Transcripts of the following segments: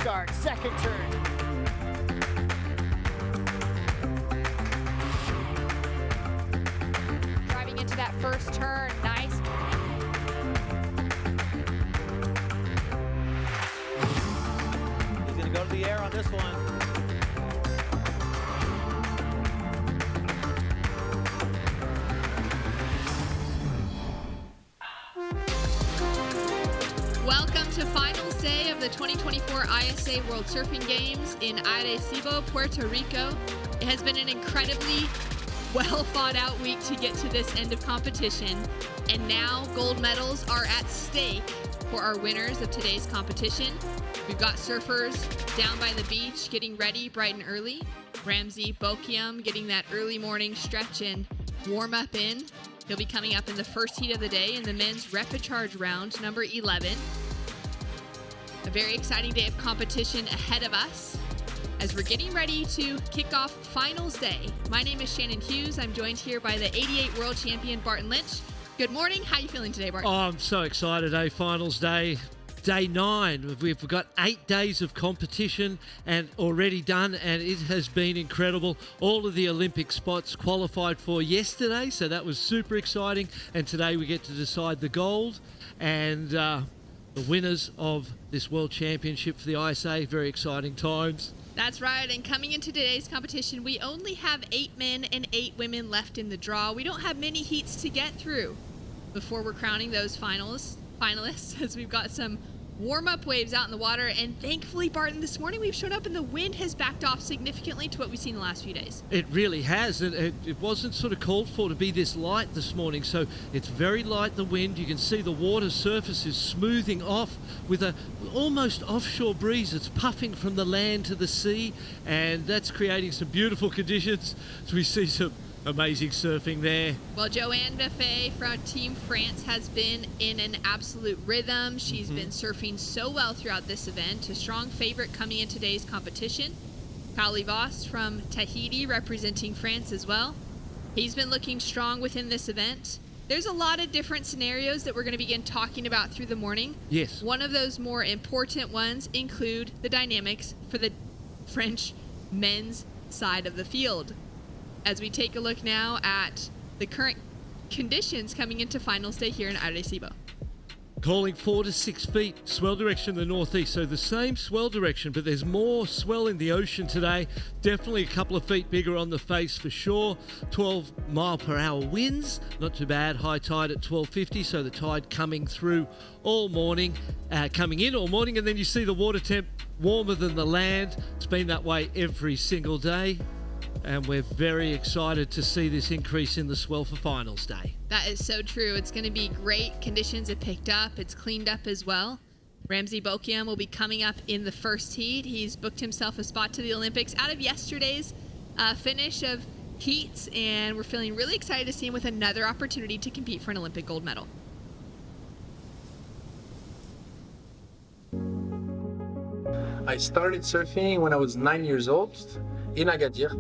start, second turn. Driving into that first turn, nice. He's gonna go to the air on this one. Welcome to finals day of the 2024 ISA World Surfing Games in Arecibo, Puerto Rico. It has been an incredibly well thought out week to get to this end of competition, and now gold medals are at stake for our winners of today's competition. We've got surfers down by the beach getting ready bright and early. Ramsey Boukhiam getting that early morning stretch and warm up in. He'll be coming up in the first heat of the day in the men's repecharge round, number 11. A very exciting day of competition ahead of us as we're getting ready to kick off finals day. My name is Shannon Hughes. I'm joined here by the 88 world champion, Barton Lynch. Good morning. How are you feeling today, Barton? Oh, I'm so excited, finals day. Day 9. We've got 8 days of competition and already done, and it has been incredible. All of the Olympic spots qualified for yesterday, so that was super exciting. And today we get to decide the gold and the winners of this World Championship for the ISA. Very exciting times. That's right, and coming into today's competition, we only have 8 men and 8 women left in the draw. We don't have many heats to get through before we're crowning those finalists, as we've got some warm-up waves out in the water, and thankfully, Barton, this morning we've shown up and the wind has backed off significantly to what we've seen the last few days. It really has, and it wasn't sort of called for to be this light this morning, so it's very light, the wind. You can see the water surface is smoothing off with a almost offshore breeze. It's puffing from the land to the sea, and that's creating some beautiful conditions. So we see some amazing surfing there. Well, Joanne Buffet from Team France has been in an absolute rhythm. She's been surfing so well throughout this event. A strong favorite coming in today's competition. Pauli Voss from Tahiti representing France as well. He's been looking strong within this event. There's a lot of different scenarios that we're going to begin talking about through the morning. Yes. One of those more important ones include the dynamics for the French men's side of the field. As we take a look now at the current conditions coming into finals day here in Arecibo. Calling 4 to 6 feet, swell direction the northeast, so the same swell direction, but there's more swell in the ocean today. Definitely a couple of feet bigger on the face for sure. 12 mile per hour winds, not too bad. High tide at 12:50, so the tide coming through all morning, coming in all morning, and then you see the water temp warmer than the land. It's been that way every single day. And we're very excited to see this increase in the swell for finals day. That is so true. It's going to be great. Conditions have picked up. It's cleaned up as well. Ramsey Boukhiam will be coming up in the first heat. He's booked himself a spot to the Olympics out of yesterday's finish of heats, and we're feeling really excited to see him with another opportunity to compete for an Olympic gold medal. I started surfing when I was 9 years old in Agadir,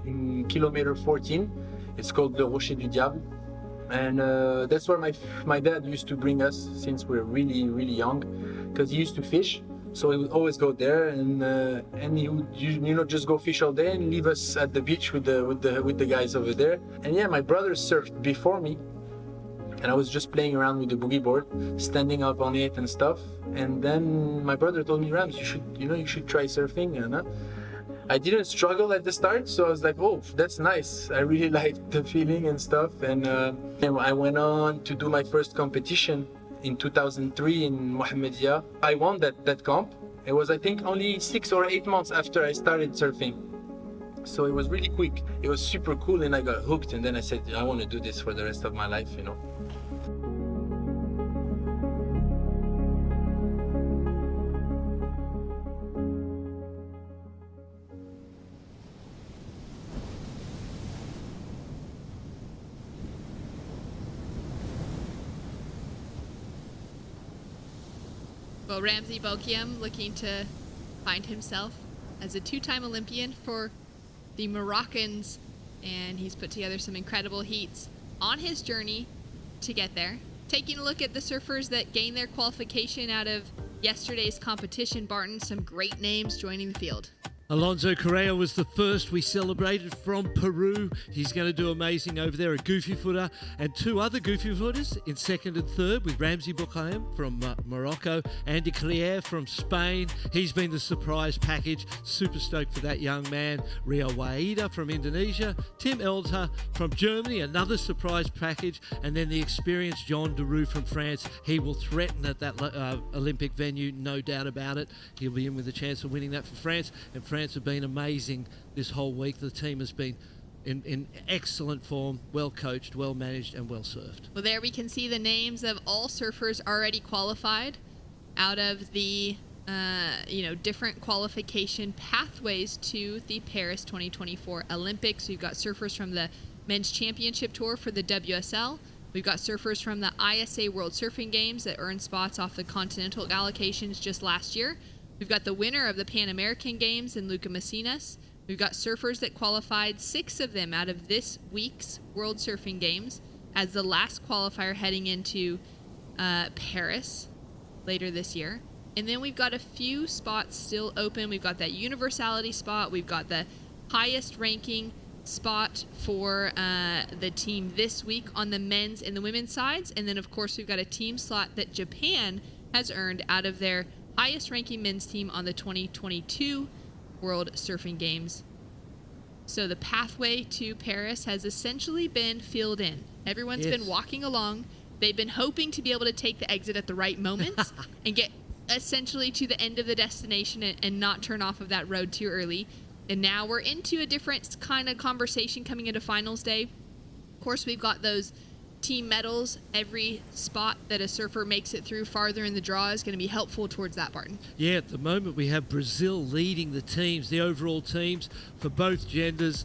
in kilometer 14. It's called the Rocher du Diable, and that's where my dad used to bring us since we were really young, because he used to fish. So he would always go there, and he would just go fish all day and leave us at the beach with the guys over there. And yeah, my brother surfed before me, and I was just playing around with the boogie board, standing up on it and stuff. And then my brother told me, Rams, you should try surfing. And I didn't struggle at the start, so I was like, oh, that's nice. I really liked the feeling and stuff. And I went on to do my first competition in 2003 in Mohammedia. I won that comp. It was, I think, only 6 or 8 months after I started surfing. So it was really quick. It was super cool, and I got hooked. And then I said, I want to do this for the rest of my life, you know. Well, Ramsey Boukhiam looking to find himself as a 2-time Olympian for the Moroccans, and he's put together some incredible heats on his journey to get there. Taking a look at the surfers that gained their qualification out of yesterday's competition, Barton. Some great names joining the field. Alonso Correa was the first we celebrated from Peru. He's going to do amazing over there, a goofy footer, and 2 other goofy footers in second and third with Ramsey Boukhiam from Morocco, Andy Crier from Spain. He's been the surprise package. Super stoked for that young man. Rio Waida from Indonesia, Tim Elter from Germany, another surprise package, and then the experienced John Deroux from France. He will threaten at that Olympic venue, no doubt about it. He'll be in with a chance of winning that for France, and France have been amazing this whole week. The team has been in excellent form, well coached, well managed, and well served. Well, there we can see the names of all surfers already qualified out of the different qualification pathways to the Paris 2024 Olympics. We've got surfers from the Men's Championship Tour for the WSL. We've got surfers from the ISA World Surfing Games that earned spots off the continental allocations just last year. We've got the winner of the Pan American Games in Luca Macinas. We've got surfers that qualified, 6 of them out of this week's World Surfing Games as the last qualifier heading into Paris later this year. And then we've got a few spots still open. We've got that universality spot. We've got the highest ranking spot for the team this week on the men's and the women's sides. And then, of course, we've got a team slot that Japan has earned out of their highest ranking men's team on the 2022 World Surfing Games. So the pathway to Paris has essentially been filled in. Everyone's been walking along. They've been hoping to be able to take the exit at the right moment and get essentially to the end of the destination and not turn off of that road too early. And now we're into a different kind of conversation coming into finals day. Of course, we've got those team medals. Every spot that a surfer makes it through farther in the draw is going to be helpful towards that, Barton. Yeah, at the moment we have Brazil leading the teams, the overall teams for both genders.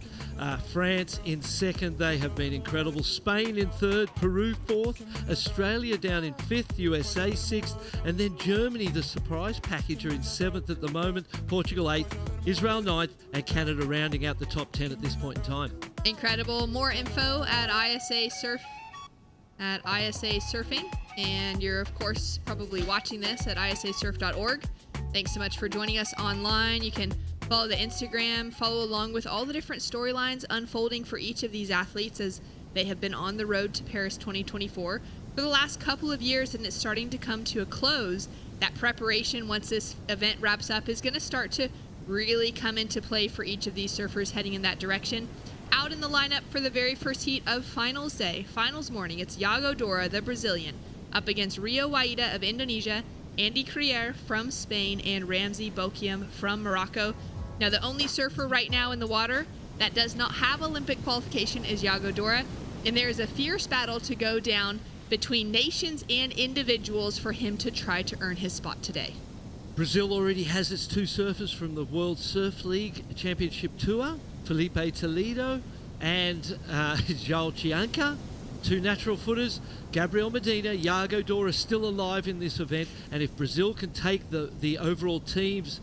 France in second, they have been incredible. Spain in third, Peru fourth, Australia down in fifth, USA sixth, and then Germany, the surprise package, are in seventh at the moment, Portugal eighth, Israel ninth, and Canada rounding out the top 10 at this point in time. Incredible. More info at ISAsurfing, and you're of course probably watching this at isasurf.org. Thanks so much for joining us online. You can follow the Instagram, follow along with all the different storylines unfolding for each of these athletes as they have been on the road to Paris 2024 for the last couple of years, and it's starting to come to a close. That preparation, once this event wraps up, is going to start to really come into play for each of these surfers heading in that direction. Out in the lineup for the very first heat of finals day, finals morning, it's Yago Dora, the Brazilian, up against Rio Waida of Indonesia, Andy Crier from Spain, and Ramsey Boukhiam from Morocco. Now, the only surfer right now in the water that does not have Olympic qualification is Yago Dora, and there is a fierce battle to go down between nations and individuals for him to try to earn his spot today. Brazil already has its 2 surfers from the World Surf League Championship Tour, Felipe Toledo and João Chianca. 2 natural footers, Gabriel Medina, Yago Dora still alive in this event, and if Brazil can take the overall team's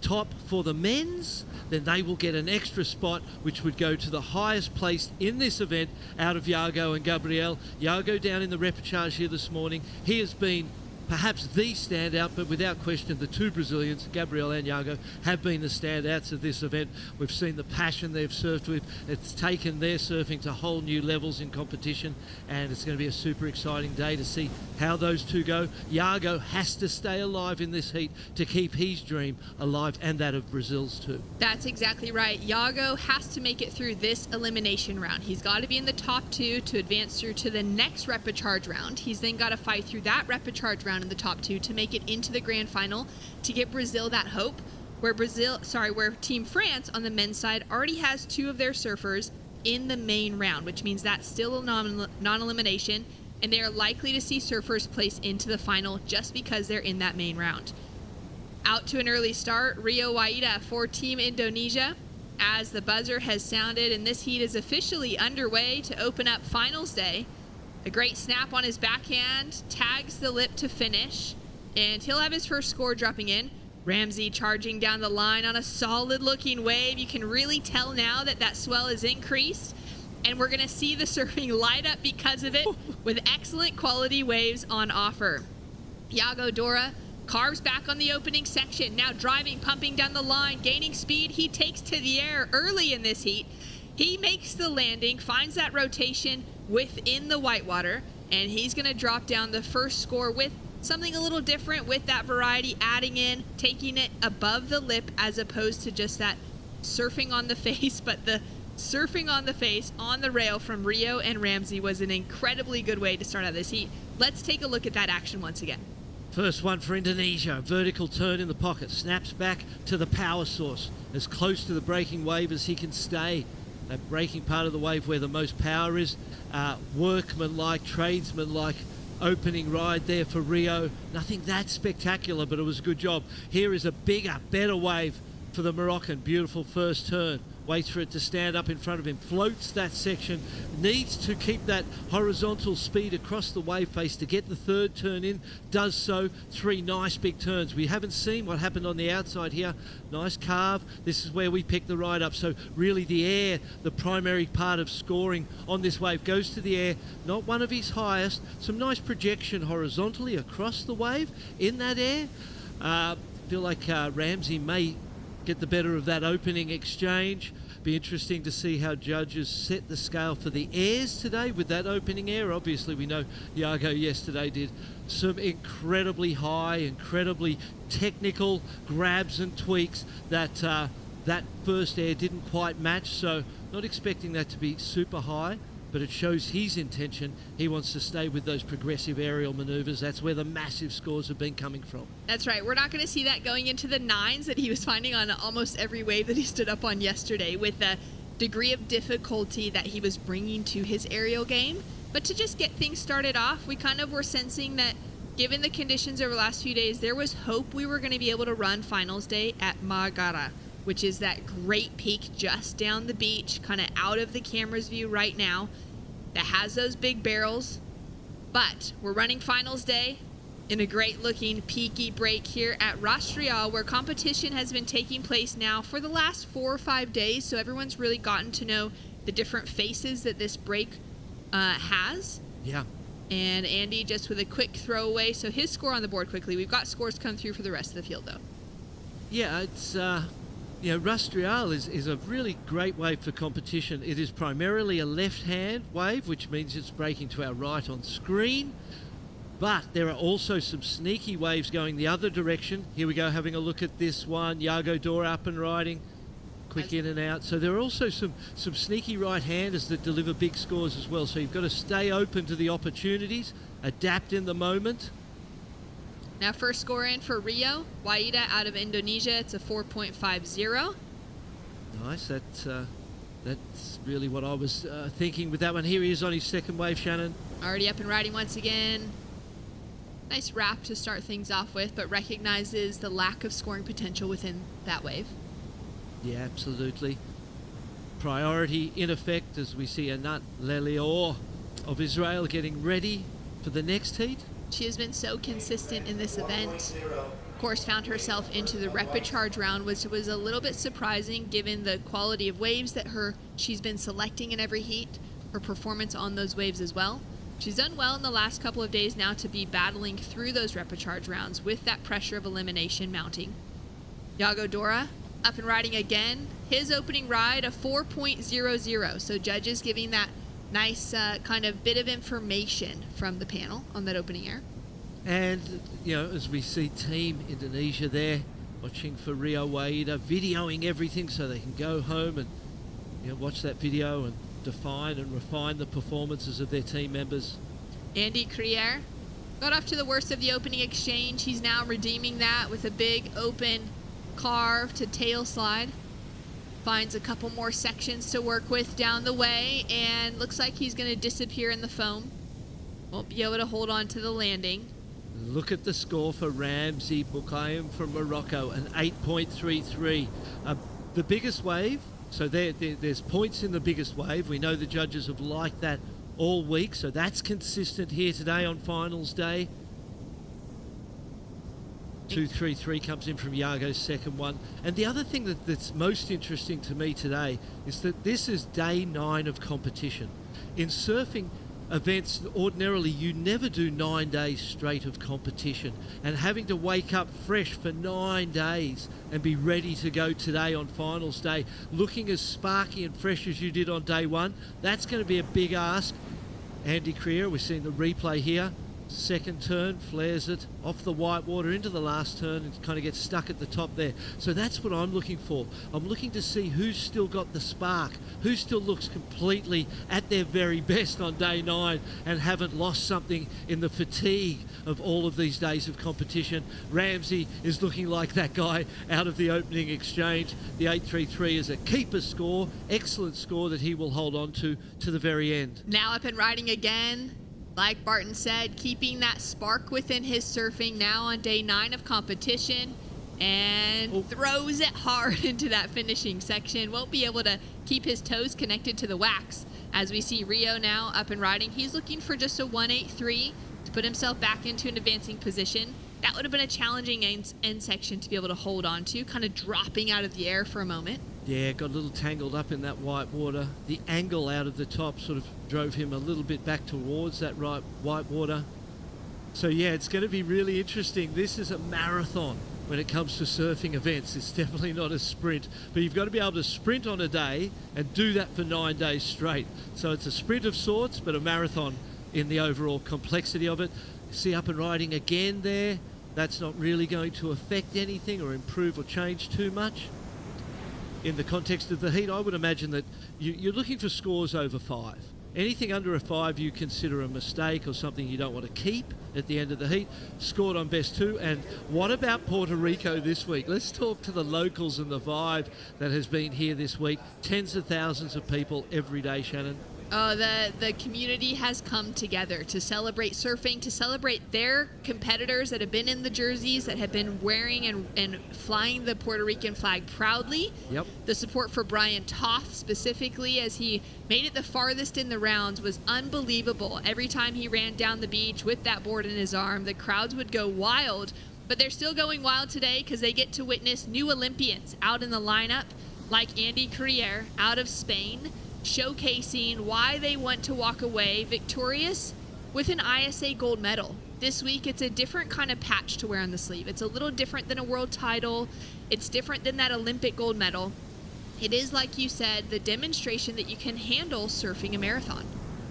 top for the men's, then they will get an extra spot which would go to the highest place in this event out of Yago and Gabriel. Yago down in the repechage here this morning. He has been perhaps the standout, but without question the 2 Brazilians, Gabriel and Yago, have been the standouts of this event. We've seen the passion they've surfed with. It's taken their surfing to whole new levels in competition, and it's going to be a super exciting day to see how those 2 go. Yago has to stay alive in this heat to keep his dream alive, and that of Brazil's too. That's exactly right. Yago has to make it through this elimination round. He's got to be in the top 2 to advance through to the next repechage round. He's then got to fight through that repechage round in the top 2 to make it into the grand final to give Brazil that hope, where Team France on the men's side already has 2 of their surfers in the main round, which means that's still a non-elimination, and they are likely to see surfers place into the final just because they're in that main round. Out to an early start, Rio Waida for Team Indonesia, as the buzzer has sounded and this heat is officially underway to open up finals day. A great snap on his backhand, tags the lip to finish, and he'll have his first score dropping in. Ramsey charging down the line on a solid-looking wave. You can really tell now that that swell is increased, and we're going to see the surfing light up because of it with excellent quality waves on offer. Yago Dora Carves back on the opening section, now driving, pumping down the line, gaining speed. He takes to the air early in this heat. He makes the landing, finds that rotation within the whitewater, and he's going to drop down the first score with something a little different, with that variety, adding in, taking it above the lip as opposed to just that surfing on the face. But the surfing on the face on the rail from Rio and Ramsey was an incredibly good way to start out this heat. Let's take a look at that action once again. First one for Indonesia. Vertical turn in the pocket. Snaps back to the power source. As close to the breaking wave as he can stay. That breaking part of the wave where the most power is. Workman-like, tradesman-like opening ride there for Rio. Nothing that spectacular, but it was a good job. Here is a bigger, better wave for the Moroccan. Beautiful first turn. Waits for it to stand up in front of him. Floats that section. Needs to keep that horizontal speed across the wave face to get the third turn in. Does so. 3 nice big turns. We haven't seen what happened on the outside here. Nice carve. This is where we pick the ride up. So really the air, the primary part of scoring on this wave, goes to the air. Not one of his highest. Some nice projection horizontally across the wave in that air. Feel like Ramsey may get the better of that opening exchange. Be interesting to see how judges set the scale for the airs today with that opening air. Obviously, we know Yago yesterday did some incredibly high, incredibly technical grabs and tweaks that that first air didn't quite match. So not expecting that to be super high, but it shows his intention. He wants to stay with those progressive aerial maneuvers. That's where the massive scores have been coming from. That's right. We're not going to see that going into the 9s that he was finding on almost every wave that he stood up on yesterday, with the degree of difficulty that he was bringing to his aerial game. But to just get things started off, we kind of were sensing that given the conditions over the last few days, there was hope we were going to be able to run finals day at Margara, which is that great peak just down the beach, kind of out of the camera's view right now, that has those big barrels. But we're running finals day in a great looking peaky break here at Rastrial, where competition has been taking place now for the last 4 or 5 days. So everyone's really gotten to know the different faces that this break has. Yeah. And Andy just with a quick throwaway. So his score on the board quickly. We've got scores come through for the rest of the field though. Yeah, it's Rastrial is a really great wave for competition. It is primarily a left-hand wave, which means it's breaking to our right on screen. But there are also some sneaky waves going the other direction. Here we go, having a look at this one. Yago, Dora up and riding. Quick in and out. So there are also some sneaky right-handers that deliver big scores as well. So you've got to stay open to the opportunities, adapt in the moment. Now first score in for Rio, Waida out of Indonesia. It's a 4.50. Nice. That's really what I was thinking with that one. Here he is on his second wave, Shannon. Already up and riding once again. Nice wrap to start things off with, but recognizes the lack of scoring potential within that wave. Yeah, absolutely. Priority in effect as we see Anat Lelior of Israel getting ready for the next heat. She has been so consistent in this event. Of course, found herself into the rapid charge round, which was a little bit surprising given the quality of waves that she's been selecting in every heat, her performance on those waves as well. She's done well in the last couple of days now to be battling through those rapid charge rounds with that pressure of elimination mounting. Yago Dora up and riding again. His opening ride, a 4.00. So judges giving that nice kind of bit of information from the panel on that opening air. And, as we see Team Indonesia there, watching for Rio Waida, videoing everything so they can go home and, watch that video and define and refine the performances of their team members. Andy Crier got off to the worst of the opening exchange. He's now redeeming that with a big open carve to tail slide. Finds a couple more sections to work with down the way, and looks like he's going to disappear in the foam. Won't be able to hold on to the landing. Look at the score for Ramsey Boukhiam from Morocco, an 8.33. The biggest wave, so there's points in the biggest wave. We know the judges have liked that all week, so that's consistent here today on finals day. 2.33 comes in from Yago's second one. And the other thing that's most interesting to me today is that this is day 9 of competition. In surfing, events, ordinarily you never do 9 days straight of competition, and having to wake up fresh for 9 days and be ready to go today on finals day, looking as sparky and fresh as you did on day one, that's going to be a big ask. Andy Creer, we've seen the replay here. Second turn, flares it off the white water into the last turn and kind of gets stuck at the top there. So that's what I'm looking for. I'm looking to see who's still got the spark, who still looks completely at their very best on day 9 and haven't lost something in the fatigue of all of these days of competition. Ramsey is looking like that guy out of the opening exchange. The 8.33 is a keeper score, excellent score that he will hold on to the very end. Now up and riding again. Like Barton said, keeping that spark within his surfing now on day 9 of competition, and throws it hard into that finishing section. Won't be able to keep his toes connected to the wax. As we see Rio now up and riding, he's looking for just a 1.83 to put himself back into an advancing position. That would have been a challenging end section to be able to hold on to, kind of dropping out of the air for a moment. Yeah, got a little tangled up in that white water. The angle out of the top sort of drove him a little bit back towards that right white water. So yeah, it's going to be really interesting. This is a marathon when it comes to surfing events. It's definitely not a sprint, but you've got to be able to sprint on a day and do that for 9 days straight. So it's a sprint of sorts, but a marathon in the overall complexity of it. See up and riding again there. That's not really going to affect anything or improve or change too much. In the context of the heat, I would imagine that you're looking for scores over 5. Anything under a 5 you consider a mistake or something you don't want to keep at the end of the heat. Scored on best 2. And what about Puerto Rico this week? Let's talk to the locals and the vibe that has been here this week. Tens of thousands of people every day, Shannon. Oh, the community has come together to celebrate surfing, to celebrate their competitors that have been in the jerseys, that have been wearing and flying the Puerto Rican flag proudly. Yep. The support for Brian Toth specifically, as he made it the farthest in the rounds, was unbelievable. Every time he ran down the beach with that board in his arm, the crowds would go wild. But they're still going wild today because they get to witness new Olympians out in the lineup, like Andy Creer out of Spain, showcasing why they want to walk away victorious with an ISA gold medal. This week, it's a different kind of patch to wear on the sleeve. It's a little different than a world title. It's different than that Olympic gold medal. It is, like you said, the demonstration that you can handle surfing a marathon.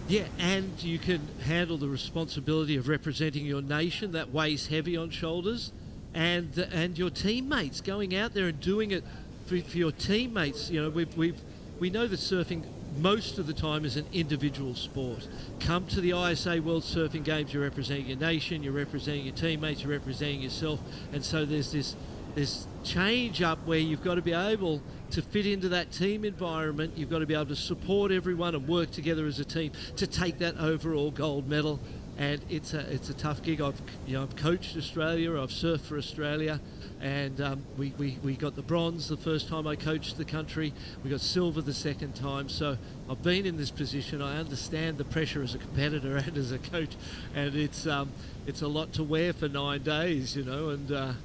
Yeah, and you can handle the responsibility of representing your nation. That weighs heavy on shoulders. And your teammates, going out there and doing it for your teammates. You know, we know that surfing most of the time is an individual sport. Come to the ISA World Surfing Games, you're representing your nation, you're representing your teammates, you're representing yourself, and so there's this change up where you've got to be able to fit into that team environment. You've got to be able to support everyone and work together as a team to take that overall gold medal. And it's a tough gig. I've coached Australia, I've surfed for Australia, and we got the bronze the first time I coached the country. We got silver the second time. So I've been in this position. I understand the pressure as a competitor and as a coach, and it's a lot to wear for 9 days, you know. And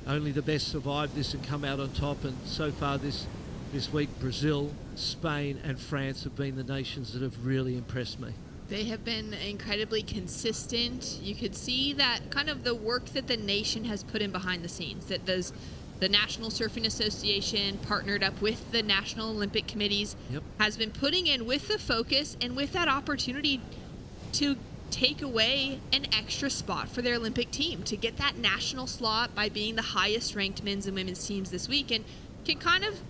only the best survive this and come out on top. And so far this week, Brazil, Spain, and France have been the nations that have really impressed me. They have been incredibly consistent. You could see that kind of the work that the nation has put in behind the scenes, that the National Surfing Association partnered up with the National Olympic Committees, has been putting in with the focus and with that opportunity to take away an extra spot for their Olympic team, to get that national slot by being the highest ranked men's and women's teams this week. And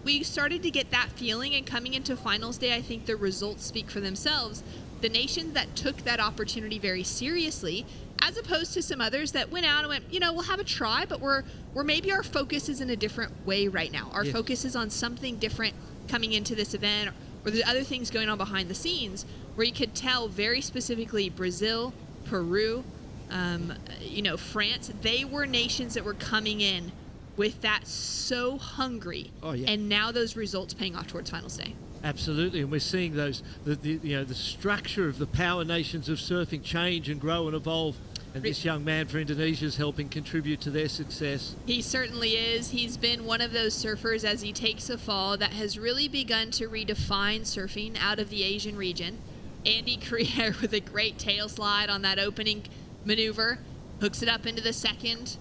we started to get that feeling, and coming into finals day, I think the results speak for themselves. The nations that took that opportunity very seriously, as opposed to some others that went out and went, we'll have a try, but we're maybe our focus is in a different way right now. Our focus is on something different coming into this event, or there's other things going on behind the scenes, where you could tell very specifically Brazil, Peru, France, they were nations that were coming in with that so hungry. Oh, yeah. And now those results paying off towards finals day. Absolutely, and we're seeing the structure of the power nations of surfing change and grow and evolve. And this young man for Indonesia is helping contribute to their success. He certainly is. He's been one of those surfers as he takes a fall that has really begun to redefine surfing out of the Asian region. Andy Crier with a great tail slide on that opening maneuver. Hooks it up into the second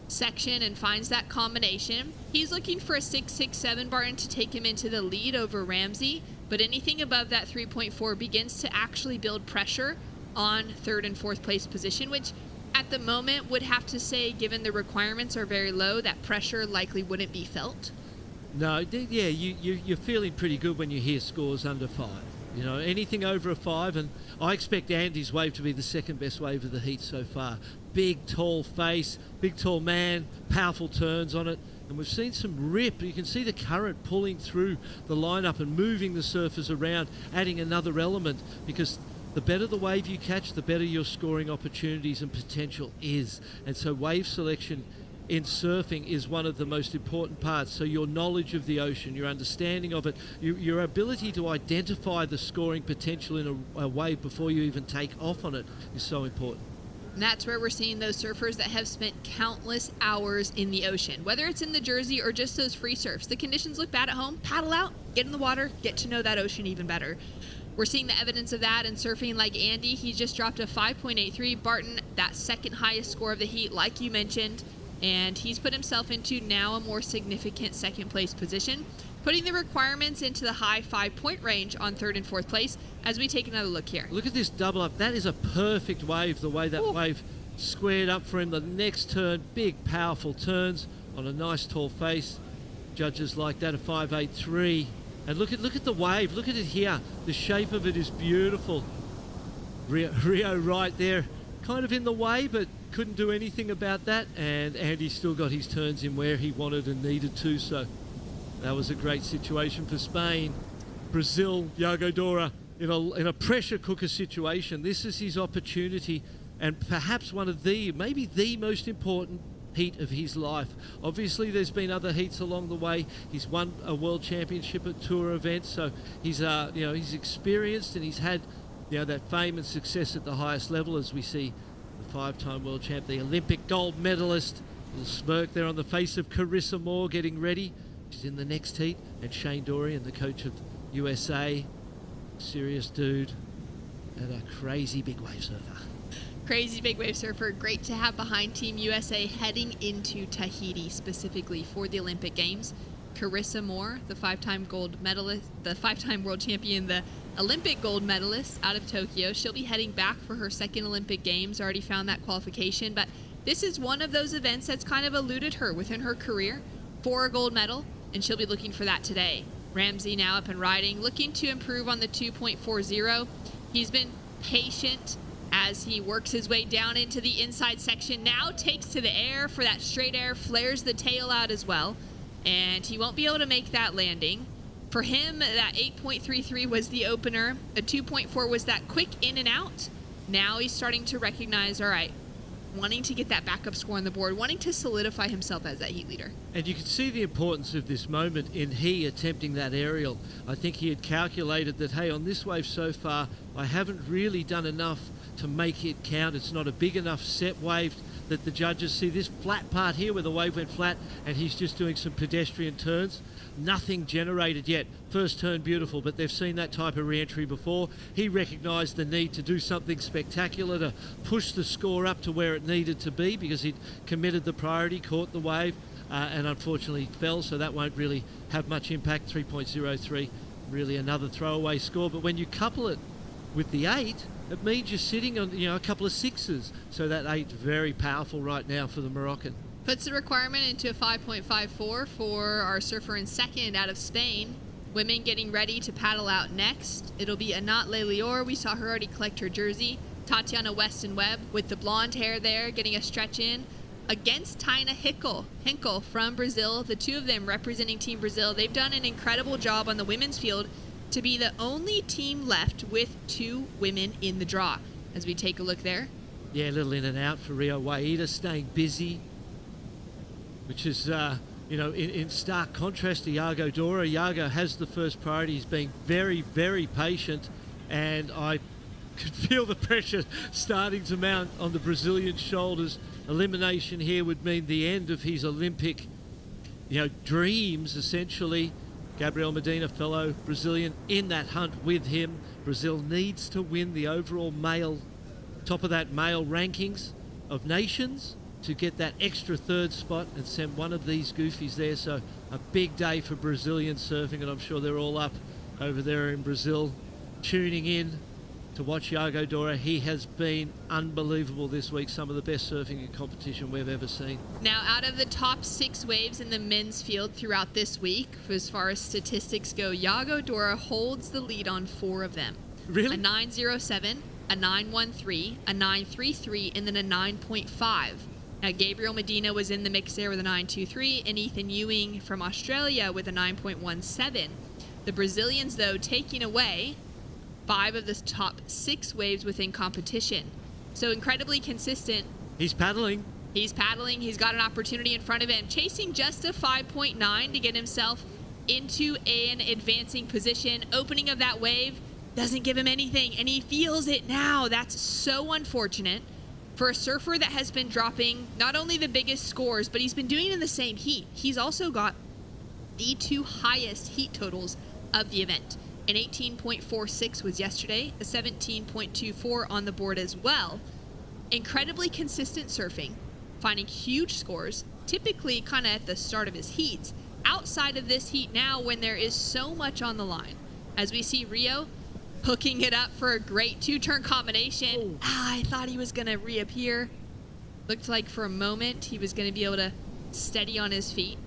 section and finds that combination. He's looking for a 6.67 Barton to take him into the lead over Ramsey, but anything above that 3.4 begins to actually build pressure on third and fourth place position, which at the moment would have to say, given the requirements are very low, that pressure likely wouldn't be felt. No, yeah, you're feeling pretty good when you hear scores under 5. You know, anything over a 5, and I expect Andy's wave to be the second best wave of the heat so far. Big, tall face, big, tall man, powerful turns on it, and we've seen some rip. You can see the current pulling through the lineup and moving the surfers around, adding another element, because the better the wave you catch, the better your scoring opportunities and potential is. And so wave selection in surfing is one of the most important parts. So your knowledge of the ocean, your understanding of it, your ability to identify the scoring potential in a wave before you even take off on it is so important. And that's where we're seeing those surfers that have spent countless hours in the ocean. Whether it's in the Jersey or just those free surfs, the conditions look bad at home, paddle out, get in the water, get to know that ocean even better. We're seeing the evidence of that in surfing like Andy. He just dropped a 5.83. Barton, that second highest score of the heat, like you mentioned, and he's put himself into now a more significant second place position, putting the requirements into the high 5-point range on third and fourth place as we take another look here. Look at this double up. That is a perfect wave, the way that wave squared up for him. The next turn, big, powerful turns on a nice tall face. Judges like that, a 5.83. And look at the wave. Look at it here. The shape of it is beautiful. Rio right there, kind of in the way, but couldn't do anything about that. And Andy still got his turns in where he wanted and needed to. So that was a great situation for Spain. Brazil, Yago Dora in a pressure cooker situation. This is his opportunity, and perhaps one of maybe the most important heat of his life. Obviously there's been other heats along the way. He's won a world championship at tour events, so he's he's experienced, and he's had that fame and success at the highest level, as we see the 5-time world champ, the Olympic gold medalist. A little smirk there on the face of Carissa Moore, getting ready. She's in the next heat, and Shane Dorian, the coach of USA, serious dude and a crazy big wave surfer. Crazy big wave surfer, great to have behind Team USA heading into Tahiti specifically for the Olympic Games. Carissa Moore, the 5-time gold medalist, the 5-time world champion, the Olympic gold medalist out of Tokyo. She'll be heading back for her second Olympic Games, already found that qualification, but this is one of those events that's kind of eluded her within her career for a gold medal, and she'll be looking for that today. Ramsey now up and riding, looking to improve on the 2.40. He's been patient as he works his way down into the inside section. Now takes to the air for that straight air, flares the tail out as well, and he won't be able to make that landing. For him, that 8.33 was the opener. A 2.4 was that quick in and out. Now he's starting to recognize, all right, wanting to get that backup score on the board, wanting to solidify himself as that heat leader. And you can see the importance of this moment in he attempting that aerial. I think he had calculated that, hey, on this wave so far, I haven't really done enough to make it count. It's not a big enough set wave that the judges see this flat part here where the wave went flat, and he's just doing some pedestrian turns. Nothing generated yet. First turn beautiful, but they've seen that type of re-entry before. He recognised the need to do something spectacular to push the score up to where it needed to be, because he'd committed the priority, caught the wave, and unfortunately fell, so that won't really have much impact. 3.03, really another throwaway score. But when you couple it with the 8, it means you're sitting on a couple of 6s. So that 8 very powerful right now for the Moroccan. Puts the requirement into a 5.54 for our surfer in second out of Spain. Women getting ready to paddle out next. It'll be Anat Lelior. We saw her already collect her jersey. Tatiana Weston-Webb with the blonde hair there, getting a stretch in against Taina Hinkle from Brazil. The two of them representing Team Brazil. They've done an incredible job on the women's field to be the only team left with 2 women in the draw. As we take a look there. Yeah, a little in and out for Rio Waida, staying busy, which is, in stark contrast to Yago Dora. Yago has the first priority. He's being very, very patient, and I could feel the pressure starting to mount on the Brazilian shoulders. Elimination here would mean the end of his Olympic, dreams, essentially. Gabriel Medina, fellow Brazilian, in that hunt with him. Brazil needs to win the overall top of that male rankings of nations to get that extra third spot and send one of these goofies there. So a big day for Brazilian surfing, and I'm sure they're all up over there in Brazil tuning in to watch Yago Dora. He has been unbelievable this week. Some of the best surfing in competition we've ever seen. Now, out of the top 6 waves in the men's field throughout this week, as far as statistics go, Yago Dora holds the lead on 4 of them. Really? A 9.07, a 9.13, a 9.33, and then a 9.5. Now, Gabriel Medina was in the mix there with a 9.23, and Ethan Ewing from Australia with a 9.17. The Brazilians, though, taking away 5 of the top 6 waves within competition. So incredibly consistent. He's paddling. He's paddling. He's got an opportunity in front of him, chasing just a 5.9 to get himself into an advancing position. Opening of that wave doesn't give him anything, and he feels it now. That's so unfortunate for a surfer that has been dropping not only the biggest scores, but he's been doing it in the same heat. He's also got the 2 highest heat totals of the event. An 18.46 was yesterday, a 17.24 on the board as well. Incredibly consistent surfing, finding huge scores, typically kind of at the start of his heats. Outside of this heat now, when there is so much on the line, as we see Rio hooking it up for a great 2-turn combination. I thought he was going to reappear. Looked like for a moment he was going to be able to steady on his feet.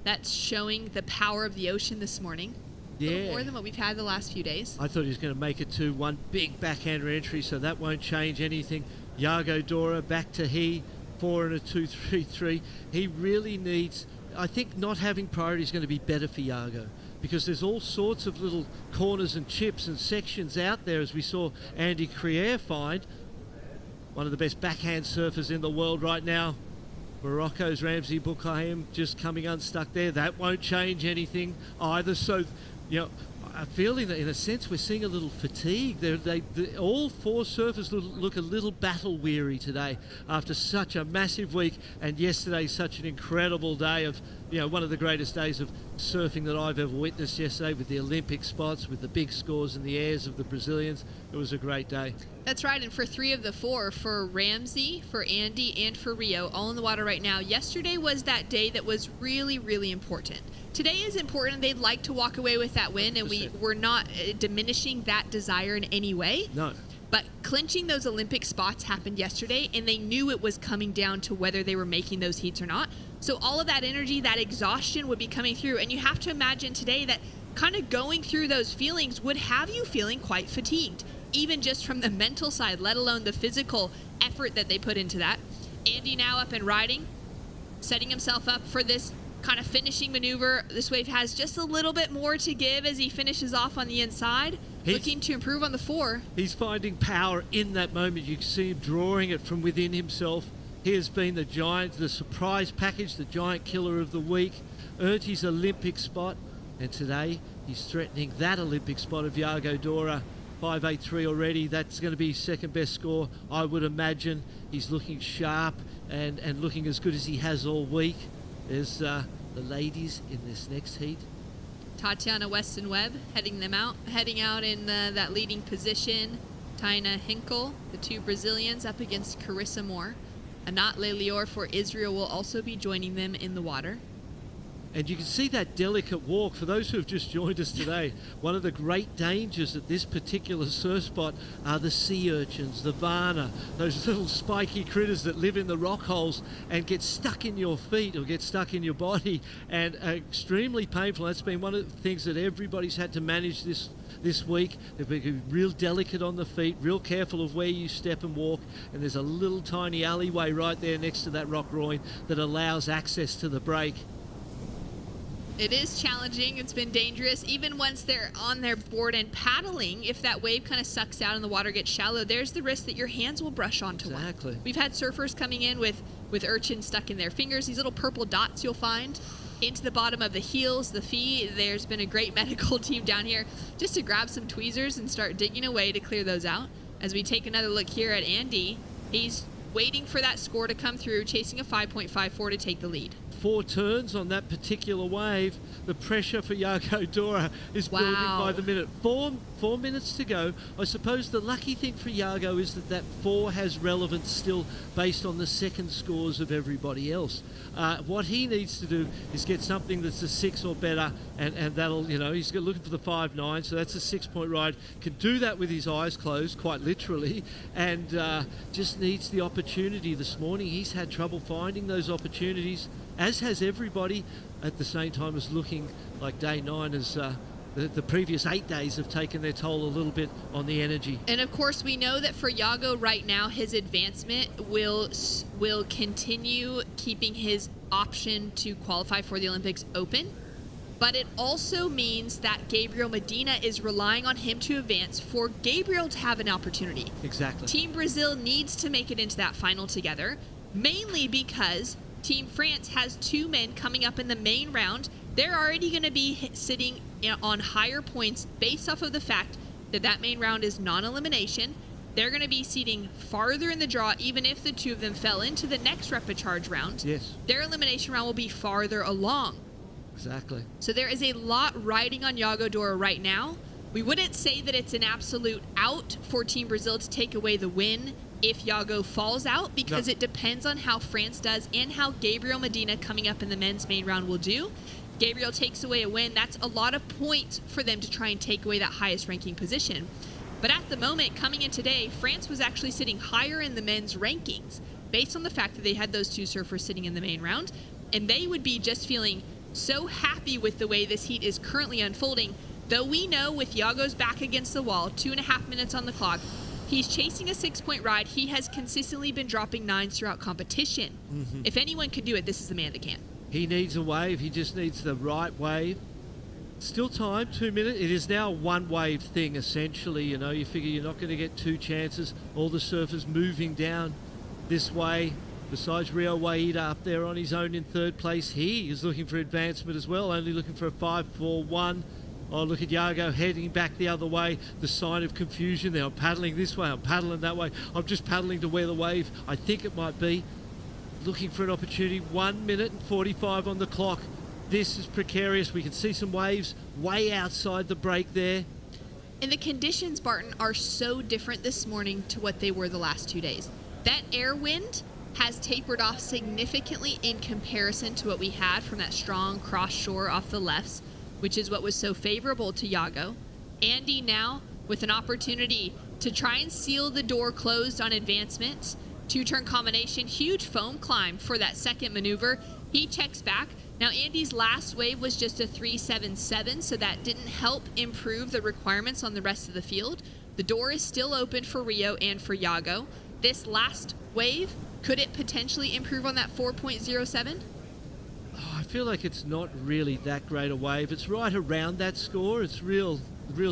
That's showing the power of the ocean this morning. Yeah. A little more than what we've had the last few days. I thought he was going to make it to one big backhander entry, so that won't change anything. Yago Dora back to he, 4 and a 2.33. He really needs, I think not having priority is going to be better for Yago, because there's all sorts of little corners and chips and sections out there, as we saw Andy Crier find. One of the best backhand surfers in the world right now. Morocco's Ramsey Boukhiam just coming unstuck there. That won't change anything either. So, you know, I feel in a sense we're seeing a little fatigue. All 4 surfers look a little battle weary today after such a massive week, and yesterday such an incredible day of, you know, one of the greatest days of surfing that I've ever witnessed yesterday, with the Olympic spots, with the big scores in the airs of the Brazilians. It was a great day. That's right, and for 3 of the 4, for Ramsey, for Andy, and for Rio, all in the water right now. Yesterday was that day that was really, really important. Today is important. They'd like to walk away with that win, and we're not diminishing that desire in any way. No. But clinching those Olympic spots happened yesterday, and they knew it was coming down to whether they were making those heats or not. So all of that energy, that exhaustion would be coming through, and you have to imagine today that kind of going through those feelings would have you feeling quite fatigued, even just from the mental side, let alone the physical effort that they put into that. Andy now up and riding, setting himself up for this kind of finishing maneuver. This wave has just a little bit more to give as he finishes off on the inside, looking to improve on the 4. He's finding power in that moment. You can see him drawing it from within himself. He has been the giant, the surprise package, the giant killer of the week, earned his Olympic spot, and today he's threatening that Olympic spot of Yago Dora. 5.83 already. That's going to be his second best score, I would imagine. He's looking sharp and looking as good as he has all week. There's the ladies in this next heat. Tatiana Weston Webb heading out in that leading position. Taina Hinkle, the 2 Brazilians, up against Carissa Moore. Anat Lelior for Israel will also be joining them in the water. And you can see that delicate walk. For those who have just joined us today, one of the great dangers at this particular surf spot are the sea urchins, the varna, those little spiky critters that live in the rock holes and get stuck in your feet or get stuck in your body, and are extremely painful. That's been one of the things that everybody's had to manage this week. They've been real delicate on the feet, real careful of where you step and walk, and there's a little tiny alleyway right there next to that rock groin that allows access to the break. It is challenging. It's been dangerous. Even once they're on their board and paddling, if that wave kind of sucks out and the water gets shallow, there's the risk that your hands will brush onto Exactly. one. We've had surfers coming in with urchins stuck in their fingers, these little purple dots you'll find into the bottom of the heels, the feet. There's been a great medical team down here just to grab some tweezers and start digging away to clear those out. As we take another look here at Andy, he's waiting for that score to come through, chasing a 5.54 to take the lead. 4 turns on that particular wave. The pressure for Yago Dora is building by the minute. 4 minutes to go. I suppose the lucky thing for Yago is that 4 has relevance still based on the second scores of everybody else. What he needs to do is get something that's a 6 or better, and that'll, he's looking for the 5.9, so that's a 6-point ride. Can do that with his eyes closed, quite literally, and just needs the opportunity this morning. He's had trouble finding those opportunities, as has everybody, at the same time as looking like day 9 as the previous 8 days have taken their toll a little bit on the energy. And of course, we know that for Yago right now, his advancement will continue keeping his option to qualify for the Olympics open. But it also means that Gabriel Medina is relying on him to advance for Gabriel to have an opportunity. Exactly. Team Brazil needs to make it into that final together, mainly because Team France has 2 men coming up in the main round. They're already going to be sitting on higher points based off of the fact that main round is non-elimination. They're going to be seating farther in the draw, even if the 2 of them fell into the next repechage round. Yes. Their elimination round will be farther along. Exactly. So there is a lot riding on Yago Dora right now. We wouldn't say that it's an absolute out for Team Brazil to take away the win if Yago falls out, because it depends on how France does and how Gabriel Medina coming up in the men's main round will do. Gabriel takes away a win, that's a lot of points for them to try and take away that highest ranking position. But at the moment, coming in today, France was actually sitting higher in the men's rankings based on the fact that they had those 2 surfers sitting in the main round, and they would be just feeling so happy with the way this heat is currently unfolding, though we know with Yago's back against the wall, 2.5 minutes on the clock, he's chasing a 6-point ride. He has consistently been dropping 9s throughout competition. Mm-hmm. If anyone could do it, this is the man that can. He needs a wave. He just needs the right wave. Still time, 2 minutes. It is now a 1-wave thing, essentially. You figure you're not going to get 2 chances. All the surfers moving down this way. Besides Rio Waida up there on his own in 3rd place, he is looking for advancement as well, only looking for a 5.41. Oh, look at Yago heading back the other way. The sign of confusion there. I'm paddling this way, I'm paddling that way. I'm just paddling to where the wave I think it might be. Looking for an opportunity. 1 minute and 45 on the clock. This is precarious. We can see some waves way outside the break there. And the conditions, Barton, are so different this morning to what they were the last 2 days. That air wind has tapered off significantly in comparison to what we had from that strong cross shore off the lefts, which is what was so favorable to Yago. Andy now with an opportunity to try and seal the door closed on advancement. 2-turn combination, huge foam climb for that second maneuver. He checks back. Now Andy's last wave was just a 3.77, so that didn't help improve the requirements on the rest of the field. The door is still open for Rio and for Yago. This last wave, could it potentially improve on that 4.07? Oh, I feel like it's not really that great a wave. It's right around that score. It's real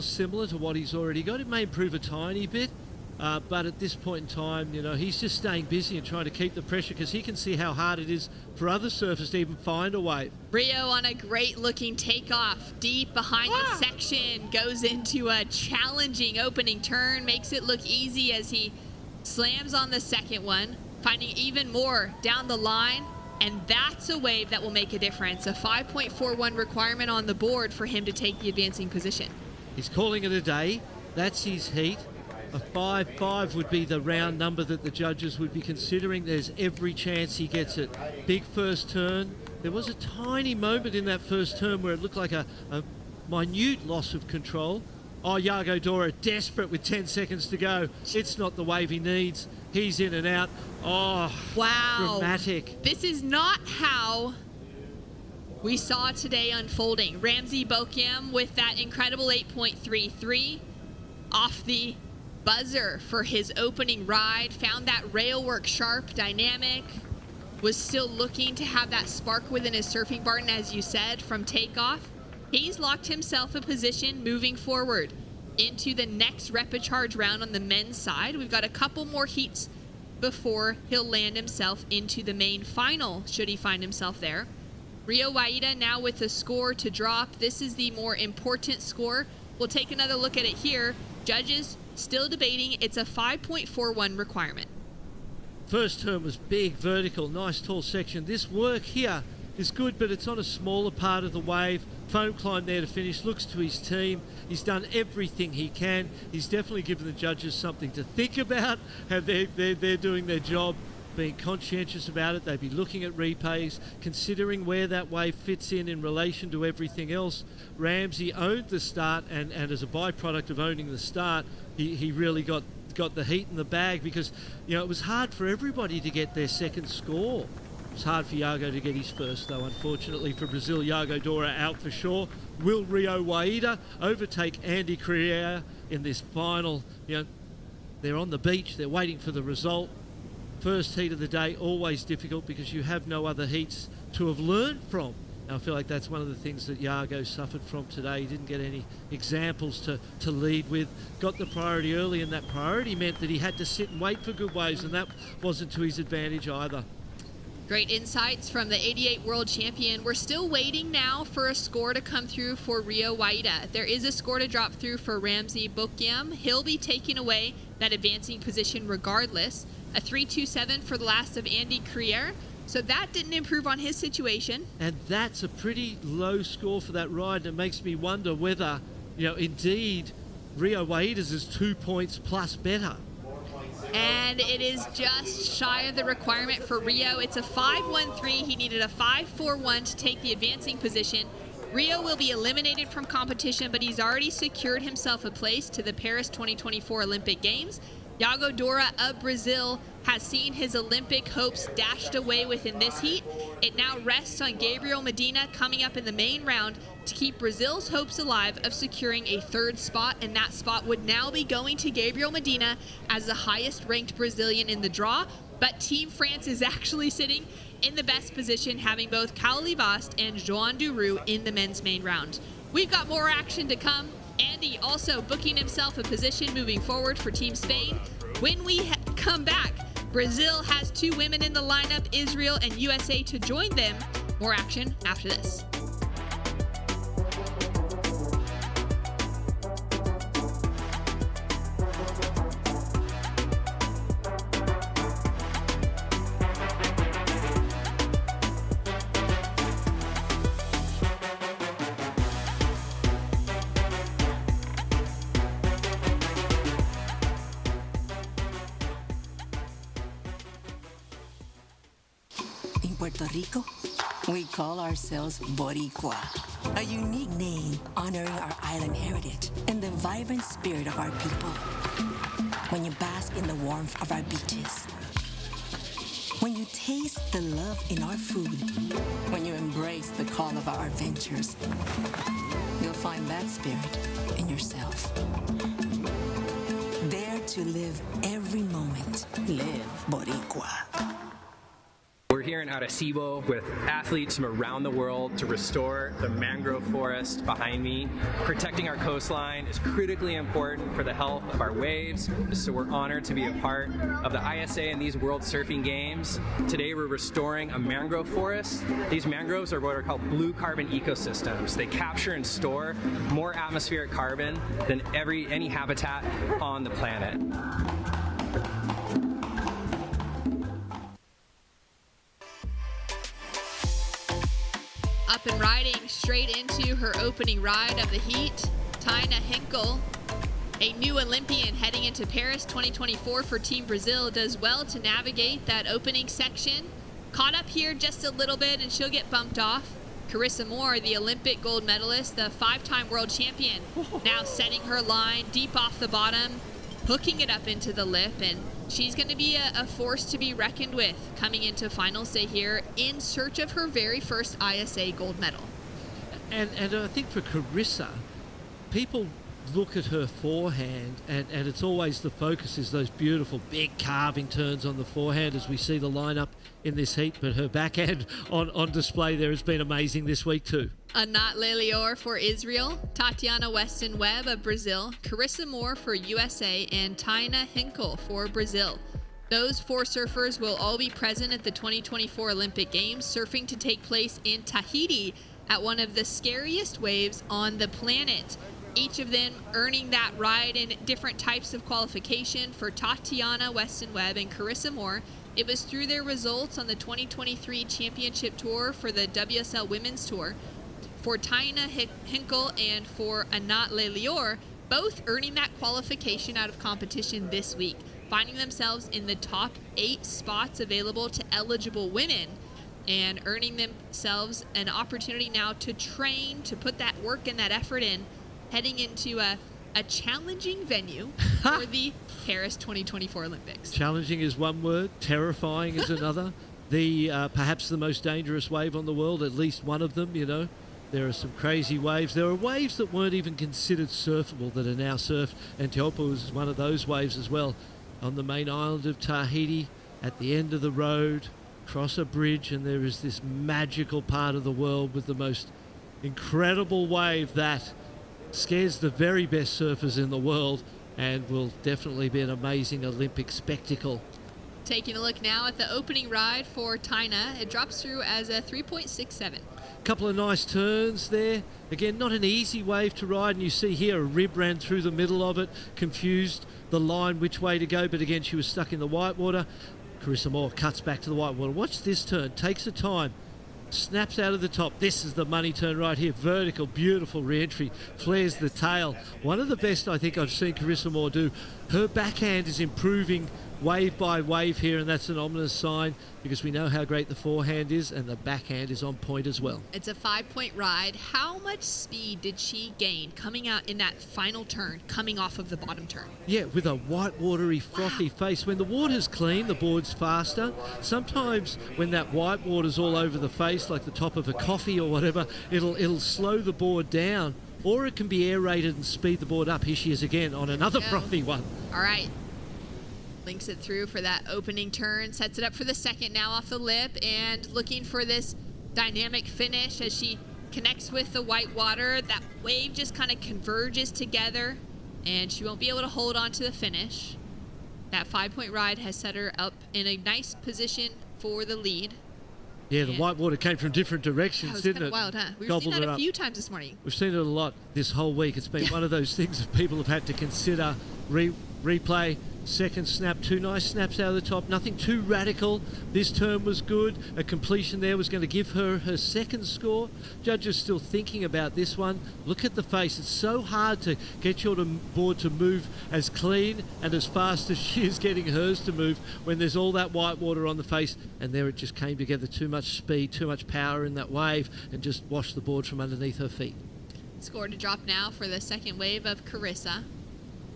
similar to what he's already got. It may improve a tiny bit, but at this point in time, he's just staying busy and trying to keep the pressure because he can see how hard it is for other surfers to even find a wave. Rio on a great looking takeoff deep behind the section, goes into a challenging opening turn, makes it look easy as he slams on the second one, finding even more down the line, and that's a wave that will make a difference. A 5.41 requirement on the board for him to take the advancing position. He's calling it a day. That's his heat. A 5.5 would be the round number that the judges would be considering. There's every chance he gets it. Big first turn. There was a tiny moment in that first turn where it looked like a minute loss of control. Oh, Yago Dora desperate with 10 seconds to go. It's not the wave he needs. He's in and out. Oh, wow. Dramatic. This is not how we saw today unfolding. Ramsey Boukhiam with that incredible 8.33 off the buzzer for his opening ride. Found that rail work sharp, dynamic. Was still looking to have that spark within his surfing, Barton, as you said, from takeoff. He's locked himself a position moving forward into the next repechage round on the men's side. We've got a couple more heats before he'll land himself into the main final, should he find himself there. Rio Waida now with a score to drop. This is the more important score. We'll take another look at it here. Judges still debating. It's a 5.41 requirement. First turn was big, vertical, nice tall section. This work here is good, but it's on a smaller part of the wave. Foam climb there to finish, looks to his team. He's done everything he can. He's definitely given the judges something to think about, how they're doing their job, being conscientious about it. They'd be looking at replays, considering where that wave fits in relation to everything else. Ramsey owned the start, and as a byproduct of owning the start, he really got the heat in the bag, because it was hard for everybody to get their second score. It's hard for Yago to get his first, though. Unfortunately for Brazil, Yago Dora out for sure. Will Rio Waida overtake Andy Crier in this final? They're on the beach, they're waiting for the result. First heat of the day, always difficult because you have no other heats to have learned from. And I feel like that's one of the things that Yago suffered from today. He didn't get any examples to lead with. Got the priority early, and that priority meant that he had to sit and wait for good waves, and that wasn't to his advantage either. Great insights from the 88 world champion. We're still waiting now for a score to come through for Rio Waida. There is a score to drop through for Ramsey Boukhiam. He'll be taking away that advancing position regardless. A 3.27 for the last of Andy Crier. So that didn't improve on his situation. And that's a pretty low score for that ride. And it makes me wonder whether, indeed, Rio Waida's is 2 points plus better. And it is just shy of the requirement for Rio. It's a 5.13. He needed a 5.41 to take the advancing position. Rio will be eliminated from competition, but he's already secured himself a place to the Paris 2024 Olympic Games. Yago Dora of Brazil has seen his Olympic hopes dashed away within this heat. It now rests on Gabriel Medina coming up in the main round to keep Brazil's hopes alive of securing a third spot, and that spot would now be going to Gabriel Medina as the highest ranked Brazilian in the draw. But Team France is actually sitting in the best position, having both Kaoli Vast and Joan Duru in the men's main round. We've got more action to come. Andy also booking himself a position moving forward for Team Spain. When we come back, Brazil has 2 women in the lineup, Israel and USA to join them. More action after this. Puerto Rico, we call ourselves Boricua, a unique name honoring our island heritage and the vibrant spirit of our people. When you bask in the warmth of our beaches, when you taste the love in our food, when you embrace the call of our adventures, you'll find that spirit in yourself. Dare to live every moment. Live Boricua. We're here in Arecibo with athletes from around the world to restore the mangrove forest behind me. Protecting our coastline is critically important for the health of our waves, so we're honored to be a part of the ISA and these World Surfing Games. Today we're restoring a mangrove forest. These mangroves are what are called blue carbon ecosystems. They capture and store more atmospheric carbon than any habitat on the planet. Up and riding straight into her opening ride of the heat, Taina Henkel, a new Olympian heading into Paris 2024 for Team Brazil, does well to navigate that opening section. Caught up here just a little bit and she'll get bumped off. Carissa Moore, the Olympic gold medalist, the 5-time world champion, now setting her line deep off the bottom, hooking it up into the lip, and she's going to be a force to be reckoned with coming into finals day here in search of her very first ISA gold medal. And I think for Carissa, people look at her forehand and it's always the focus is those beautiful big carving turns on the forehand as we see the lineup in this heat, but her backhand on display there has been amazing this week too. Anat Lelior for Israel, Tatiana Weston Webb of Brazil, Carissa Moore for USA, and Taina Henkel for Brazil. Those 4 surfers will all be present at the 2024 Olympic Games, surfing to take place in Tahiti at one of the scariest waves on the planet. Each of them earning that ride in different types of qualification. For Tatiana Weston Webb and Carissa Moore, It was through their results on the 2023 championship tour for the WSL Women's Tour. For Taina Hinkle and for Anat Lelior, both earning that qualification out of competition this week, finding themselves in the top 8 spots available to eligible women and earning themselves an opportunity now to train, to put that work and that effort in, heading into a challenging venue for the Paris 2024 Olympics. Challenging is one word, terrifying is another. The perhaps the most dangerous wave on the world, at least one of them, you know. There are some crazy waves. There are waves that weren't even considered surfable that are now surfed, and Teopa was one of those waves as well. On the main island of Tahiti, at the end of the road, cross a bridge, and there is this magical part of the world with the most incredible wave that scares the very best surfers in the world and will definitely be an amazing Olympic spectacle. Taking a look now at the opening ride for Taina, it drops through as a 3.67. Couple of nice turns there. Again, not an easy wave to ride, and you see here a rib ran through the middle of it, confused the line which way to go, but again she was stuck in the whitewater. Carissa Moore cuts back to the whitewater. Watch this turn, takes her time, snaps out of the top. This is the money turn right here, vertical, beautiful re-entry, flares the tail. One of the best I think I've seen Carissa Moore do. Her backhand is improving wave by wave here, and that's an ominous sign because we know how great the forehand is, and the backhand is on point as well. It's a 5-point ride. How much speed did she gain coming out in that final turn, coming off of the bottom turn? Yeah, with a white-watery, frothy face. When the water's clean, the board's faster. Sometimes when that white water's all over the face, like the top of a coffee or whatever, it'll slow the board down, or it can be aerated and speed the board up. Here she is again on another frothy one. All right. Links it through for that opening turn, sets it up for the second now off the lip, and looking for this dynamic finish as she connects with the white water. That wave just kind of converges together, and she won't be able to hold on to the finish. That 5-point ride has set her up in a nice position for the lead. Yeah, the white water came from different directions, didn't it? Wild, huh? We've seen that a few times this morning. We've seen it a lot this whole week. It's been one of those things that people have had to consider. Replay, second snap, 2 nice snaps out of the top, nothing too radical. This turn was good. A completion there was going to give her her second score. Judges still thinking about this one. Look at the face. It's so hard to get your board to move as clean and as fast as she is getting hers to move when there's all that white water on the face, and there it just came together. Too much speed, too much power in that wave, and just washed the board from underneath her feet. Score to drop now for the second wave of Carissa.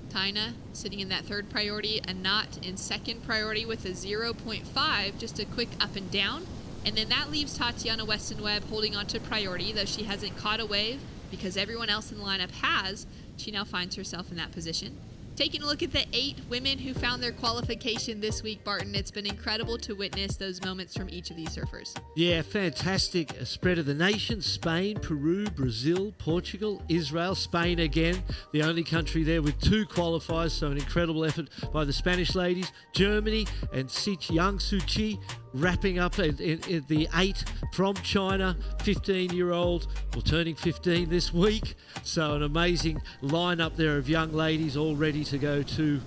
Taina sitting in that third priority, Anat in second priority with a 0.5, just a quick up and down. And then that leaves Tatiana Weston-Webb holding on to priority, though she hasn't caught a wave because everyone else in the lineup has. She now finds herself in that position. Taking a look at the 8 women who found their qualification this week, Barton, it's been incredible to witness those moments from each of these surfers. Yeah, fantastic spread of the nation. Spain, Peru, Brazil, Portugal, Israel. Spain again, the only country there with 2 qualifiers, so an incredible effort by the Spanish ladies. Germany and Yang Suchi wrapping up in the 8 from China, 15-year-old, well, turning 15 this week. So an amazing lineup there of young ladies all ready to go to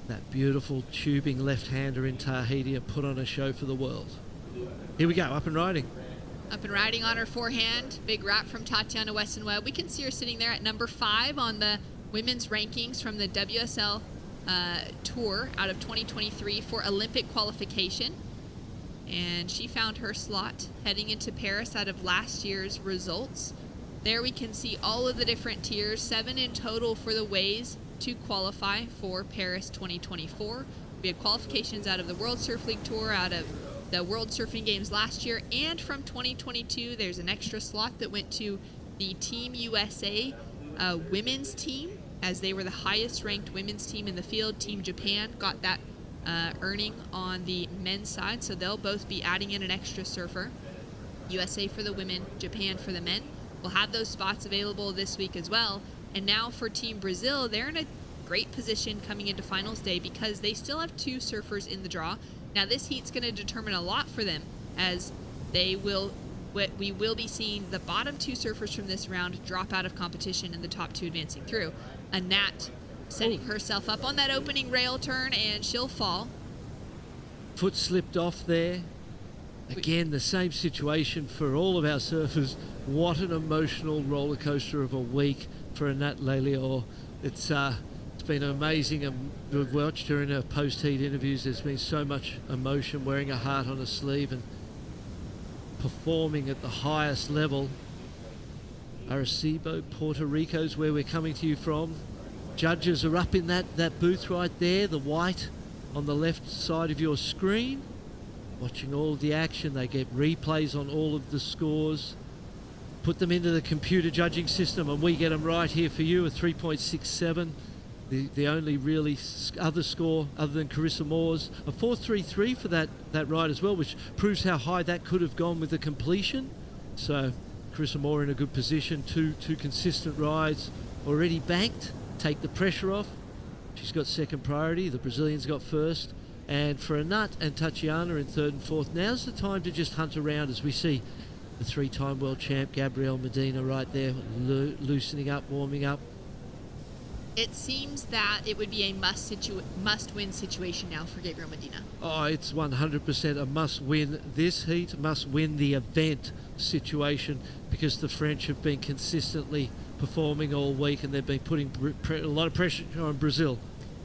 that beautiful tubing left-hander in Tahiti and put on a show for the world. Here we go, up and riding. Up and riding on her forehand. Big wrap from Tatiana Weston-Webb. We can see her sitting there at number 5 on the women's rankings from the WSL Tour out of 2023 for Olympic qualification. And she found her slot heading into Paris out of last year's results. There we can see all of the different tiers, 7 in total for the ways to qualify for Paris 2024. We had qualifications out of the World Surf League Tour, out of the World Surfing Games last year, and from 2022 there's an extra slot that went to the Team USA women's team, as they were the highest ranked women's team in the field. Team Japan got that earning on the men's side, so they'll both be adding in an extra surfer. USA for the women, Japan for the men. We'll have those spots available this week as well. And now for Team Brazil, they're in a great position coming into finals day because they still have 2 surfers in the draw. Now this heat's going to determine a lot for them, as we will be seeing the bottom 2 surfers from this round drop out of competition and the top 2 advancing through. Anat setting herself up on that opening rail turn, and she'll fall. Foot slipped off there. Again, the same situation for all of our surfers. What an emotional roller coaster of a week for Anat Lelior. It's been amazing. We've watched her in her post-heat interviews. There's been so much emotion, wearing a heart on her sleeve and performing at the highest level. Arecibo, Puerto Rico is where we're coming to you from. Judges are up in that booth right there, the white on the left side of your screen, watching all of the action. They get replays on all of the scores, put them into the computer judging system, and we get them right here for you, a 3.67. The only really other score other than Carissa Moore's, a 4.33 for that ride as well, which proves how high that could have gone with the completion. So Carissa Moore in a good position, two consistent rides already banked, take the pressure off. She's got second priority, the Brazilians got first. And for Anat and Tatiana in third and fourth, now's the time to just hunt around as we see the three-time world champ Gabriel Medina right there, loosening up, warming up. It seems that it would be a must-win situation now for Gabriel Medina. Oh, it's 100% a must-win this heat, must-win the event situation, because the French have been consistently performing all week and they've been putting a lot of pressure on Brazil.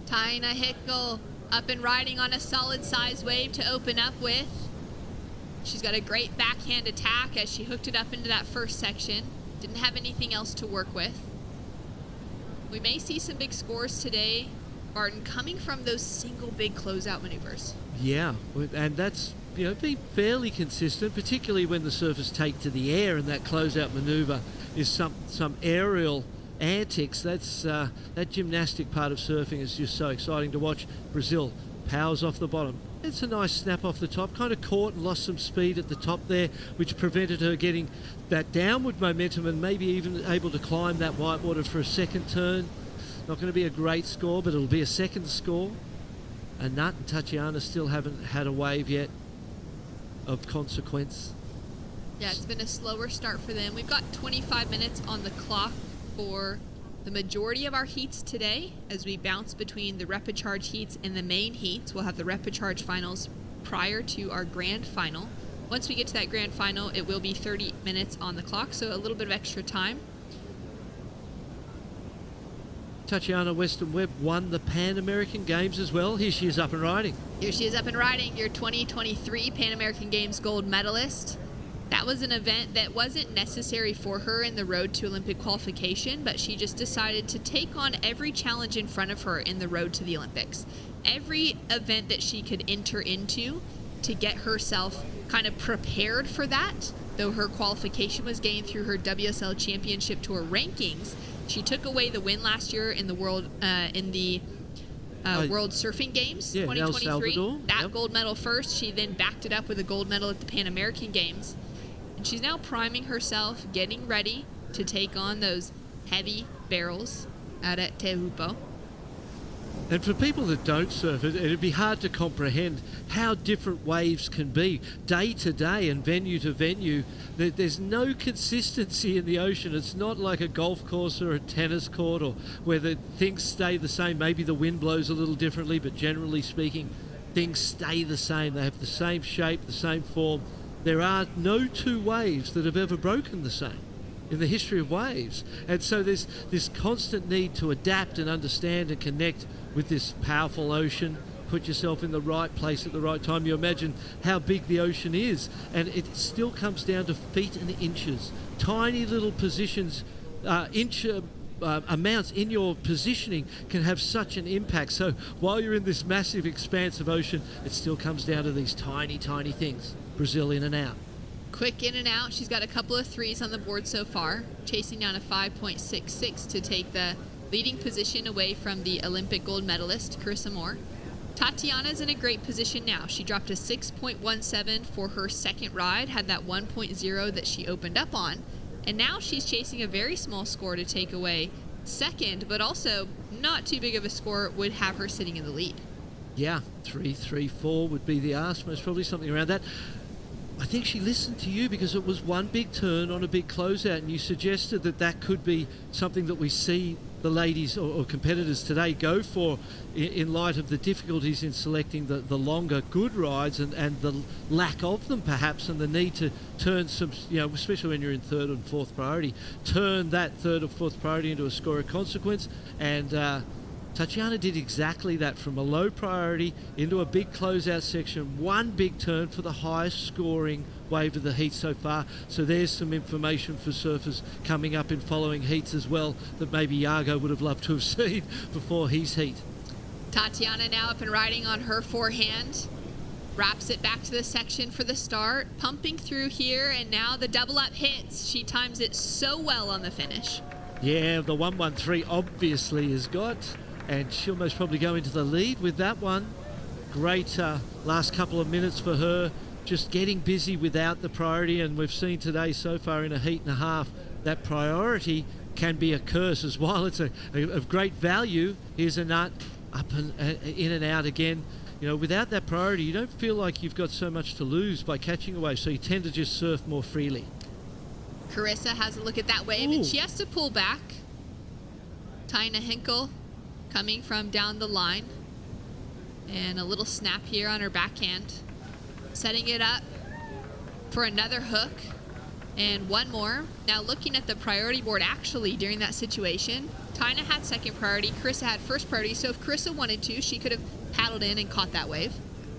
Taina Hickel up and riding on a solid size wave to open up with. She's got a great backhand attack as she hooked it up into that first section. Didn't have anything else to work with. We may see some big scores today, Barton, coming from those single big closeout maneuvers. Yeah, and that's been fairly consistent, particularly when the surfers take to the air, and that closeout maneuver is some aerial antics. That's that gymnastic part of surfing is just so exciting to watch. Brazil powers off the bottom. It's a nice snap off the top, kind of caught and lost some speed at the top there, which prevented her getting that downward momentum and maybe even able to climb that whitewater for a second turn. Not going to be a great score, but it'll be a second score. Anat and Tatiana still haven't had a wave yet of consequence. Yeah, it's been a slower start for them. We've got 25 minutes on the clock for the majority of our heats today as we bounce between the repecharge heats and the main heats. We'll have the repecharge finals prior to our grand final. Once we get to that grand final, it will be 30 minutes on the clock, so a little bit of extra time. Tatiana Weston-Webb won the Pan American Games as well. Here she is up and riding. Here she is up and riding, your 2023 Pan American Games gold medalist. That was an event that wasn't necessary for her in the road to Olympic qualification, but she just decided to take on every challenge in front of her in the road to the Olympics. Every event that she could enter into to get herself kind of prepared for that, though her qualification was gained through her WSL Championship Tour rankings. She took away the win last year in the World World Surfing Games 2023. That gold medal first. She then backed it up with a gold medal at the Pan American Games. And she's now priming herself, getting ready to take on those heavy barrels out at Tehupo. And for people that don't surf, it'd be hard to comprehend how different waves can be day to day and venue to venue. There's no consistency in the ocean. It's not like a golf course or a tennis court, or where things stay the same. Maybe the wind blows a little differently, but generally speaking, things stay the same. They have the same shape, the same form. There are no two waves that have ever broken the same in the history of waves. And so there's this constant need to adapt and understand and connect with this powerful ocean. Put yourself in the right place at the right time. You imagine how big the ocean is, and it still comes down to feet and inches. Tiny little positions, amounts in your positioning can have such an impact. So while you're in this massive expanse of ocean, it still comes down to these tiny, tiny things. Brazil in and out. Quick in and out. She's got a couple of threes on the board so far, chasing down a 5.66 to take the leading position away from the Olympic gold medalist, Carissa Moore. Tatiana's in a great position now. She dropped a 6.17 for her second ride, had that 1.0 that she opened up on, and now she's chasing a very small score to take away second, but also not too big of a score would have her sitting in the lead. Yeah, 3.34 would be the ask, most probably something around that. I think she listened to you because it was one big turn on a big closeout, and you suggested that that could be something that we see the ladies or competitors today go for in light of the difficulties in selecting the longer good rides and the lack of them perhaps, and the need to turn some, especially when you're in third and fourth priority, turn that third or fourth priority into a score of consequence. And Tatiana did exactly that, from a low priority into a big closeout section, one big turn for the highest scoring wave of the heat so far. So there's some information for surfers coming up in following heats as well that maybe Yago would have loved to have seen before his heat. Tatiana now up and riding on her forehand. Wraps it back to the section for the start. Pumping through here, and now the double up hits. She times it so well on the finish. Yeah, the 113 obviously has got, and she'll most probably go into the lead with that one. Great last couple of minutes for her, just getting busy without the priority. And we've seen today so far in a heat and a half that priority can be a curse as well. It's of great value. Here's a nut, up and in and out again. Without that priority, you don't feel like you've got so much to lose by catching a wave, so you tend to just surf more freely. Carissa has a look at that wave, and she has to pull back. Tina Hinkle coming from down the line, and a little snap here on her backhand, setting it up for another hook and one more. Now looking at the priority board, actually during that situation, Tina had second priority, Carissa had first priority, so if Carissa wanted to, she could have paddled in and caught that wave.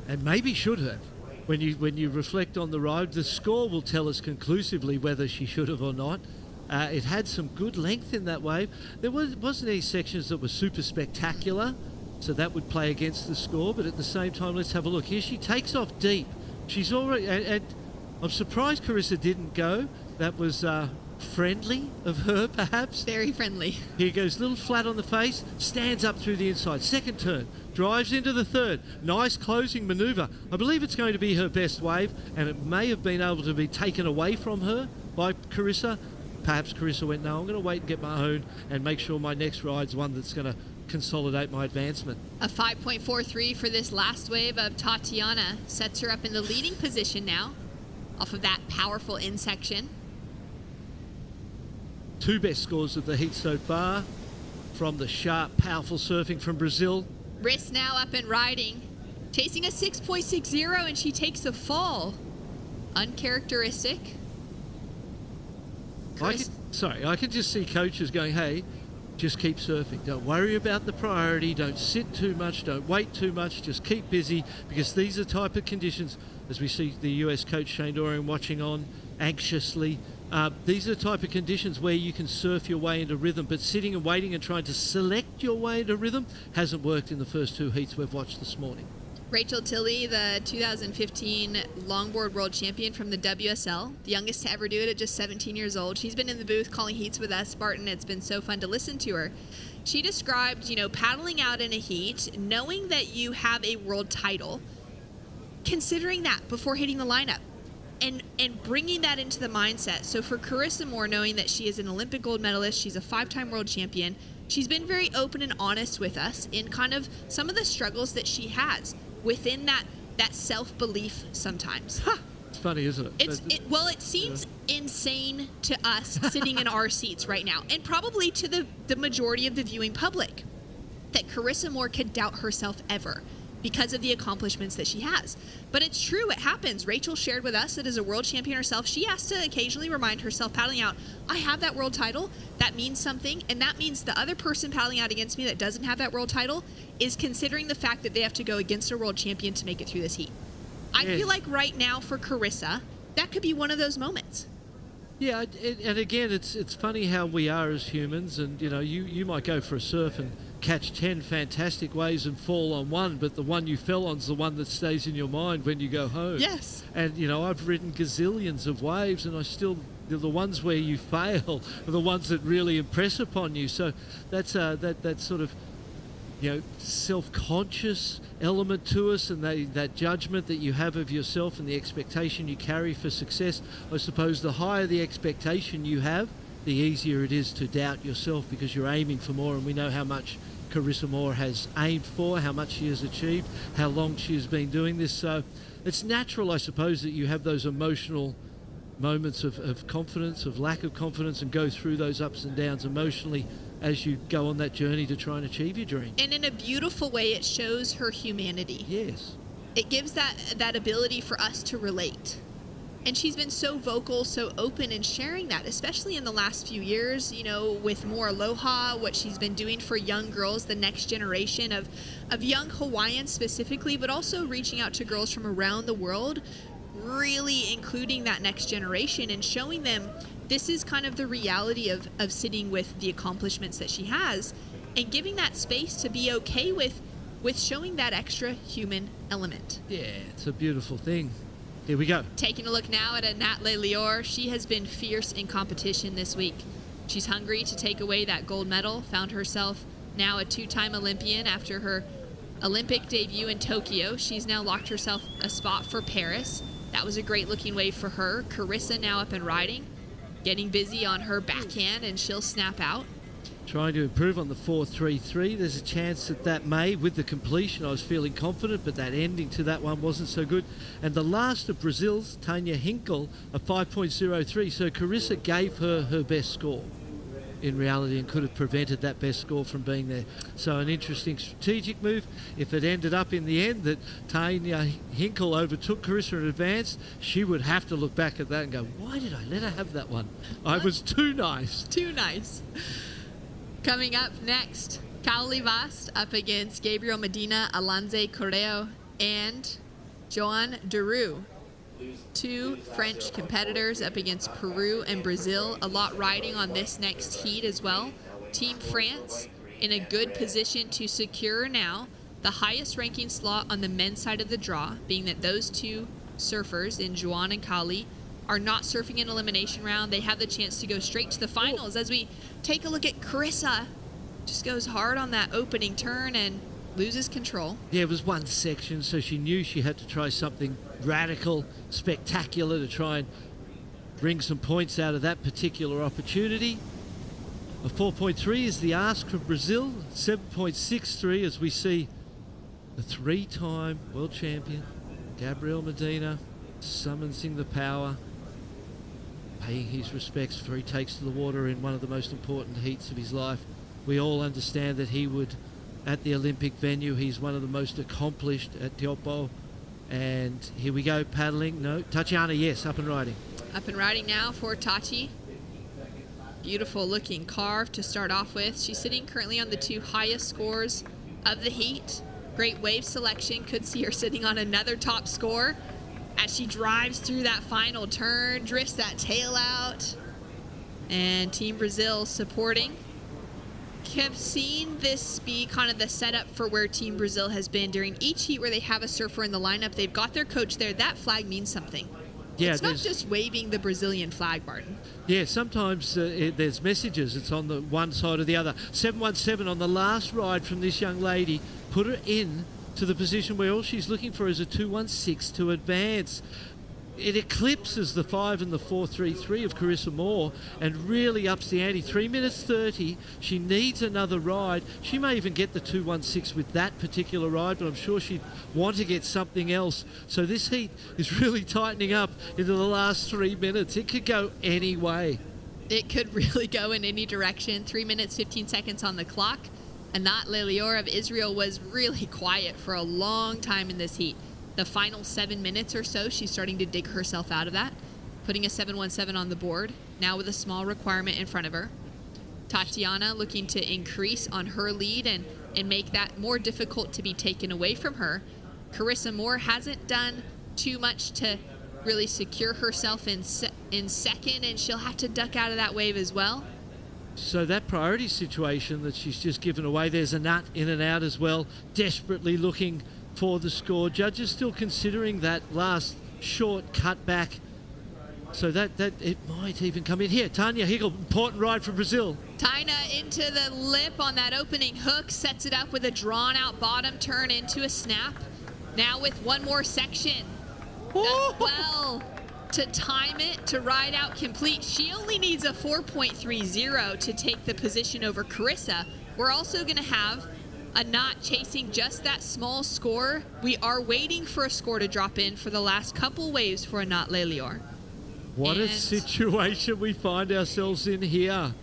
And maybe should have. When you reflect on the ride, the score will tell us conclusively whether she should have or not. It had some good length in that wave. There wasn't any sections that were super spectacular, so that would play against the score. But at the same time, let's have a look. Here she takes off deep. She's already, and I'm surprised Carissa didn't go. That was friendly of her, perhaps. Very friendly. Here goes, little flat on the face, stands up through the inside. Second turn, drives into the third. Nice closing manoeuvre. I believe it's going to be her best wave, and it may have been able to be taken away from her by Carissa. Perhaps Carissa went, no, I'm going to wait and get my own and make sure my next ride's one that's going to consolidate my advancement. A 5.43 for this last wave of Tatiana sets her up in the leading position now off of that powerful in section. Two best scores of the heat so far from the sharp, powerful surfing from Brazil. Wrist now up and riding, chasing a 6.60, and she takes a fall. Uncharacteristic. I can just see coaches going, hey, just keep surfing. Don't worry about the priority. Don't sit too much. Don't wait too much. Just keep busy, because these are the type of conditions, as we see the US coach Shane Dora watching on anxiously. These are the type of conditions where you can surf your way into rhythm, but sitting and waiting and trying to select your way into rhythm hasn't worked in the first two heats we've watched this morning. Rachel Tilley, the 2015 longboard world champion from the WSL, the youngest to ever do it at just 17 years old. She's been in the booth calling heats with us, Spartan. It's been so fun to listen to her. She described, paddling out in a heat, knowing that you have a world title, considering that before hitting the lineup. And bringing that into the mindset. So for Carissa Moore, knowing that she is an Olympic gold medalist, she's a 5-time world champion, she's been very open and honest with us in kind of some of the struggles that she has within that self-belief sometimes. It's funny, isn't it? It seems insane to us sitting in our seats right now, and probably to the majority of the viewing public, that Carissa Moore could doubt herself ever, because of the accomplishments that she has. But it's true, it happens. Rachel shared with us that as a world champion herself, she has to occasionally remind herself, paddling out, I have that world title, that means something, and that means the other person paddling out against me that doesn't have that world title is considering the fact that they have to go against a world champion to make it through this heat. I feel like right now for Carissa, that could be one of those moments. Yeah, and again, it's funny how we are as humans, and you might go for a surf and catch 10 fantastic waves and fall on one, but the one you fell on's the one that stays in your mind when you go home. Yes. And I've ridden gazillions of waves, and the ones where you fail are the ones that really impress upon you. So that's that sort of self-conscious element to us, and that judgment that you have of yourself and the expectation you carry for success. I suppose the higher the expectation you have, the easier it is to doubt yourself, because you're aiming for more, and we know how much Carissa Moore has aimed for, how much she has achieved, how long she has been doing this. So it's natural, I suppose, that you have those emotional moments of confidence, of lack of confidence, and go through those ups and downs emotionally as you go on that journey to try and achieve your dream. And in a beautiful way, it shows her humanity. Yes. It gives that ability for us to relate. And she's been so vocal, so open in sharing that, especially in the last few years, you know, with More Aloha, what she's been doing for young girls, the next generation of young Hawaiians specifically, but also reaching out to girls from around the world, really including that next generation and showing them this is kind of the reality of sitting with the accomplishments that she has, and giving that space to be okay with showing that extra human element. Yeah, it's a beautiful thing. Here we go. Taking a look now at Nat Leilior. She has been fierce in competition this week. She's hungry to take away that gold medal, found herself now a two-time Olympian after her Olympic debut in Tokyo. She's now locked herself a spot for Paris. That was a great looking wave for her. Carissa now up and riding, getting busy on her backhand, and she'll snap out. Trying to improve on the 4.33. There's a chance that may, with the completion, I was feeling confident, but that ending to that one wasn't so good. And the last of Brazil's, Tanya Hinkle, a 5.03. So Carissa gave her best score in reality and could have prevented that best score from being there. So an interesting strategic move. If it ended up in the end that Tanya Hinkle overtook Carissa in advance, she would have to look back at that and go, why did I let her have that one? I was too nice. Too nice. Coming up next, Kaoli Vast up against Gabriel Medina, Alonze Correo, and Joan Deroux. Two French competitors up against Peru and Brazil. A lot riding on this next heat as well. Team France in a good position to secure now the highest ranking slot on the men's side of the draw, being that those two surfers in Joan and Kaoli are not surfing an elimination round. They have the chance to go straight to the finals. As we take a look at Carissa, just goes hard on that opening turn and loses control. Yeah, it was one section, so she knew she had to try something radical, spectacular to try and bring some points out of that particular opportunity. A 4.3 is the ask from Brazil, 7.63 as we see the three-time world champion, Gabriel Medina, summoning the power, paying his respects before he takes to the water in one of the most important heats of his life. We all understand that he would, at the Olympic venue, he's one of the most accomplished at Teopo. And here we go, paddling. No, Tatiana, yes, up and riding. Up and riding now for Tati. Beautiful looking carve to start off with. She's sitting currently on the two highest scores of the heat. Great wave selection. Could see her sitting on another top score as she drives through that final turn, drifts that tail out. And Team Brazil supporting. Have seen this be kind of the setup for where Team Brazil has been during each heat where they have a surfer in the lineup. They've got their coach there. That flag means something. Yeah, it's not just waving the Brazilian flag, Martin. Yeah, sometimes there's messages. It's on the one side or the other. 717 on the last ride from this young lady. Put her in to the position where all she's looking for is a 216 to advance. It eclipses the 5 and the 4.33 of Carissa Moore and really ups the ante. 3 minutes 30. She needs another ride. She may even get the 216 with that particular ride, but I'm sure she'd want to get something else. So this heat is really tightening up into the last 3 minutes. It could go any way. It could really go in any direction. 3 minutes, 15 seconds on the clock. Anat Leilior of Israel was really quiet for a long time in this heat. The final 7 minutes or so, she's starting to dig herself out of that, putting a 717 on the board, now with a small requirement in front of her. Tatiana looking to increase on her lead and make that more difficult to be taken away from her. Carissa Moore hasn't done too much to really secure herself in second, and she'll have to duck out of that wave as well. So that priority situation that she's just given away, there's a nut in and out as well, desperately looking for the score. Judges still considering that last short cut back, so that it might even come in here. Tanya Hinkle, important ride for Brazil. Tanya into the lip on that opening hook, sets it up with a drawn out bottom turn into a snap. Now with one more section. Does well to time it, to ride out complete. She only needs a 4.30 to take the position over Carissa. We're also going to have Anat chasing just that small score. We are waiting for a score to drop in for the last couple waves for Anat Lelior. What a situation we find ourselves in here.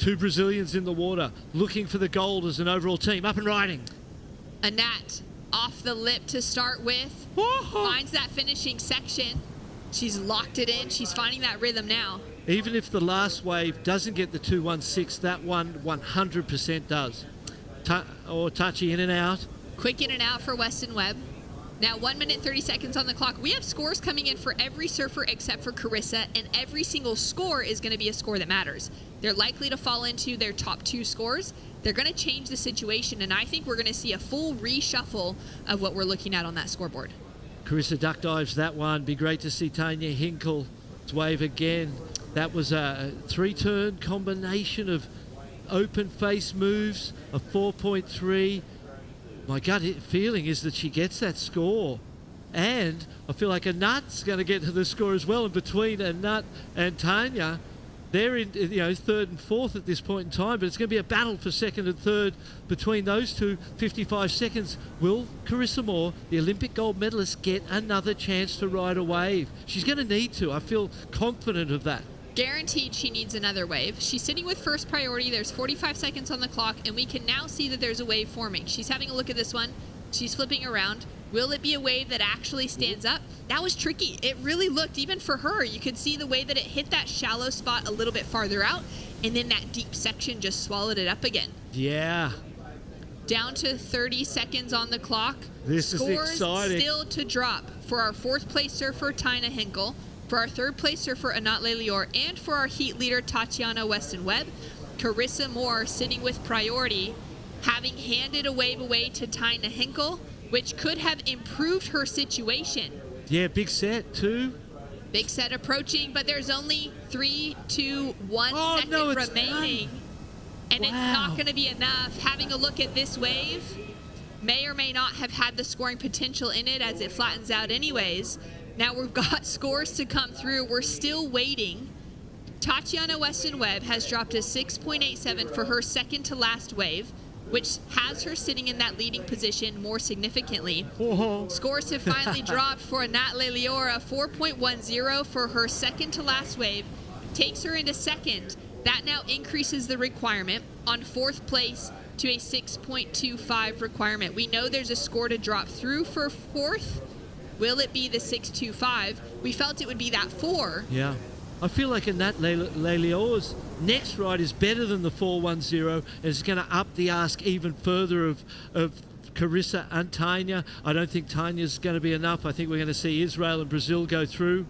2 Brazilians in the water, looking for the gold as an overall team. Up and riding. Anat off the lip to start with. Finds that finishing section. She's locked it in. She's finding that rhythm now. Even if the last wave doesn't get the 2:16, that one 100% does. Tachi in and out. Quick in and out for Weston Webb. Now 1 minute 30 seconds on the clock. We have scores coming in for every surfer except for Carissa, and every single score is going to be a score that matters. They're likely to fall into their top 2 scores. They're going to change the situation, and I think we're going to see a full reshuffle of what we're looking at on that scoreboard. Carissa duck dives that one. Be great to see Tanya Hinkle's wave again. That was a 3-turn combination of open face moves, a 4.3. My gut feeling is that she gets that score. And I feel like Anat's going to get to the score as well. And between Anat and Tanya, they're in 3rd and 4th at this point in time. But it's going to be a battle for 2nd and 3rd between those two. 55 seconds. Will Carissa Moore, the Olympic gold medalist, get another chance to ride a wave? She's going to need to. I feel confident of that. Guaranteed she needs another wave. She's sitting with first priority. There's 45 seconds on the clock, and we can now see that there's a wave forming. She's having a look at this one. She's flipping around. Will it be a wave that actually stands up? That was tricky. It really looked, even for her, you could see the way that it hit that shallow spot a little bit farther out, and then that deep section just swallowed it up again. Yeah. Down to 30 seconds on the clock. This is exciting. Scores still to drop for our 4th place surfer, Tina Hinkle, for our 3rd place surfer, Anat Lelior, and for our heat leader, Tatiana Weston Webb. Carissa Moore sitting with priority, having handed a wave away to Tina Hinkle, which could have improved her situation. Yeah, big set too. Big set approaching, but there's only 3, 2, 1 second remaining. And it's not going to be enough. Having a look at this wave, may or may not have had the scoring potential in it as it flattens out anyways. Now we've got scores to come through. We're still waiting. Tatiana Weston Webb has dropped a 6.87 for her second to last wave, which has her sitting in that leading position more significantly. Scores have finally dropped for Anat Lelior, 4.10 for her second to last wave, takes her into second. That now increases the requirement on 4th place to a 6.25 requirement. We know there's a score to drop through for 4th. Will it be the 6.25? We felt it would be that 4. Yeah. I feel like Anat Lelior's next ride is better than the 4.10, and it's going to up the ask even further of Carissa and Tanya. I don't think Tanya's going to be enough. I think we're going to see Israel and Brazil go through.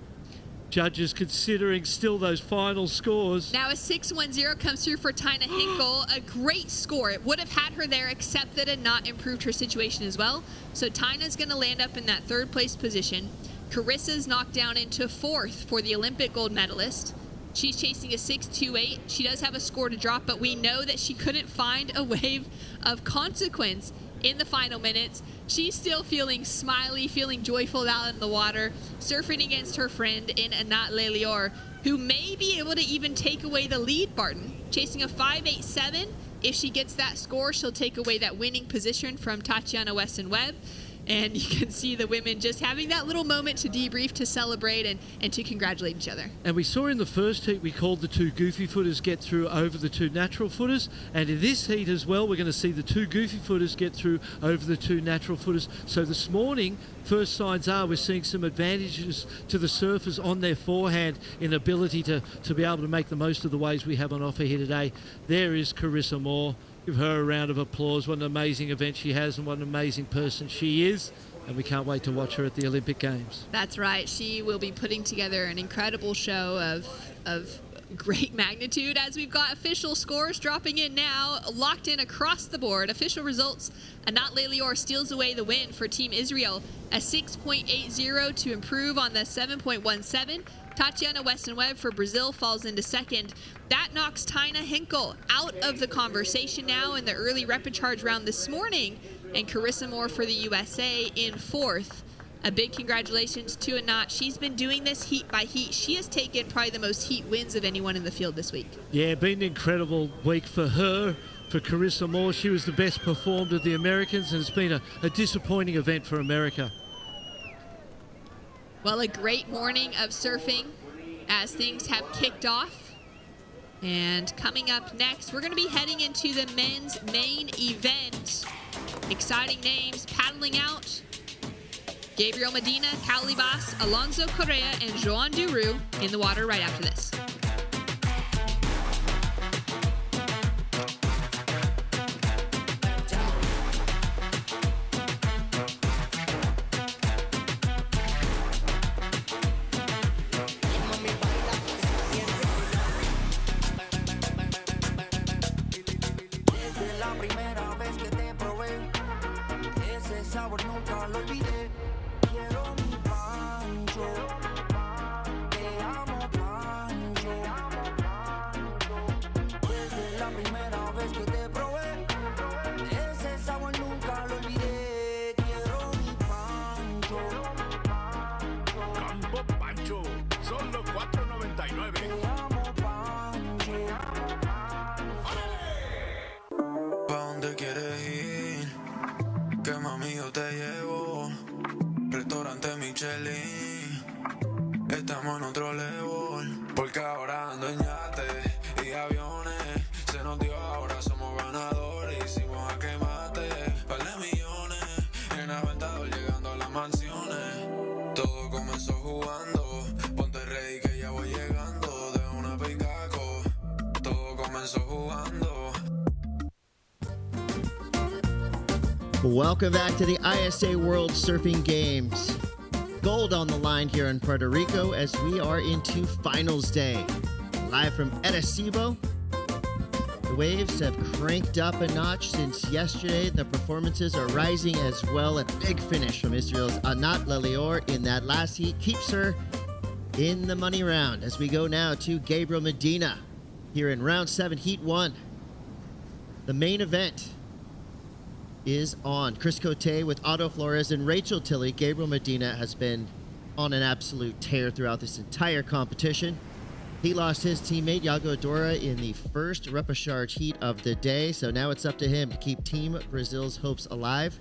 Judges considering still those final scores. Now a 6.10 comes through for Tina Hinkle. A great score. It would have had her there, except that it not improved her situation as well. So Tina's going to land up in that 3rd place position. Carissa's knocked down into 4th for the Olympic gold medalist. She's chasing a 6.28. She does have a score to drop, but we know that she couldn't find a wave of consequence in the final minutes. She's still feeling smiley, feeling joyful out in the water, surfing against her friend in Anat Lelior, who may be able to even take away the lead, Barton. Chasing a 5.87. If she gets that score, she'll take away that winning position from Tatiana Weston Webb. And you can see the women just having that little moment to debrief, to celebrate, and to congratulate each other. And we saw in the first heat, we called the 2 goofy footers get through over the 2 natural footers. And in this heat as well, we're going to see the 2 goofy footers get through over the 2 natural footers. So this morning, first signs are we're seeing some advantages to the surfers on their forehand in ability to be able to make the most of the waves we have on offer here today. There is Carissa Moore. Give her a round of applause. What an amazing event she has, and what an amazing person she is. And we can't wait to watch her at the Olympic Games. That's right. She will be putting together an incredible show of great magnitude as we've got official scores dropping in now, locked in across the board. Official results, Anat Lelior steals away the win for Team Israel, a 6.80 to improve on the 7.17. Tatiana Weston Webb for Brazil falls into second. That knocks Tina Hinkle out of the conversation now in the early repechage round this morning, and Carissa Moore for the USA in 4th. A big congratulations to Anat. She's been doing this heat by heat. She has taken probably the most heat wins of anyone in the field this week. Yeah, been an incredible week for her. for Carissa Moore. She was the best performed of the Americans, and it's been a disappointing event for America. Well, a great morning of surfing as things have kicked off. And coming up next, we're going to be heading into the men's main event. Exciting names paddling out. Gabriel Medina, Calibas, Alonso Correa, and Joan Duru in the water right after this. Estamos en otro level, porque ahora ando en yates y aviones. Se nos dio, ahora somos ganadores. Hicimos a que mate, par de millones. En Aventador llegando a las mansiones. Todo comenzó jugando, ponte ready que ya voy llegando. De una picaco, todo comenzó jugando. Welcome back to the ISA World Surfing Games. Gold on the line here in Puerto Rico as we are into finals day. Live from Arecibo. The waves have cranked up a notch since yesterday. The performances are rising as well. A big finish from Israel's Anat Lelior in that last heat keeps her in the money round. As we go now to Gabriel Medina here in round 7, heat 1. The main event is on. Chris Cote with Otto Flores and Rachel Tilley. Gabriel Medina has been on an absolute tear throughout this entire competition. He lost his teammate Yago Dora in the first repechage heat of the day, so now it's up to him to keep Team Brazil's hopes alive.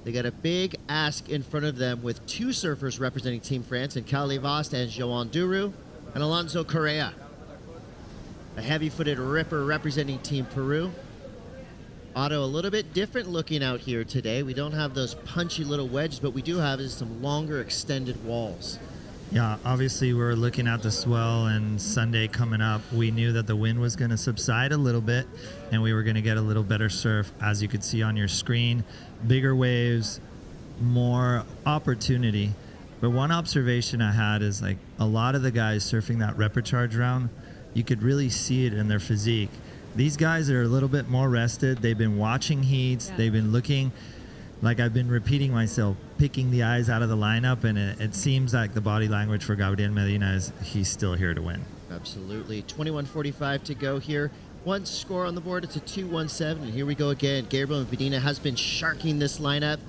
They got a big ask in front of them with two surfers representing Team France, and Calivas and Joan Duru, and Alonso Correa, a heavy-footed ripper representing Team Peru. Otto, a little bit different looking out here today. We don't have those punchy little wedges, but we do have some longer extended walls. Yeah, obviously we're looking at the swell, and Sunday coming up, we knew that the wind was going to subside a little bit and we were going to get a little better surf. As you could see on your screen, bigger waves, more opportunity. But one observation I had is like a lot of the guys surfing that repechage round, you could really see it in their physique. These guys are a little bit more rested. They've been watching heats. Yeah. They've been looking, like I've been repeating myself, picking the eyes out of the lineup, and it seems like the body language for Gabriel Medina is he's still here to win. Absolutely. 21:45 to go here. One score on the board. It's a 2-1-7, and here we go again. Gabriel Medina has been sharking this lineup.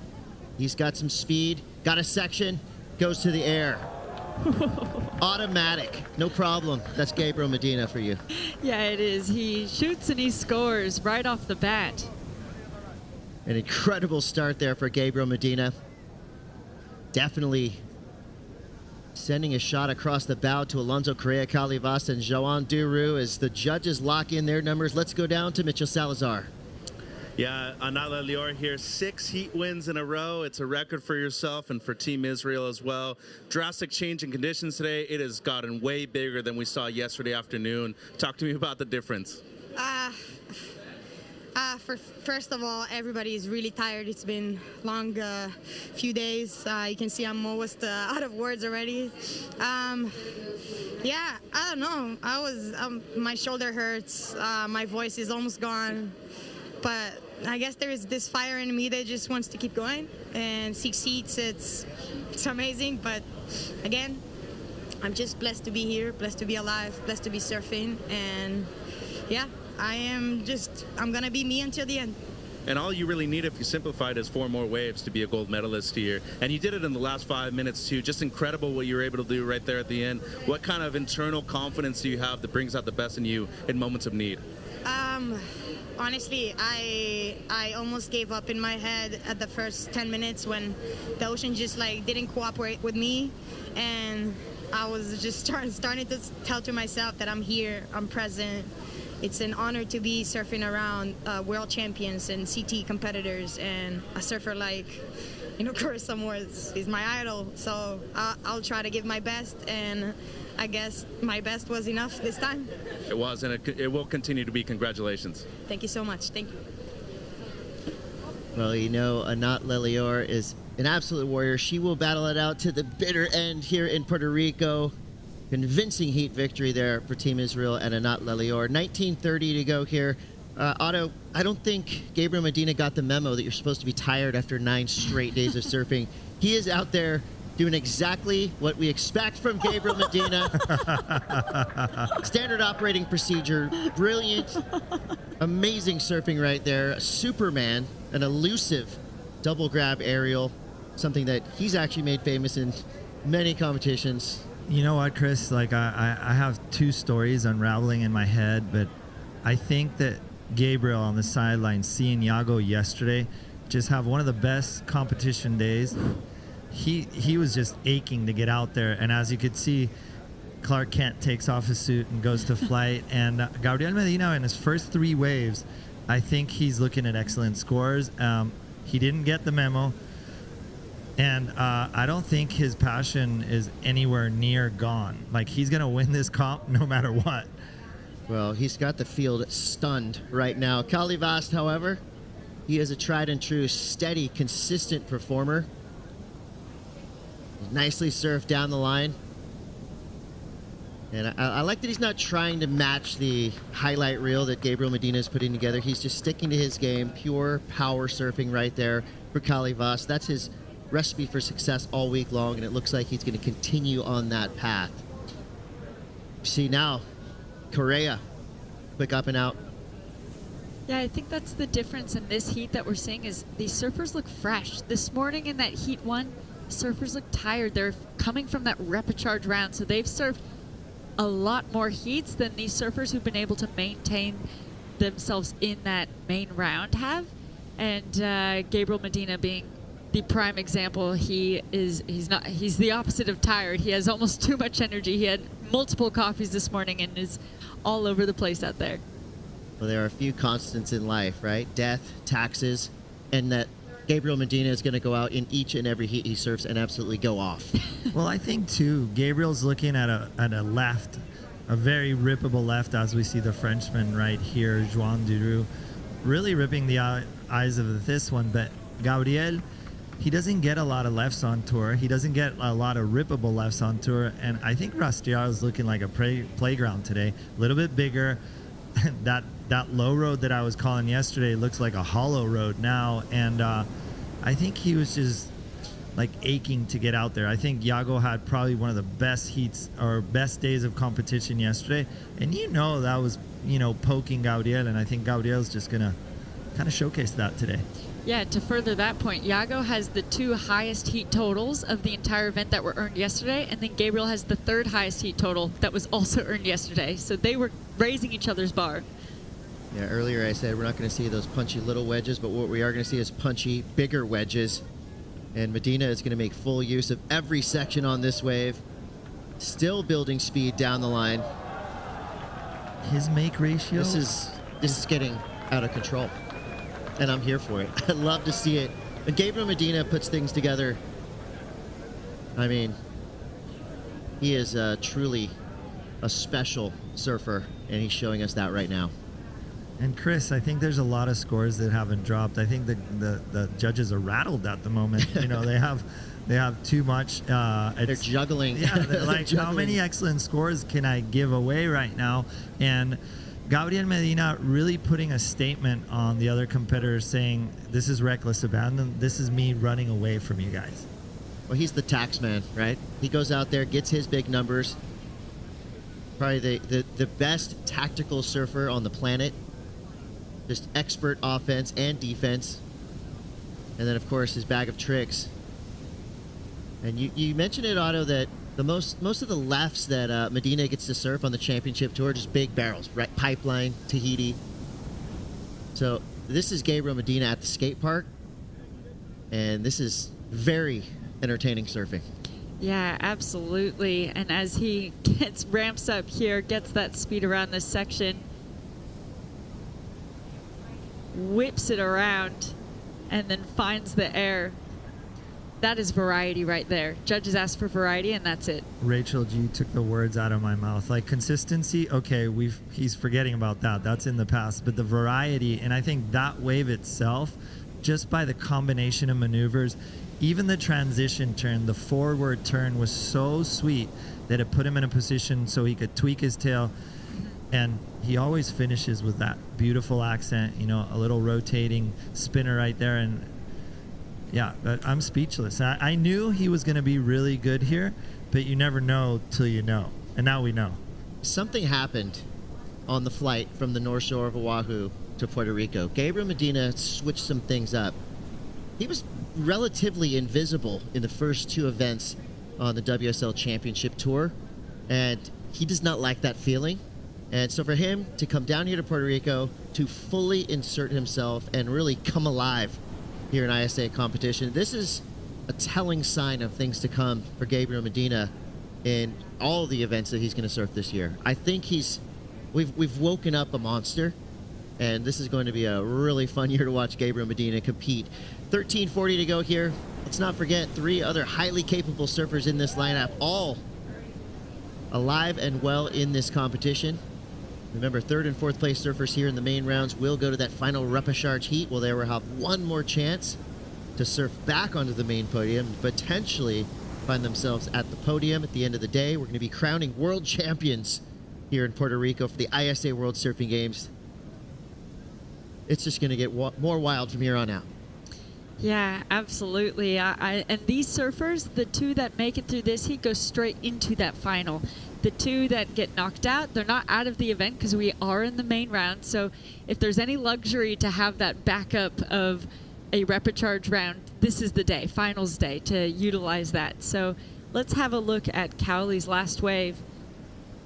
He's got some speed, got a section, goes to the air. Automatic, no problem. That's Gabriel Medina for you. Yeah, it is. He shoots and he scores right off the bat. An incredible start there for Gabriel Medina. Definitely sending a shot across the bow to Alonso Correa, Calivas, and Joan Duru as the judges lock in their numbers. Let's go down to Mitchell Salazar. Yeah, Anala Lior here, 6 heat wins in a row. It's a record for yourself and for Team Israel as well. Drastic change in conditions today. It has gotten way bigger than we saw yesterday afternoon. Talk to me about the difference. First of all, everybody is really tired. It's been long few days. You can see I'm almost out of words already. Yeah, I don't know. My shoulder hurts. My voice is almost gone. But I guess there is this fire in me that just wants to keep going. And 6 heats, it's amazing. But again, I'm just blessed to be here, blessed to be alive, blessed to be surfing. And yeah, I'm going to be me until the end. And all you really need, if you simplified, is 4 more waves to be a gold medalist here. And you did it in the last 5 minutes, too. Just incredible what you were able to do right there at the end. What kind of internal confidence do you have that brings out the best in you in moments of need? honestly, I almost gave up in my head at the first 10 minutes when the ocean just like didn't cooperate with me, and I was just starting to tell to myself that I'm here, I'm present. It's an honor to be surfing around world champions and CT competitors, and a surfer like, Carissa Moore is my idol. So I'll try to give my best, and I guess my best was enough this time. It was, and it will continue to be. Congratulations. Thank you so much. Thank you. Well, Anat Lelior is an absolute warrior. She will battle it out to the bitter end here in Puerto Rico. Convincing heat victory there for Team Israel and Anat Lelior. 19:30 to go here. Otto, I don't think Gabriel Medina got the memo that you're supposed to be tired after 9 straight days of surfing. He is out there doing exactly what we expect from Gabriel Medina. Standard operating procedure, brilliant, amazing surfing right there. Superman, an elusive double grab aerial, something that he's actually made famous in many competitions. You know what, Chris? Like I have 2 stories unraveling in my head, but I think that Gabriel on the sideline, seeing Yago yesterday, just have one of the best competition days. He was just aching to get out there, and as you could see, Clark Kent takes off his suit and goes to flight. And Gabriel Medina, in his first 3 waves, I think he's looking at excellent scores. He didn't get the memo, and I don't think his passion is anywhere near gone. Like, he's gonna win this comp no matter what. Well, he's got the field stunned right now. Kali Vast, however, he is a tried and true, steady, consistent performer. Nicely surfed down the line. And I like that he's not trying to match the highlight reel that Gabriel Medina is putting together. He's just sticking to his game. Pure power surfing right there for Kali Vast. That's his recipe for success all week long, and it looks like he's going to continue on that path. See now, Correa, quick up and out. Yeah, I think that's the difference in this heat that we're seeing is these surfers look fresh. This morning in that heat 1, surfers look tired. They're coming from that repecharge round, so they've surfed a lot more heats than these surfers who've been able to maintain themselves in that main round have. And Gabriel Medina being the prime example, he's the opposite of tired. He has almost too much energy. He had multiple coffees this morning and is all over the place out there. Well, there are a few constants in life, right? Death, taxes, and that Gabriel Medina is going to go out in each and every heat he surfs and absolutely go off. Well, I think too, Gabriel's looking at a left, a very rippable left, as we see the Frenchman right here, Joan Duroux, really ripping the eyes of this one. But Gabriel, he doesn't get a lot of lefts on tour. He doesn't get a lot of rippable lefts on tour. And I think Rastiar is looking like a playground today, a little bit bigger. That low road that I was calling yesterday looks like a hollow road now. And I think he was just like aching to get out there. I think Yago had probably one of the best heats or best days of competition yesterday. And that was, poking Gabriel. And I think Gabriel's just going to kind of showcase that today. Yeah, to further that point, Yago has the 2 highest heat totals of the entire event that were earned yesterday, and then Gabriel has the 3rd highest heat total that was also earned yesterday. So they were raising each other's bar. Yeah, earlier I said we're not going to see those punchy little wedges, but what we are going to see is punchy, bigger wedges. And Medina is going to make full use of every section on this wave. Still building speed down the line. His make ratio? This is getting out of control. And I'm here for it. I love to see it. When Gabriel Medina puts things together, I mean, he is truly a special surfer, and he's showing us that right now. And Chris, I think there's a lot of scores that haven't dropped. I think the judges are rattled at the moment. They have too much. They're juggling. Yeah, they're like, how many excellent scores can I give away right now? And Gabriel Medina really putting a statement on the other competitors saying, this is reckless abandon. This is me running away from you guys. Well, he's the tax man, right? He goes out there, gets his big numbers. Probably the best tactical surfer on the planet. Just expert offense and defense. And then, of course, his bag of tricks. And you mentioned it, Otto, that the most of the lefts that Medina gets to surf on the championship tour, just big barrels, right? Pipeline, Tahiti. So this is Gabriel Medina at the skate park, and this is very entertaining surfing. Yeah, absolutely. And as he ramps up here, gets that speed around this section, whips it around, and then finds the air. That is variety right there. Judges asked for variety, and that's it. Rachel G took the words out of my mouth. Like consistency, okay, he's forgetting about that. That's in the past. But the variety, and I think that wave itself, just by the combination of maneuvers, even the transition turn, the forward turn was so sweet that it put him in a position so he could tweak his tail. And he always finishes with that beautiful accent, you know, a little rotating spinner right there. And yeah, I'm speechless. I knew he was going to be really good here, but you never know till you know. And now we know. Something happened on the flight from the North Shore of Oahu to Puerto Rico. Gabriel Medina switched some things up. He was relatively invisible in the first two events on the WSL Championship Tour, and he does not like that feeling. And so for him to come down here to Puerto Rico to fully insert himself and really come alive here in ISA competition, this is a telling sign of things to come for Gabriel Medina in all the events that he's going to surf this year. I think we've woken up a monster, and this is going to be a really fun year to watch Gabriel Medina compete. 13:40 to go here. Let's not forget 3 other highly capable surfers in this lineup, all alive and well in this competition. Remember, 3rd and 4th place surfers here in the main rounds will go to that final repechage heat. Well, they will have one more chance to surf back onto the main podium, potentially find themselves at the podium at the end of the day. We're going to be crowning world champions here in Puerto Rico for the ISA World Surfing Games. It's just going to get more wild from here on out. Yeah, absolutely. And these surfers, the 2 that make it through this heat, go straight into that final. The 2 that get knocked out, they're not out of the event because we are in the main round. So if there's any luxury to have that backup of a repechage round, this is the day, finals day, to utilize that. So let's have a look at Cowley's last wave.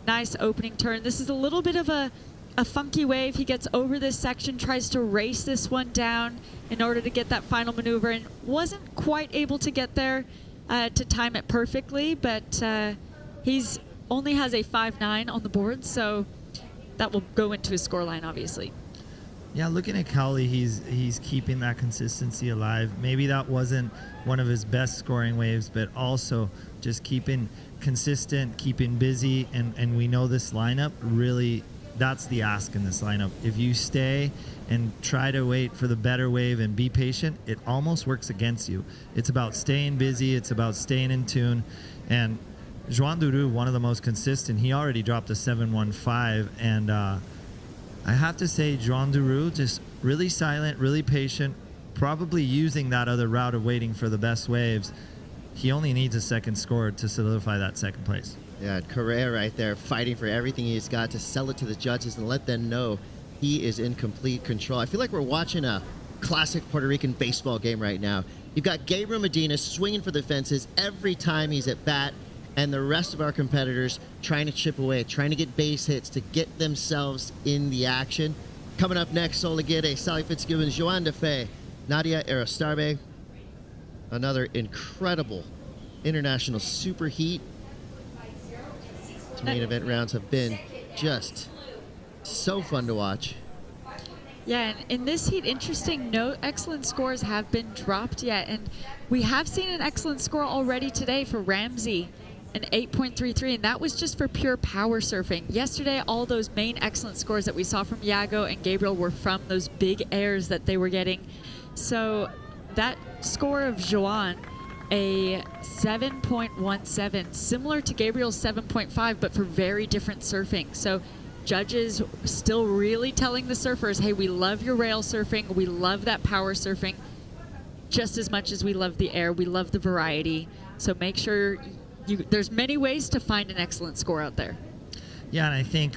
Nice opening turn. This is a little bit of a funky wave. He gets over this section, tries to race this one down in order to get that final maneuver, and wasn't quite able to get there to time it perfectly, but he's only has a 5.9 on the board, so that will go into his scoreline, obviously. Yeah, looking at Cowley, he's keeping that consistency alive. Maybe that wasn't one of his best scoring waves, but also just keeping consistent, keeping busy, and we know this lineup really, that's the ask in this lineup. If you stay and try to wait for the better wave and be patient, it almost works against you. It's about staying busy, it's about staying in tune, and Joan Duru, one of the most consistent, he already dropped a 7.15, and I have to say Joan Duru just really silent, really patient, probably using that other route of waiting for the best waves. He only needs a second score to solidify that second place. Yeah, Correa right there fighting for everything he's got to sell it to the judges and let them know he is in complete control. I feel like we're watching a classic Puerto Rican baseball game right now. You've got Gabriel Medina swinging for the fences every time he's at bat, and the rest of our competitors trying to chip away, trying to get base hits to get themselves in the action. Coming up next, Sol Aguirre, Sally Fitzgibbons, Joan Defay, Nadia Arastarbe. Another incredible international super heat. These main event rounds have been just so fun to watch. Yeah, and in this heat, interesting, no excellent scores have been dropped yet. And we have seen an excellent score already today for Ramsey, an 8.33, and that was just for pure power surfing. Yesterday, all those main excellent scores that we saw from Yago and Gabriel were from those big airs that they were getting. So that score of Joan, a 7.17, similar to Gabriel's 7.5, but for very different surfing. So judges still really telling the surfers, hey, we love your rail surfing, we love that power surfing, just as much as we love the air, we love the variety. So make sure there's many ways to find an excellent score out there. Yeah, and I think,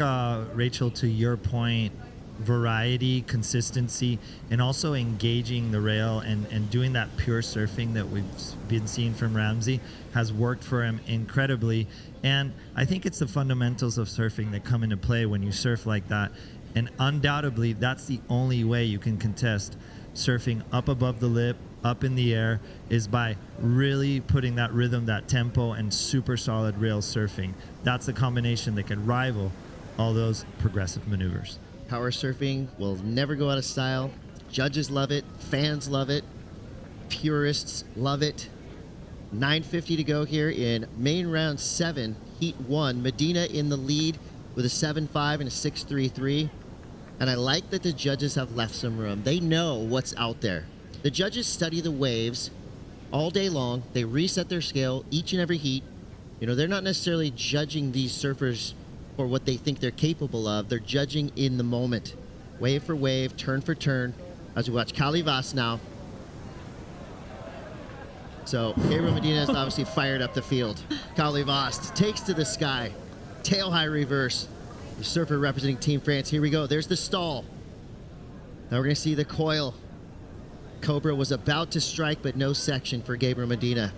Rachel, to your point, variety, consistency, and also engaging the rail and doing that pure surfing that we've been seeing from Ramsey has worked for him incredibly. And I think it's the fundamentals of surfing that come into play when you surf like that. And undoubtedly, that's the only way you can contest surfing up above the lip, up in the air, is by really putting that rhythm, that tempo, and super solid rail surfing. That's the combination that can rival all those progressive maneuvers. Power surfing will never go out of style. Judges love it. Fans love it. Purists love it. 9:50 to go here in main round 7, heat 1. Medina in the lead with a 7.5 and a 6.33. And I like that the judges have left some room. They know what's out there. The judges study the waves all day long. They reset their scale each and every heat. You know, they're not necessarily judging these surfers for what they think they're capable of. They're judging in the moment, wave for wave, turn for turn, as we watch Kali Vas now. So Gabriel Medina has obviously fired up the field. Kali Vas takes to the sky, tail high reverse. The surfer representing Team France. Here we go. There's the stall. Now we're going to see the coil. Cobra was about to strike, but no section for Gabriel Medina.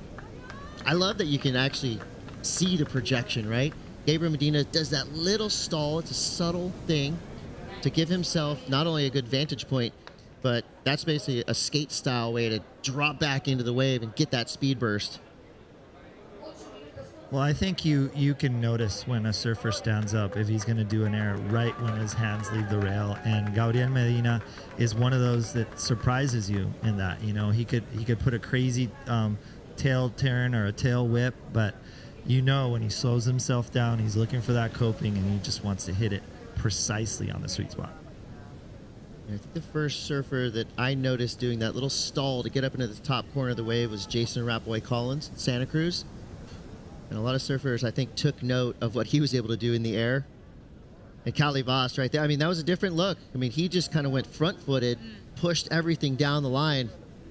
I love that you can actually see the projection, right? Gabriel Medina does that little stall. It's a subtle thing to give himself not only a good vantage point, but that's basically a skate style way to drop back into the wave and get that speed burst. Well, I think you can notice when a surfer stands up if he's going to do an air right when his hands leave the rail. And Gabriel Medina is one of those that surprises you in that. You know, he could put a crazy tail turn or a tail whip, but you know when he slows himself down, he's looking for that coping and he just wants to hit it precisely on the sweet spot. I think the first surfer that I noticed doing that little stall to get up into the top corner of the wave was Jason Rapoy Collins in Santa Cruz. And a lot of surfers, I think, took note of what he was able to do in the air. And Kali Vas right there, I mean, that was a different look. I mean, he just kind of went front-footed, pushed everything down the line,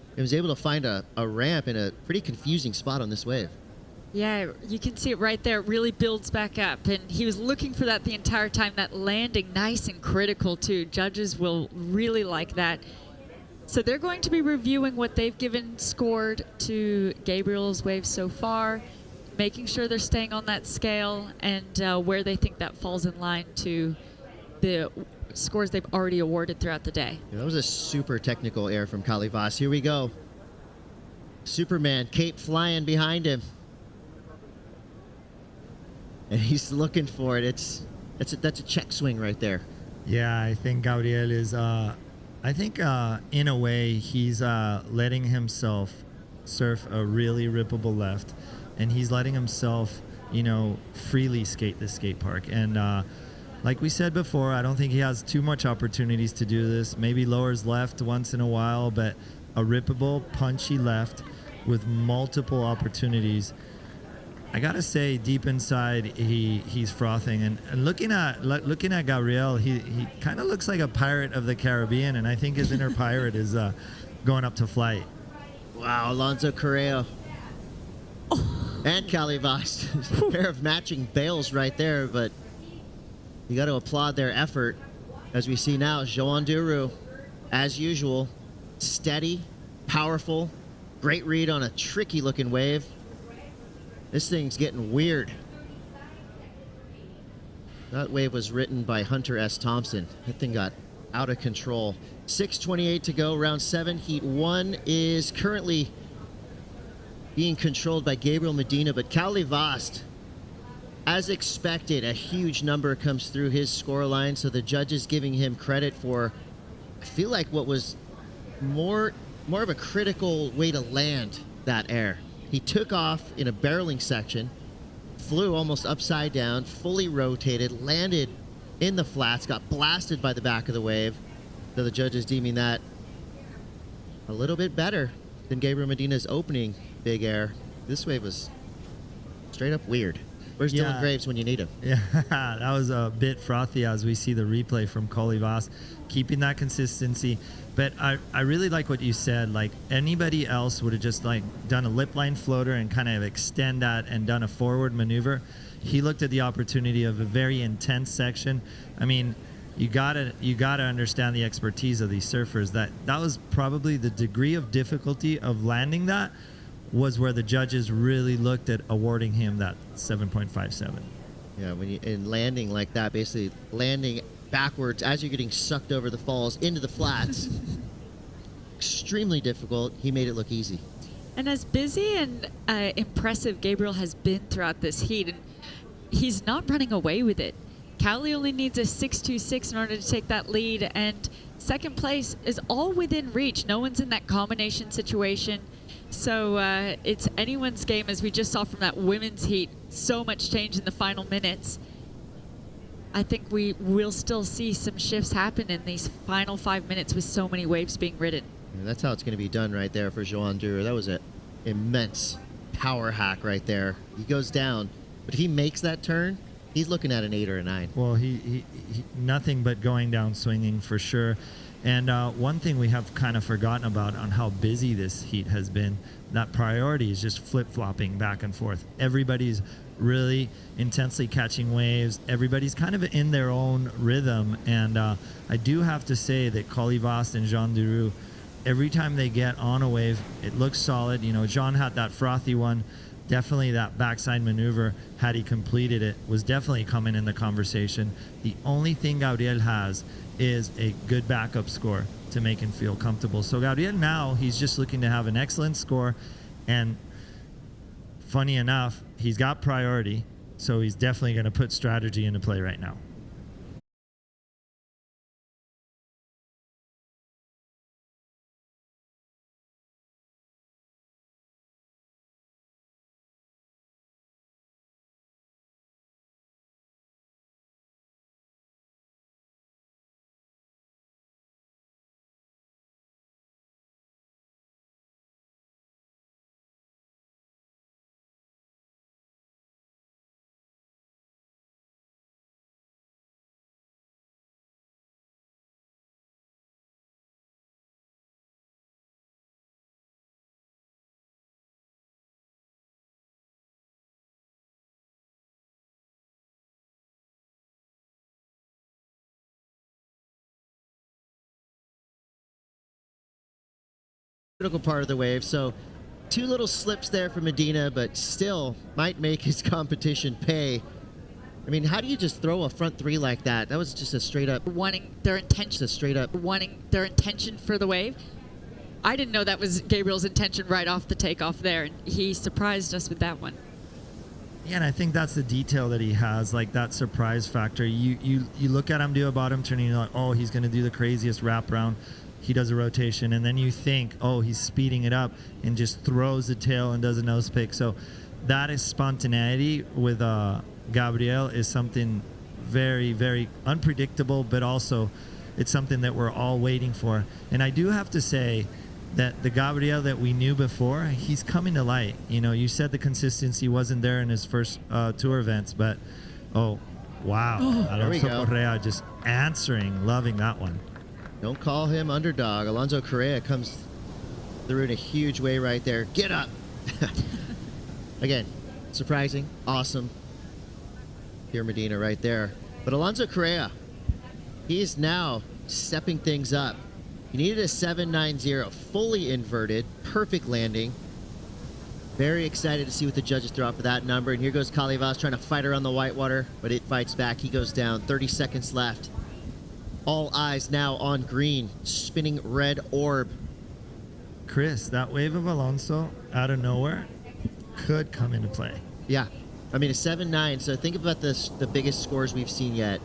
and was able to find a ramp in a pretty confusing spot on this wave. Yeah, you can see it right there. It really builds back up. And he was looking for that the entire time. That landing, nice and critical, too. Judges will really like that. So they're going to be reviewing what they've scored to Gabriel's wave so far, making sure they're staying on that scale and where they think that falls in line to the scores they've already awarded throughout the day. Yeah, that was a super technical air from Kali Vas. Here we go. Superman, cape flying behind him. And he's looking for it. That's a check swing right there. Yeah, I think Gabriel is, in a way, he's letting himself surf a really rippable left. And he's letting himself, freely skate the skate park. And like we said before, I don't think he has too much opportunities to do this. Maybe lowers left once in a while, but a rippable, punchy left with multiple opportunities. I gotta say, deep inside, he's frothing. And looking at Gabriel, he kind of looks like a pirate of the Caribbean, and I think his inner pirate is going up to flight. Wow, Alonso Correa. And Kali Vas, a pair of matching bails right there, but you got to applaud their effort. As we see now, Joan Duru, as usual, steady, powerful, great read on a tricky-looking wave. This thing's getting weird. That wave was written by Hunter S. Thompson. That thing got out of control. 6:28 to go, round 7. Heat 1 is currently being controlled by Gabriel Medina, but Kali Vas, as expected, a huge number comes through his scoreline, so the judges giving him credit for, I feel like, what was more of a critical way to land that air. He took off in a barreling section, flew almost upside down, fully rotated, landed in the flats, got blasted by the back of the wave, so the judges deeming that a little bit better than Gabriel Medina's opening big air. This wave was straight up weird. Where's Dylan Graves when you need him? Yeah, that was a bit frothy as we see the replay from Kali Vas, keeping that consistency. But I really like what you said. Like, anybody else would have just done a lip line floater and kind of extend that and done a forward maneuver. He looked at the opportunity of a very intense section. I mean, you gotta understand the expertise of these surfers. That was probably the degree of difficulty of landing that was where the judges really looked at awarding him that 7.57. Yeah, when you in landing like that, basically landing backwards as you're getting sucked over the falls into the flats. Extremely difficult. He made it look easy. And as busy and impressive Gabriel has been throughout this heat, and he's not running away with it. Cowley only needs a 6.26 in order to take that lead, and second place is all within reach. No one's in that combination situation. So it's anyone's game, as we just saw from that women's heat. So much change in the final minutes. I think we will still see some shifts happen in these final 5 minutes with so many waves being ridden. And that's how it's going to be done right there for Joan Dura. That was an immense power hack right there. He goes down, but if he makes that turn, he's looking at an 8 or a 9. Well, he nothing but going down swinging for sure. And one thing we have kind of forgotten about on how busy this heat has been, that priority is just flip-flopping back and forth. Everybody's really intensely catching waves. Everybody's kind of in their own rhythm. And I do have to say that Qualification and Jean Duru, every time they get on a wave, it looks solid. You know, Jean had that frothy one. Definitely that backside maneuver, had he completed it, was definitely coming in the conversation. The only thing Gabriel has is a good backup score to make him feel comfortable. So Gabriel now, he's just looking to have an excellent score. And funny enough, he's got priority. So he's definitely going to put strategy into play right now. Critical part of the wave. So 2 little slips there for Medina, but still might make his competition pay. I mean, how do you just throw a front 3 like that? That was just a straight up wanting their intention. Wanting their intention for the wave. I didn't know that was Gabriel's intention right off the takeoff there, and he surprised us with that one. Yeah, and I think that's the detail that he has, like that surprise factor. You look at him do a bottom turn, and you're like, oh, he's going to do the craziest wraparound. He does a rotation, and then you think, oh, he's speeding it up, and just throws the tail and does a nose pick. So that is spontaneity with Gabriel is something very, very unpredictable, but also it's something that we're all waiting for. And I do have to say that the Gabriel that we knew before, he's coming to light. You know, you said the consistency wasn't there in his first tour events, but oh, wow. Alonso Correa just answering, loving that one. Don't call him underdog. Alonso Correa comes through in a huge way right there. Get up. Again, surprising, awesome. Pierre Medina right there. But Alonso Correa, he's now stepping things up. He needed a 7.90, fully inverted, perfect landing. Very excited to see what the judges throw out for that number. And here goes Calivas trying to fight around the whitewater, but it fights back. He goes down. 30 seconds left. All eyes now on green, spinning red orb. Chris, that wave of Alonso out of nowhere could come into play. Yeah. I mean, a 7.9, so think about this, the biggest scores we've seen yet.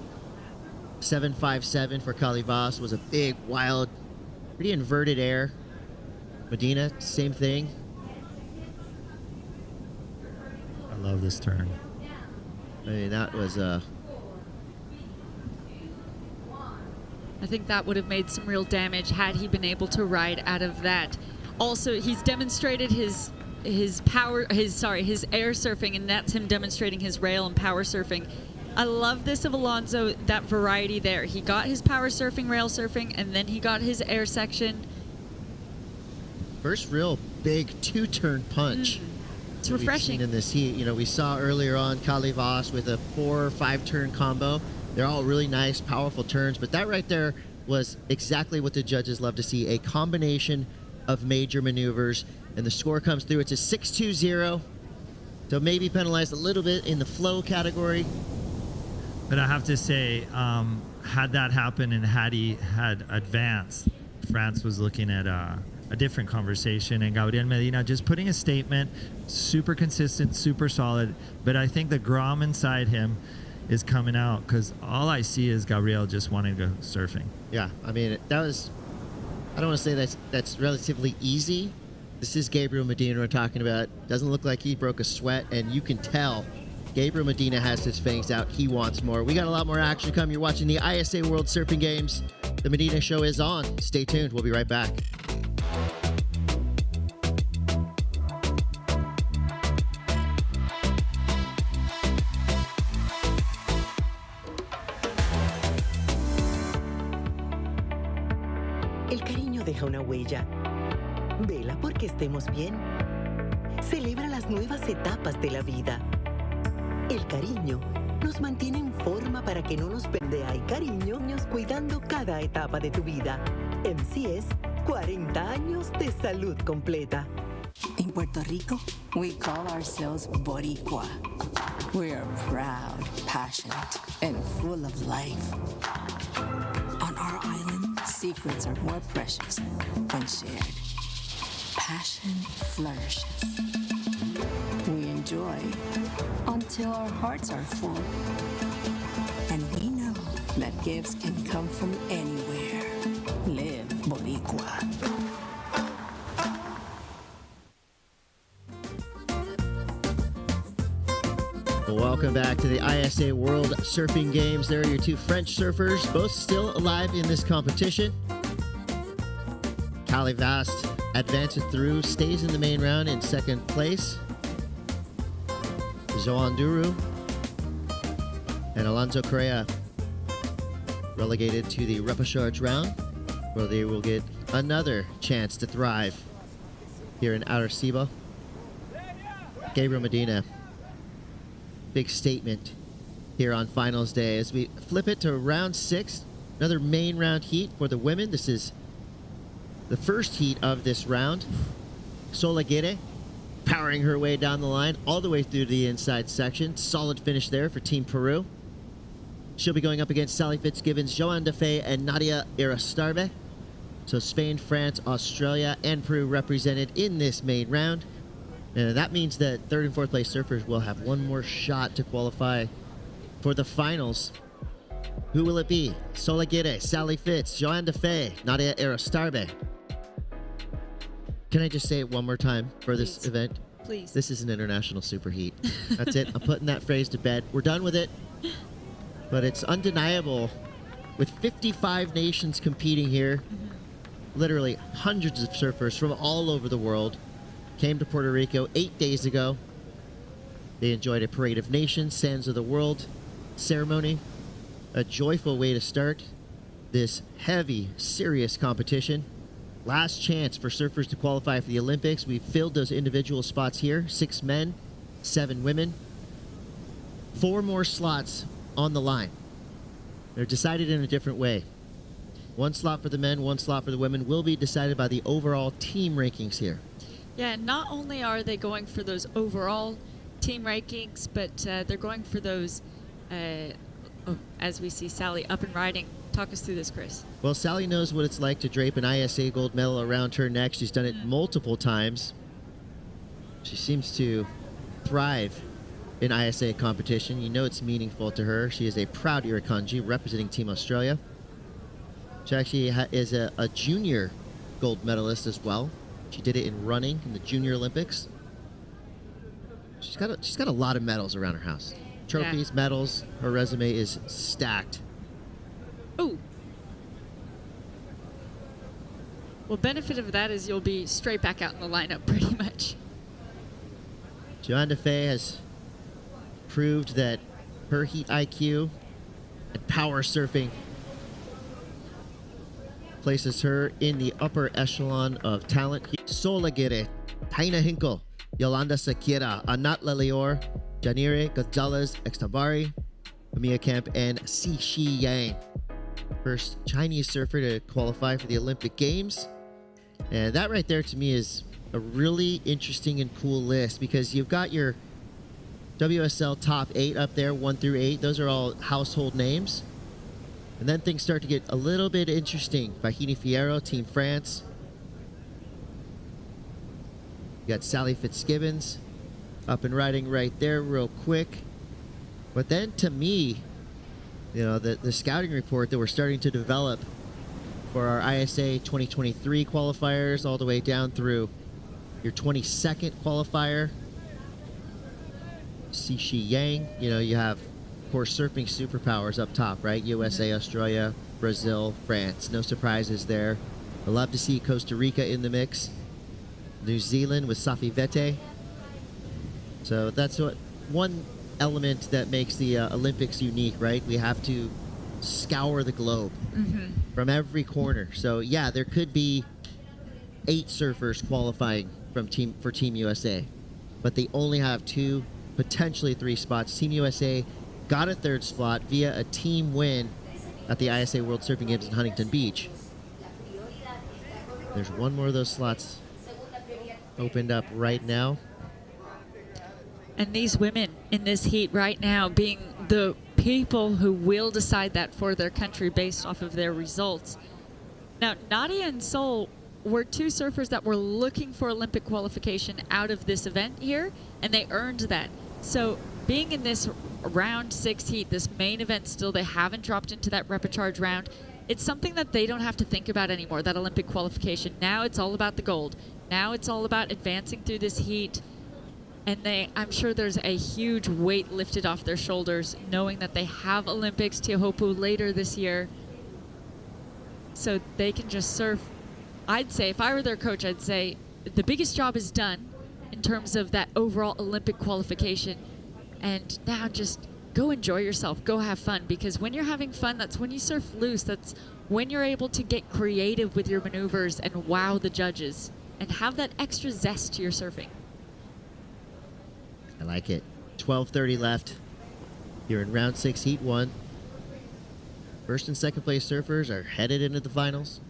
7.57 for Calivas was a big, wild, pretty inverted air. Medina, same thing. I love this turn. I mean, that was I think that would have made some real damage had he been able to ride out of that. Also, he's demonstrated his air surfing, and that's him demonstrating his rail and power surfing. I love this of Alonso, that variety there. He got his power surfing, rail surfing, and then he got his air section. First real big 2-turn punch. It's refreshing. In this heat, you know, we saw earlier on Calivas with a 4 or 5-turn combo. They're all really nice, powerful turns, but that right there was exactly what the judges love to see, a combination of major maneuvers, and the score comes through. It's a 6.20, so maybe penalized a little bit in the flow category. But I have to say, had that happen and had he had advanced, France was looking at a different conversation. And Gabriel Medina just putting a statement, super consistent, super solid. But I think the Grom inside him is coming out, because all I see is Gabriel just wanting to go surfing. Yeah, I mean, that was, I don't want to say that's relatively easy. This is Gabriel Medina we're talking about. Doesn't look like he broke a sweat, and you can tell Gabriel Medina has his fangs out. He wants more. We got a lot more action to come. You're watching the ISA World Surfing Games. The Medina Show is on. Stay tuned. We'll be right back. El cariño deja una huella. Vela porque estemos bien. Celebra las nuevas etapas de la vida. El cariño nos mantiene en forma para que no nos pende. Hay cariño, cuidando cada etapa de tu vida. MCS, 40 años de salud completa. In Puerto Rico, we call ourselves Boricua. We are proud, passionate, and full of life. On our island, secrets are more precious when shared. Passion flourishes. We enjoy until our hearts are full. And we know that gifts can come from anywhere. Live Boricua. Welcome back to the ISA World Surfing Games. There are your two French surfers, both still alive in this competition. Callie Vast advances through, stays in the main round in second place. Joan Duru and Alonso Correa relegated to the repechage round, where they will get another chance to thrive here in Arecibo. Gabriel Medina, big statement here on finals day. As we flip it to round 6, another main round heat for the women. This is the first heat of this round. Sol Aguirre powering her way down the line all the way through the inside section. Solid finish there for Team Peru. She'll be going up against Sally Fitzgibbons, Joanne Defay, and Nadia Irastarbe. So Spain, France, Australia, and Peru represented in this main round. And that means that third and fourth place surfers will have one more shot to qualify for the finals. Who will it be? Sol Aguirre, Sally Fitz, Joanne Defay, Nadia Irastarbe. Can I just say it one more time for this event? Please. This is an international superheat. That's it. I'm putting that phrase to bed. We're done with it. But it's undeniable, with 55 nations competing here, literally hundreds of surfers from all over the world came to Puerto Rico 8 days ago. They enjoyed a parade of nations, Sands of the World ceremony, a joyful way to start this heavy, serious competition. Last chance for surfers to qualify for the Olympics. We've filled those individual spots here. 6 men, 7 women. 4 more slots on the line. They're decided in a different way. 1 slot for the men, 1 slot for the women will be decided by the overall team rankings here. Yeah, not only are they going for those overall team rankings, but they're going for those, as we see Sally up and riding. Talk us through this, Chris. Well, Sally knows what it's like to drape an ISA gold medal around her neck. She's done it multiple times. She seems to thrive in ISA competition. You know it's meaningful to her. She is a proud Irukandji representing Team Australia. She actually is a junior gold medalist as well. She did it in running in the Junior Olympics. She's got a lot of medals around her house. Trophies, medals. Her resume is stacked. Ooh. Well, benefit of that is you'll be straight back out in the lineup pretty much. Joanne Defay has proved that her heat IQ and power surfing places her in the upper echelon of talent. Sol Aguirre, Taina Hinkle, Yolanda Sakira, Anat Lelior, Janire Gonzalez Extabari, Mia Kemp, and Xi Yang. First Chinese surfer to qualify for the Olympic Games. And that right there to me is a really interesting and cool list, because you've got your WSL top 8 up there, 1 through 8. Those are all household names. And then things start to get a little bit interesting. Vahini Fierro, Team France. You got Sally Fitzgibbons up and riding right there real quick. But then to me, you know, the scouting report that we're starting to develop for our ISA 2023 qualifiers all the way down through your 22nd qualifier. Xixi Yang, you know, you have, of course, surfing superpowers up top, right? USA, Australia, Brazil, France. No surprises there. I love to see Costa Rica in the mix. New Zealand with Safi Vete. So that's what one element that makes the Olympics unique, right? We have to scour the globe from every corner. So yeah, there could be 8 surfers qualifying for Team USA, but they only have 2, potentially 3 spots. Team USA got a 3rd spot via a team win at the ISA World Surfing Games in Huntington Beach. There's one more of those slots opened up right now. And these women in this heat right now being the people who will decide that for their country based off of their results. Now, Nadia and Sol were 2 surfers that were looking for Olympic qualification out of this event here, and they earned that. So being in this round 6 heat, this main event still, they haven't dropped into that repechage round. It's something that they don't have to think about anymore, that Olympic qualification. Now it's all about the gold. Now it's all about advancing through this heat. And I'm sure there's a huge weight lifted off their shoulders knowing that they have Olympics Teahupo'o later this year. So they can just surf. I'd say, if I were their coach, I'd say the biggest job is done in terms of that overall Olympic qualification. And now just go enjoy yourself, go have fun, because when you're having fun, that's when you surf loose. That's when you're able to get creative with your maneuvers and wow the judges and have that extra zest to your surfing. I like it. 12:30 left here in round 6, heat 1. First and second place surfers are headed into the finals.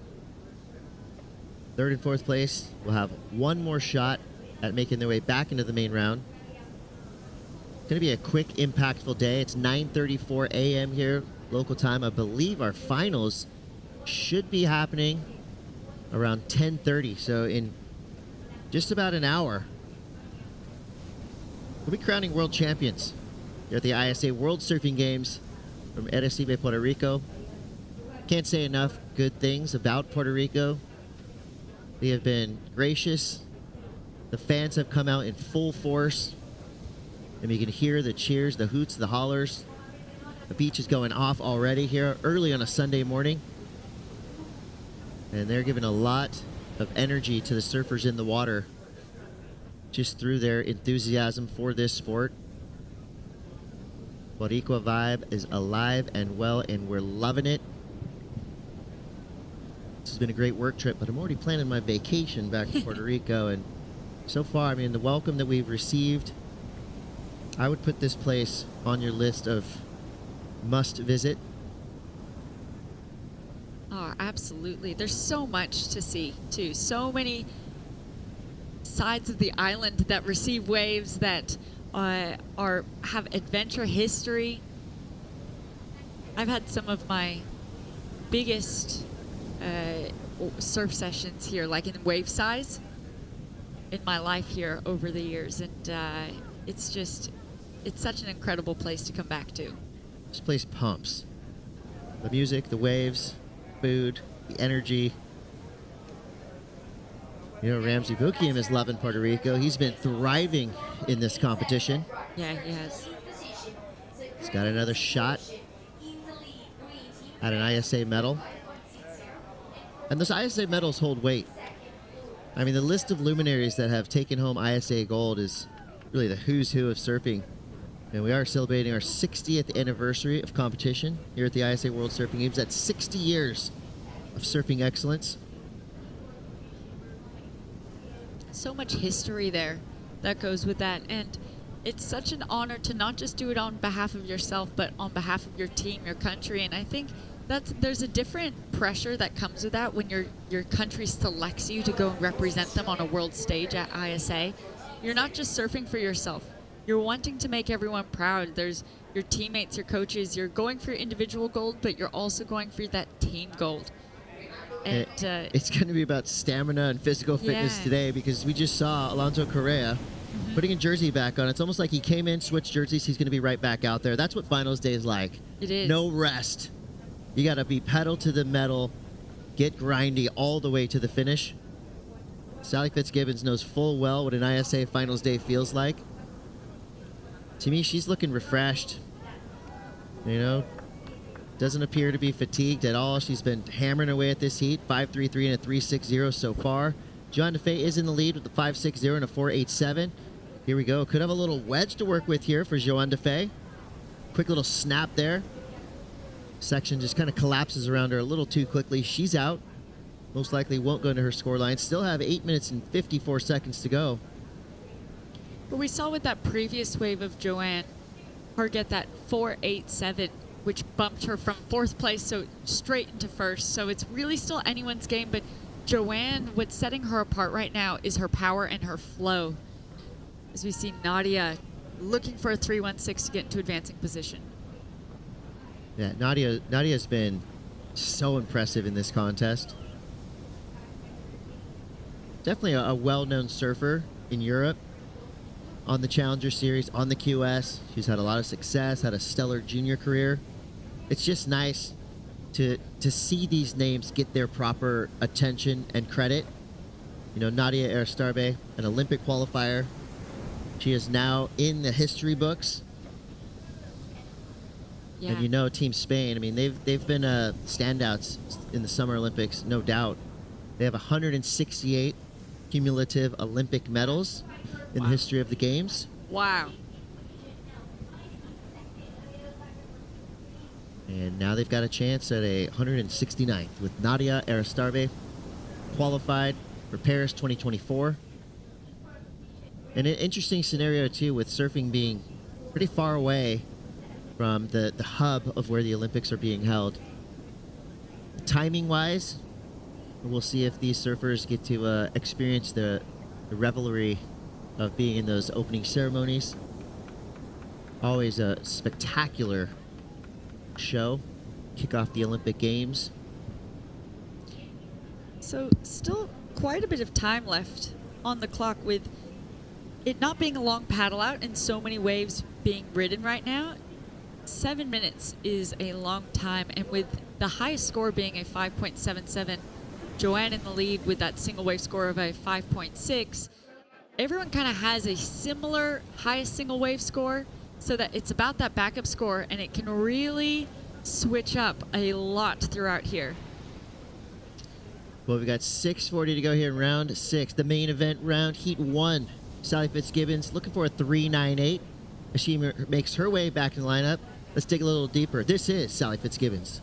Third and fourth place will have one more shot at making their way back into the main round. It's going to be a quick, impactful day. It's 9:34 a.m. here, local time. I believe our finals should be happening around 10:30, so in just about an hour. We'll be crowning world champions here at the ISA World Surfing Games from Arecibo, Puerto Rico. Can't say enough good things about Puerto Rico. They have been gracious. The fans have come out in full force. And you can hear the cheers, the hoots, the hollers. The beach is going off already here early on a Sunday morning. And they're giving a lot of energy to the surfers in the water, just through their enthusiasm for this sport. Boricua vibe is alive and well, and we're loving it. This has been a great work trip, but I'm already planning my vacation back to Puerto Rico. And so far, I mean, the welcome that we've received, I would put this place on your list of must visit. Oh, absolutely. There's so much to see, too. So many sides of the island that receive waves, that have adventure history. I've had some of my biggest surf sessions here, like in wave size, in my life here over the years, and it's such an incredible place to come back to. This place pumps. The music, the waves, food, the energy. You know, Ramsey Boukhiam is loving Puerto Rico. He's been thriving in this competition. Yeah, he has. He's got another shot at an ISA medal. And those ISA medals hold weight. I mean, the list of luminaries that have taken home ISA gold is really the who's who of surfing. And we are celebrating our 60th anniversary of competition here at the ISA World Surfing Games. That's 60 years of surfing excellence. So much history there that goes with that, and it's such an honor to not just do it on behalf of yourself, but on behalf of your team, your country. And I think there's a different pressure that comes with that when your country selects you to go and represent them on a world stage at ISA. You're not just surfing for yourself. you're wanting to make everyone proud. There's your teammates, your coaches. You're going for individual gold, but you're also going for that team gold. And it's going to be about stamina and physical fitness today, because we just saw Alonso Correa putting a jersey back on. It's almost like he came in, switched jerseys. He's going to be right back out there. That's what finals day is like. It is. No rest. You got to be pedal to the metal, get grindy all the way to the finish. Sally Fitzgibbons knows full well what an ISA finals day feels like. To me, she's looking refreshed. You know, doesn't appear to be fatigued at all. She's been hammering away at this heat. 5.33 and a 3.60 so far. Joanne Defay is in the lead with the 5.60 and a 4.87. Here we go. Could have a little wedge to work with here for Joanne Defay. Quick little snap there. Section just kind of collapses around her a little too quickly. She's out. Most likely won't go into her score line. Still have 8 minutes and 54 seconds to go. But we saw with that previous wave of Joanne, her get that 4.87, which bumped her from 4th place, so straight into 1st. So it's really still anyone's game, but Joanne, what's setting her apart right now is her power and her flow. As we see Nadia looking for a 3.16 to get into advancing position. Yeah, Nadia's been so impressive in this contest. Definitely a well-known surfer in Europe. On the Challenger Series, on the QS. She's had a lot of success, had a stellar junior career. It's just nice to see these names get their proper attention and credit. You know, Nadia Aristarbe, an Olympic qualifier. She is now in the history books. Yeah. And you know, Team Spain, I mean, they've been standouts in the Summer Olympics, no doubt. They have 168 cumulative Olympic medals in the history of the games. Wow. And now they've got a chance at a 169th with Nadia Aristarbe qualified for Paris 2024. And an interesting scenario too, with surfing being pretty far away from the hub of where the Olympics are being held. Timing wise, we'll see if these surfers get to experience the revelry of being in those opening ceremonies. Always a spectacular show. Kick off the Olympic Games. So still quite a bit of time left on the clock, with it not being a long paddle out and so many waves being ridden right now. 7 minutes is a long time, and with the highest score being a 5.77, Joanne in the lead with that single wave score of a 5.6. Everyone kind of has a similar highest single wave score, so that it's about that backup score, and it can really switch up a lot throughout here. Well, we got 6:40 to go here in round 6, the main event round, heat 1. Sally Fitzgibbons looking for a 3.98 as she makes her way back in the lineup. Let's dig a little deeper. This is Sally Fitzgibbons.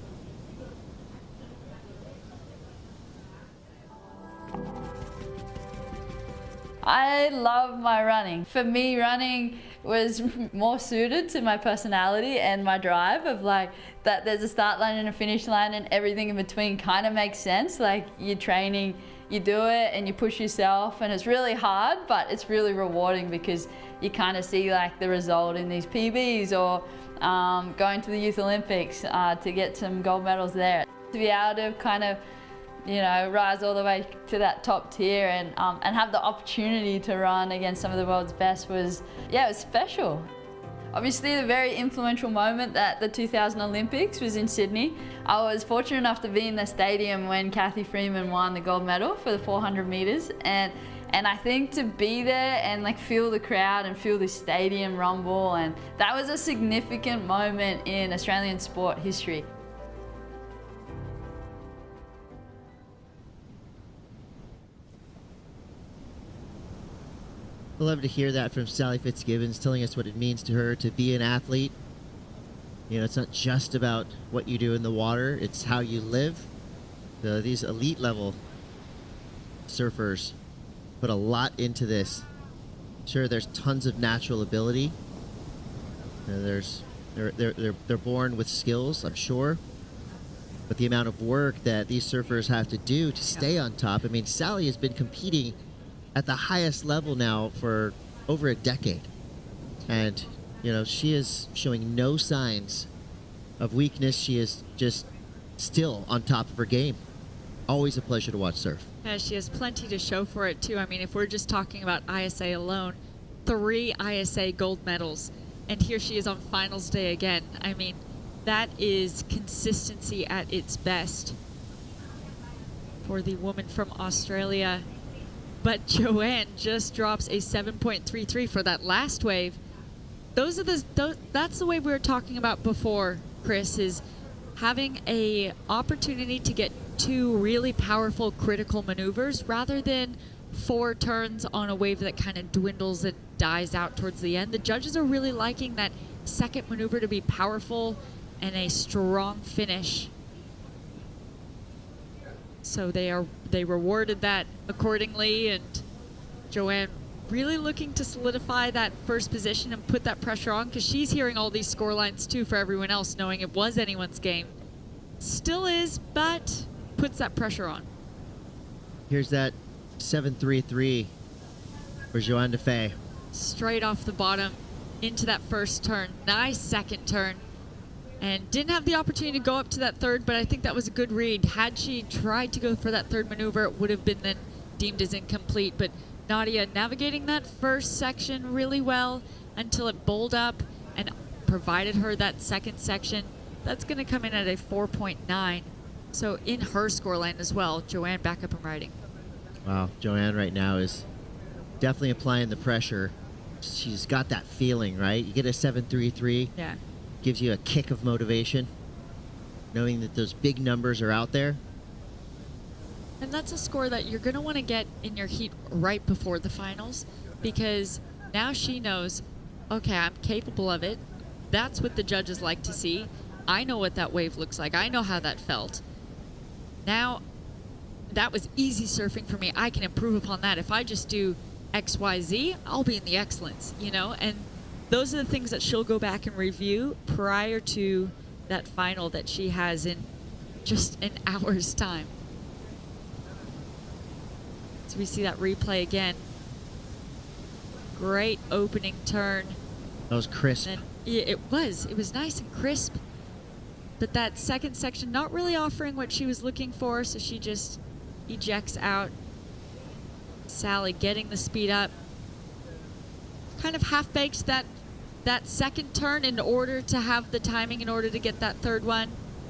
I love my running. For me, running was more suited to my personality and my drive of like that there's a start line and a finish line and everything in between kind of makes sense. Like you're training, you do it and you push yourself, and it's really hard, but it's really rewarding because you kind of see like the result in these PBs or going to the Youth Olympics to get some gold medals there. To be able to kind of, you know, rise all the way to that top tier and have the opportunity to run against some of the world's best was, yeah, it was special. Obviously, the very influential moment at the 2000 Olympics was in Sydney. I was fortunate enough to be in the stadium when Kathy Freeman won the gold medal for the 400 meters, and I think to be there and like feel the crowd and feel the stadium rumble, and that was a significant moment in Australian sport history. I love to hear that from Sally Fitzgibbons, telling us what it means to her to be an athlete. You know, it's not just about what you do in the water, it's how you live. These elite level surfers put a lot into this. Sure, there's tons of natural ability. They're born with skills, I'm sure. But the amount of work that these surfers have to do to stay on top. I mean, Sally has been competing at the highest level now for over a decade. And, you know, she is showing no signs of weakness. She is just still on top of her game. Always a pleasure to watch surf. Yeah, she has plenty to show for it, too. I mean, if we're just talking about ISA alone, 3 ISA gold medals. And here she is on finals day again. I mean, that is consistency at its best for the woman from Australia. But Joanne just drops a 7.33 for that last wave. That's the wave we were talking about before, Chris, is having a opportunity to get 2 really powerful critical maneuvers rather than 4 turns on a wave that kind of dwindles and dies out towards the end. The judges are really liking that second maneuver to be powerful and a strong finish. So they rewarded that accordingly, and Joanne really looking to solidify that first position and put that pressure on, because she's hearing all these score lines too for everyone else, knowing it was anyone's game. Still is, but puts that pressure on. Here's that 7.33 for Joanne Defay. Straight off the bottom into that first turn. Nice second turn. And didn't have the opportunity to go up to that third, but I think that was a good read. Had she tried to go for that third maneuver, it would have been then deemed as incomplete. But Nadia navigating that first section really well until it bowled up and provided her that second section. That's going to come in at a 4.9. So in her scoreline as well, Joanne back up and riding. Wow, Joanne right now is definitely applying the pressure. She's got that feeling, right? You get a 7.33. Yeah. Gives you a kick of motivation, knowing that those big numbers are out there. And that's a score that you're going to want to get in your heat right before the finals, because now she knows, okay, I'm capable of it. That's what the judges like to see. I know what that wave looks like. I know how that felt. Now, that was easy surfing for me. I can improve upon that. If I just do X, Y, Z, I'll be in the excellence, you know? And those are the things that she'll go back and review prior to that final that she has in just an hour's time. So we see that replay again. Great opening turn. That was crisp. And it was nice and crisp. But that second section not really offering what she was looking for, so she just ejects out. Sally getting the speed up. Kind of half-baked that second turn in order to have the timing in order to get that third one,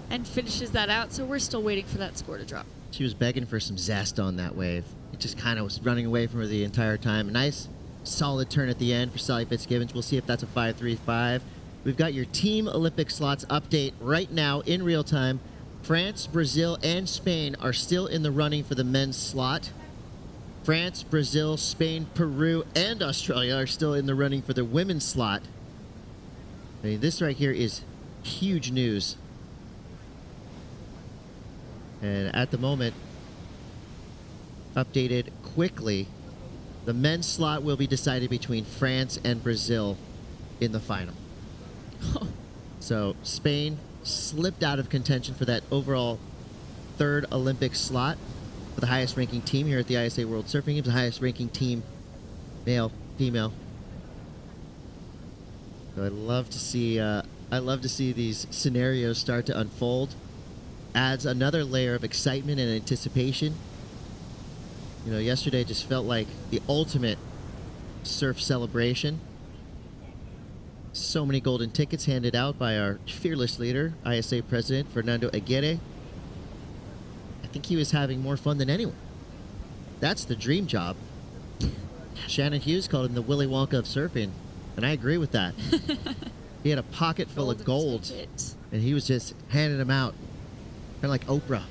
and finishes that out. So we're still waiting for that score to drop. She was begging for some zest on that wave. It just kind of was running away from her the entire time. A nice solid turn at the end for Sally Fitzgibbons. We'll see if that's a 5.35. We've got your Team Olympic slots update right now in real time. France, Brazil, and Spain are still in the running for the men's slot. France, Brazil, Spain, Peru, and Australia are still in the running for the women's slot. I mean, this right here is huge news. And at the moment, updated quickly, the men's slot will be decided between France and Brazil in the final. So Spain slipped out of contention for that overall third Olympic slot for the highest ranking team here at the ISA World Surfing Games, the highest ranking team, male, female. So I love to see these scenarios start to unfold. Adds another layer of excitement and anticipation. You know, yesterday just felt like the ultimate surf celebration. So many golden tickets handed out by our fearless leader, ISA President Fernando Aguirre. I think he was having more fun than anyone. That's the dream job. Shannon Hughes called him the Willy Wonka of surfing, and I agree with that. He had a pocket full of gold, tickets. And he was just handing them out. Kind of like Oprah.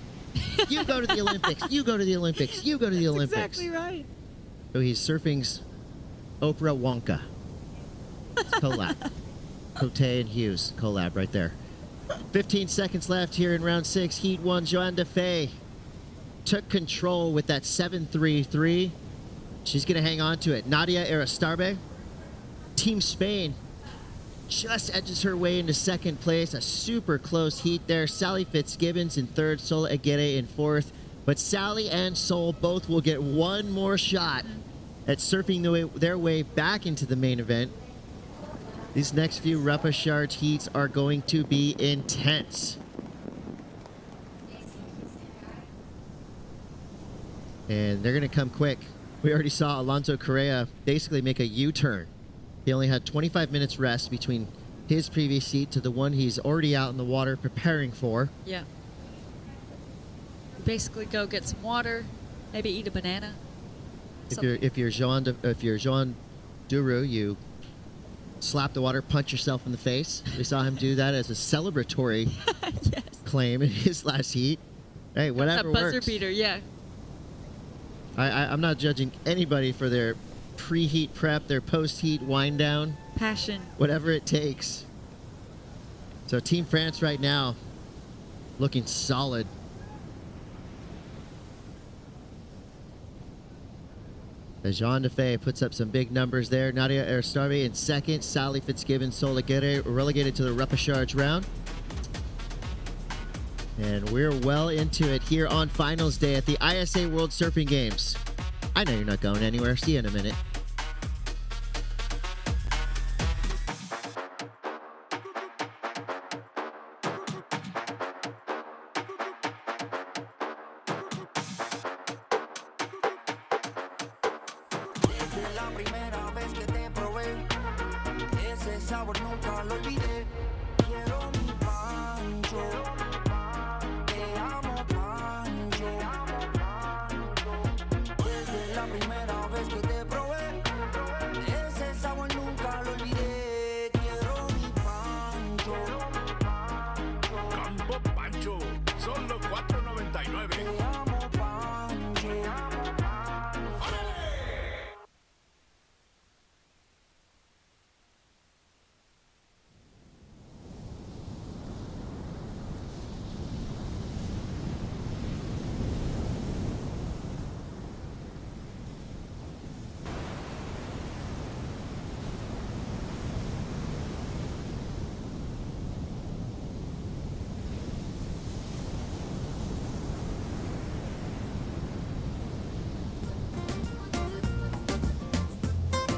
You go to the Olympics. You go to the Olympics. You go to the Olympics. Exactly right. So he's surfing's Oprah Wonka. It's collab. Cote and Hughes collab right there. 15 seconds left here in round 6. Heat 1, Joanne Defay took control with that 7.33. She's going to hang on to it. Nadia Aristarbe, Team Spain, just edges her way into second place. A super close heat there. Sally Fitzgibbons in third, Sol Aguirre in fourth. But Sally and Sol both will get one more shot at surfing their way back into the main event. These next few repechage heats are going to be intense. And they're going to come quick. We already saw Alonso Correa basically make a U-turn. He only had 25 minutes rest between his previous heat to the one he's already out in the water preparing for. Yeah. Basically go get some water, maybe eat a banana. If you're Jean Duru, you slap the water, punch yourself in the face. We saw him do that as a celebratory claim in his last heat. Hey, whatever that buzzer works. beater, yeah. I'm not judging anybody for their pre-heat prep, their post-heat wind down. Passion. Whatever it takes. So Team France right now looking solid. As Jean Defay puts up some big numbers there. Nadia Aristarbe in second. Sally Fitzgibbons Solaguerre relegated to the repechage round. And we're well into it here on finals day at the ISA World Surfing Games. I know you're not going anywhere. See you in a minute.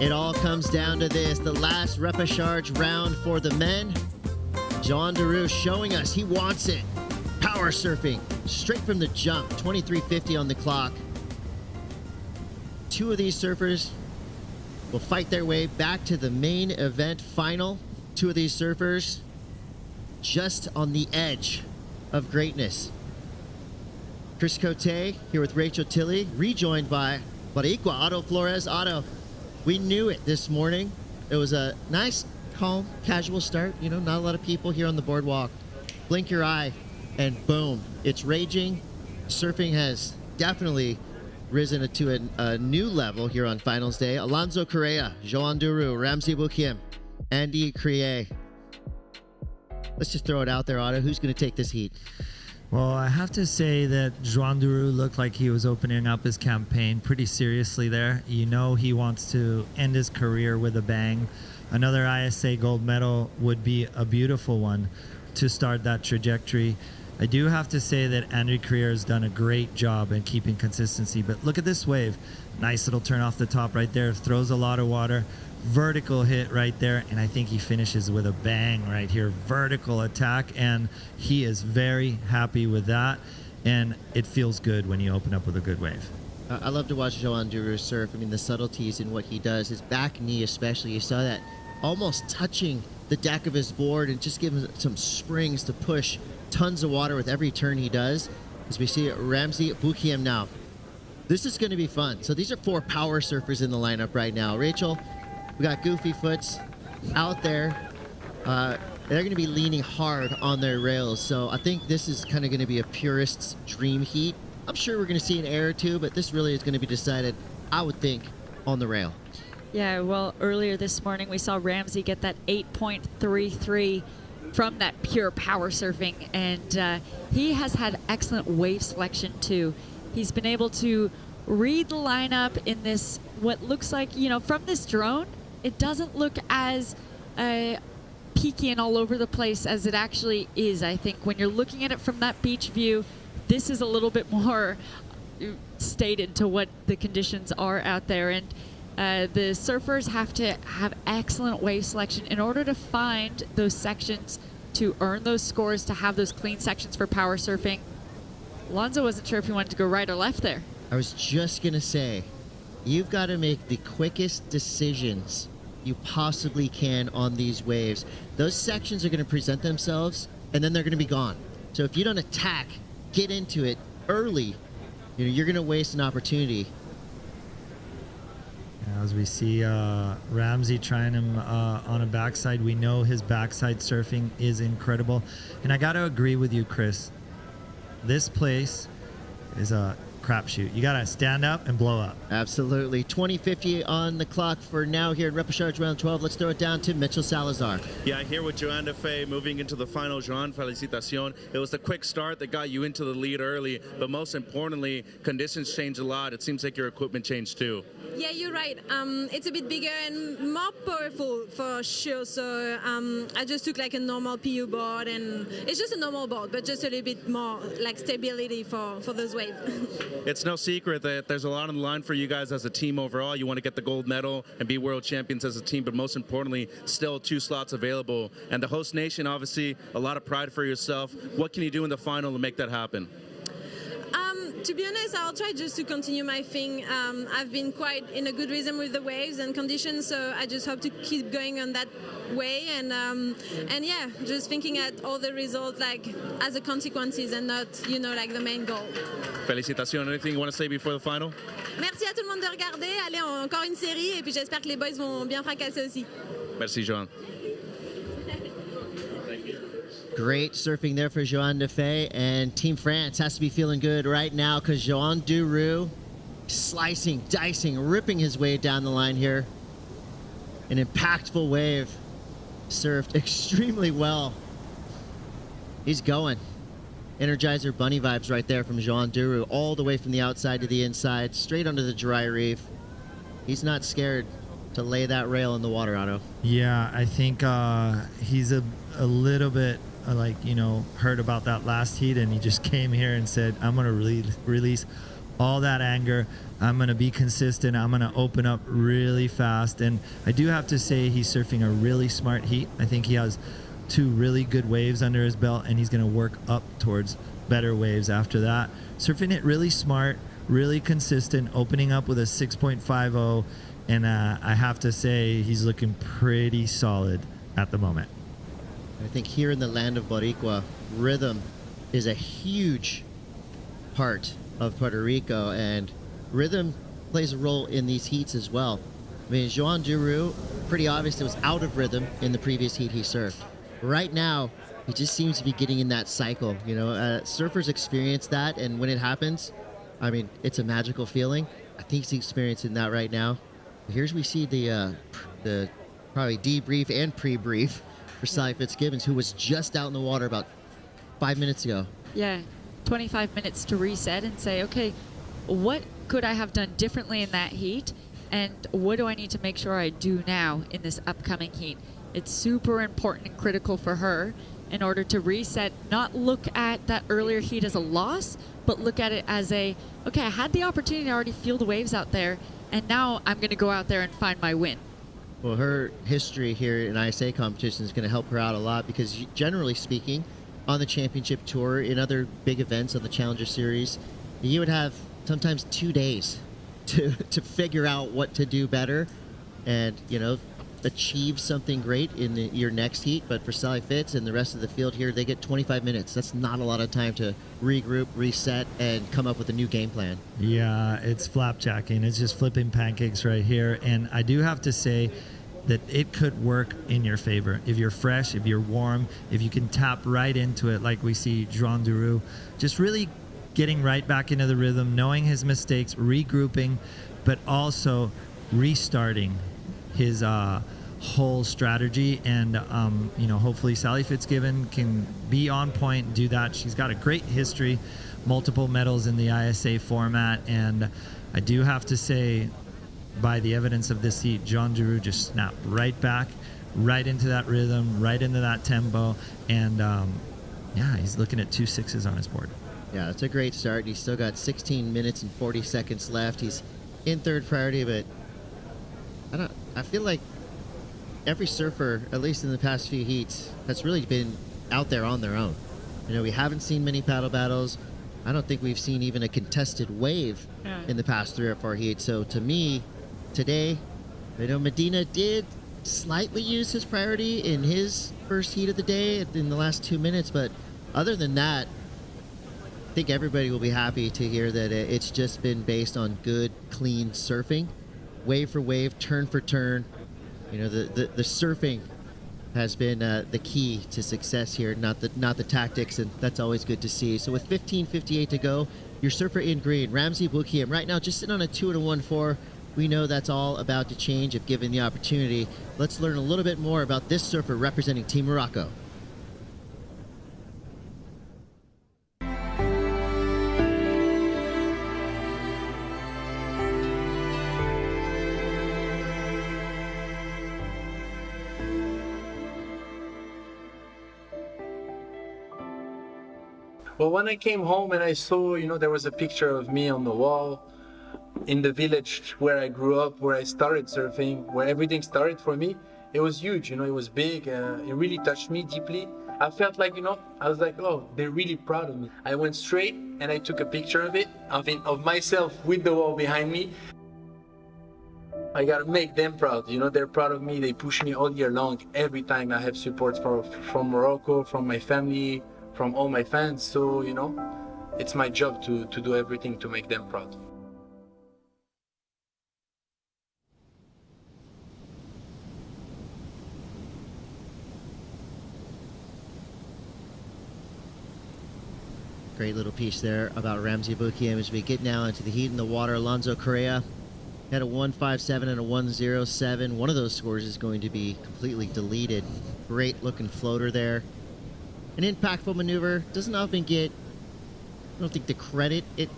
It all comes down to this, the last repechage round for the men. Jean Duru showing us he wants it. Power surfing, straight from the jump, 23:50 on the clock. Two of these surfers will fight their way back to the main event final. Two of these surfers just on the edge of greatness. Chris Cote here with Rachel Tilley, rejoined by Boricua Otto Flores. Otto, we knew it this morning. It was a nice, calm, casual start. You know, not a lot of people here on the boardwalk. Blink your eye, and boom, it's raging. Surfing has definitely risen to a new level here on finals day. Alonso Correa, Jean Duru, Ramsey Boukhiam, Andy Crier. Let's just throw it out there, Otto. Who's going to take this heat? Well, I have to say that Jean Duru looked like he was opening up his campaign pretty seriously there. You know he wants to end his career with a bang. Another ISA gold medal would be a beautiful one to start that trajectory. I do have to say that Andrew Crier has done a great job in keeping consistency, but look at this wave. Nice little turn off the top right there, throws a lot of water. Vertical hit right there, and I think he finishes with a bang right here. Vertical attack, and he is very happy with that, and it feels good when you open up with a good wave. I love to watch Jean Duru surf. I mean, the subtleties in what he does, his back knee especially, you saw that almost touching the deck of his board and just giving some springs to push tons of water with every turn he does. As we see Ramsey Boukhiam now. This is going to be fun. So these are four power surfers in the lineup right now. Rachel, we got Goofy Foots out there. They're going to be leaning hard on their rails. So I think this is kind of going to be a purist's dream heat. I'm sure we're going to see an air or two, but this really is going to be decided, I would think, on the rail. Yeah, well, earlier this morning we saw Ramsey get that 8.33 from that pure power surfing, and he has had excellent wave selection too. He's been able to read the lineup in this, what looks like, you know, from this drone, it doesn't look as peaky and all over the place as it actually is. I think when you're looking at it from that beach view, this is a little bit more stated to what the conditions are out there. And The surfers have to have excellent wave selection in order to find those sections, to earn those scores, to have those clean sections for power surfing. Alonso wasn't sure if he wanted to go right or left there. I was just going to say, you've got to make the quickest decisions you possibly can on these waves. Those sections are going to present themselves, and then they're going to be gone. So if you don't attack, get into it early, you're going to waste an opportunity. As we see Ramsey trying him on a backside, we know his backside surfing is incredible. And I got to agree with you, Chris. This place is a crapshoot. You got to stand up and blow up. Absolutely. 20:50 on the clock for now here at Repechage round 12. Let's throw it down to Mitchell Salazar. Yeah, here with Joan Defay moving into the final. Joan, felicitación. It was the quick start that got you into the lead early, but most importantly, conditions changed a lot. It seems like your equipment changed too. Yeah, you're right. It's a bit bigger and more powerful for sure. So I just took like a normal PU board, and it's just a normal board, but just a little bit more like stability for those waves. It's no secret that there's a lot on the line for you guys as a team overall. You want to get the gold medal and be world champions as a team, but most importantly, still 2 slots available. And the host nation, obviously, a lot of pride for yourself. What can you do in the final to make that happen? To be honest, I'll try just to continue my thing. I've been quite in a good rhythm with the waves and conditions, so I just hope to keep going on that way. And yeah, just thinking at all the results like as a consequences and not, like the main goal. Félicitations. Anything you want to say before the final? Merci à tout le monde de regarder. Allez, encore une série, et puis j'espère que les boys vont bien fracasser aussi. Merci, Joan. Great surfing there for Joan Defay, and Team France has to be feeling good right now because Joan Duru slicing, dicing, ripping his way down the line here. An impactful wave, surfed extremely well. He's going. Energizer bunny vibes right there from Joan Duru, all the way from the outside to the inside, straight onto the dry reef. He's not scared to lay that rail in the water, Otto. Yeah, I think he's a little bit heard about that last heat, and he just came here and said, I'm going to release all that anger. I'm going to be consistent. I'm going to open up really fast. And I do have to say he's surfing a really smart heat. I think he has 2 really good waves under his belt, and he's going to work up towards better waves after that. Surfing it really smart, really consistent, opening up with a 6.50. And I have to say he's looking pretty solid at the moment. I think here in the land of Boricua, rhythm is a huge part of Puerto Rico, and rhythm plays a role in these heats as well. I mean, Joan Duru, pretty obvious, it was out of rhythm in the previous heat he surfed. Right now, he just seems to be getting in that cycle. Surfers experience that, and when it happens, I mean, it's a magical feeling. I think he's experiencing that right now. Here's we see the probably debrief and pre-brief for Sally Fitzgibbons, who was just out in the water about 5 minutes ago. Yeah, 25 minutes to reset and say, okay, what could I have done differently in that heat? And what do I need to make sure I do now in this upcoming heat? It's super important and critical for her in order to reset, not look at that earlier heat as a loss, but look at it as okay, I had the opportunity to already feel the waves out there, and now I'm going to go out there and find my win. Well, her history here in ISA competition is going to help her out a lot because generally speaking, on the championship tour, in other big events on the Challenger Series, you would have sometimes 2 days to figure out what to do better and, achieve something great in your next heat. But for Sally Fitz and the rest of the field here, they get 25 minutes. That's not a lot of time to regroup, reset, and come up with a new game plan. Yeah, it's flapjacking. It's just flipping pancakes right here. And I do have to say that it could work in your favor. If you're fresh, if you're warm, if you can tap right into it like we see Joan Duru, just really getting right back into the rhythm, knowing his mistakes, regrouping, but also restarting his whole strategy. And hopefully Sally Fitzgibbon can be on point and do that. She's got a great history, multiple medals in the ISA format, and I do have to say, by the evidence of this heat, Joan Duru just snapped right back, right into that rhythm, right into that tempo, and he's looking at 2 6s on his board. Yeah, it's a great start. He's still got 16 minutes and 40 seconds left. He's in third priority, but I feel like every surfer, at least in the past few heats, has really been out there on their own. You know, we haven't seen many paddle battles. I don't think we've seen even a contested wave in the past 3 or 4 heats. So to me, today, I know Medina did slightly use his priority in his first heat of the day in the last 2 minutes, but other than that, I think everybody will be happy to hear that it's just been based on good, clean surfing, wave for wave, turn for turn. You know, the surfing has been the key to success here, not the tactics, and that's always good to see. So with 15:58 to go, your surfer in green, Ramsey Boukhiam, right now just sitting on a 2 and a 1-4. We know that's all about to change if given the opportunity. Let's learn a little bit more about this surfer representing Team Morocco. Well, when I came home and I saw, you know, there was a picture of me on the wall in the village where I grew up, where I started surfing, where everything started for me, it was huge, you know, it was big, it really touched me deeply. I felt like, you know, I was like, oh, they're really proud of me. I went straight and I took a picture of it, of myself with the wall behind me. I gotta make them proud, you know, they're proud of me, they push me all year long. Every time I have support from Morocco, from my family, from all my fans, so, you know, it's my job to do everything to make them proud. Great little piece there about Ramsey Boukhiam as we get now into the heat in the water. Alonso Correa had a 1.57 and a 1.07. One of those scores is going to be completely deleted. Great looking floater there. An impactful maneuver, doesn't often get, I don't think, the credit that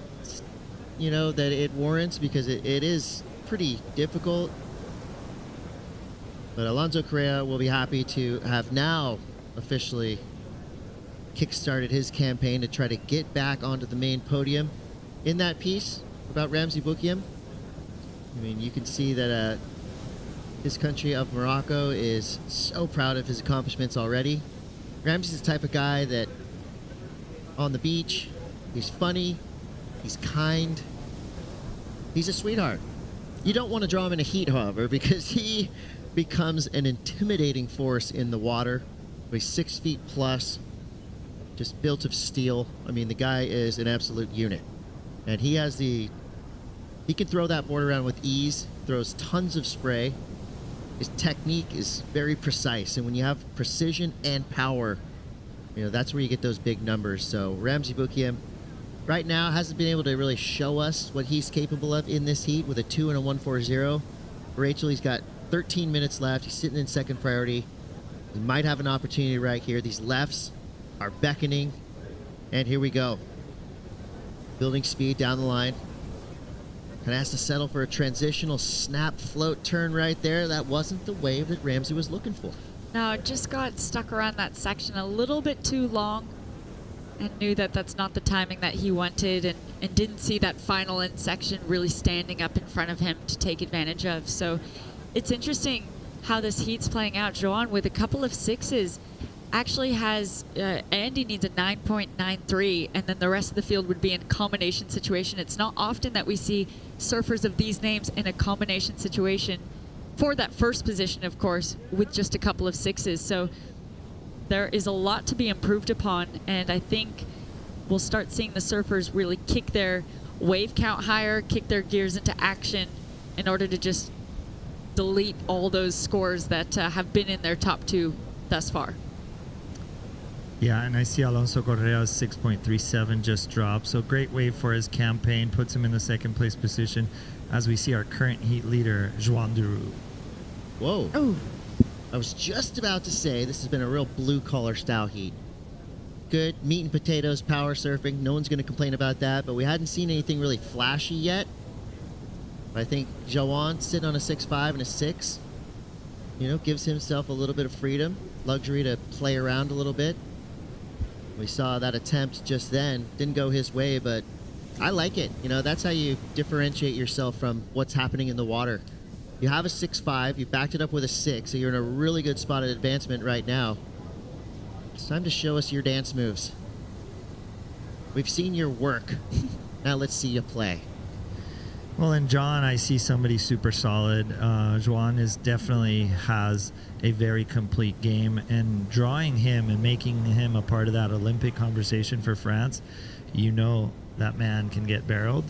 it warrants, because it is pretty difficult. But Alonso Correa will be happy to have now officially kickstarted his campaign to try to get back onto the main podium. In that piece about Ramsey Boukhiam, I mean, you can see that his country of Morocco is so proud of his accomplishments already. Ramsey's the type of guy that on the beach, he's funny, he's kind, he's a sweetheart. You don't want to draw him in a heat, however, because he becomes an intimidating force in the water. He's 6 feet plus, just built of steel. I mean, the guy is an absolute unit. And he can throw that board around with ease, throws tons of spray. His technique is very precise, and when you have precision and power, you know, that's where you get those big numbers. So Ramsey Boukhiam right now hasn't been able to really show us what he's capable of in this heat with a 2 and a 1.40. Rachel, he's got 13 minutes left. He's sitting in second priority. He might have an opportunity right here. These lefts are beckoning, and here we go. Building speed down the line. Kind of has to settle for a transitional snap float turn right there. That wasn't the wave that Ramsey was looking for. No, it just got stuck around that section a little bit too long, and knew that that's not the timing that he wanted, and didn't see that final end section really standing up in front of him to take advantage of. So it's interesting how this heat's playing out. Joanne, with a couple of sixes, actually has Andy needs a 9.93, and then the rest of the field would be in a combination situation. It's not often that we see surfers of these names in a combination situation for that first position, of course, with just a couple of sixes. So there is a lot to be improved upon, and I think we'll start seeing the surfers really kick their wave count higher, kick their gears into action in order to just delete all those scores that have been in their top 2 thus far. Yeah, and I see Alonso Correa's 6.37 just dropped. So great wave for his campaign, puts him in the second place position as we see our current heat leader, Joan Duroux. Whoa. Oh. I was just about to say this has been a real blue-collar style heat. Good meat and potatoes power surfing. No one's going to complain about that, but we hadn't seen anything really flashy yet. But I think Joan sitting on a 6.5 and a 6, you know, gives himself a little bit of freedom, luxury to play around a little bit. We saw that attempt just then. Didn't go his way, but I like it. You know, that's how you differentiate yourself from what's happening in the water. You have a 6.5. You backed it up with a 6, so you're in a really good spot at advancement right now. It's time to show us your dance moves. We've seen your work. Now let's see you play. Well, in John, I see somebody super solid. Joan definitely has a very complete game, and drawing him and making him a part of that Olympic conversation for France, you know that man can get barreled,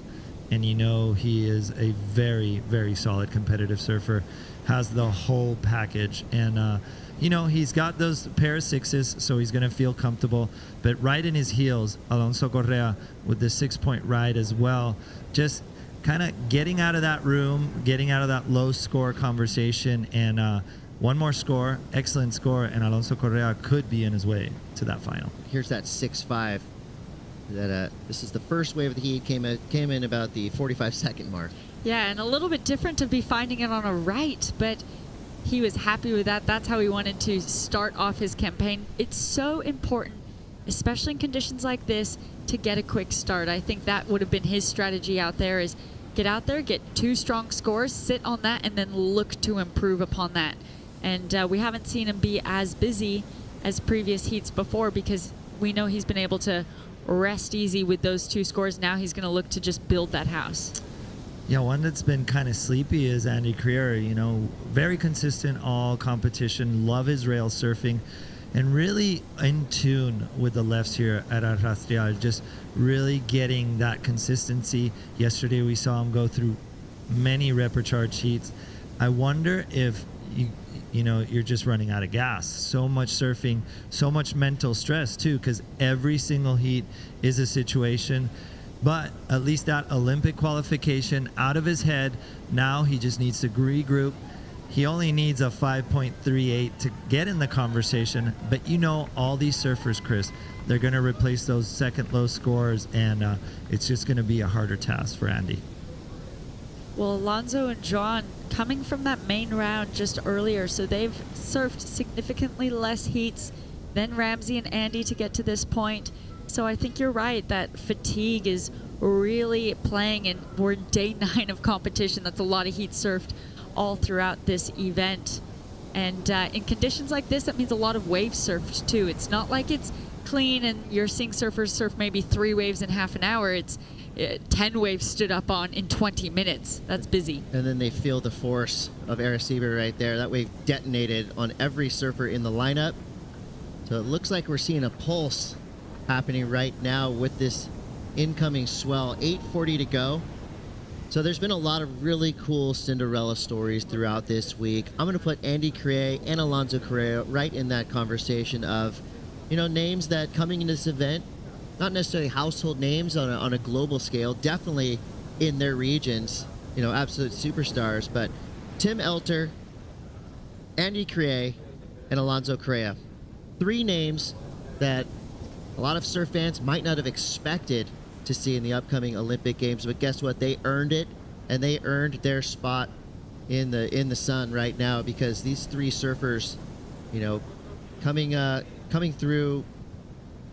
and you know he is a very, very solid competitive surfer, has the whole package, and you know, he's got those pair of 6s, so he's going to feel comfortable. But right in his heels, Alonso Correa with the 6-point ride as well, just kind of getting out of that room, getting out of that low score conversation, and one more score, excellent score, and Alonso Correa could be in his way to that final. Here's that 6.5. That this is the first wave of the heat, came in about the 45-second mark. Yeah, and a little bit different to be finding it on a right, but he was happy with that. That's how he wanted to start off his campaign. It's so important, especially in conditions like this, to get a quick start. I think that would have been his strategy out there, is get out there, get 2 strong scores, sit on that, and then look to improve upon that. And we haven't seen him be as busy as previous heats before, because we know he's been able to rest easy with those 2 scores. Now he's going to look to just build that house. Yeah, one that's been kind of sleepy is Andy Creer. You know, very consistent all competition, love his rail surfing, and really in tune with the lefts here at Arrastrial, just really getting that consistency. Yesterday we saw him go through many reprecharge heats. I wonder if you know, you're just running out of gas. So much surfing, so much mental stress too, because every single heat is a situation. But at least that Olympic qualification out of his head. Now he just needs to regroup. He only needs a 5.38 to get in the conversation. But you know, all these surfers, Chris, they're going to replace those second low scores, and it's just going to be a harder task for Andy. Well, Alonso and John coming from that main round just earlier, so they've surfed significantly less heats than Ramsey and Andy to get to this point. So I think you're right that fatigue is really playing, and we're day 9 of competition. That's a lot of heat surfed all throughout this event. And in conditions like this, that means a lot of waves surfed too. It's not like it's clean and you're seeing surfers surf maybe 3 waves in half an hour. It's 10 waves stood up on in 20 minutes. That's busy. And then they feel the force of Arecibo right there. That wave detonated on every surfer in the lineup. So it looks like we're seeing a pulse happening right now with this incoming swell. 8:40 to go. So there's been a lot of really cool Cinderella stories throughout this week. I'm going to put Andy Creer and Alonso Correa right in that conversation of, you know, names that coming into this event, not necessarily household names on a global scale, definitely in their regions, you know, absolute superstars. But Tim Elter, Andy Creer, and Alonso Correa. 3 names that a lot of surf fans might not have expected to see in the upcoming Olympic Games, but guess what? They earned it, and they earned their spot in the sun right now, because these 3 surfers, you know, coming through,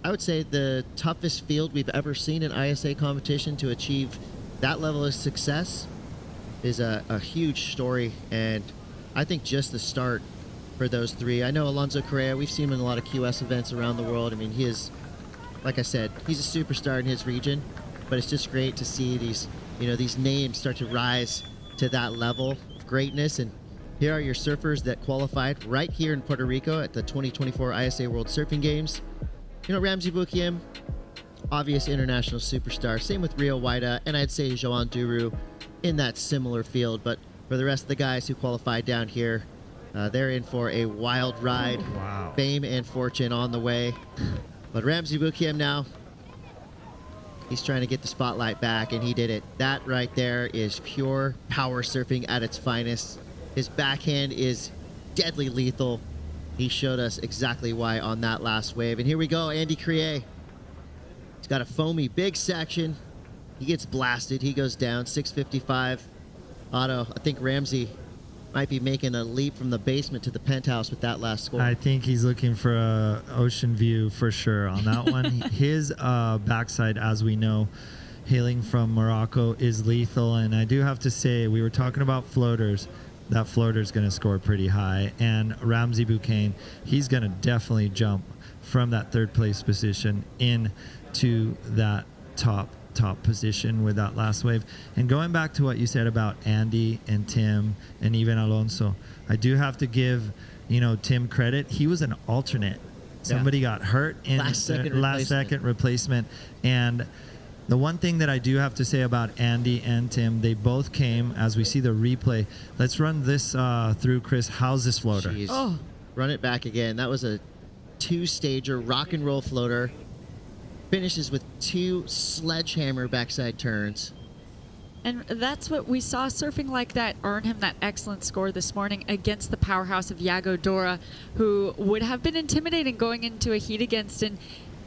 I would say the toughest field we've ever seen in ISA competition to achieve that level of success is a huge story, and I think just the start for those 3. I know Alonso Correa, we've seen him in a lot of QS events around the world. I mean, he is, like I said, he's a superstar in his region, but it's just great to see these, you know, these names start to rise to that level of greatness. And here are your surfers that qualified right here in Puerto Rico at the 2024 ISA World Surfing Games. You know, Ramsey Boukhiam, obvious international superstar. Same with Rio Waida, and I'd say Joan Duru in that similar field. But for the rest of the guys who qualified down here, they're in for a wild ride. Wow. Fame and fortune on the way. But Ramsey Boukhiam now, he's trying to get the spotlight back, and he did it. That right there is pure power surfing at its finest. His backhand is deadly lethal. He showed us exactly why on that last wave. And here we go, Andy Creer. He's got a foamy big section. He gets blasted. He goes down, 655. Otto, I think Ramsey might be making a leap from the basement to the penthouse with that last score. I think he's looking for a ocean view for sure on that one. His backside, as we know, hailing from Morocco, is lethal. And I do have to say, we were talking about floaters. that floater's going to score pretty high. And Ramsey Boukhiam, he's going to definitely jump from that third place position into that top position with that last wave. And going back to what you said about Andy and Tim and even Alonso, I do have to give, Tim credit. He was an alternate. Somebody got hurt in last second replacement. And the one thing that I do have to say about Andy and Tim, they both came, as we see the replay. Let's run this through, Chris. How's this floater? Jeez. Oh. Run it back again. That was a 2-stager rock and roll floater. Finishes with 2 sledgehammer backside turns. And that's what we saw surfing like that earn him that excellent score this morning against the powerhouse of Yago Dora, who would have been intimidating going into a heat against. And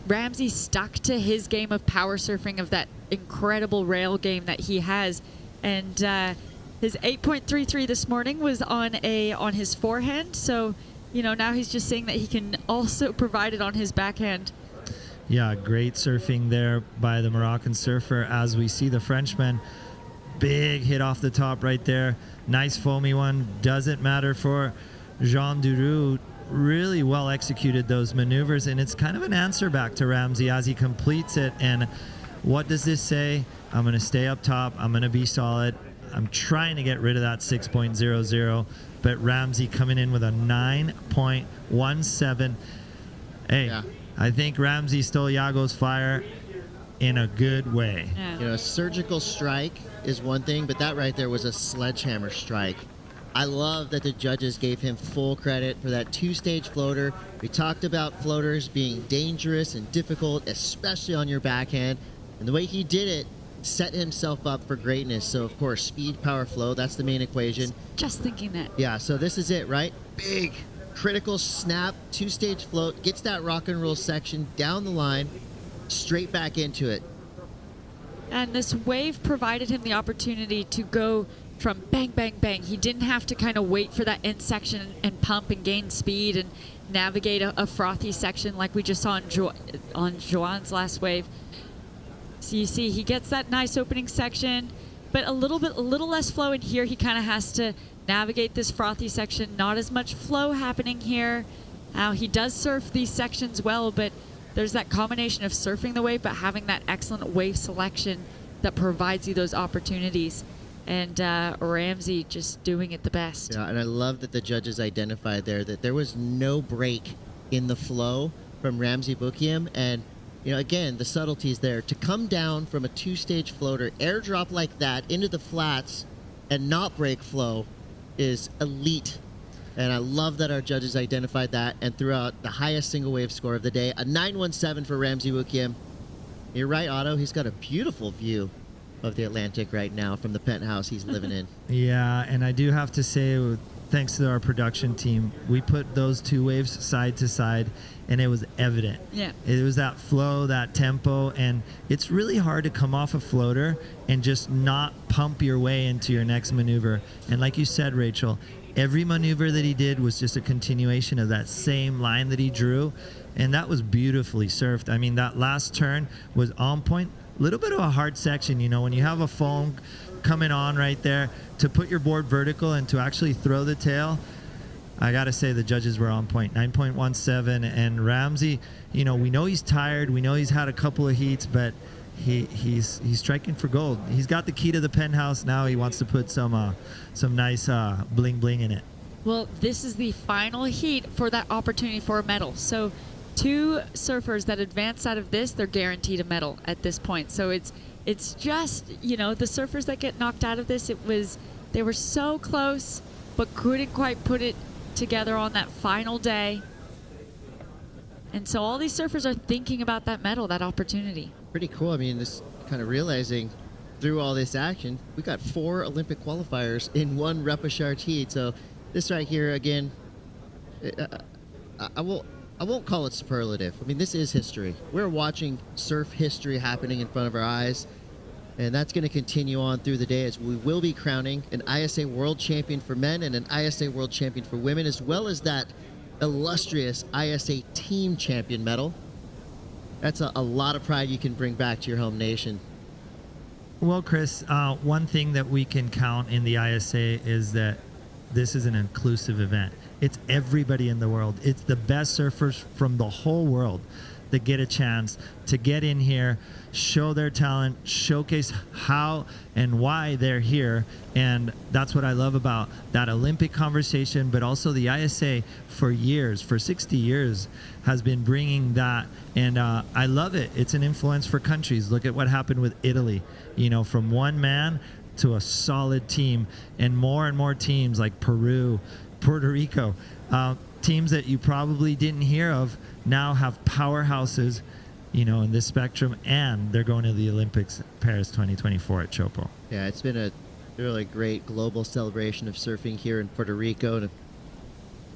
Ramsey stuck to his game of power surfing, of that incredible rail game that he has. And his 8.33 this morning was on his forehand. So, now he's just saying that he can also provide it on his backhand. Yeah, great surfing there by the Moroccan surfer. As we see the Frenchman, big hit off the top right there. Nice foamy one. Doesn't matter for Jean Duroux. Really well executed those maneuvers, and it's kind of an answer back to Ramsey as he completes it. And what does this say? I'm going to stay up top. I'm going to be solid. I'm trying to get rid of that 6.00, but Ramsey coming in with a 9.17. Hey. Yeah. I think Ramsey stole Yago's fire in a good way. Yeah. A surgical strike is one thing, but that right there was a sledgehammer strike. I love that the judges gave him full credit for that 2-stage floater. We talked about floaters being dangerous and difficult, especially on your backhand. And the way he did it set himself up for greatness. So, of course, speed, power, flow, that's the main equation. Just thinking that. Yeah, so this is it, right? Big critical snap, 2-stage float, gets that rock and roll section down the line, straight back into it. And this wave provided him the opportunity to go from bang, bang, bang. He didn't have to kind of wait for that end section and pump and gain speed and navigate a frothy section like we just saw on Joan's last wave. So you see he gets that nice opening section, but a little less flow in here. He kind of has to navigate this frothy section. Not as much flow happening here. Now he does surf these sections well, but there's that combination of surfing the wave but having that excellent wave selection that provides you those opportunities. And Ramsey just doing it the best. Yeah, and I love that the judges identified there that there was no break in the flow from Ramsey Boukhiam. And, again, the subtleties there. To come down from a 2-stage floater, airdrop like that into the flats and not break flow is elite. And I love that our judges identified that and threw out the highest single wave score of the day, a 9.17 for Ramsey Boukhiam. You're right, Otto. He's got a beautiful view of the Atlantic right now from the penthouse he's living in. Yeah, and I do have to say, thanks to our production team, we put those 2 waves side to side, and it was evident. Yeah. It was that flow, that tempo, and it's really hard to come off a floater and just not pump your way into your next maneuver. And like you said, Rachel, every maneuver that he did was just a continuation of that same line that he drew, and that was beautifully surfed. I mean, that last turn was on point. A little bit of a hard section, when you have a foam coming on right there, to put your board vertical and to actually throw the tail. I got to say the judges were on point, 9.17. And Ramsey, we know he's tired. We know he's had a couple of heats, but he's striking for gold. He's got the key to the penthouse. Now he wants to put some nice bling bling in it. Well, this is the final heat for that opportunity for a medal. So 2 surfers that advance out of this, they're guaranteed a medal at this point. So it's just, the surfers that get knocked out of this, they were so close, but couldn't quite put it together on that final day. And so all these surfers are thinking about that medal, that opportunity. Pretty cool. I mean, just kind of realizing through all this action, we got 4 Olympic qualifiers in one repechage heat. So this right here, again, I won't call it superlative. I mean, this is history. We're watching surf history happening in front of our eyes, and that's going to continue on through the day as we will be crowning an ISA World Champion for men and an ISA World Champion for women, as well as that illustrious ISA Team Champion medal. That's a lot of pride you can bring back to your home nation. Well, Chris, one thing that we can count in the ISA is that this is an inclusive event. It's everybody in the world. It's the best surfers from the whole world that get a chance to get in here, show their talent, showcase how and why they're here. And that's what I love about that Olympic conversation, but also the ISA for years, for 60 years, has been bringing that. And I love it. It's an influence for countries. Look at what happened with Italy, you know, from one man to a solid team, and more teams like Peru, Puerto Rico, teams that you probably didn't hear of now have powerhouses, you know, in this spectrum, and they're going to the Olympics Paris 2024 at Chopo. Yeah, it's been a really great global celebration of surfing here in Puerto Rico. And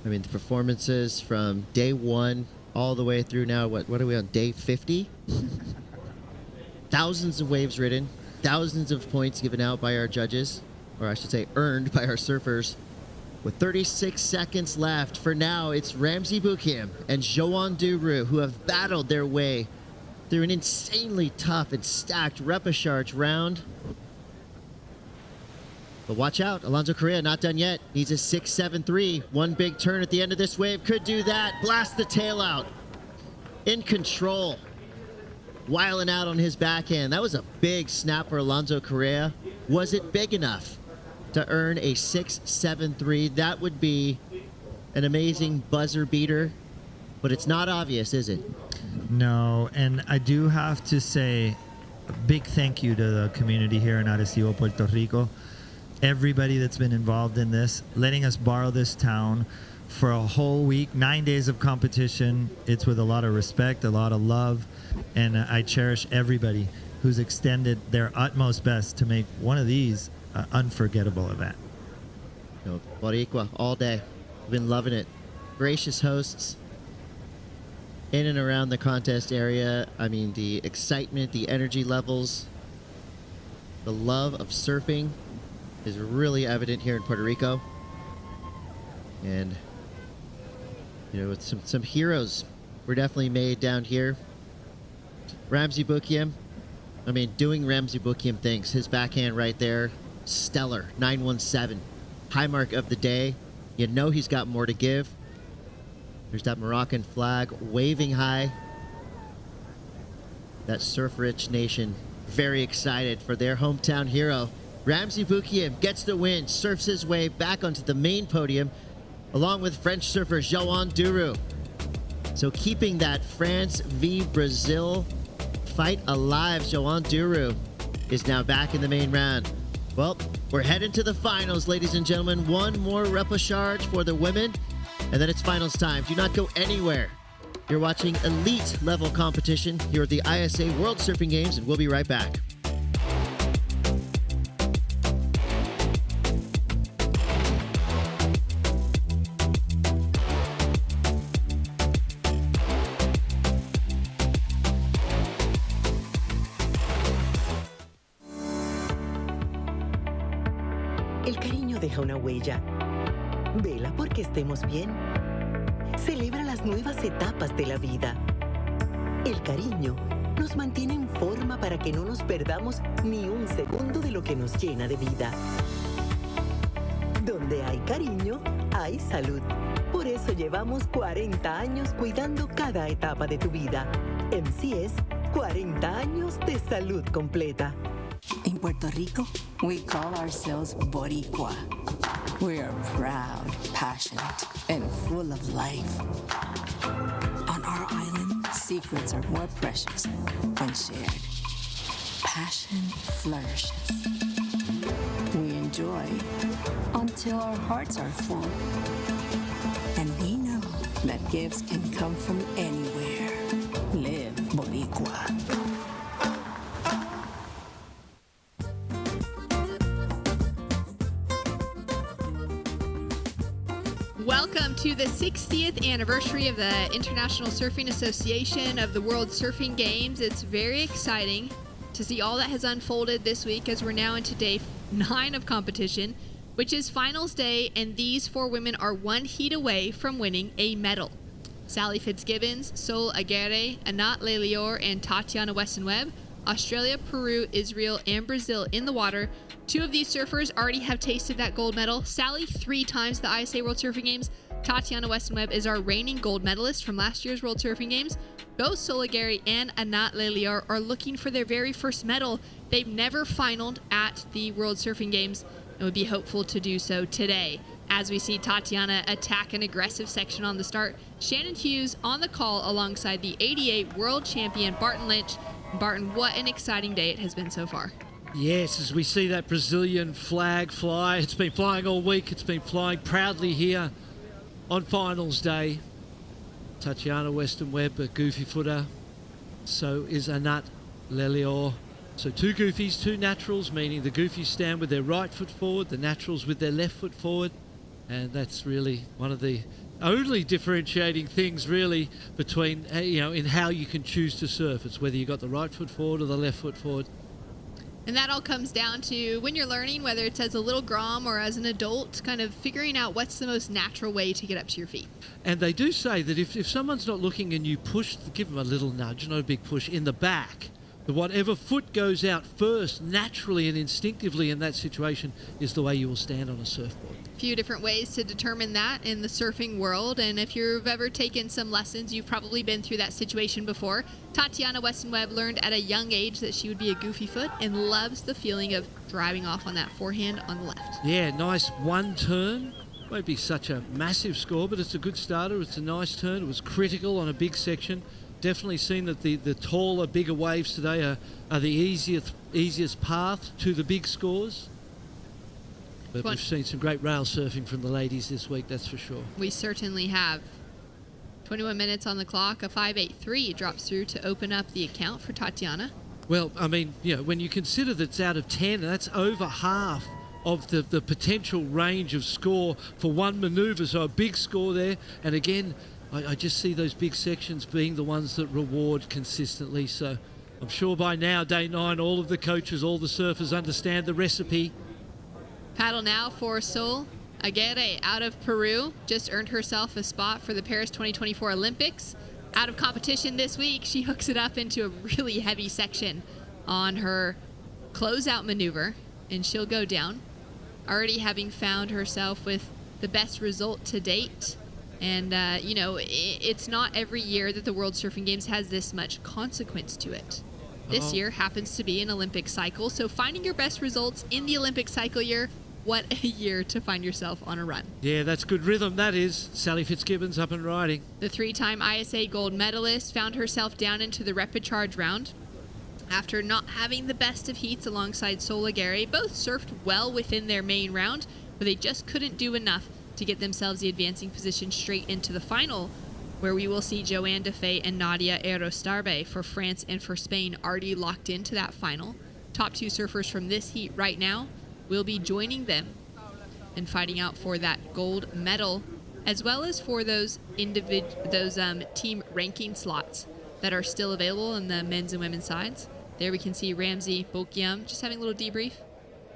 I mean, the performances from day one all the way through now, what are we on, day 50? Thousands of waves ridden, thousands of points given out by our judges, or I should say earned by our surfers. With 36 seconds left, for now, it's Ramsey Boukhiam and Joan Duru who have battled their way through an insanely tough and stacked repechage round. But watch out, Alonso Correa not done yet. Needs a 6-7-3. One big turn at the end of this wave could do that. Blast the tail out. In control. Wiling out on his backhand. That was a big snap for Alonso Correa. Was it big enough to earn a 6-7-3? That would be an amazing buzzer beater, but it's not obvious, is it? No, and I do have to say a big thank you to the community here in Arecibo, Puerto Rico. Everybody that's been involved in this, letting us borrow this town for a whole week, 9 days of competition. It's with a lot of respect, a lot of love, and I cherish everybody who's extended their utmost best to make one of these an unforgettable event. No, Boricua all day. I've been loving it. Gracious hosts in and around the contest area. I mean, the excitement, the energy levels, the love of surfing is really evident here in Puerto Rico. And, you know, with some heroes were definitely made down here. Ramsey Boukhiam, I mean, doing Ramsey Boukhiam things. His backhand right there, stellar, 917. High mark of the day. You know he's got more to give. There's that Moroccan flag waving high. That surf-rich nation very excited for their hometown hero. Ramsey Boukhiam gets the win, surfs his way back onto the main podium, along with French surfer Joan Duru. So keeping that France v Brazil fight alive, Joan Duru is now back in the main round. Well, we're heading to the finals, ladies and gentlemen. One more repechage for the women, and then it's finals time. Do not go anywhere. You're watching elite level competition here at the ISA World Surfing Games, and we'll be right back. El cariño deja una huella. Vela porque estemos bien. Celebra las nuevas etapas de la vida. El cariño nos mantiene en forma para que no nos perdamos ni un segundo de lo que nos llena de vida. Donde hay cariño, hay salud. Por eso llevamos 40 años cuidando cada etapa de tu vida. MCS, 40 años de salud completa. In Puerto Rico, we call ourselves Boricua. We are proud, passionate, and full of life. On our island, secrets are more precious when shared. Passion flourishes. We enjoy until our hearts are full. And we know that gifts can come from anywhere. Live Boricua. Welcome to the 60th anniversary of the International Surfing Association of the World Surfing Games. It's very exciting to see all that has unfolded this week as we're now into day 9 of competition, which is finals day, and these 4 women are one heat away from winning a medal. Sally Fitzgibbons, Sol Aguirre, Anat Lelior, and Tatiana Weston-Webb Australia, Peru, Israel, and Brazil in the water. 2 of these surfers already have tasted that gold medal. Sally, 3 times the ISA World Surfing Games. Tatiana Weston-Webb is our reigning gold medalist from last year's World Surfing Games. Both Soligari and Anat Lelior are looking for their very first medal. They've never finaled at the World Surfing Games and would be hopeful to do so today. As we see Tatiana attack an aggressive section on the start, Shannon Hughes on the call alongside the 88 world champion Barton Lynch. Barton, what an exciting day it has been so far. Yes, as we see that Brazilian flag fly. It's been flying all week. It's been flying proudly here on finals day. Tatiana Weston-Webb, a goofy footer. So is Anat Lelior. So 2 goofies, 2 naturals, meaning the goofies stand with their right foot forward, the naturals with their left foot forward. And that's really one of the only differentiating things really between, in how you can choose to surf. It's whether you got the right foot forward or the left foot forward. And that all comes down to when you're learning, whether it's as a little grom or as an adult, kind of figuring out what's the most natural way to get up to your feet. And they do say that if someone's not looking and you push, give them a little nudge, not a big push, in the back, that whatever foot goes out first, naturally and instinctively in that situation, is the way you will stand on a surfboard. A few different ways to determine that in the surfing world, and if you've ever taken some lessons, you've probably been through that situation before. Tatiana Weston-Webb learned at a young age that she would be a goofy foot and loves the feeling of driving off on that forehand on the left. Yeah, nice one turn. Won't be such a massive score, but it's a good starter. It's a nice turn. It was critical on a big section. Definitely seen that the taller, bigger waves today are the easiest path to the big scores. But we've seen some great rail surfing from the ladies this week, that's for sure. We certainly have. 21 minutes on the clock, a 5.83 drops through to open up the account for Tatiana. Well, I mean, when you consider that it's out of 10, that's over half of the potential range of score for one manoeuvre, so a big score there. And again, I just see those big sections being the ones that reward consistently. So I'm sure by now, day 9, all of the coaches, all the surfers understand the recipe. Paddle now for Sol Aguirre out of Peru. Just earned herself a spot for the Paris 2024 Olympics. Out of competition this week, she hooks it up into a really heavy section on her closeout maneuver, and she'll go down, already having found herself with the best result to date. And, it's not every year that the World Surfing Games has this much consequence to it. This year happens to be an Olympic cycle, so finding your best results in the Olympic cycle year, what a year to find yourself on a run. Yeah, that's good rhythm, that is. Sally Fitzgibbons up and riding. The 3-time ISA gold medalist found herself down into the repechage round after not having the best of heats alongside Sol Aguirre. Both surfed well within their main round, but they just couldn't do enough to get themselves the advancing position straight into the final, where we will see Joanne Defay and Nadia Erostarbe for France and for Spain already locked into that final. Top 2 surfers from this heat right now will be joining them and fighting out for that gold medal, as well as for those team ranking slots that are still available on the men's and women's sides. There we can see Ramsey Boukhiam just having a little debrief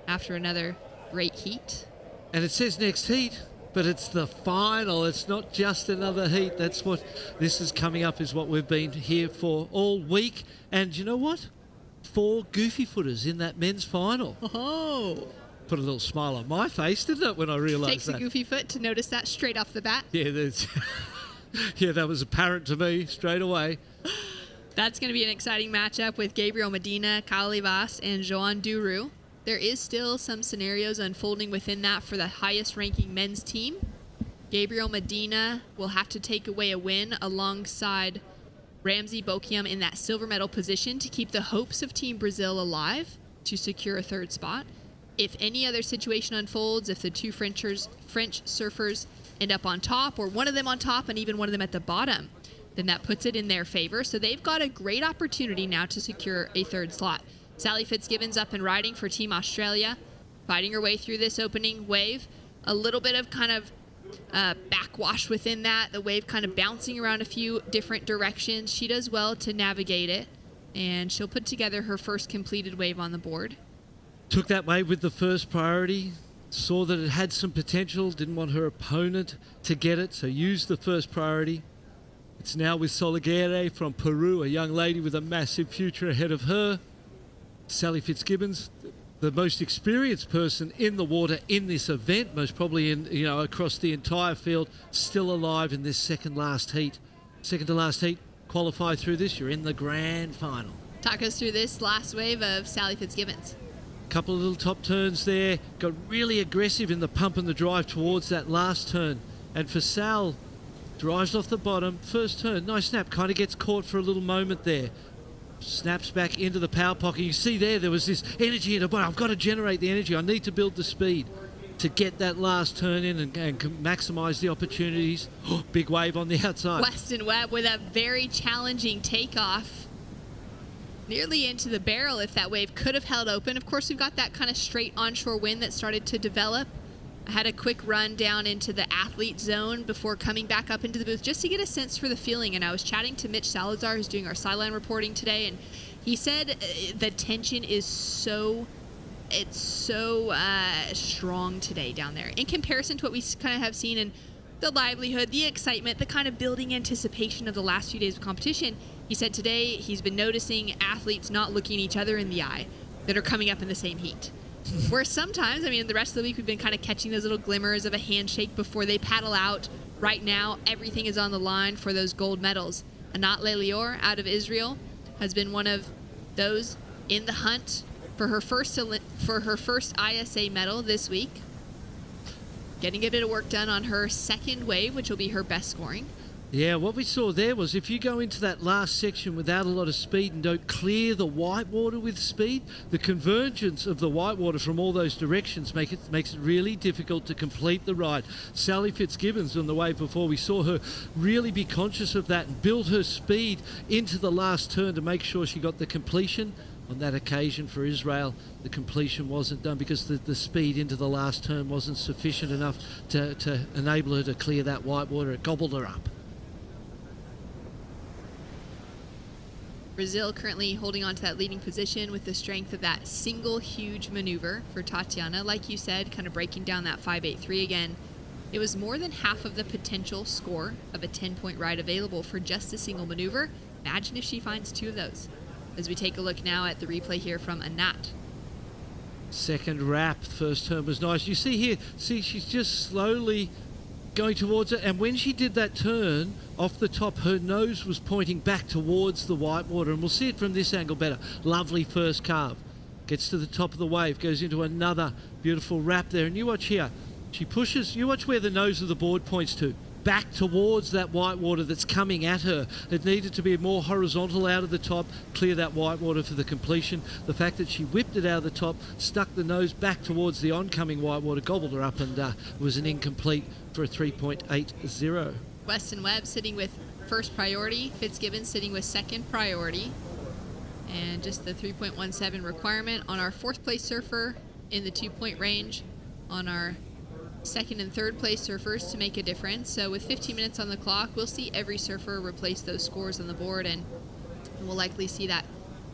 after another great heat. And it says next heat, but it's the final. It's not just another heat. That's what this is coming up, is what we've been here for all week. And you know what? 4 goofy footers in that men's final. Oh! Put a little smile on my face, didn't it, when I realised Takes that? a goofy foot to notice that straight off the bat. Yeah, yeah, that was apparent to me straight away. That's going to be an exciting matchup with Gabriel Medina, Kyle Vaz, and Joan Duru. There is still some scenarios unfolding within that for the highest ranking men's team. Gabriel Medina will have to take away a win alongside Ramsey Boukhiam in that silver medal position to keep the hopes of Team Brazil alive to secure a 3rd spot. If any other situation unfolds, if the 2 French surfers end up on top, or one of them on top and even one of them at the bottom, then that puts it in their favor. So they've got a great opportunity now to secure a 3rd slot. Sally Fitzgibbons up and riding for Team Australia, fighting her way through this opening wave. A little bit of kind of backwash within that, the wave kind of bouncing around a few different directions. She does well to navigate it, and she'll put together her first completed wave on the board. Took that wave with the first priority, saw that it had some potential, didn't want her opponent to get it, so used the first priority. It's now with Sol Aguirre from Peru, a young lady with a massive future ahead of her. Sally Fitzgibbons, the most experienced person in the water in this event, most probably across the entire field, still alive in this second to last heat, qualify through this, you're in the grand final. Talk us through this last wave of Sally Fitzgibbons. Couple of little top turns there, got really aggressive in the pump and the drive towards that last turn, and for Sal, drives off the bottom, first turn, nice snap, kind of gets caught for a little moment there. Snaps back into the power pocket. You see there was this energy in her body. I've got to generate the energy. I need to build the speed to get that last turn in and maximise the opportunities. Oh, big wave on the outside. Weston Webb with a very challenging takeoff. Nearly into the barrel if that wave could have held open. Of course, we've got that kind of straight onshore wind that started to develop. I had a quick run down into the athlete zone before coming back up into the booth just to get a sense for the feeling. And I was chatting to Mitch Salazar, who's doing our sideline reporting today, and he said the tension is so strong today down there in comparison to what we kind of have seen in the livelihood, the excitement, the kind of building anticipation of the last few days of competition. He said today he's been noticing athletes not looking each other in the eye that are coming up in the same heat. Where sometimes, the rest of the week we've been kind of catching those little glimmers of a handshake before they paddle out. Right now, everything is on the line for those gold medals. Anat Lelior out of Israel has been one of those in the hunt for her first ISA medal this week. Getting a bit of work done on her second wave, which will be her best scoring. Yeah, what we saw there was if you go into that last section without a lot of speed and don't clear the whitewater with speed, the convergence of the whitewater from all those directions makes it really difficult to complete the ride. Sally Fitzgibbons on the wave before, we saw her really be conscious of that and build her speed into the last turn to make sure she got the completion. On that occasion for Israel, the completion wasn't done because the speed into the last turn wasn't sufficient enough to enable her to clear that whitewater. It gobbled her up. Brazil currently holding on to that leading position with the strength of that single huge maneuver for Tatiana. Like you said, kind of breaking down that 5.83 again. It was more than half of the potential score of a 10-point ride available for just a single maneuver. Imagine if she finds two of those. As we take a look now at the replay here from Anat. Second wrap, first turn was nice. You see here, she's just slowly going towards it, and when she did that turn off the top, her nose was pointing back towards the whitewater, and we'll see it from this angle better. Lovely first carve, gets to the top of the wave, goes into another beautiful wrap there, and you watch here, she pushes, you watch where the nose of the board points to, back towards that whitewater that's coming at her. It needed to be more horizontal out of the top, clear that whitewater for the completion. The fact that she whipped it out of the top, stuck the nose back towards the oncoming whitewater, gobbled her up, and was an incomplete for a 3.80. Weston Webb sitting with first priority, Fitzgibbons sitting with second priority, and just the 3.17 requirement on our fourth place surfer in the 2-point range, on our second and third place surfers to make a difference. So with 15 minutes on the clock, we'll see every surfer replace those scores on the board, and we'll likely see that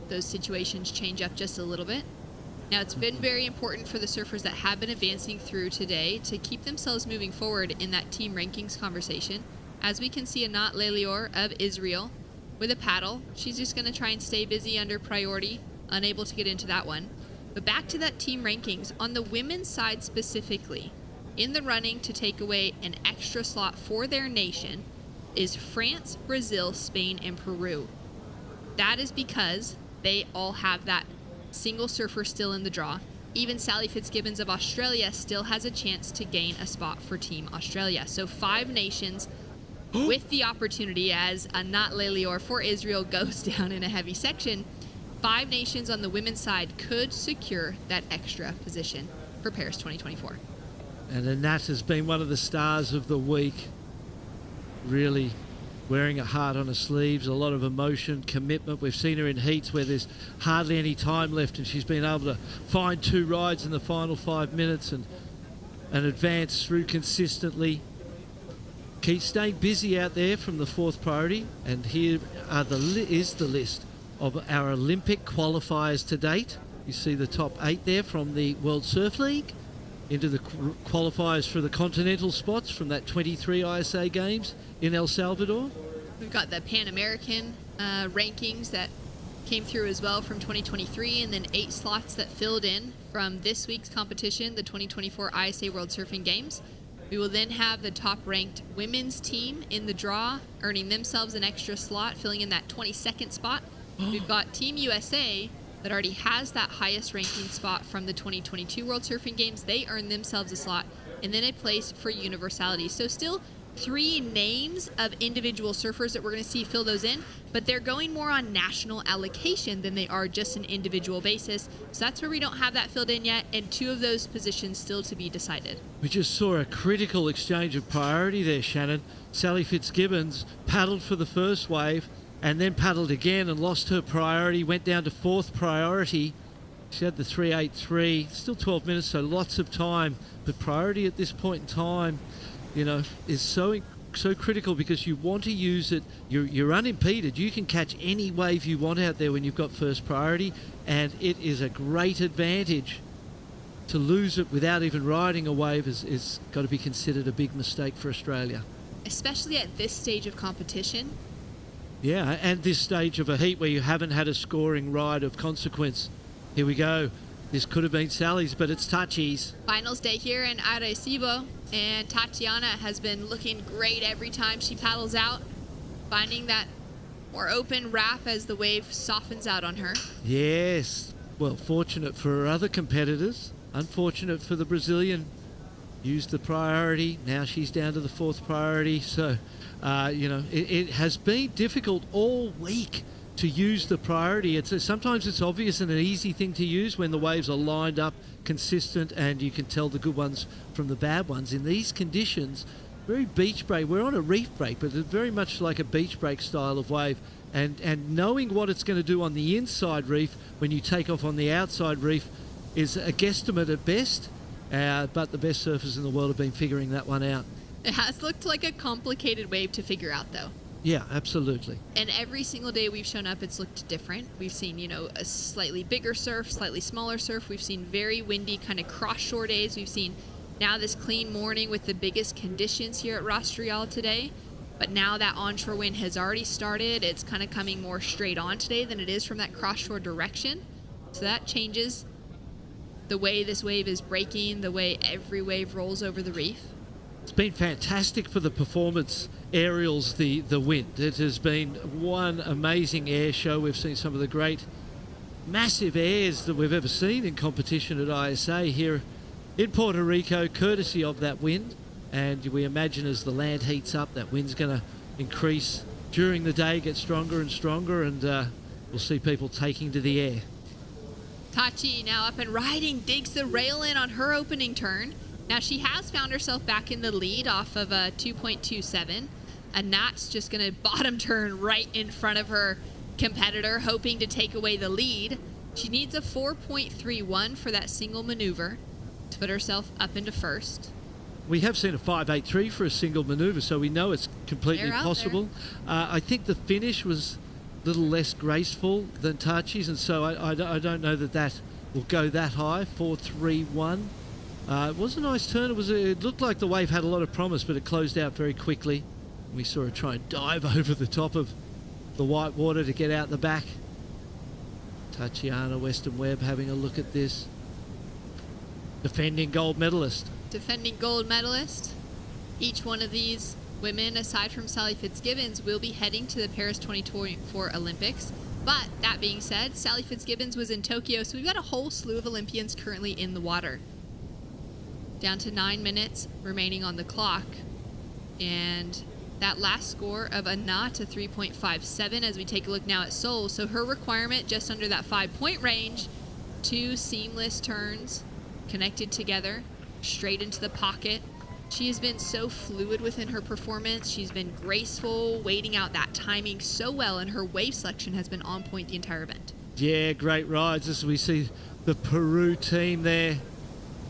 those situations change up just a little bit. Now, it's been very important for the surfers that have been advancing through today to keep themselves moving forward in that team rankings conversation. As we can see, Anat Lelior of Israel with a paddle. She's just going to try and stay busy under priority, unable to get into that one. But back to that team rankings. On the women's side specifically, in the running to take away an extra slot for their nation is France, Brazil, Spain, and Peru. That is because they all have that single surfer still in the draw. Even Sally Fitzgibbons of Australia still has a chance to gain a spot for Team Australia. So 5 nations with the opportunity, as Anat Lelior for Israel goes down in a heavy section, 5 nations on the women's side could secure that extra position for Paris 2024. And Anat has been one of the stars of the week, really wearing a heart on her sleeves, a lot of emotion, commitment. We've seen her in heats where there's hardly any time left, and she's been able to find 2 rides in the final 5 minutes and advance through consistently. Keep staying busy out there from the 4th priority, and here is the list of our Olympic qualifiers to date. You see the top 8 there from the World Surf League, into the qualifiers for the continental spots from that 23 ISA Games in El Salvador. We've got the Pan American rankings that came through as well from 2023, and then 8 slots that filled in from this week's competition, the 2024 ISA World Surfing Games. We will then have the top-ranked women's team in the draw, earning themselves an extra slot, filling in that 22nd spot. We've got Team USA that already has that highest ranking spot from the 2022 World Surfing Games. They earn themselves a slot, and then a place for universality. So still 3 names of individual surfers that we're going to see fill those in, but they're going more on national allocation than they are just an individual basis. So that's where we don't have that filled in yet, and 2 of those positions still to be decided. We just saw a critical exchange of priority there, Shannon. Sally Fitzgibbons paddled for the first wave and then paddled again and lost her priority, went down to 4th priority. She had the 3.83, still 12 minutes, so lots of time. But priority at this point in time, you know, is so critical because you want to use it. You're unimpeded. You can catch any wave you want out there when you've got first priority, and it is a great advantage. To lose it without even riding a wave is got to be considered a big mistake for Australia. Especially at this stage of competition. Yeah, and this stage of a heat where you haven't had a scoring ride of consequence. Here we go. This could have been Sally's, but it's Tachi's. Finals day here in Arecibo, and Tatiana has been looking great every time she paddles out, finding that more open wrap as the wave softens out on her. Yes. Well, fortunate for her other competitors. Unfortunate for the Brazilian. Used the priority. Now she's down to the 4th priority. So, you know, it has been difficult all week to use the priority. Sometimes it's obvious and an easy thing to use when the waves are lined up, consistent, and you can tell the good ones from the bad ones. In these conditions, very beach break. We're on a reef break, but it's very much like a beach break style of wave. And knowing what it's going to do on the inside reef when you take off on the outside reef is a guesstimate at best. But the best surfers in the world have been figuring that one out. It has looked like a complicated wave to figure out, though. Yeah, absolutely. And every single day we've shown up, it's looked different. We've seen, you know, a slightly bigger surf, slightly smaller surf. We've seen very windy kind of cross-shore days. We've seen now this clean morning with the biggest conditions here at Rostrial today. But now that onshore wind has already started. It's kind of coming more straight on today than it is from that cross-shore direction. So that changes the way this wave is breaking, the way every wave rolls over the reef. It's been fantastic for the performance aerials, the wind. It has been one amazing air show. We've seen some of the great massive airs that we've ever seen in competition at ISA here in Puerto Rico, courtesy of that wind. And we imagine as the land heats up, that wind's going to increase during the day, get stronger and stronger, and we'll see people taking to the air. Tachi now up and riding, digs the rail in on her opening turn. Now she has found herself back in the lead off of a 2.27. And Nat's just going to bottom turn right in front of her competitor, hoping to take away the lead. She needs a 4.31 for that single maneuver to put herself up into first. We have seen a 5.83 for a single maneuver, so we know it's completely possible. I think the finish was a little less graceful than Tachi's, and so I don't know that will go that high. 4.31. It was a nice turn. It looked like the wave had a lot of promise, but it closed out very quickly. We saw her try and dive over the top of the white water to get out the back. Tatiana Western Webb having a look at this. Defending gold medalist. Defending gold medalist. Each one of these women, aside from Sally Fitzgibbons, will be heading to the Paris 2024 Olympics. But that being said, Sally Fitzgibbons was in Tokyo, so we've got a whole slew of Olympians currently in the water. Down to 9 minutes remaining on the clock. And that last score of a knot, a 3.57 as we take a look now at Seoul. So her requirement just under that 5-point range. 2 seamless turns connected together, straight into the pocket. She has been so fluid within her performance. She's been graceful, waiting out that timing so well, and her wave selection has been on point the entire event. Yeah, great rides. As we see the Peru team there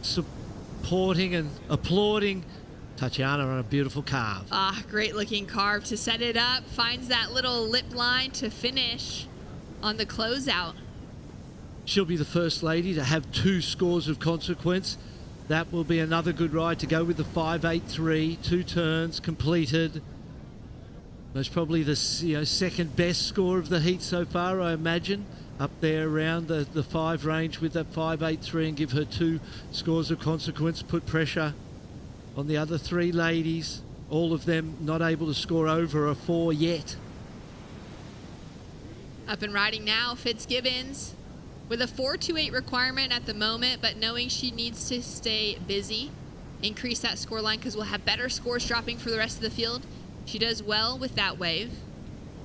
supporting and applauding Tatiana on a beautiful carve. Great looking carve to set it up. Finds that little lip line to finish on the closeout. She'll be the first lady to have 2 scores of consequence. That will be another good ride to go with the 5.83, 2 turns completed. Most probably the second best score of the heat so far, I imagine. Up there around the 5 range with that 5.83 and give her 2 scores of consequence. Put pressure on the other 3 ladies. All of them not able to score over a 4 yet. Up and riding now, Fitzgibbons with a 4.28 requirement at the moment, but knowing she needs to stay busy, increase that score line because we'll have better scores dropping for the rest of the field. She does well with that wave.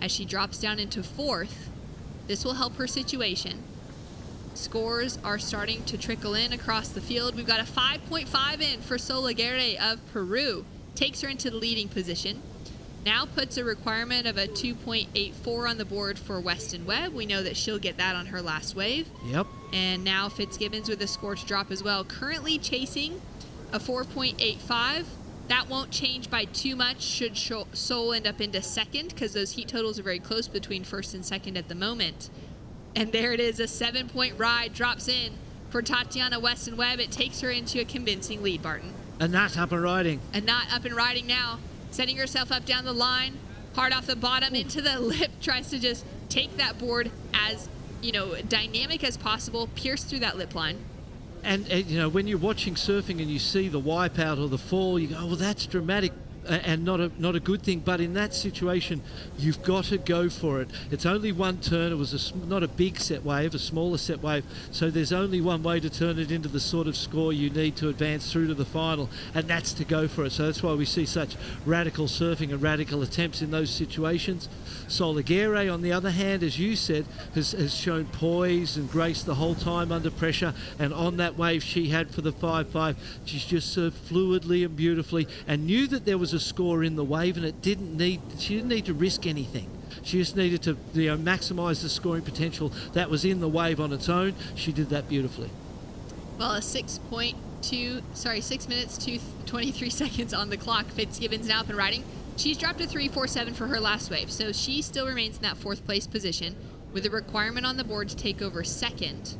As she drops down into 4th, this will help her situation. Scores are starting to trickle in across the field. We've got a 5.5 in for Sol Aguirre of Peru. Takes her into the leading position. Now puts a requirement of a 2.84 on the board for Weston Webb. We know that she'll get that on her last wave. Yep. And now Fitzgibbons with a score to drop as well. Currently chasing a 4.85. That won't change by too much should Sol end up into second, because those heat totals are very close between first and second at the moment. And there it is, a 7-point ride drops in for Tatiana Weston Webb. It takes her into a convincing lead, Barton. A nut up and riding. A nut up and riding now. Setting herself up down the line, hard off the bottom into the lip, tries to just take that board as, dynamic as possible, pierce through that lip line. And when you're watching surfing and you see the wipeout or the fall, you go, oh, well, that's dramatic and not a good thing. But in that situation, you've got to go for it. It's only one turn. It was not a big set wave, a smaller set wave. So there's only one way to turn it into the sort of score you need to advance through to the final, and that's to go for it. So that's why we see such radical surfing and radical attempts in those situations. Sol Aguirre, on the other hand, as you said, has shown poise and grace the whole time under pressure. And on that wave she had for the 5.5, she's just surfed fluidly and beautifully, and knew that there was a score in the wave, and she didn't need to risk anything. She just needed to maximize the scoring potential that was in the wave on its own. She did that beautifully. Well, 6 minutes to 23 seconds on the clock. Fitzgibbons now up and riding. She's dropped a 3.47 for her last wave, so she still remains in that 4th place position with a requirement on the board to take over second.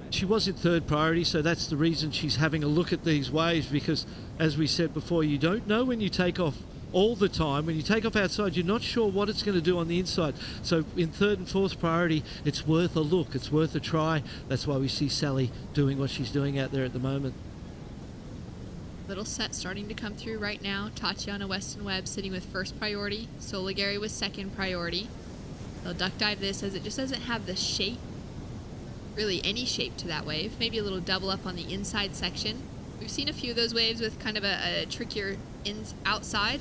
She was in 3rd priority, so that's the reason she's having a look at these waves, because, as we said before, you don't know when you take off all the time. When you take off outside, you're not sure what it's going to do on the inside. So in 3rd and 4th priority, it's worth a look. It's worth a try. That's why we see Sally doing what she's doing out there at the moment. Little set starting to come through right now. Tatiana Weston Webb sitting with 1st priority. Sol Aguirre with 2nd priority. They'll duck dive this as it just doesn't have the shape, really any shape to that wave. Maybe a little double up on the inside section. We've seen a few of those waves with kind of a trickier outside.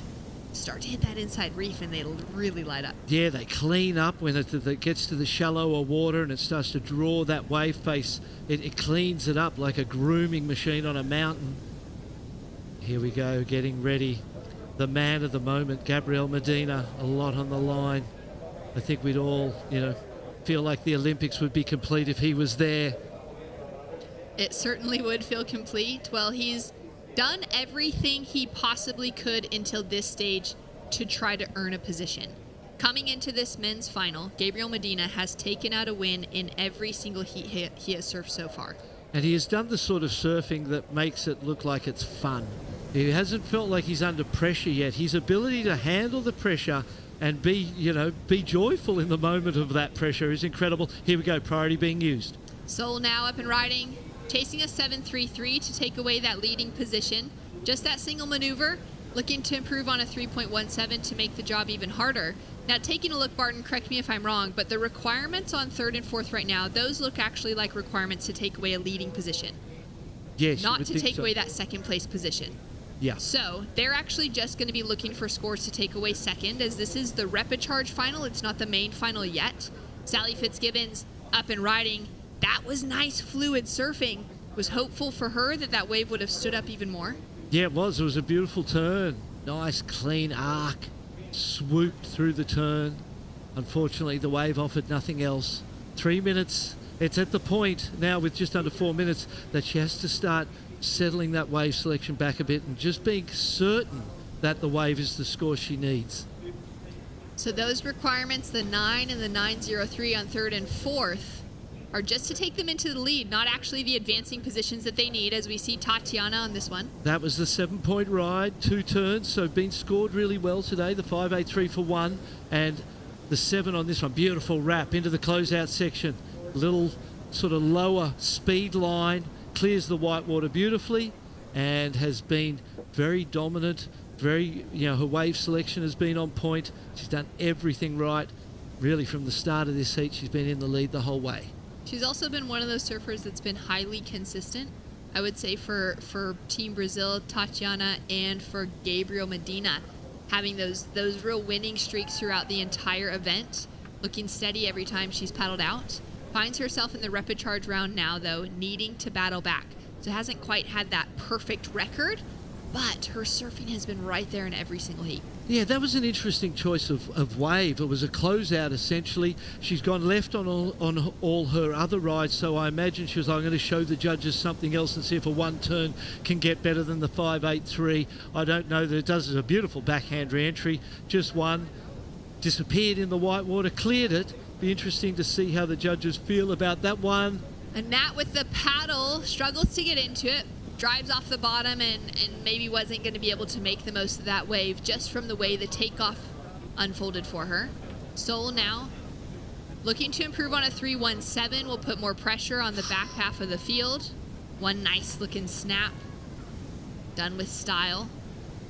Start to hit that inside reef and they really light up. Yeah, they clean up when it gets to the shallower water and it starts to draw that wave face. It cleans it up like a grooming machine on a mountain. Here we go, getting ready. The man of the moment, Gabriel Medina, a lot on the line. I think we'd all, feel like the Olympics would be complete if he was there. It certainly would feel complete. Well, he's done everything he possibly could until this stage to try to earn a position. Coming into this men's final, Gabriel Medina has taken out a win in every single heat he has surfed so far. And he has done the sort of surfing that makes it look like it's fun. He hasn't felt like he's under pressure yet. His ability to handle the pressure and be joyful in the moment of that pressure is incredible. Here we go, priority being used. Sol now up and riding, chasing a 7.33 to take away that leading position. Just that single maneuver, looking to improve on a 3.17 to make the job even harder. Now, taking a look, Barton, correct me if I'm wrong, but the requirements on 3rd and 4th right now, those look actually like requirements to take away a leading position. Yes. Not to take away that 2nd place position. Yeah. So they're actually just going to be looking for scores to take away second, as this is the repecharge final. It's not the main final yet. Sally Fitzgibbons up and riding. That was nice fluid surfing. Was hopeful for her that wave would have stood up even more. Yeah, it was. It was a beautiful turn. Nice, clean arc. Swooped through the turn. Unfortunately, the wave offered nothing else. 3 minutes. It's at the point now with just under 4 minutes that she has to start settling that wave selection back a bit and just being certain that the wave is the score she needs. So those requirements, the 9 and the 9.03 on 3rd and 4th, are just to take them into the lead, not actually the advancing positions that they need, as we see Tatiana on this one. That was the 7-point ride, 2 turns, so been scored really well today. The 5.83 for 1, and the 7 on this one. Beautiful wrap into the closeout section. Little sort of lower speed line, clears the whitewater beautifully, and has been very dominant. Very, her wave selection has been on point. She's done everything right. Really, from the start of this heat, she's been in the lead the whole way. She's also been one of those surfers that's been highly consistent, I would say, for Team Brazil, Tatiana, and for Gabriel Medina, having those real winning streaks throughout the entire event, looking steady every time she's paddled out. Finds herself in the repecharge round now, though, needing to battle back. So hasn't quite had that perfect record, but her surfing has been right there in every single heat. Yeah, that was an interesting choice of wave. It was a closeout, essentially. She's gone left on all her other rides, so I imagine she was, I'm going to show the judges something else and see if a 1 turn can get better than the 5.83. I don't know that it does. It's a beautiful backhand re-entry. Just one. Disappeared in the whitewater, cleared it. Be interesting to see how the judges feel about that one. And Nat with the paddle struggles to get into it. Drives off the bottom and maybe wasn't going to be able to make the most of that wave just from the way the takeoff unfolded for her. Sol now looking to improve on a 3.17 will put more pressure on the back half of the field. One nice looking snap. Done with style,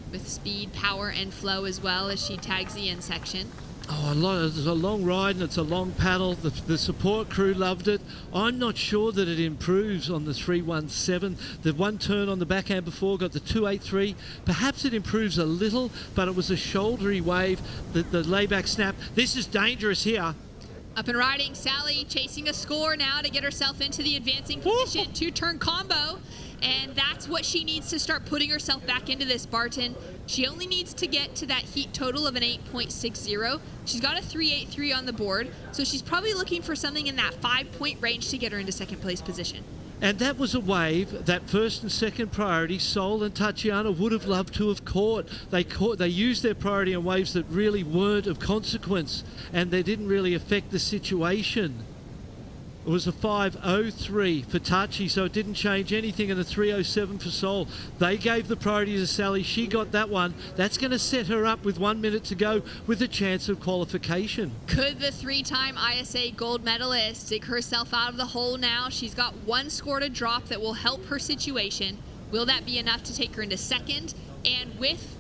with speed, power, and flow as well as she tags the end section. Oh, it's a long ride and it's a long paddle. The support crew loved it. I'm not sure that it improves on the 3.17. The 1 turn on the backhand before got the 2.83. Perhaps it improves a little, but it was a shouldery wave. The layback snap. This is dangerous here. Up and riding, Sally chasing a score now to get herself into the advancing position. 2-turn combo, and that's what she needs to start putting herself back into this, Barton. She only needs to get to that heat total of an 8.60. She's got a 3.83 on the board, so she's probably looking for something in that 5-point range to get her into second place position. And that was a wave that first and second priority, Sol and Tatiana would have loved to have caught. They used their priority on waves that really weren't of consequence, and they didn't really affect the situation. It was a 5.03 for Tachi, so it didn't change anything, and a 3.07 for Sol. They gave the priority to Sally. She got that one. That's going to set her up with 1 minute to go with a chance of qualification. Could the 3-time ISA gold medalist dig herself out of the hole now? She's got 1 score to drop that will help her situation. Will that be enough to take her into second? And with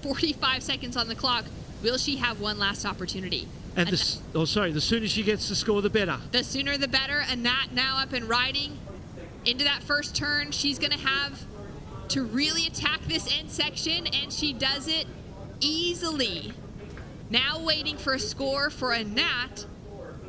45 seconds on the clock, will she have one last opportunity? And the sooner she gets the score, the better. The sooner the better. And Nat now up and riding into that first turn. She's going to have to really attack this end section, and she does it easily. Now waiting for a score for a Nat.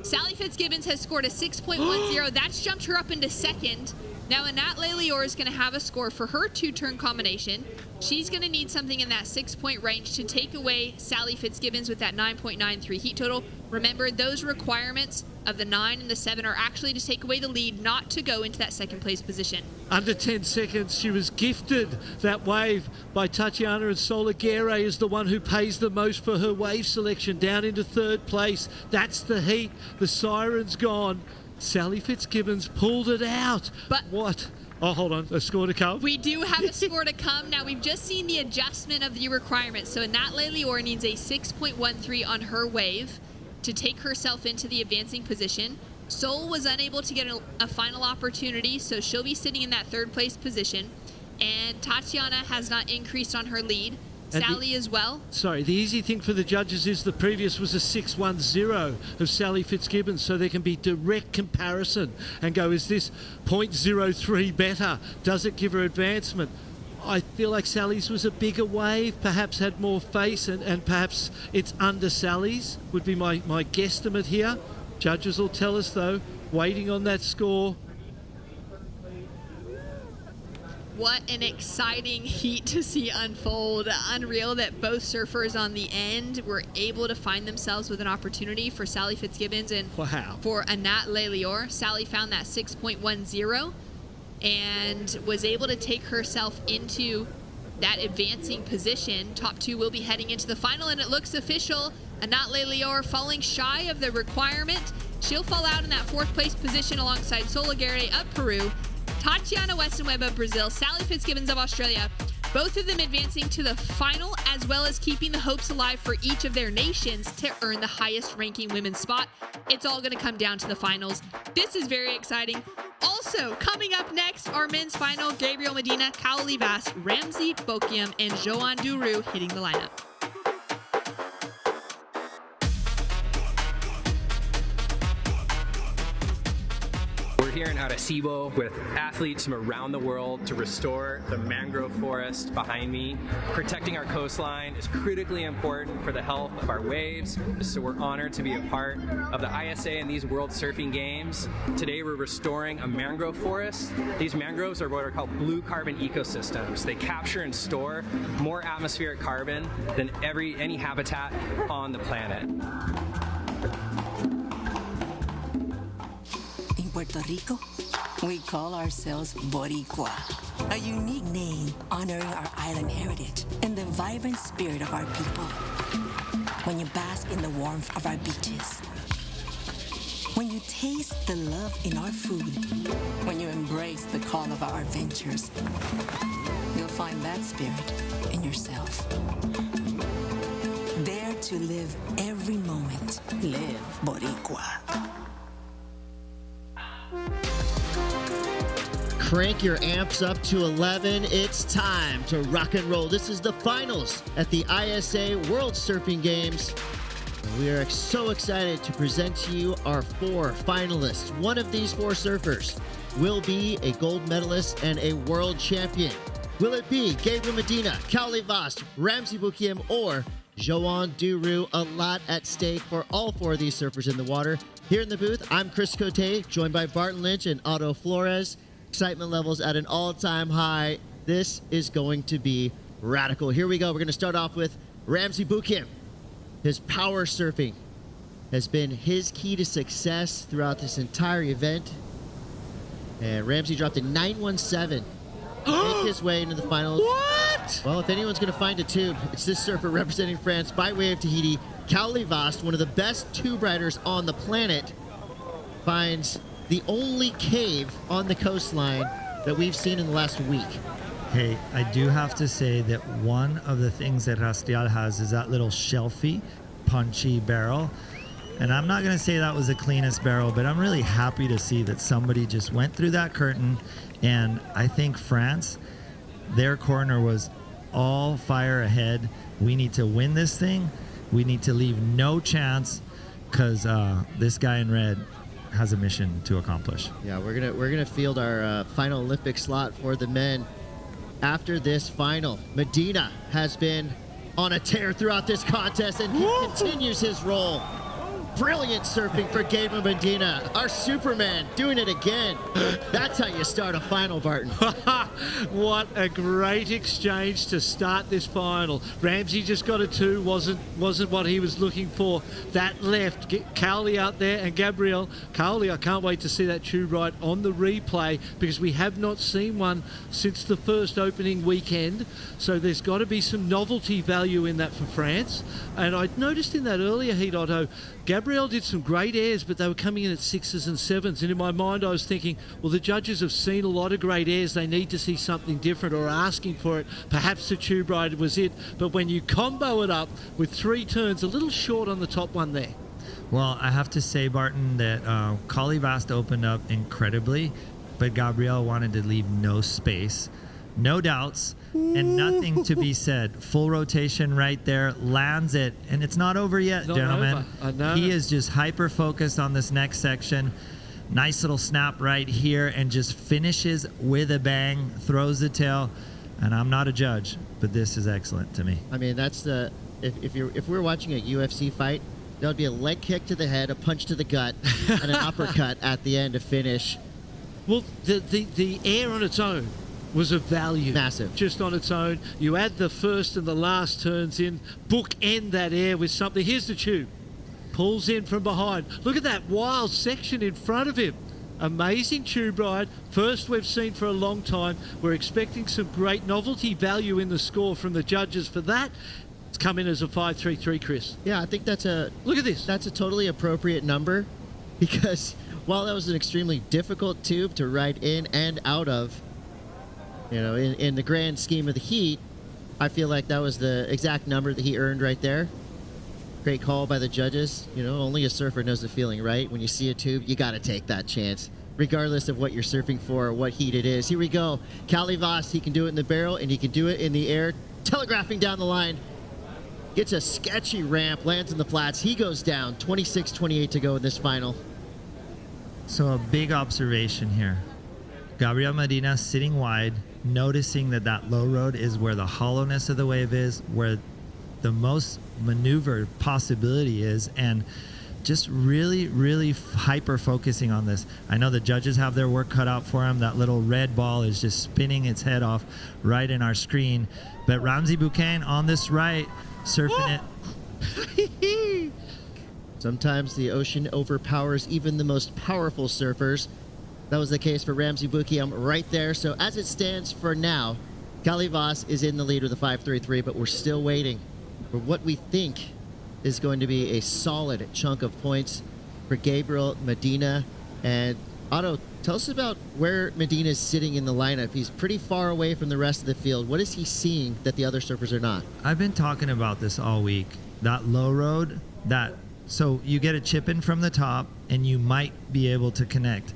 Sally Fitzgibbons has scored a 6.10. That's jumped her up into second. Now Nat Lelior is going to have a score for her 2-turn combination. She's going to need something in that 6-point range to take away Sally Fitzgibbons with that 9.93 heat total. Remember, those requirements of the 9 and the 7 are actually to take away the lead, not to go into that second place position. Under 10 seconds, she was gifted that wave by Tatiana, and Sol Aguirre is the one who pays the most for her wave selection, down into 3rd place. That's the heat. The siren's gone. Sally Fitzgibbons pulled it out. But what? Oh, hold on. A score to come? We do have a score to come. Now, we've just seen the adjustment of the requirements. So Nat Lelior needs a 6.13 on her wave to take herself into the advancing position. Sol was unable to get a final opportunity, so she'll be sitting in that 3rd place position. And Tatiana has not increased on her lead. Sally as well. Sorry, the easy thing for the judges is the previous was a 6.10 of Sally Fitzgibbons, so there can be direct comparison and go, is this 0.03 better? Does it give her advancement? I feel like Sally's was a bigger wave, perhaps had more face, and perhaps it's under Sally's, would be my guesstimate here. Judges will tell us, though, waiting on that score. What an exciting heat to see unfold. Unreal that both surfers on the end were able to find themselves with an opportunity for Sally Fitzgibbons and for Nat Lelior. Sally found that 6.10 and was able to take herself into that advancing position. Top 2 will be heading into the final, and it looks official. Anatle Lior falling shy of the requirement. She'll fall out in that 4th place position alongside Solagare of Peru, Tatiana Westenweb of Brazil, Sally Fitzgibbons of Australia. Both of them advancing to the final, as well as keeping the hopes alive for each of their nations to earn the highest ranking women's spot. It's all going to come down to the finals. This is very exciting. Also, coming up next, our men's final, Gabriel Medina, Kaoli Vast, Ramsey Boukhiam, and Joan Duru hitting the lineup. Here in Arecibo with athletes from around the world to restore the mangrove forest behind me. Protecting our coastline is critically important for the health of our waves, so we're honored to be a part of the ISA and these World Surfing Games. Today we're restoring a mangrove forest. These mangroves are what are called blue carbon ecosystems. They capture and store more atmospheric carbon than any habitat on the planet. Puerto Rico, we call ourselves Boricua, a unique name honoring our island heritage and the vibrant spirit of our people. When you bask in the warmth of our beaches, when you taste the love in our food, when you embrace the call of our adventures, you'll find that spirit in yourself. Dare to live every moment. Live Boricua. Crank your amps up to 11. It's time to rock and roll. This is the finals at the ISA World Surfing Games. We are so excited to present to you our 4 finalists. One of these 4 surfers will be a gold medalist and a world champion. Will it be Gabriel Medina, Kaoli Vast, Ramsey Boukhiam, or Joan Duru? A lot at stake for all 4 of these surfers in the water. Here in the booth, I'm Chris Cote, joined by Barton Lynch and Otto Flores. Excitement levels at an all-time high. This is going to be radical. Here we go. We're going to start off with Ramsey Boukhiam. His power surfing has been his key to success throughout this entire event. And Ramsey dropped a 917. Make his way into the finals. What? Well, if anyone's going to find a tube, it's this surfer representing France by way of Tahiti. Kaoli Vast, one of the best tube riders on the planet, finds the only cave on the coastline that we've seen in the last week. Hey, I do have to say that one of the things that Rastrial has is that little shelfy, punchy barrel. And I'm not going to say that was the cleanest barrel, but I'm really happy to see that somebody just went through that curtain. And I think France, their corner was all fire ahead. We need to win this thing. We need to leave no chance, because this guy in red has a mission to accomplish. Yeah, we're gonna field our final Olympic slot for the men after this final. Medina has been on a tear throughout this contest, and he continues his role. Brilliant surfing for Gabriel Medina, our Superman, doing it again. That's how you start a final, Barton. What a great exchange to start this final. Ramsey just got a 2, wasn't what he was looking for. That left Kaoli out there, and Gabriel. Kaoli, I can't wait to see that tube ride on the replay, because we have not seen one since the first opening weekend. So there's got to be some novelty value in that for France. And I noticed in that earlier heat, Otto, Gabriel did some great airs, but they were coming in at 6s and 7s. And in my mind, I was thinking, well, the judges have seen a lot of great airs. They need to see something different, or asking for it. Perhaps the tube ride was it. But when you combo it up with 3 turns, a little short on the top one there. Well, I have to say, Barton, that Kaoli Vast opened up incredibly, but Gabriel wanted to leave no space. No doubts, and nothing to be said. Full rotation right there, lands it, and it's not over yet, gentlemen. He is just hyper-focused on this next section. Nice little snap right here, and just finishes with a bang, throws the tail, and I'm not a judge, but this is excellent to me. I mean, that's the if we're watching a UFC fight, there would be a leg kick to the head, a punch to the gut, and an uppercut at the end to finish. Well, the air on its own was of value. Massive. Just on its own. You add the first and the last turns in, bookend that air with something. Here's the tube. Pulls in from behind. Look at that wild section in front of him. Amazing tube ride. First we've seen for a long time. We're expecting some great novelty value in the score from the judges for that. It's come in as a 5.33, Chris. Yeah, I think that's a... Look at this. That's a totally appropriate number because while that was an extremely difficult tube to ride in and out of, you know, in the grand scheme of the heat, I feel like that was the exact number that he earned right there. Great call by the judges. You know, only a surfer knows the feeling, right? When you see a tube, you got to take that chance, regardless of what you're surfing for or what heat it is. Here we go. Callie Voss, he can do it in the barrel, and he can do it in the air. Telegraphing down the line. Gets a sketchy ramp, lands in the flats. He goes down. 26-28 to go in this final. So a big observation here. Gabriel Medina sitting wide, noticing that low road is where the hollowness of the wave is, where the most maneuver possibility is, and just really, really hyper focusing on this. I know the judges have their work cut out for him. That little red ball is just spinning its head off right in our screen. But Ramsey Boukhiam on this right, surfing it. Sometimes the ocean overpowers even the most powerful surfers. That was the case for Ramsey Boukhiam right there. So as it stands for now, Callie Voss is in the lead with a 5.33, but we're still waiting for what we think is going to be a solid chunk of points for Gabriel Medina. And Otto, tell us about where Medina is sitting in the lineup. He's pretty far away from the rest of the field. What is he seeing that the other surfers are not? I've been talking about this all week. That low road, so you get a chip in from the top and you might be able to connect.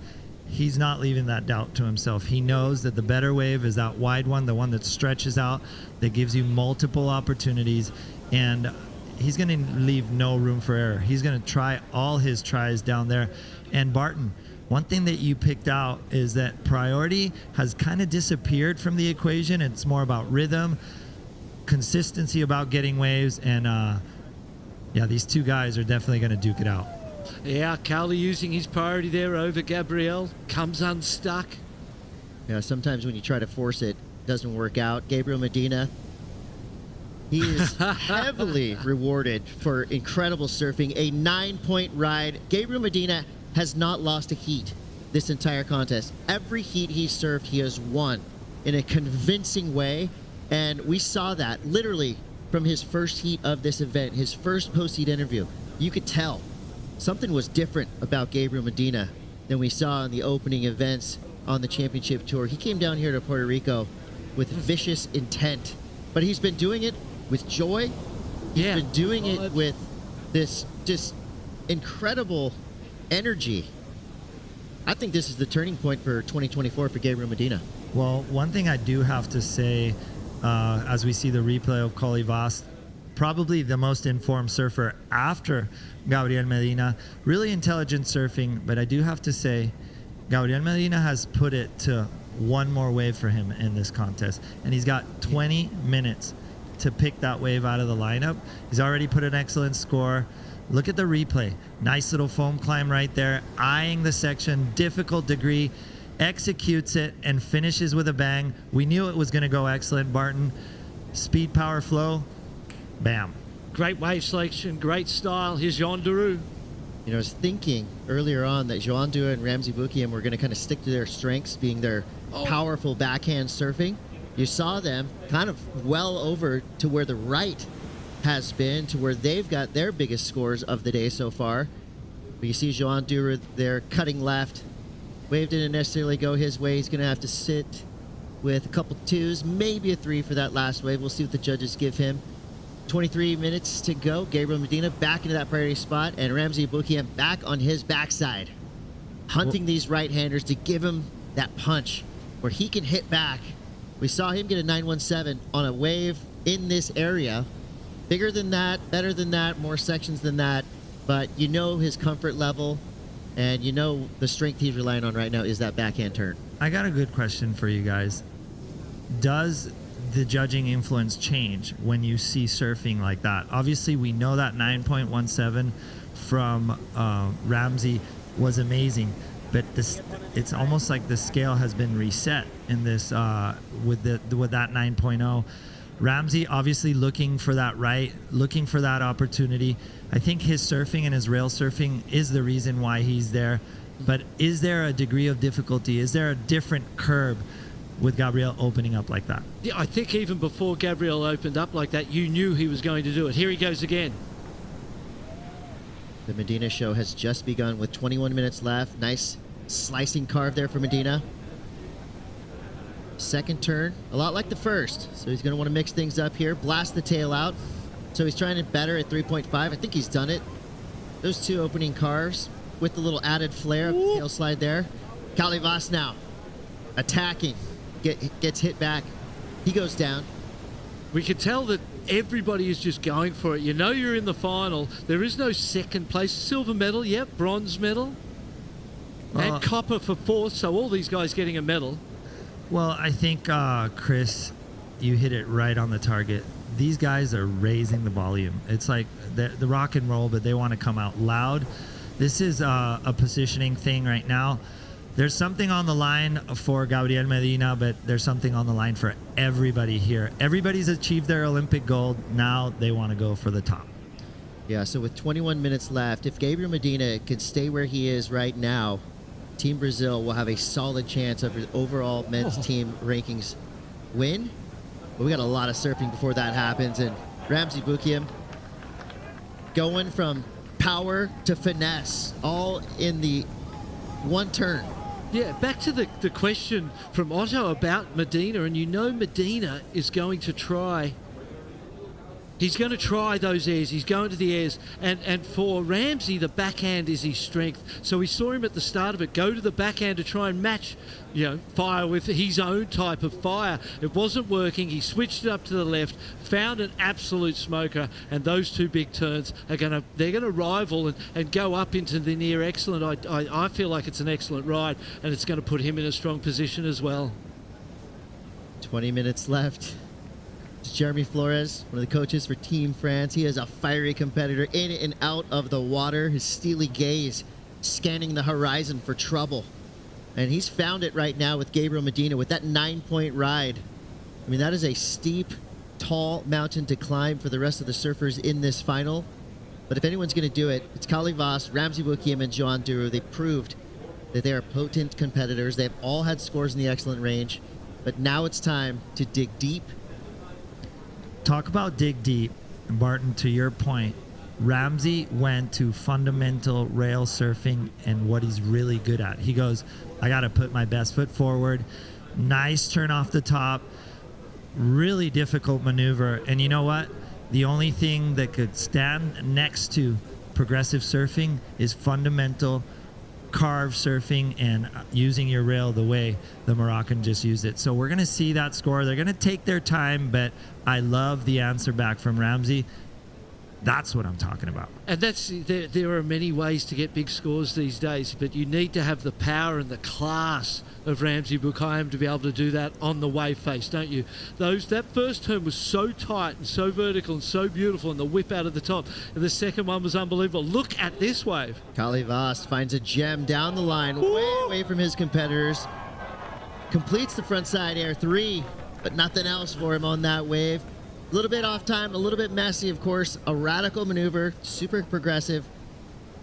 He's not leaving that doubt to himself. He knows that the better wave is that wide one, the one that stretches out, that gives you multiple opportunities, and he's going to leave no room for error. He's going to try all his tries down there. And Barton, one thing that you picked out is that priority has kind of disappeared from the equation. It's more about rhythm, consistency about getting waves, and yeah, these two guys are definitely going to duke it out. Yeah, Callie using his priority there over Gabriel, comes unstuck. Yeah, sometimes when you try to force it, it doesn't work out. Gabriel Medina, he is heavily rewarded for incredible surfing, a 9-point ride. Gabriel Medina has not lost a heat this entire contest. Every heat he surfed, he has won in a convincing way, and we saw that literally from his first heat of this event, his first post-heat interview. You could tell something was different about Gabriel Medina than we saw in the opening events on the championship tour. He came down here to Puerto Rico with vicious intent, but he's been doing it with joy. He's been doing it with this just incredible energy. I think this is the turning point for 2024 for Gabriel Medina. Well, one thing I do have to say, as we see the replay of Callie Voss, probably the most informed surfer after Gabriel Medina. Really intelligent surfing, but I do have to say, Gabriel Medina has put it to one more wave for him in this contest, and he's got 20 minutes to pick that wave out of the lineup. He's already put an excellent score. Look at the replay. Nice little foam climb right there, eyeing the section, difficult degree, executes it, and finishes with a bang. We knew it was going to go excellent, Barton. Speed, power, flow, bam. Great wave selection, great style. Here's Jean Dora. You know, I was thinking earlier on that Jean Dora and Ramsey Boukhiam were going to kind of stick to their strengths, being their powerful backhand surfing. You saw them kind of well over to where the right has been, to where they've got their biggest scores of the day so far. But you see Jean Dora there cutting left. Wave didn't necessarily go his way. He's going to have to sit with a couple twos, maybe a 3 for that last wave. We'll see what the judges give him. 23 minutes to go. Gabriel Medina back into that priority spot, and Ramsey Boukhiam back on his backside, hunting these right-handers to give him that punch where he can hit back. We saw him get a 917 on a wave in this area. Bigger than that, better than that, more sections than that, but you know his comfort level, and you know the strength he's relying on right now is that backhand turn. I got a good question for you guys. Does the judging influence change when you see surfing like that? Obviously, we know that 9.17 from Ramsey was amazing, but it's almost like the scale has been reset in this with that 9.0. Ramsey obviously looking for that right, looking for that opportunity. I think his surfing and his rail surfing is the reason why he's there. But is there a degree of difficulty? Is there a different curb with Gabriel opening up like that? Yeah, I think even before Gabriel opened up like that, you knew he was going to do it. Here he goes again. The Medina show has just begun with 21 minutes left. Nice slicing carve there for Medina. Second turn, a lot like the first. So he's going to want to mix things up here. Blast the tail out. So he's trying it better at 3.5. I think he's done it. Those two opening carves with the little added flair of the tail slide there. Calivas now attacking. Gets hit back. He goes down. We could tell that everybody is just going for it. You know you're in the final. There is no second place. Silver medal, yep. Bronze medal. And copper for fourth. So all these guys getting a medal. Well, I think, Chris, you hit it right on the target. These guys are raising the volume. It's like the rock and roll, but they want to come out loud. This is a positioning thing right now. There's something on the line for Gabriel Medina, but there's something on the line for everybody here. Everybody's achieved their Olympic gold. Now they want to go for the top. Yeah, so with 21 minutes left, if Gabriel Medina can stay where he is right now, Team Brazil will have a solid chance of his overall men's team rankings win. But we got a lot of surfing before that happens. And Ramsey Boukhiam going from power to finesse, all in the one turn. Yeah, back to the question from Otto about Medina, and you know Medina is going to try. He's going to try those airs. He's going to the airs. And for Ramsey, the backhand is his strength. So we saw him at the start of it go to the backhand to try and match, fire with his own type of fire. It wasn't working. He switched it up to the left, found an absolute smoker, and those two big turns they're going to rival and go up into the near excellent. I feel like it's an excellent ride, and it's going to put him in a strong position as well. 20 minutes left. Jeremy Flores, one of the coaches for Team France. He is a fiery competitor in and out of the water. His steely gaze scanning the horizon for trouble. And he's found it right now with Gabriel Medina with that 9-point ride. I mean, that is a steep, tall mountain to climb for the rest of the surfers in this final. But if anyone's going to do it, it's Calivas, Ramsey Boukhiam, and Joan Duru. They proved that they are potent competitors. They've all had scores in the excellent range. But now it's time to dig deep. Talk about dig deep, Barton, to your point. Ramsey went to fundamental rail surfing and what he's really good at. He goes, I got to put my best foot forward. Nice turn off the top. Really difficult maneuver. And you know what? The only thing that could stand next to progressive surfing is fundamental carve surfing and using your rail the way the Moroccan just used it. So we're going to see that score. They're going to take their time, but I love the answer back from Ramsey. That's what I'm talking about. And there are many ways to get big scores these days, but you need to have the power and the class of Ramsey Boukhiam to be able to do that on the wave face, don't you? That first turn was so tight and so vertical and so beautiful, and the whip out of the top. And the second one was unbelievable. Look at this wave. Calivas finds a gem down the line, way away from his competitors. Completes the frontside air 3, but nothing else for him on that wave. A little bit off time, a little bit messy, of course. A radical maneuver, super progressive.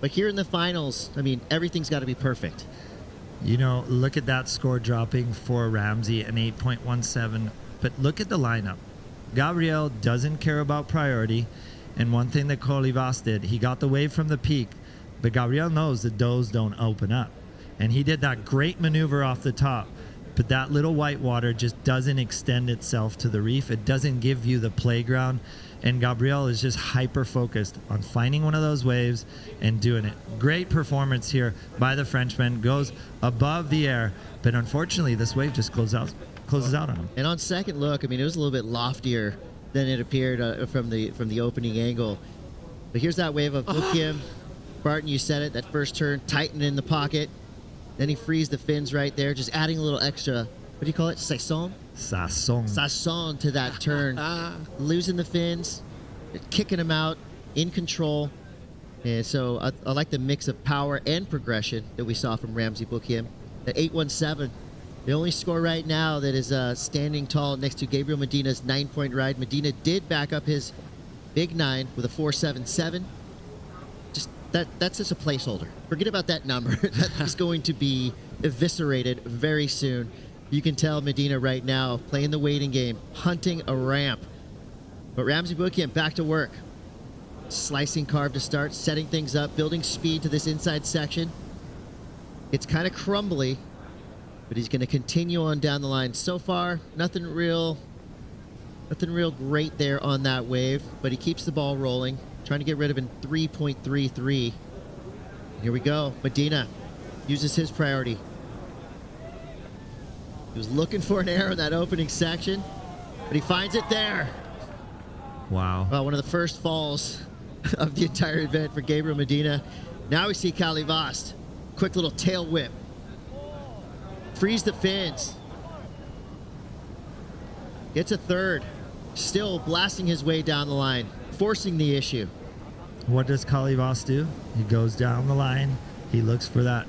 But here in the finals, I mean, everything's got to be perfect. Look at that score dropping for Ramsey, an 8.17. But look at the lineup. Gabriel doesn't care about priority. And one thing that Calivas did, he got the wave from the peak. But Gabriel knows that those don't open up. And he did that great maneuver off the top. But that little white water just doesn't extend itself to the reef. It doesn't give you the playground. And Gabriel is just hyper-focused on finding one of those waves and doing it. Great performance here by the Frenchman. Goes above the air. But unfortunately, this wave just closes out on him. And on second look, I mean, it was a little bit loftier than it appeared from the opening angle. But here's that wave of Boukhiam. Barton, you said it. That first turn, tightened in the pocket. Then he frees the fins right there, just adding a little extra, what do you call it, saison? Saison to that turn. Losing the fins, kicking them out, in control. And so I like the mix of power and progression that we saw from Ramsey Boukhiam. At 8.17, the only score right now that is standing tall next to Gabriel Medina's 9-point ride. Medina did back up his big 9 with a 4.77. Just that's just a placeholder. Forget about that number. That is going to be eviscerated very soon. You can tell Medina right now playing the waiting game, hunting a ramp. But Ramsey Boukhiam back to work. Slicing carve to start, setting things up, building speed to this inside section. It's kind of crumbly, but he's going to continue on down the line. So far, nothing real great there on that wave, but he keeps the ball rolling, trying to get rid of in 3.33. Here we go. Medina uses his priority. He was looking for an error in that opening section, but he finds it there. Wow. Well, one of the first falls of the entire event for Gabriel Medina. Now we see Kali Vast. Quick little tail whip. Frees the fins. Gets a third. Still blasting his way down the line, forcing the issue. What does Kali Vast do? He goes down the line. He looks for that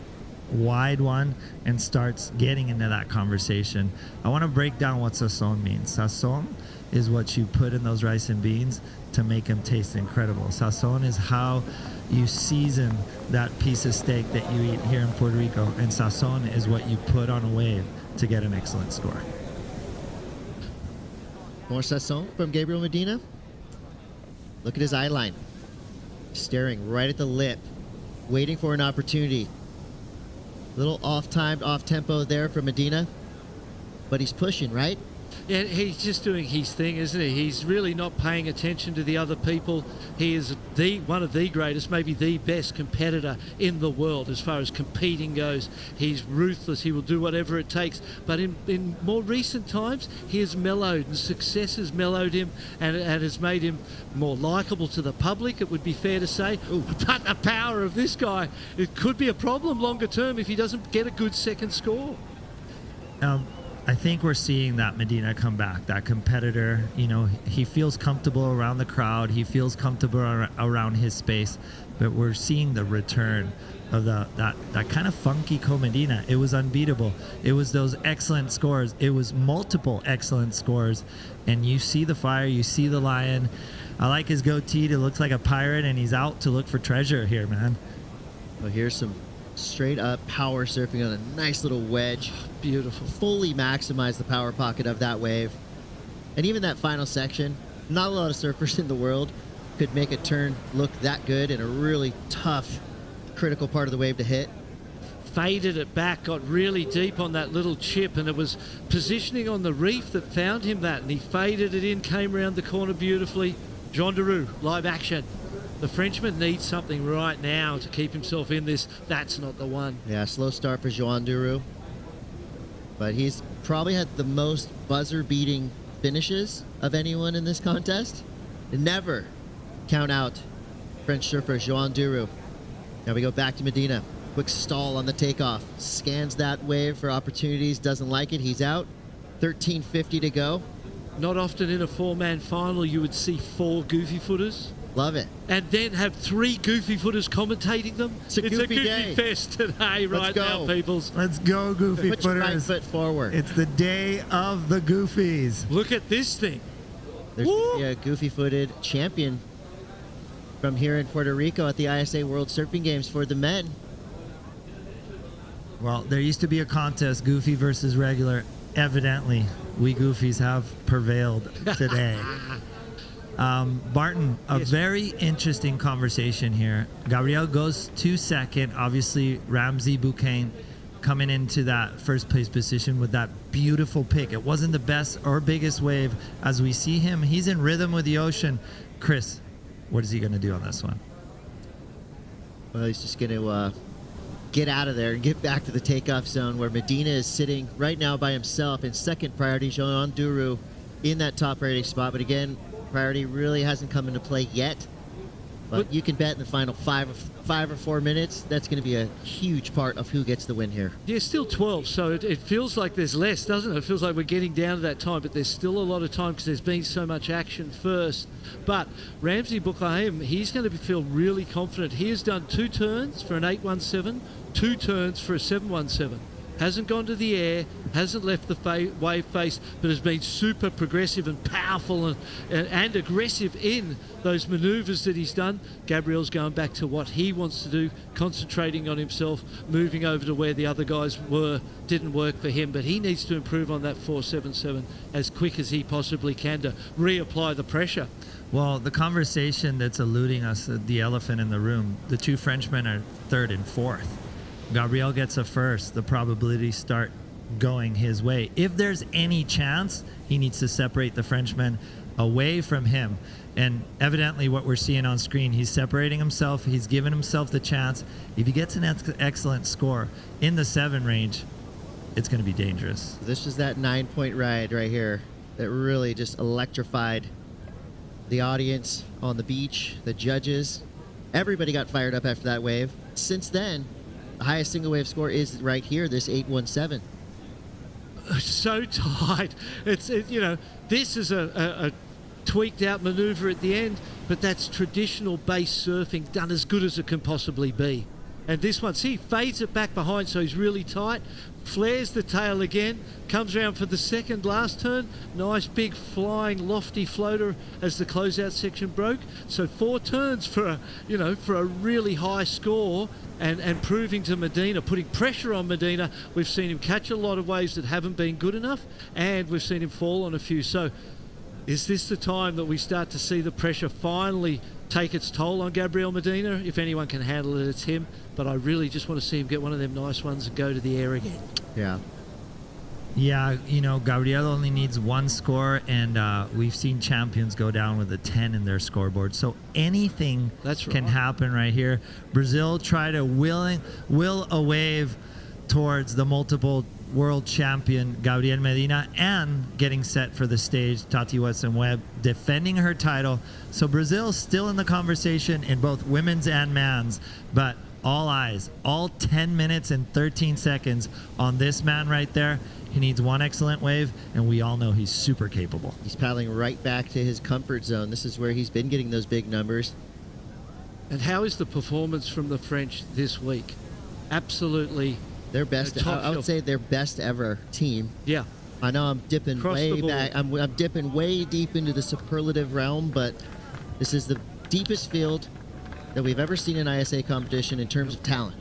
wide one and starts getting into that conversation. I want to break down what sazon means. Sazon is what you put in those rice and beans to make them taste incredible. Sazon is how you season that piece of steak that you eat here in Puerto Rico, and sazon is what you put on a wave to get an excellent score. More sazon from Gabriel Medina. Look at his eye line. Staring right at the lip, waiting for an opportunity. Little off-timed, off-tempo there from Medina, but he's pushing, right? Yeah, he's just doing his thing, isn't he? He's really not paying attention to the other people. He is one of the greatest, maybe the best competitor in the world as far as competing goes. He's ruthless. He will do whatever it takes. But in more recent times, he has mellowed, and success has mellowed him and has made him more likable to the public, it would be fair to say. Ooh. But the power of this guy, it could be a problem longer term if he doesn't get a good second score. I think we're seeing that Medina come back, that competitor. You know, he feels comfortable around the crowd. He feels comfortable around his space. But we're seeing the return of that kind of funky Co-Medina. It was unbeatable. It was those excellent scores. It was multiple excellent scores. And you see the fire. You see the lion. I like his goatee. It looks like a pirate, and he's out to look for treasure here, man. Well, here's some straight up power surfing on a nice little wedge. Beautiful. Fully maximize the power pocket of that wave. And even that final section, not a lot of surfers in the world could make a turn look that good in a really tough, critical part of the wave to hit. Faded it back, got really deep on that little chip, and it was positioning on the reef that found him that, and he faded it in, came around the corner beautifully. Jean Dora, live action. The Frenchman needs something right now to keep himself in this. That's not the one. Yeah, slow start for Jean Dora. But he's probably had the most buzzer-beating finishes of anyone in this contest. Never count out French surfer Jean Dora. Now we go back to Medina. Quick stall on the takeoff. Scans that wave for opportunities. Doesn't like it. He's out. 13:50 to go. Not often in a four-man final you would see 4 goofy footers. Love it. And then have 3 goofy footers commentating them. It's a goofy day. fest today right now, peoples. Let's go, goofy Put footers. your right foot forward. It's the day of the goofies. Look at this thing. There's a goofy-footed champion from here in Puerto Rico at the ISA World Surfing Games for the men. Well, there used to be a contest, goofy versus regular. Evidently, we goofies have prevailed today. Barton, a very interesting conversation here. Gabriel goes to second. Obviously, Ramsey Boukhiam coming into that first place position with that beautiful pick. It wasn't the best or biggest wave. As we see him, he's in rhythm with the ocean. Chris, what is he going to do on this one? Well, he's just going to get out of there and get back to the takeoff zone where Medina is sitting right now by himself in second priority. Jean Dora in that top priority spot. But again, priority really hasn't come into play yet. But you can bet in the final 5 or 4 minutes, that's going to be a huge part of who gets the win here. Yeah, still 12, so it feels like there's less, doesn't it? It feels like we're getting down to that time, but there's still a lot of time because there's been so much action first. But Ramsey Boukhiam, he's going to feel really confident. He has done 2 turns for an 817, 2 turns for a 717. hasn't gone to the air, hasn't left the wave face, but has been super progressive and powerful and aggressive in those manoeuvres that he's done. Gabriel's going back to what he wants to do, concentrating on himself, moving over to where the other guys were. Didn't work for him, but he needs to improve on that 4.77 as quick as he possibly can to reapply the pressure. Well, the conversation that's eluding us, the elephant in the room, the two Frenchmen are third and fourth. Gabriel gets a first. The probabilities start going his way. If there's any chance, he needs to separate the Frenchman away from him. And evidently what we're seeing on screen, he's separating himself. He's giving himself the chance. If he gets an excellent score in the 7 range, it's going to be dangerous. This is that 9-point ride right here that really just electrified the audience on the beach, the judges. Everybody got fired up after that wave. Since then, the highest single wave score is right here, this 8.17. So tight. This is a tweaked out maneuver at the end, but that's traditional base surfing done as good as it can possibly be. And this one, see, fades it back behind, so he's really tight, flares the tail again, comes around for the second last turn. Nice big flying lofty floater as the closeout section broke. So 4 turns for a really high score, and proving to Medina, putting pressure on Medina. We've seen him catch a lot of waves that haven't been good enough, and we've seen him fall on a few. So is this the time that we start to see the pressure finally take its toll on Gabriel Medina? If anyone can handle it, it's him. But I really just want to see him get one of them nice ones and go to the air again. Yeah, Gabriel only needs 1 score, and we've seen champions go down with a 10 in their scoreboard. So anything can happen right here. Brazil try to will a wave towards the multiple world champion Gabriel Medina, and getting set for the stage, Tati Weston-Webb defending her title. So Brazil's still in the conversation in both women's and man's, but all eyes, all 10 minutes and 13 seconds on this man right there. He needs 1 excellent wave, and we all know he's super capable. He's paddling right back to his comfort zone. This is where he's been getting those big numbers. And how is the performance from the French this week? Absolutely. Their best, I would say their best ever team. Yeah. I know I'm dipping way back. I'm dipping way deep into the superlative realm, but this is the deepest field that we've ever seen in ISA competition in terms of talent.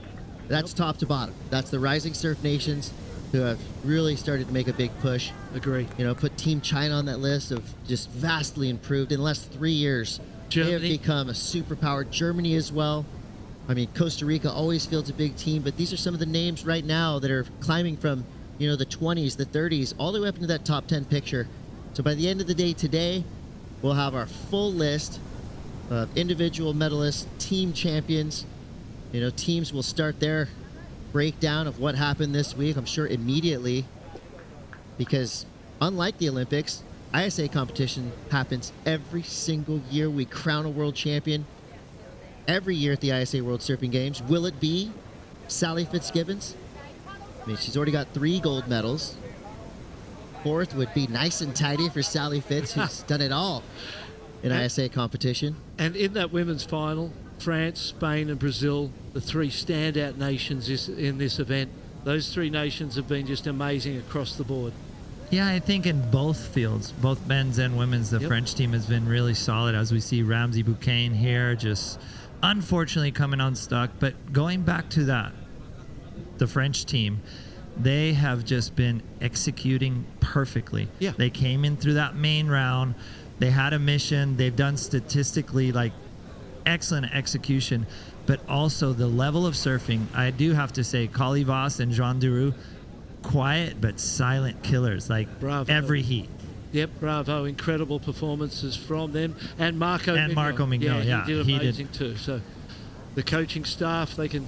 That's top to bottom. That's the rising surf nations who have really started to make a big push. Agree. Put Team China on that list of just vastly improved in the last 3 years. Germany. They have become a superpower. Germany as well. I mean, Costa Rica always fields a big team, but these are some of the names right now that are climbing from, the 20s, the 30s, all the way up into that top 10 picture. So by the end of the day today, we'll have our full list of individual medalists, team champions. Teams will start their breakdown of what happened this week, I'm sure immediately, because unlike the Olympics, ISA competition happens every single year. We crown a world champion every year at the ISA World Surfing Games. Will it be Sally Fitzgibbons? I mean, she's already got 3 gold medals. 4th would be nice and tidy for Sally Fitz, who's done it all in ISA competition. And in that women's final, France, Spain and Brazil, the 3 standout nations in this event. Those 3 nations have been just amazing across the board. Yeah, I think in both fields, both men's and women's, the French team has been really solid, as we see Ramsey Boukhiam here just unfortunately coming unstuck. But going back to that, the French team, they have just been executing perfectly. Yeah. They came in through that main round. They had a mission. They've done statistically excellent execution, but also the level of surfing. I do have to say, Kali Voss and Jean Duroux, quiet but silent killers, Bravo. Every heat. Yep, bravo. Incredible performances from them. And Marco Mignot. Yeah, he did amazing too. So the coaching staff, they can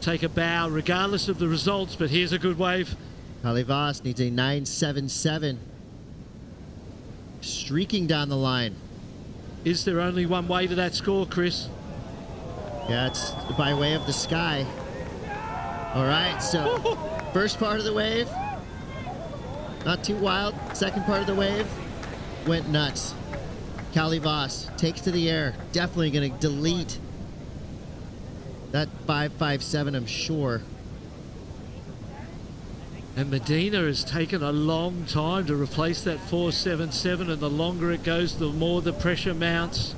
take a bow regardless of the results, but here's a good wave. Kali Voss needs a 9.77. Streaking down the line. Is there only one way to that score, Chris? Yeah, it's by way of the sky. All right, so first part of the wave, not too wild. Second part of the wave went nuts. Kali Voss takes to the air. Definitely going to delete that 5.57, I'm sure. And Medina has taken a long time to replace that 4.77, and the longer it goes, the more the pressure mounts.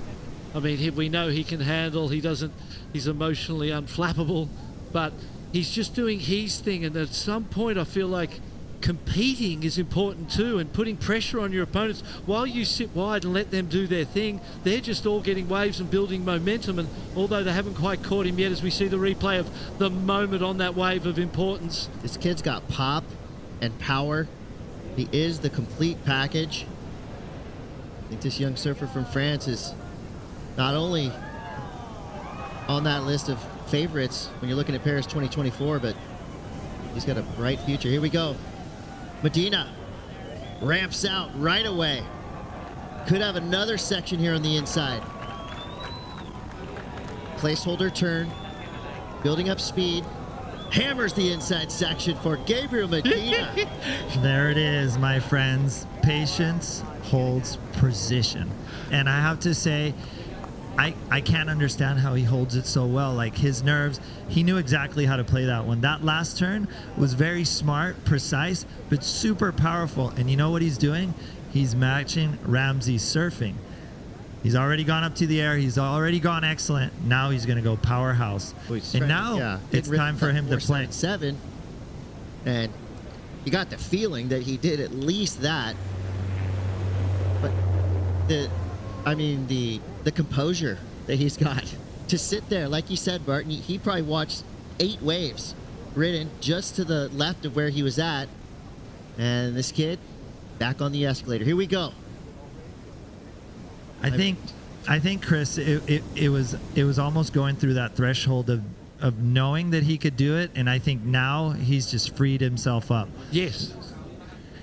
I mean, we know he can handle. He's emotionally unflappable, but he's just doing his thing. And at some point, I feel like competing is important too, and putting pressure on your opponents while you sit wide and let them do their thing. They're just all getting waves and building momentum, and although they haven't quite caught him yet, as we see the replay of the moment on that wave of importance. This kid's got pop and power. He is the complete package. I think this young surfer from France is not only on that list of favorites when you're looking at Paris 2024, but he's got a bright future. Here we go. Medina ramps out right away. Could have another section here on the inside. Placeholder turn, building up speed. Hammers the inside section for Gabriel Medina. There it is, my friends. Patience holds precision. And I have to say, I can't understand how he holds it so well. Like, his nerves, he knew exactly how to play that one. That last turn was very smart, precise, but super powerful. And you know what he's doing? He's matching Ramsey's surfing. He's already gone up to the air. He's already gone excellent. Now he's going to go powerhouse. And now it's time for him to play. 7, and you got the feeling that he did at least that. But the composure that he's got to sit there, like you said, Barton, he probably watched 8 waves ridden just to the left of where he was at. And this kid back on the escalator. Here we go. I think, Chris, it was almost going through that threshold of knowing that he could do it, and I think now he's just freed himself up. Yes.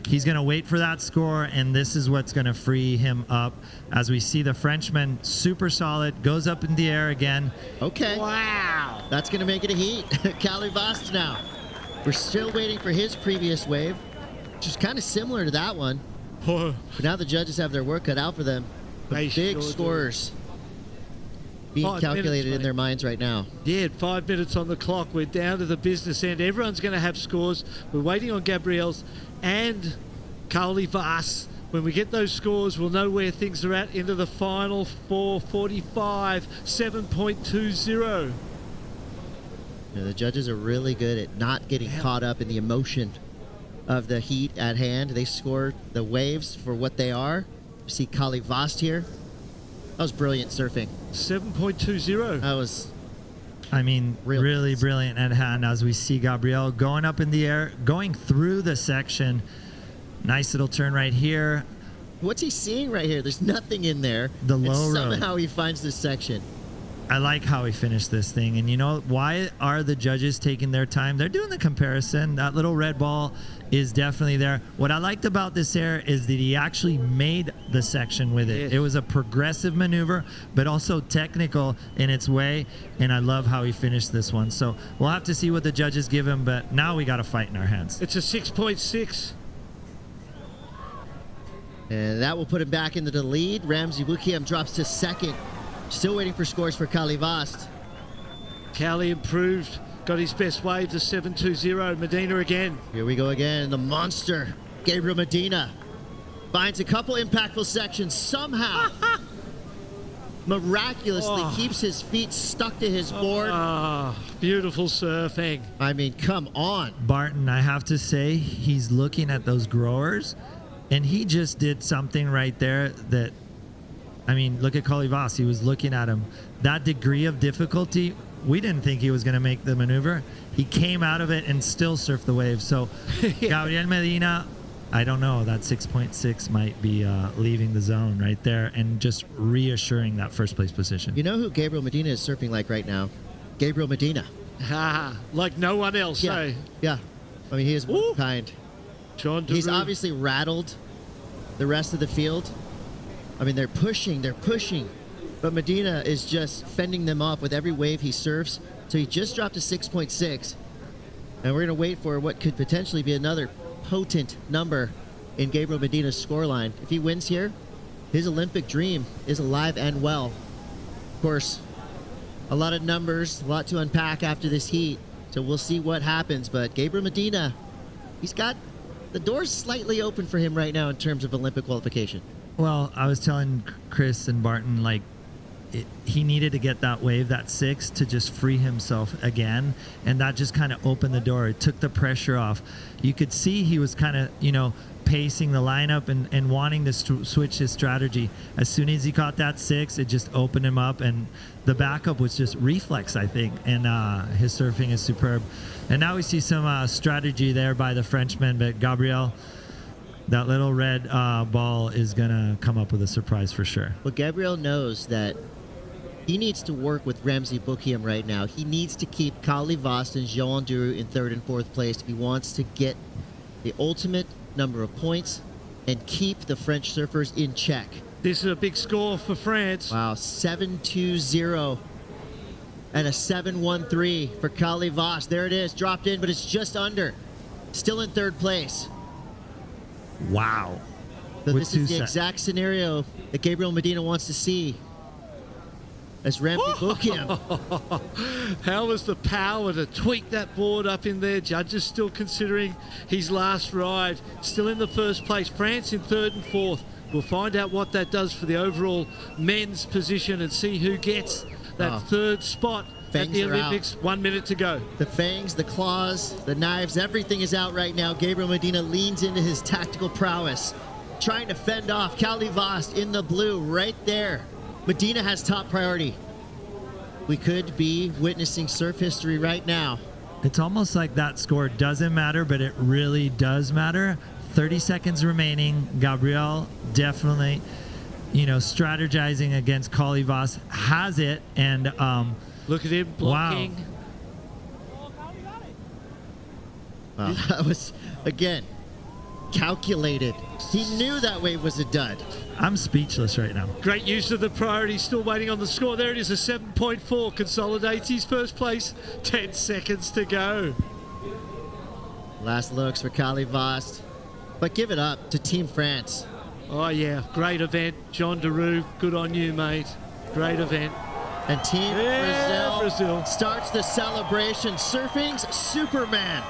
He's going to wait for that score, and this is what's going to free him up. As we see the Frenchman, super solid, goes up in the air again. Okay. Wow. That's going to make it a heat. Calivast now. We're still waiting for his previous wave, which is kind of similar to that one. But now the judges have their work cut out for them. The big scores being calculated in their minds right now. Yeah, 5 minutes on the clock. We're down to the business end. Everyone's going to have scores. We're waiting on Gabriel's and Carly Vass. When we get those scores, we'll know where things are at into the final 4:45, 7.20. The judges are really good at not getting caught up in the emotion of the heat at hand. They score the waves for what they are. You see Kali Vast here. That was brilliant surfing. 7.20. That was, really brilliant at hand, as we see Gabriel going up in the air, going through the section. Nice little turn right here. What's he seeing right here? There's nothing in there. The low road. Somehow he finds this section. I like how he finished this thing. And you know, why are the judges taking their time? They're doing the comparison. That little red ball is definitely there. What I liked about this air is that he actually made the section with it. It was a progressive maneuver, but also technical in its way. And I love how he finished this one. So we'll have to see what the judges give him, but now we got a fight in our hands. It's a 6.6. And that will put him back into the lead. Ramsey Boukhiam drops to second. Still waiting for scores for Kali Vast. Kali improved, got his best wave to 7.20. Medina again. Here we go again. The monster, Gabriel Medina, finds a couple impactful sections. Somehow, miraculously keeps his feet stuck to his board. Beautiful surfing. I mean, come on. Barton, I have to say, he's looking at those growers, and he just did something right there that, I mean, look at Kalivas. He was looking at him. That degree of difficulty, we didn't think he was going to make the maneuver. He came out of it and still surfed the wave. So, Gabriel Medina, I don't know. That 6.6 might be leaving the zone right there and just reassuring that first place position. You know who Gabriel Medina is surfing like right now? Gabriel Medina. Like no one else, eh? Yeah. I mean, he is one kind. John He's obviously rattled the rest of the field. I mean, they're pushing, but Medina is just fending them off with every wave he surfs. So he just dropped to 6.6, and we're going to wait for what could potentially be another potent number in Gabriel Medina's scoreline. If he wins here, his Olympic dream is alive and well. Of course, a lot of numbers, a lot to unpack after this heat, so we'll see what happens. But Gabriel Medina he's got the doors slightly open for him right now in terms of Olympic qualification. Well, I was telling Chris and Barton, like, he needed to get that wave, that 6, to just free himself again, and that just kind of opened the door. It took the pressure off. You could see he was kind of, pacing the lineup and wanting to switch his strategy. As soon as he caught that 6, it just opened him up, and the backup was just reflex, I think, and his surfing is superb. And now we see some strategy there by the Frenchman, but Gabriel, that little red ball is going to come up with a surprise for sure. Well, Gabriel knows that he needs to work with Ramsey Boukhiam right now. He needs to keep Kali Vast and Joan Duru in 3rd and 4th place if he wants to get the ultimate number of points and keep the French surfers in check. This is a big score for France. Wow, 7-2-0 and a 7-1-3 for Kali Vast. There it is, dropped in, but it's just under. Still in 3rd place. Wow. So this is the exact scenario that Gabriel Medina wants to see as Ramsey Boukhiam. How was the power to tweak that board up in there? Judges still considering his last ride. Still in the 1st place. France in 3rd and 4th. We'll find out what that does for the overall men's position and see who gets that 3rd spot at the Olympics. 1 minute to go. The fangs, the claws, the knives, everything is out right now. Gabriel Medina leans into his tactical prowess, trying to fend off Kali Vast in the blue right there. Medina has top priority. We could be witnessing surf history right now. It's almost like that score doesn't matter, but it really does matter. 30 seconds remaining. Gabriel definitely, strategizing against Kali Vast, has it, and look at him blocking. Wow, that was, again, calculated. He knew that wave was a dud. I'm speechless right now. Great use of the priority, still waiting on the score. There it is, a 7.4, consolidates his 1st place. 10 seconds to go. Last looks for Kali Vast. But give it up to Team France. Oh, yeah, great event. John Duru, good on you, mate. Great event. And Team Brazil starts the celebration. Surfing's Superman,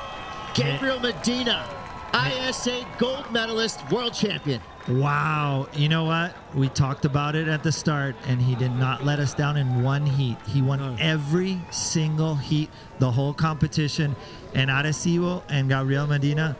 Gabriel Medina, ISA gold medalist, world champion. Wow. You know what? We talked about it at the start, and he did not let us down in one heat. He won every single heat, the whole competition. And Arecibo and Gabriel Medina,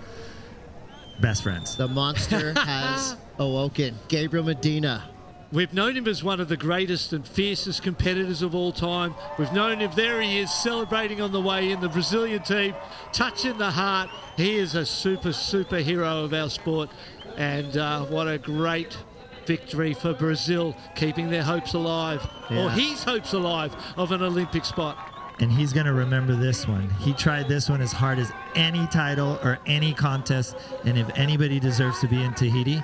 best friends. The monster has awoken. Gabriel Medina. We've known him as one of the greatest and fiercest competitors of all time. We've known him, there he is, celebrating on the way in, the Brazilian team, touching the heart. He is a superhero of our sport. And what a great victory for Brazil, keeping their hopes alive, or his hopes alive, of an Olympic spot. And he's going to remember this one. He tried this one as hard as any title or any contest. And if anybody deserves to be in Tahiti,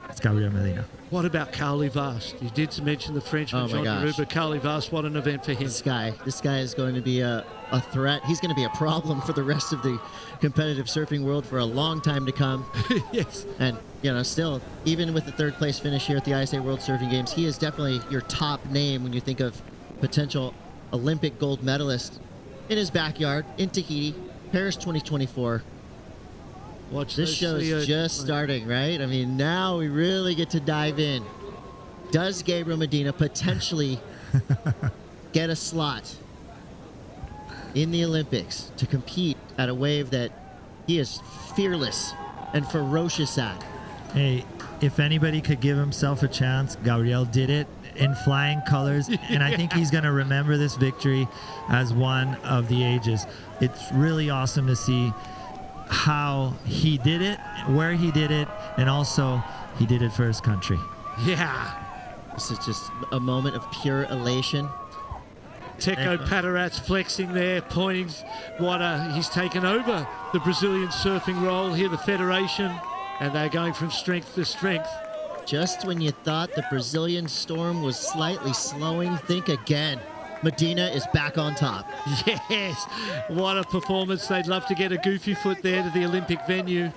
it's Gabriel Medina. What about Kali Vast? You did mention the Frenchman, John Duru, but Kali Vast, what an event for him. This guy is going to be a threat. He's going to be a problem for the rest of the competitive surfing world for a long time to come. Yes. And, still, even with the 3rd place finish here at the ISA World Surfing Games, he is definitely your top name when you think of potential Olympic gold medalist in his backyard in Tahiti, Paris 2024. This show is just starting, right? I mean, now we really get to dive in. Does Gabriel Medina potentially get a slot in the Olympics to compete at a wave that he is fearless and ferocious at? Hey, if anybody could give himself a chance, Gabriel did it in flying colors, and I think he's going to remember this victory as one of the ages. It's really awesome to see how he did it, where he did it, and also he did it for his country. Yeah. This is just a moment of pure elation. Teco Padarat's flexing there, pointing what he's taken over the Brazilian surfing role here, the Federation, and they're going from strength to strength. Just when you thought the Brazilian storm was slightly slowing, think again. Medina is back on top. Yes, what a performance. They'd love to get a goofy foot there to the Olympic venue.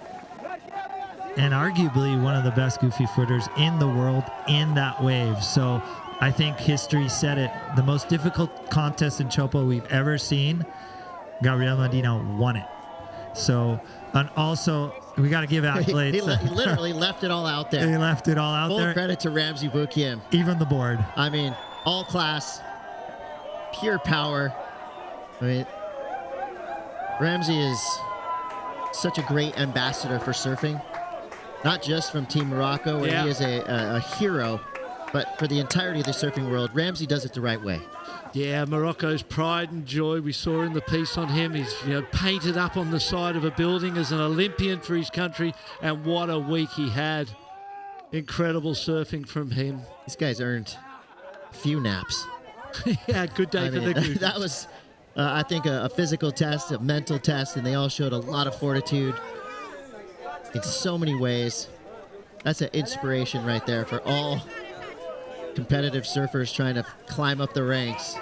And arguably one of the best goofy footers in the world in that wave. So I think history said it. The most difficult contest in Chopo we've ever seen, Gabriel Medina won it. So, and also, we got to give accolades. He literally left it all out there. He left it all out Full there. credit to Ramsey Boukhiam. Even the board. I mean, all class, pure power. I mean, Ramsey is such a great ambassador for surfing, not just from Team Morocco, where he is a hero, but for the entirety of the surfing world. Ramsey does it the right way. Yeah, Morocco's pride and joy. We saw in the piece on him. He's painted up on the side of a building as an Olympian for his country, and what a week he had. Incredible surfing from him. These guys earned a few naps. Yeah, good day for the Googles. That was, I think, a physical test, a mental test, and they all showed a lot of fortitude in so many ways. That's an inspiration right there for all competitive surfers trying to climb up the ranks.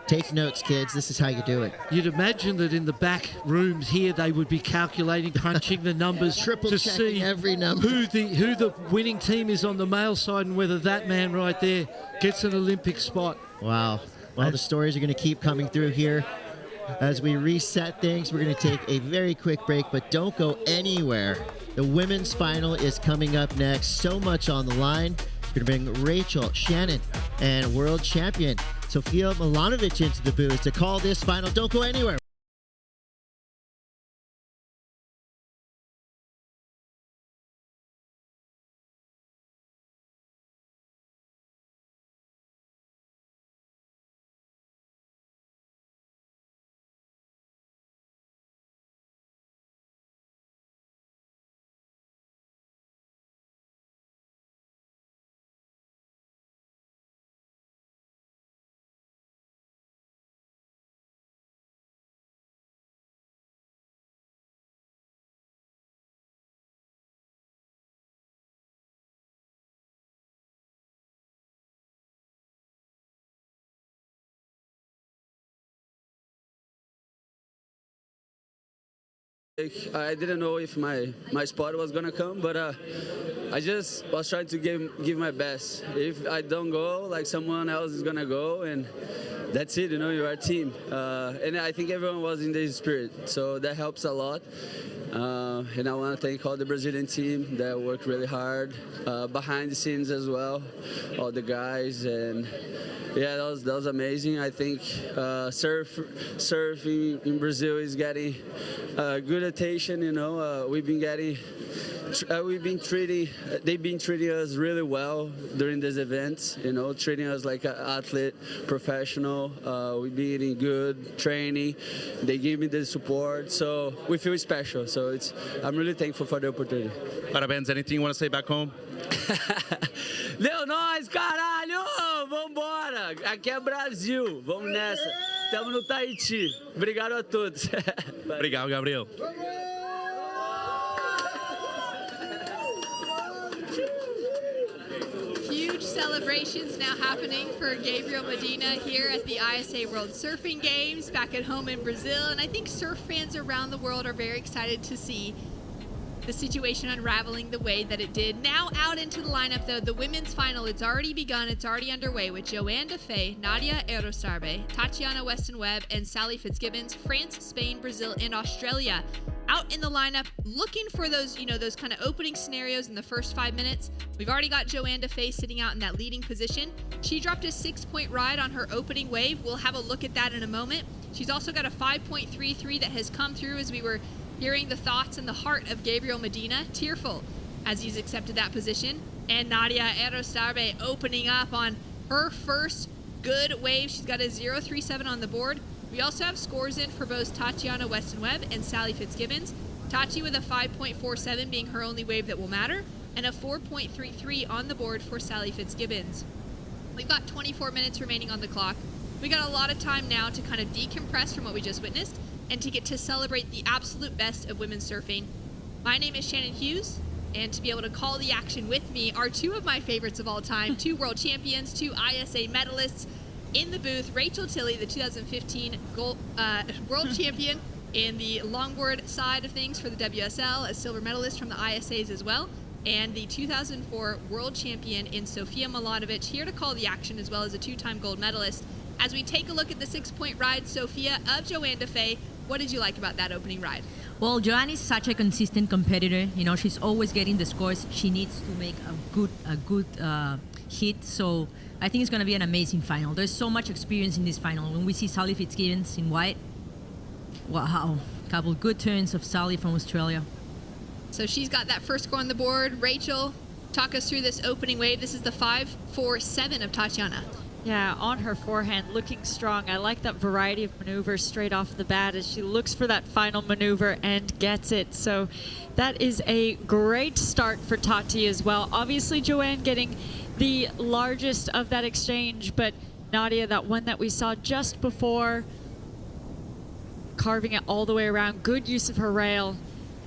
Take notes, kids. This is how you do it. You'd imagine that in the back rooms here, they would be calculating, crunching the numbers to see every number. who the winning team is on the male side and whether that man right there gets an Olympic spot. Wow. Well, the stories are going to keep coming through here. As we reset things, we're going to take a very quick break, but don't go anywhere. The women's final is coming up next. So much on the line. We're going to bring Rachel, Shannon, and world champion Sofia Milanovic into the booth to call this final. Don't go anywhere. I didn't know if my spot was gonna come, but I just was trying to give my best. If I don't go, like someone else is gonna go, and that's it. You're a team, and I think everyone was in the spirit, so that helps a lot. And I want to thank all the Brazilian team that worked really hard behind the scenes as well, all the guys, and yeah, that was amazing. I think surfing in Brazil is getting good attention. They've been treating us really well during this event. Treating us like an athlete, professional. We've been getting good training. They give me the support, so we feel special. So I'm really thankful for the opportunity. Parabéns. Anything you want to say back home? Deu nós, caralho! Vambora! Aqui é Brasil. Vamos nessa. Estamos no Tahiti. Obrigado a todos. Obrigado, Gabriel. Huge celebrations now happening for Gabriel Medina here at the ISA World Surfing Games back at home in Brazil. And I think surf fans around the world are very excited to see the situation unraveling the way that it did. Now out into the lineup, though, the women's final, it's already begun, it's already underway with Joanne Defay, Nadia Erostarbe, Tatiana Weston-Webb, and Sally Fitzgibbons, France, Spain, Brazil, and Australia. Out in the lineup, looking for those, those kind of opening scenarios in the first 5 minutes. We've already got Joanne Defay sitting out in that leading position. She dropped a 6-point ride on her opening wave. We'll have a look at that in a moment. She's also got a 5.33 that has come through as we were hearing the thoughts and the heart of Gabriel Medina, tearful as he's accepted that position. And Nadia Erostarbe opening up on her first good wave. She's got a 0.37 on the board. We also have scores in for both Tatiana Weston-Webb and Sally Fitzgibbons. Tati with a 5.47 being her only wave that will matter, and a 4.33 on the board for Sally Fitzgibbons. We've got 24 minutes remaining on the clock. We got a lot of time now to kind of decompress from what we just witnessed and to get to celebrate the absolute best of women's surfing. My name is Shannon Hughes, and to be able to call the action with me are two of my favorites of all time, two world champions, two ISA medalists in the booth. Rachel Tilley, the 2015 world champion in the longboard side of things for the WSL, a silver medalist from the ISAs as well, and the 2004 world champion in Sofia Milanovic, here to call the action, as well as a two-time gold medalist. As we take a look at the 6-point ride, Sofia, of Joanne Defay, what did you like about that opening ride? Well, Joanne is such a consistent competitor. You know, she's always getting the scores. She needs to make a good hit. So I think it's going to be an amazing final. There's so much experience in this final. When we see Sally Fitzgibbons in white, wow, couple good turns of Sally from Australia. So she's got that first score on the board. Rachel, talk us through this opening wave. This is the 5-4-7 of Tatiana. Yeah, on her forehand, looking strong. I like that variety of maneuvers straight off the bat as she looks for that final maneuver and gets it. So that is a great start for Tati as well. Obviously, Joanne getting the largest of that exchange, but Nadia, that one that we saw just before, carving it all the way around. Good use of her rail.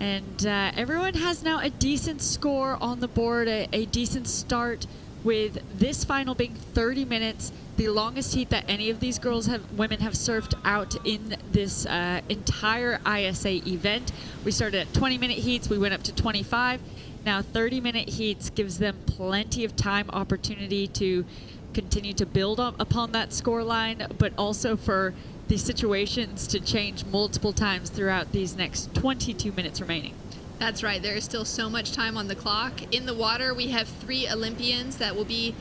And everyone has now a decent score on the board, a decent start, with this final being 30 minutes, the longest heat that any of these women have surfed out in this entire ISA event. We started at 20-minute heats, we went up to 25. Now 30-minute heats gives them plenty of time, opportunity to continue to build upon that score line, but also for the situations to change multiple times throughout these next 22 minutes remaining. That's right. There is still so much time on the clock. In the water, we have 3 Olympians that will be,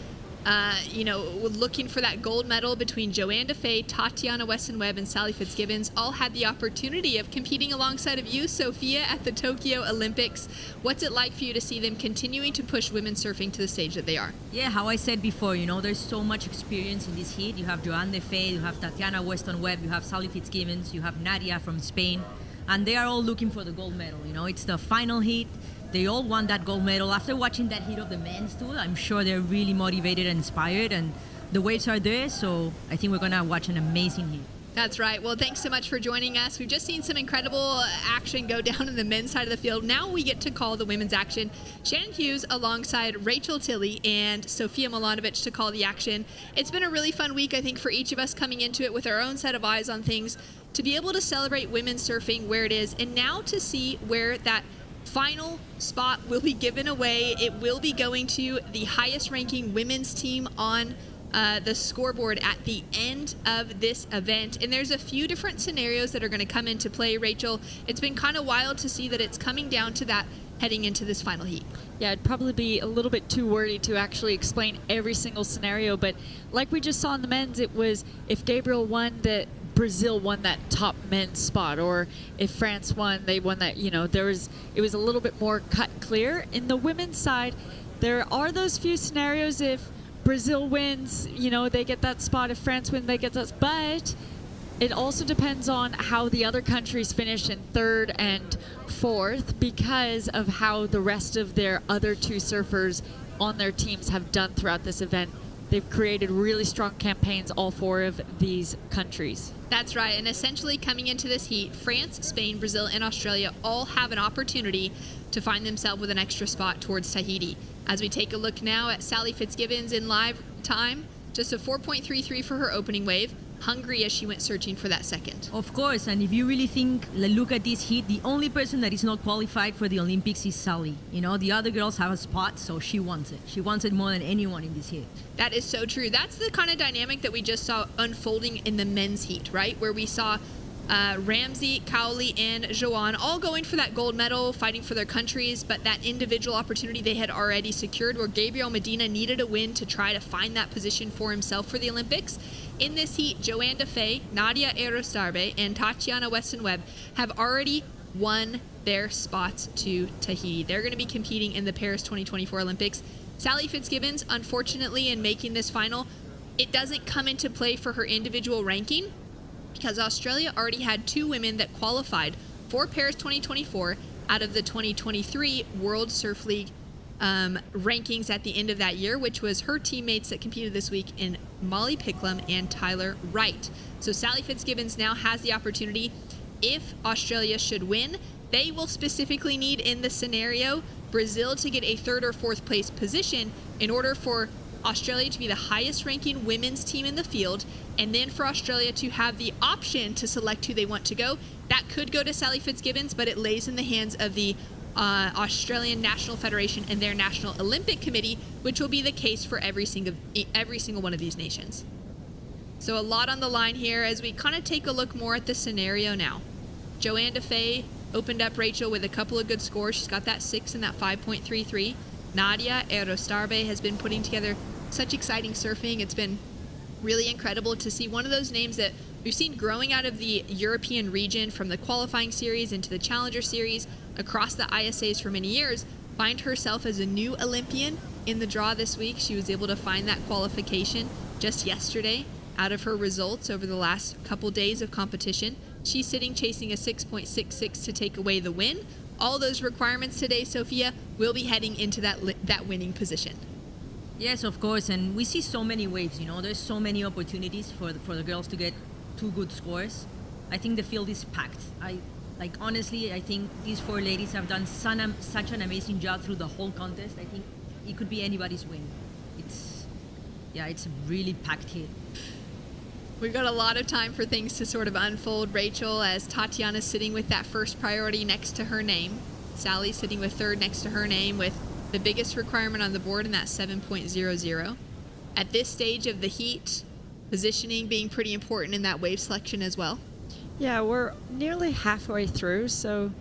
looking for that gold medal between Joanne DeFay, Tatiana Weston-Webb, and Sally Fitzgibbons. All had the opportunity of competing alongside of you, Sophia, at the Tokyo Olympics. What's it like for you to see them continuing to push women's surfing to the stage that they are? Yeah, how I said before, you know, there's so much experience in this heat. You have Joanne DeFay, you have Tatiana Weston-Webb, you have Sally Fitzgibbons, you have Nadia from Spain. And they are all looking for the gold medal. You know, it's the final heat. They all want that gold medal. After watching that heat of the men's too, I'm sure they're really motivated and inspired, and the waves are there, so I think we're gonna watch an amazing heat. That's right. Well, thanks so much for joining us. We've just seen some incredible action go down in the men's side of the field. Now we get to call the women's action. Shannon Hughes alongside Rachel Tilley and Sofia Milanovic to call the action. It's been a really fun week, I think, for each of us coming into it with our own set of eyes on things, to be able to celebrate women's surfing where it is, and now to see where that final spot will be given away. It will be going to the highest ranking women's team on the scoreboard at the end of this event. And there's a few different scenarios that are going to come into play, Rachel. It's been kind of wild to see that it's coming down to that heading into this final heat. Yeah, it'd probably be a little bit too wordy to actually explain every single scenario, but like we just saw in the men's, it was if Gabriel won, that Brazil won that top men's spot, or if France won, they won that, you know, it was a little bit more cut clear. In the women's side, there are those few scenarios. If Brazil wins, you know, they get that spot. If France wins, they get that, but it also depends on how the other countries finish in 3rd and 4th, because of how the rest of their other 2 surfers on their teams have done throughout this event. They've created really strong campaigns, all 4 of these countries. That's right, and essentially coming into this heat, France, Spain, Brazil, and Australia all have an opportunity to find themselves with an extra spot towards Tahiti. As we take a look now at Sally Fitzgibbons in live time, just a 4.33 for her opening wave. Hungry as she went searching for that second. Of course, and if you really look at this heat, the only person that is not qualified for the Olympics is Sally. You know, the other girls have a spot, so she wants it. She wants it more than anyone in this heat. That is so true. That's the kind of dynamic that we just saw unfolding in the men's heat, right? Where we saw Ramsey, Cowley, and Joanne all going for that gold medal, fighting for their countries, but that individual opportunity they had already secured, where Gabriel Medina needed a win to try to find that position for himself for the Olympics. In this heat, Joanne DeFay, Nadia Erostarbe, and Tatiana Weston-Webb have already won their spots to Tahiti. They're going to be competing in the Paris 2024 Olympics. Sally Fitzgibbons, unfortunately, in making this final, it doesn't come into play for her individual ranking, because Australia already had 2 women that qualified for Paris 2024 out of the 2023 World Surf League rankings at the end of that year, which was her teammates that competed this week in Molly Picklum and Tyler Wright. So Sally Fitzgibbons now has the opportunity. If Australia should win, they will specifically need, in the scenario, Brazil to get a 3rd or 4th place position in order for Australia to be the highest ranking women's team in the field, and then for Australia to have the option to select who they want to go. That could go to Sally Fitzgibbons, but it lays in the hands of the Australian National Federation and their National Olympic Committee, which will be the case for every single one of these nations. So a lot on the line here as we kind of take a look more at the scenario now. Joanne DeFay opened up Rachel with a couple of good scores. She's got that 6 and that 5.33. Nadia Erostarbe has been putting together such exciting surfing. It's been really incredible to see one of those names that we've seen growing out of the European region from the qualifying series into the Challenger series across the ISAs for many years, find herself as a new Olympian in the draw this week. She was able to find that qualification just yesterday out of her results over the last couple days of competition. She's sitting chasing a 6.66 to take away the win. All those requirements today, Sophia, will be heading into that winning position. Yes, of course, and we see so many waves, you know, there's so many opportunities for the girls to get 2 good scores. I think the field is packed. Honestly, I think these 4 ladies have done such an amazing job through the whole contest. I think it could be anybody's win. It's a really packed hit. We've got a lot of time for things to sort of unfold, Rachel, as Tatiana's sitting with that first priority next to her name. Sally's sitting with third next to her name with the biggest requirement on the board, and that's 7.00. At this stage of the heat, positioning being pretty important in that wave selection as well. Yeah, we're nearly halfway through, so,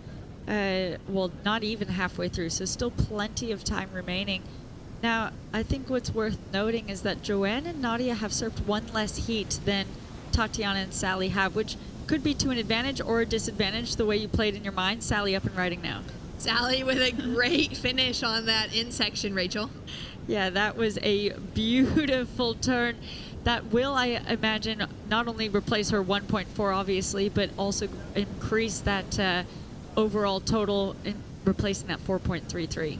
not even halfway through, so still plenty of time remaining. Now, I think what's worth noting is that Joanne and Nadia have surfed 1 less heat than Tatiana and Sally have, which could be to an advantage or a disadvantage the way you played in your mind. Sally up and riding now. Sally with a great finish on that in section, Rachel. Yeah, that was a beautiful turn. That will, I imagine, not only replace her 1.4, obviously, but also increase that overall total, replacing that 4.33.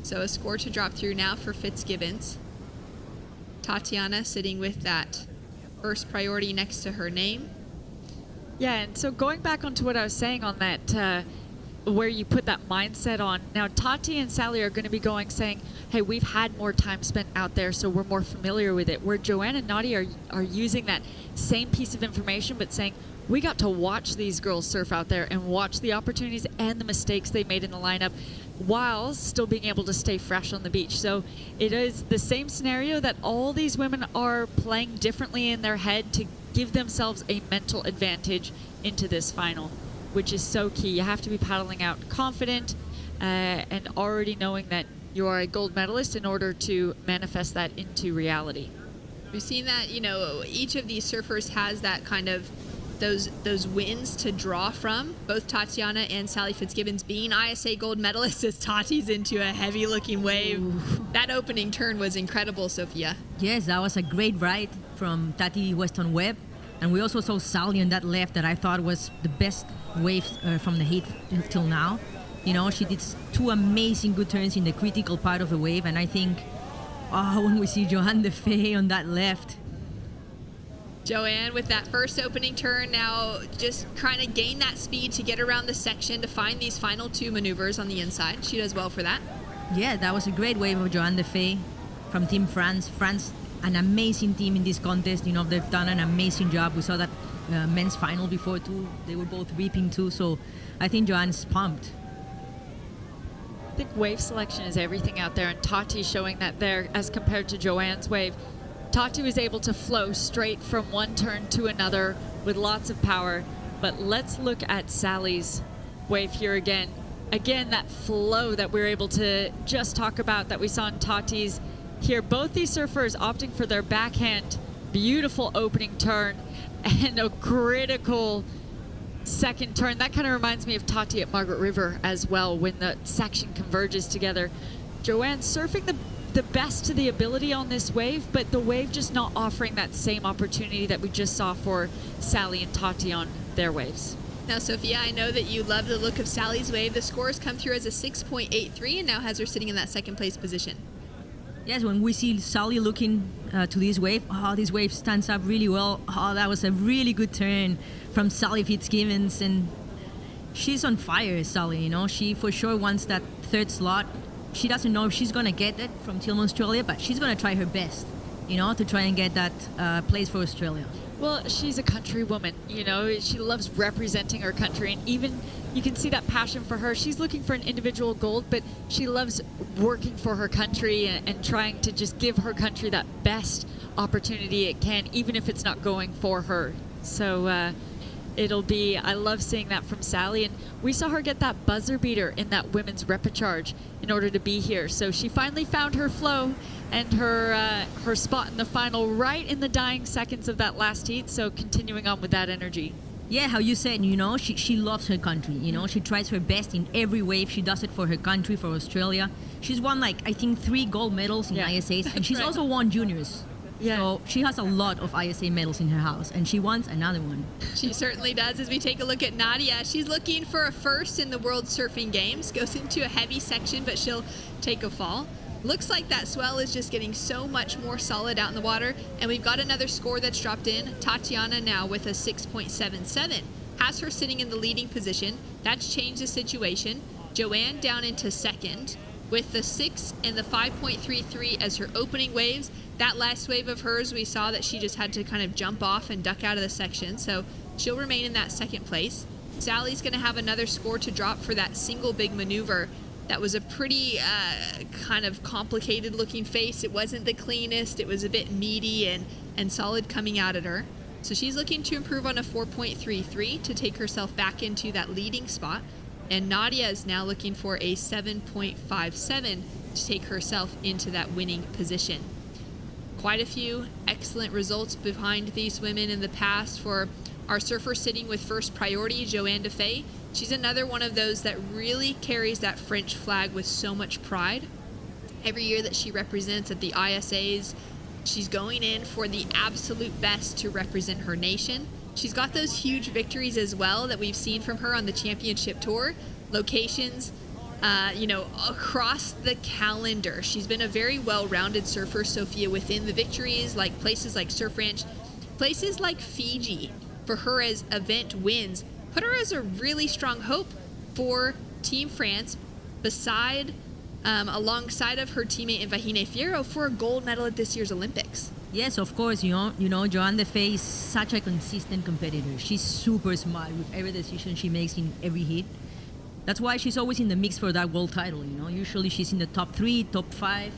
So a score to drop through now for Fitzgibbons. Tatiana sitting with that first priority next to her name. Yeah, and so going back onto what I was saying on that, where you put that mindset on. Now, Tati and Sally are going to be saying, hey, we've had more time spent out there, so we're more familiar with it. Where Joanne and Nadia are using that same piece of information, but saying, we got to watch these girls surf out there and watch the opportunities and the mistakes they made in the lineup while still being able to stay fresh on the beach. So it is the same scenario that all these women are playing differently in their head to give themselves a mental advantage into this final, which is so key. You have to be paddling out confident and already knowing that you are a gold medalist in order to manifest that into reality. We've seen that, each of these surfers has that kind of those wins to draw from. Both Tatiana and Sally Fitzgibbons being ISA gold medalists as Tati's into a heavy looking wave. Ooh. That opening turn was incredible, Sophia. Yes, that was a great ride from Tati Weston Webb. And we also saw Sally on that left that I thought was the best wave from the heat till now. She did 2 amazing good turns in the critical part of the wave. And I think, when we see Joanne Defay on that left. Joanne with that first opening turn now just trying to gain that speed to get around the section to find these final 2 maneuvers on the inside. She does well for that. Yeah, that was a great wave of Joanne Defay from Team France. France, an amazing team in this contest. They've done an amazing job. We saw that men's final before too. They were both reaping too. So I think Joanne's pumped. I think wave selection is everything out there, and Tati showing that there as compared to Joanne's wave. Tati was able to flow straight from one turn to another with lots of power. But let's look at Sally's wave here again. Again, that flow that we were able to just talk about that we saw in Tati's here. Both these surfers opting for their backhand. Beautiful opening turn and a critical second turn. That kind of reminds me of Tati at Margaret River as well when the section converges together. Joanne surfing the best to the ability on this wave, but the wave just not offering that same opportunity that we just saw for Sally and Tati on their waves. Now, Sophia, I know that you love the look of Sally's wave. The scores come through as a 6.83 and now has her sitting in that second place position. Yes, when we see Sally looking to this wave, this wave stands up really well. That was a really good turn from Sally Fitzgibbons, and she's on fire, Sally. She for sure wants that 3rd slot. She doesn't know if she's going to get it from Team Australia, but she's going to try her best, to try and get that place for Australia. Well, she's a country woman, she loves representing her country, and even you can see that passion for her. She's looking for an individual gold, but she loves working for her country and trying to just give her country that best opportunity it can, even if it's not going for her. So it'll be. I love seeing that from Sally, and we saw her get that buzzer beater in that women's repechage in order to be here. So she finally found her flow and her spot in the final right in the dying seconds of that last heat. So continuing on with that energy. Yeah, how you said, she loves her country. She tries her best in every wave. She does it for her country, for Australia. She's won, I think, 3 gold medals in ISAs, and she's also won juniors. Yeah. So she has a lot of ISA medals in her house, and she wants another one. She certainly does. As we take a look at Nadia, she's looking for a first in the World Surfing Games. Goes into a heavy section, but she'll take a fall. Looks like that swell is just getting so much more solid out in the water, and we've got another score that's dropped in. Tatiana now with a 6.77. Has her sitting in the leading position. That's changed the situation. Joanne down into second with the 6 and the 5.33 as her opening waves. That last wave of hers, we saw that she just had to kind of jump off and duck out of the section, so she'll remain in that second place. Sally's going to have another score to drop for that single big maneuver. That was a pretty kind of complicated looking face. It wasn't the cleanest. It was a bit meaty and solid coming out at her. So she's looking to improve on a 4.33 to take herself back into that leading spot. And Nadia is now looking for a 7.57 to take herself into that winning position. Quite a few excellent results behind these women in the past for our surfer sitting with first priority, Joanne Defay. She's another one of those that really carries that French flag with so much pride. Every year that she represents at the ISAs, she's going in for the absolute best to represent her nation. She's got those huge victories as well that we've seen from her on the championship tour. Locations, across the calendar. She's been a very well-rounded surfer, Sophia, within the victories, like places like Surf Ranch, places like Fiji, for her as event wins. Put her as a really strong hope for Team France, alongside of her teammate Vahine Fierro for a gold medal at this year's Olympics. Yes, of course. Joanne Defay is such a consistent competitor. She's super smart with every decision she makes in every heat. That's why she's always in the mix for that world title. Usually she's in the top 3, top 5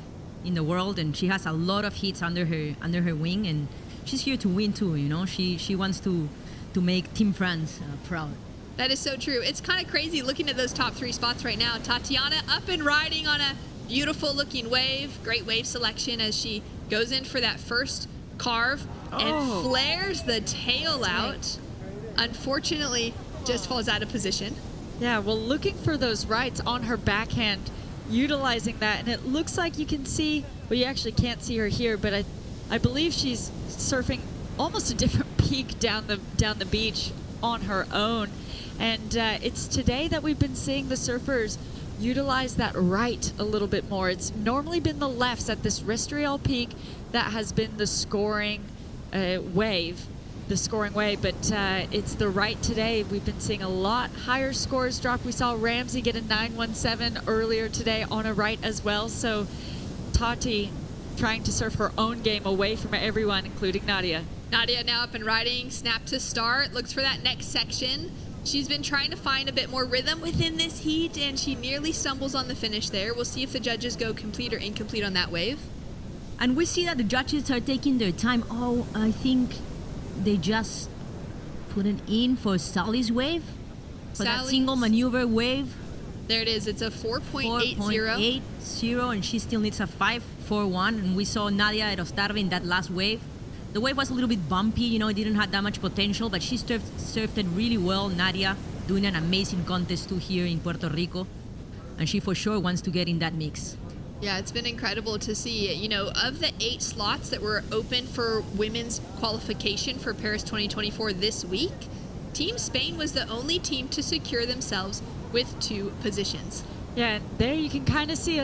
in the world, and she has a lot of hits under her wing, and she's here to win too. She wants to make Team France proud. That is so true. It's kind of crazy looking at those top 3 spots right now. Tatiana up and riding on a beautiful looking wave. Great wave selection as she goes in for that first carve and flares the tail out. Unfortunately, just falls out of position. Yeah, well, looking for those rights on her backhand, utilizing that, and it looks like you can see, well, you actually can't see her here, but I believe she's surfing almost a different peak down the beach on her own. And it's today that we've been seeing the surfers utilize that right a little bit more. It's normally been the lefts at this Restriel peak that has been the scoring wave, but it's the right today. We've been seeing a lot higher scores drop. We saw Ramsey get a 9.17 earlier today on a right as well. So Tati trying to surf her own game away from everyone, including Nadia. Nadia now up and riding, snap to start, looks for that next section. She's been trying to find a bit more rhythm within this heat, and she nearly stumbles on the finish there. We'll see if the judges go complete or incomplete on that wave. And we see that the judges are taking their time. I think they just put it in for Sally's wave, for that single maneuver wave. There it is. It's a 4.80. 4.80, and she still needs a 5.41. And we saw Nadia Erostarbe in that last wave. The wave was a little bit bumpy, it didn't have that much potential, but she surfed it really well. Nadia doing an amazing contest too here in Puerto Rico, and she for sure wants to get in that mix. Yeah, it's been incredible to see. Of the 8 slots that were open for women's qualification for Paris 2024 this week, Team Spain was the only team to secure themselves with 2 positions. Yeah, and there you can kind of see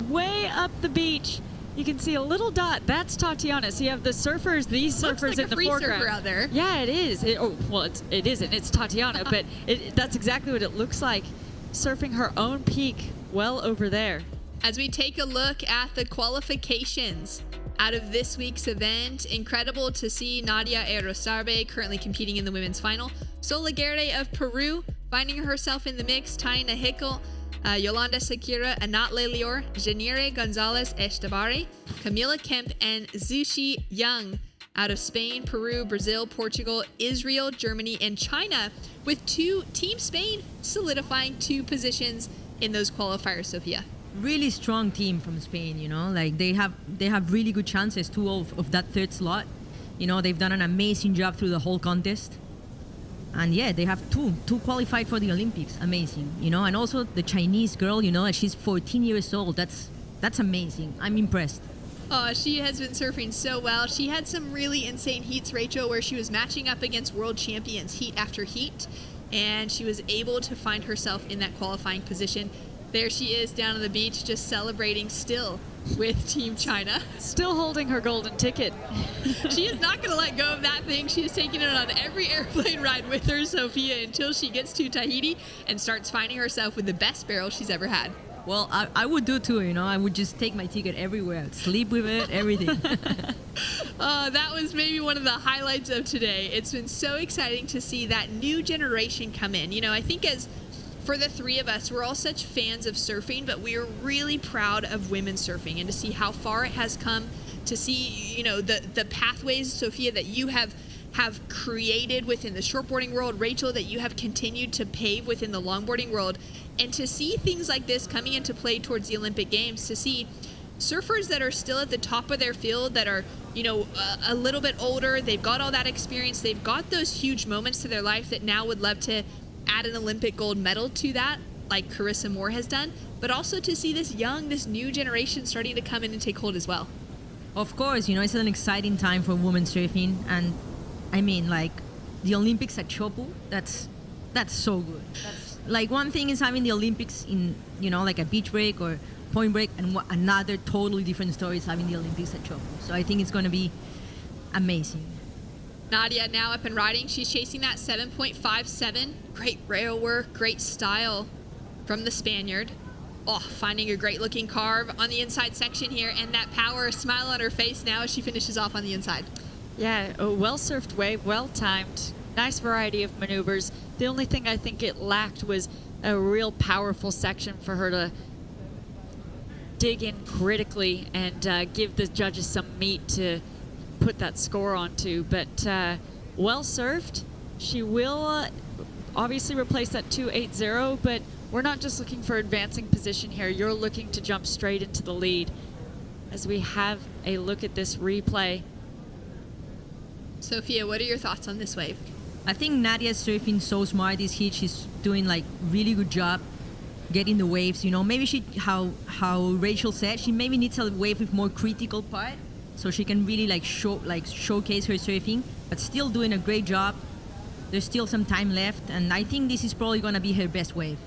way up the beach. You can see a little dot. That's Tatiana. So you have these surfers like in the foreground. Surfer out there. Yeah, it is. It isn't. It's Tatiana, but that's exactly what it looks like, surfing her own peak well over there. As we take a look at the qualifications out of this week's event, incredible to see Nadia Erostarbe currently competing in the women's final. Sol Aguirre of Peru finding herself in the mix, Taina Hickel, Yolanda Sakira, Anat Lelior, Janire Gonzalez Estabari, Camila Kemp, and Zushi Young out of Spain, Peru, Brazil, Portugal, Israel, Germany, and China, with Team Spain solidifying 2 positions in those qualifiers, Sophia. Really strong team from Spain, you know, like they have really good chances too of that 3rd slot. You know, they've done an amazing job through the whole contest. And yeah, they have two qualified for the Olympics. Amazing, you know. And also the Chinese girl, you know, she's 14 years old. That's amazing. I'm impressed. Oh, she has been surfing so well. She had some really insane heats, Rachel, where she was matching up against world champions heat after heat, and she was able to find herself in that qualifying position. There she is down on the beach, just celebrating still with Team China. Still holding her golden ticket. She is not going to let go of that thing. She is taking it on every airplane ride with her, Sophia, until she gets to Tahiti and starts finding herself with the best barrel she's ever had. Well, I would do too, you know. I would just take my ticket everywhere, sleep with it, everything. That was maybe one of the highlights of today. It's been so exciting to see that new generation come in. You know, I think for the 3 of us, we're all such fans of surfing, but we are really proud of women surfing, and to see how far it has come, to see, you know, the pathways, Sophia, that you have created within the shortboarding world, Rachel, that you have continued to pave within the longboarding world, and to see things like this coming into play towards the Olympic Games, to see surfers that are still at the top of their field, that are, you know, a little bit older, they've got all that experience, they've got those huge moments to their life that now would love to add an Olympic gold medal to that, like Carissa Moore has done, but also to see this new generation starting to come in and take hold as well. Of course, you know, it's an exciting time for women surfing, and I mean, like, the Olympics at Chopu, that's so good. That's, like, one thing is having the Olympics in, you know, like a beach break or point break, and another totally different story is having the Olympics at Chopu. So I think it's going to be amazing. Nadia now up and riding. She's chasing that 7.57. Great rail work, great style from the Spaniard. Oh, finding a great looking carve on the inside section here, and that power, smile on her face now as she finishes off on the inside. Yeah, a well-surfed wave, well-timed, nice variety of maneuvers. The only thing I think it lacked was a real powerful section for her to dig in critically and give the judges some meat to put that score onto. But well surfed. She will obviously replace that 2.80, but we're not just looking for advancing position here. You're looking to jump straight into the lead. As we have a look at this replay. Sophia, what are your thoughts on this wave? I think Nadia's surfing so smart this heat. She's doing like really good job getting the waves. You know, maybe she, how Rachel said, she maybe needs a wave with more critical part, so she can really showcase her surfing. But still doing a great job. There's still some time left, and I think this is probably gonna be her best wave.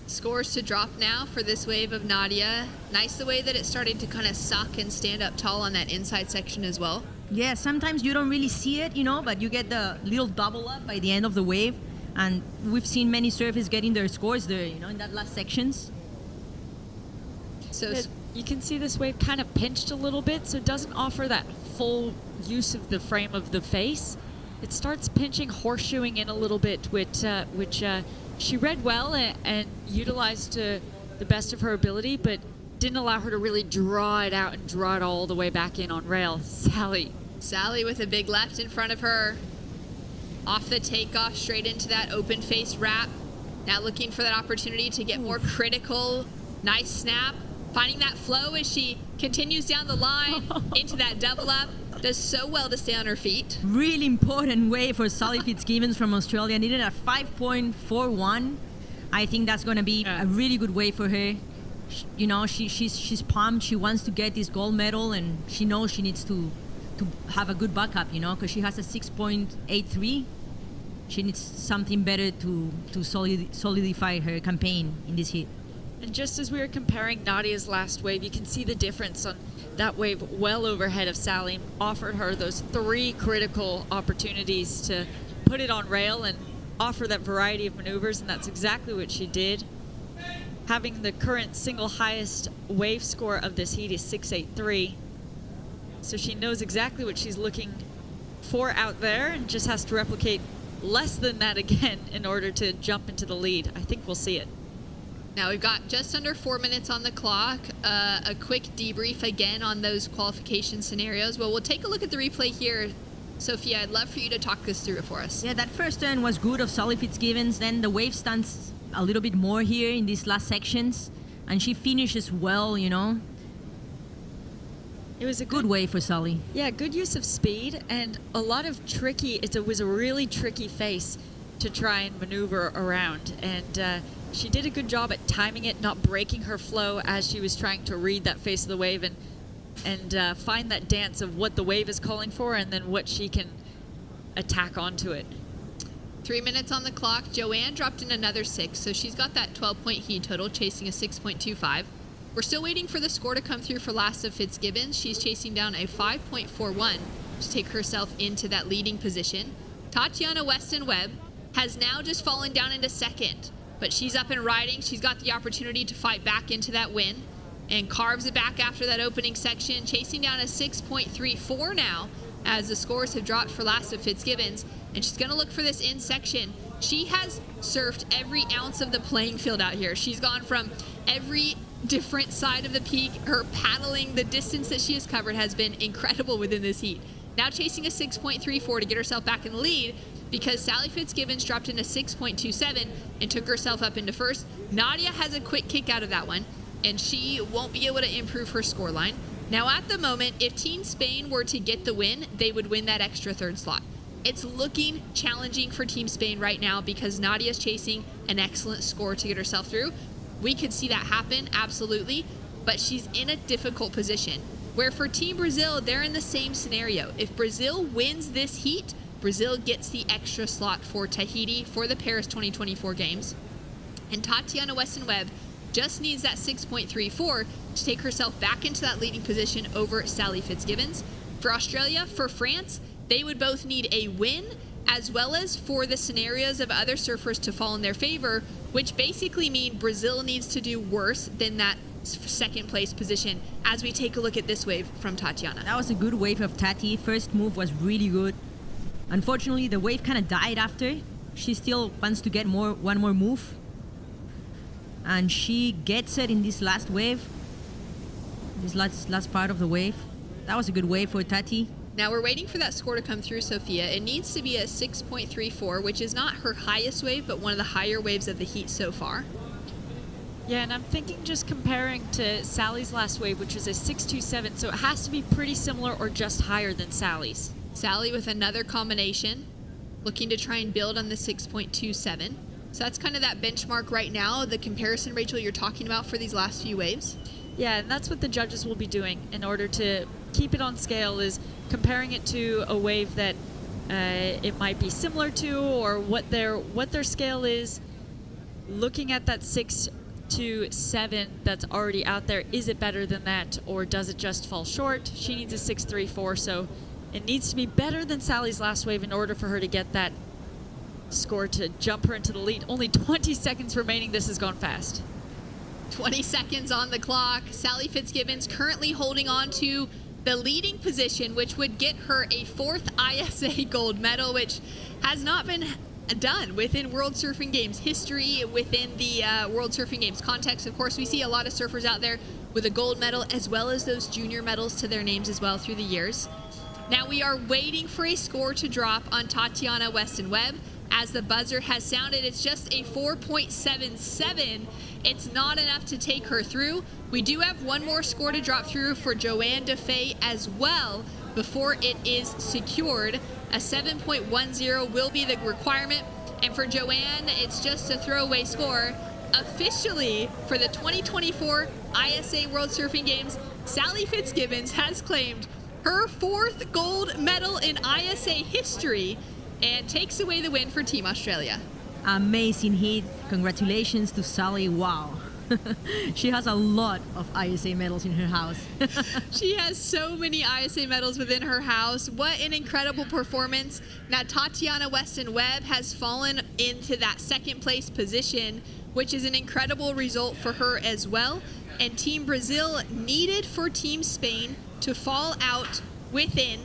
Scores to drop now for this wave of Nadia. Nice the way that it started to kind of suck and stand up tall on that inside section as well. Yeah, sometimes you don't really see it, you know, but you get the little double up by the end of the wave. And we've seen many surfers getting their scores there, you know, in that last sections. So you can see this wave kind of pinched a little bit, so it doesn't offer that full use of the frame of the face. It starts pinching, horseshoeing in a little bit, which she read well and utilized to the best of her ability, but didn't allow her to really draw it out and draw it all the way back in on rail. Sally with a big left in front of her. Off the takeoff, straight into that open face wrap. Now looking for that opportunity to get more critical. Nice snap. Finding that flow as she continues down the line into that double up. Does so well to stay on her feet. Really important wave for Sally Fitzgibbons from Australia. Needed a 5.41. I think that's going to be a really good wave for her. You know, she's pumped. She wants to get this gold medal, and she knows she needs to have a good backup, you know, because she has a 6.83. She needs something better to solidify her campaign in this heat. And just as we were comparing Nadia's last wave, you can see the difference on that wave well overhead of Sally. Offered her those 3 critical opportunities to put it on rail and offer that variety of maneuvers, and that's exactly what she did. Having the current single highest wave score of this heat is 6.83. So she knows exactly what she's looking for out there and just has to replicate less than that again in order to jump into the lead. I think we'll see it. Now we've got just under 4 minutes on the clock. A quick debrief again on those qualification scenarios. Well, we'll take a look at the replay here. Sophia, I'd love for you to talk this through for us. Yeah, that first turn was good of Sally Fitzgibbons. Then the wave stands a little bit more here in these last sections. And she finishes well, you know. It was a good wave for Sally. Yeah, good use of speed and a lot of tricky. It was a really tricky face to try and maneuver around, and she did a good job at timing it, not breaking her flow as she was trying to read that face of the wave and find that dance of what the wave is calling for and then what she can attack onto it. 3 minutes on the clock. Joanne dropped in another 6, so she's got that 12-point heat total, chasing a 6.25. We're still waiting for the score to come through for last of Fitzgibbons. She's chasing down a 5.41 to take herself into that leading position. Tatiana Weston-Webb has now just fallen down into second, but she's up and riding. She's got the opportunity to fight back into that win and carves it back after that opening section, chasing down a 6.34 now as the scores have dropped for last of Fitzgibbons, and she's going to look for this in section. She has surfed every ounce of the playing field out here. She's gone from every different side of the peak. Her paddling, the distance that she has covered has been incredible within this heat. Now chasing a 6.34 to get herself back in the lead because Sally Fitzgibbons dropped in a 6.27 and took herself up into first. Nadia has a quick kick out of that one, and she won't be able to improve her scoreline. Now at the moment, if Team Spain were to get the win, they would win that extra third slot. It's looking challenging for Team Spain right now because Nadia's chasing an excellent score to get herself through. We could see that happen, absolutely, but she's in a difficult position. Where for Team Brazil, they're in the same scenario. If Brazil wins this heat, Brazil gets the extra slot for Tahiti for the Paris 2024 games. And Tatiana Weston-Webb just needs that 6.34 to take herself back into that leading position over Sally Fitzgibbons. For Australia, for France, they would both need a win as well as for the scenarios of other surfers to fall in their favor, which basically mean Brazil needs to do worse than that second place position as we take a look at this wave from Tatiana. That was a good wave of Tati. First move was really good. Unfortunately, the wave kind of died after. She still wants to get one more move. And she gets it in this last wave. This last part of the wave. That was a good wave for Tati. Now we're waiting for that score to come through, Sophia. It needs to be a 6.34, which is not her highest wave, but one of the higher waves of the heat so far. Yeah, and I'm thinking just comparing to Sally's last wave, which was a 6.27, so it has to be pretty similar or just higher than Sally's. Sally with another combination, looking to try and build on the 6.27. So that's kind of that benchmark right now, the comparison, Rachel, you're talking about for these last few waves. Yeah, and that's what the judges will be doing in order to keep it on scale, is comparing it to a wave that it might be similar to, or what their scale is, looking at that 6 to 7 that's already out there. Is it better than that, or does it just fall short? She needs a 6.34, so it needs to be better than Sally's last wave in order for her to get that score to jump her into the lead. Only 20 seconds remaining. This has gone fast. 20 seconds on the clock. Sally Fitzgibbons currently holding on to the leading position, which would get her a 4th ISA gold medal, which has not been done within World Surfing Games history, within the World Surfing Games context. Of course, we see a lot of surfers out there with a gold medal, as well as those junior medals to their names as well through the years. Now we are waiting for a score to drop on Tatiana Weston-Webb. As the buzzer has sounded, it's just a 4.77. It's not enough to take her through. We do have one more score to drop through for Joanne Defay as well before it is secured. A 7.10 will be the requirement. And for Joanne, it's just a throwaway score. Officially, for the 2024 ISA World Surfing Games, Sally Fitzgibbons has claimed her 4th gold medal in ISA history and takes away the win for Team Australia. Amazing heat. Congratulations to Sally. Wow. She has a lot of ISA medals in her house. She has so many ISA medals within her house. What an incredible performance. Now Tatiana Weston-Webb has fallen into that 2nd place position, which is an incredible result for her as well. And Team Brazil needed for Team Spain to fall out within,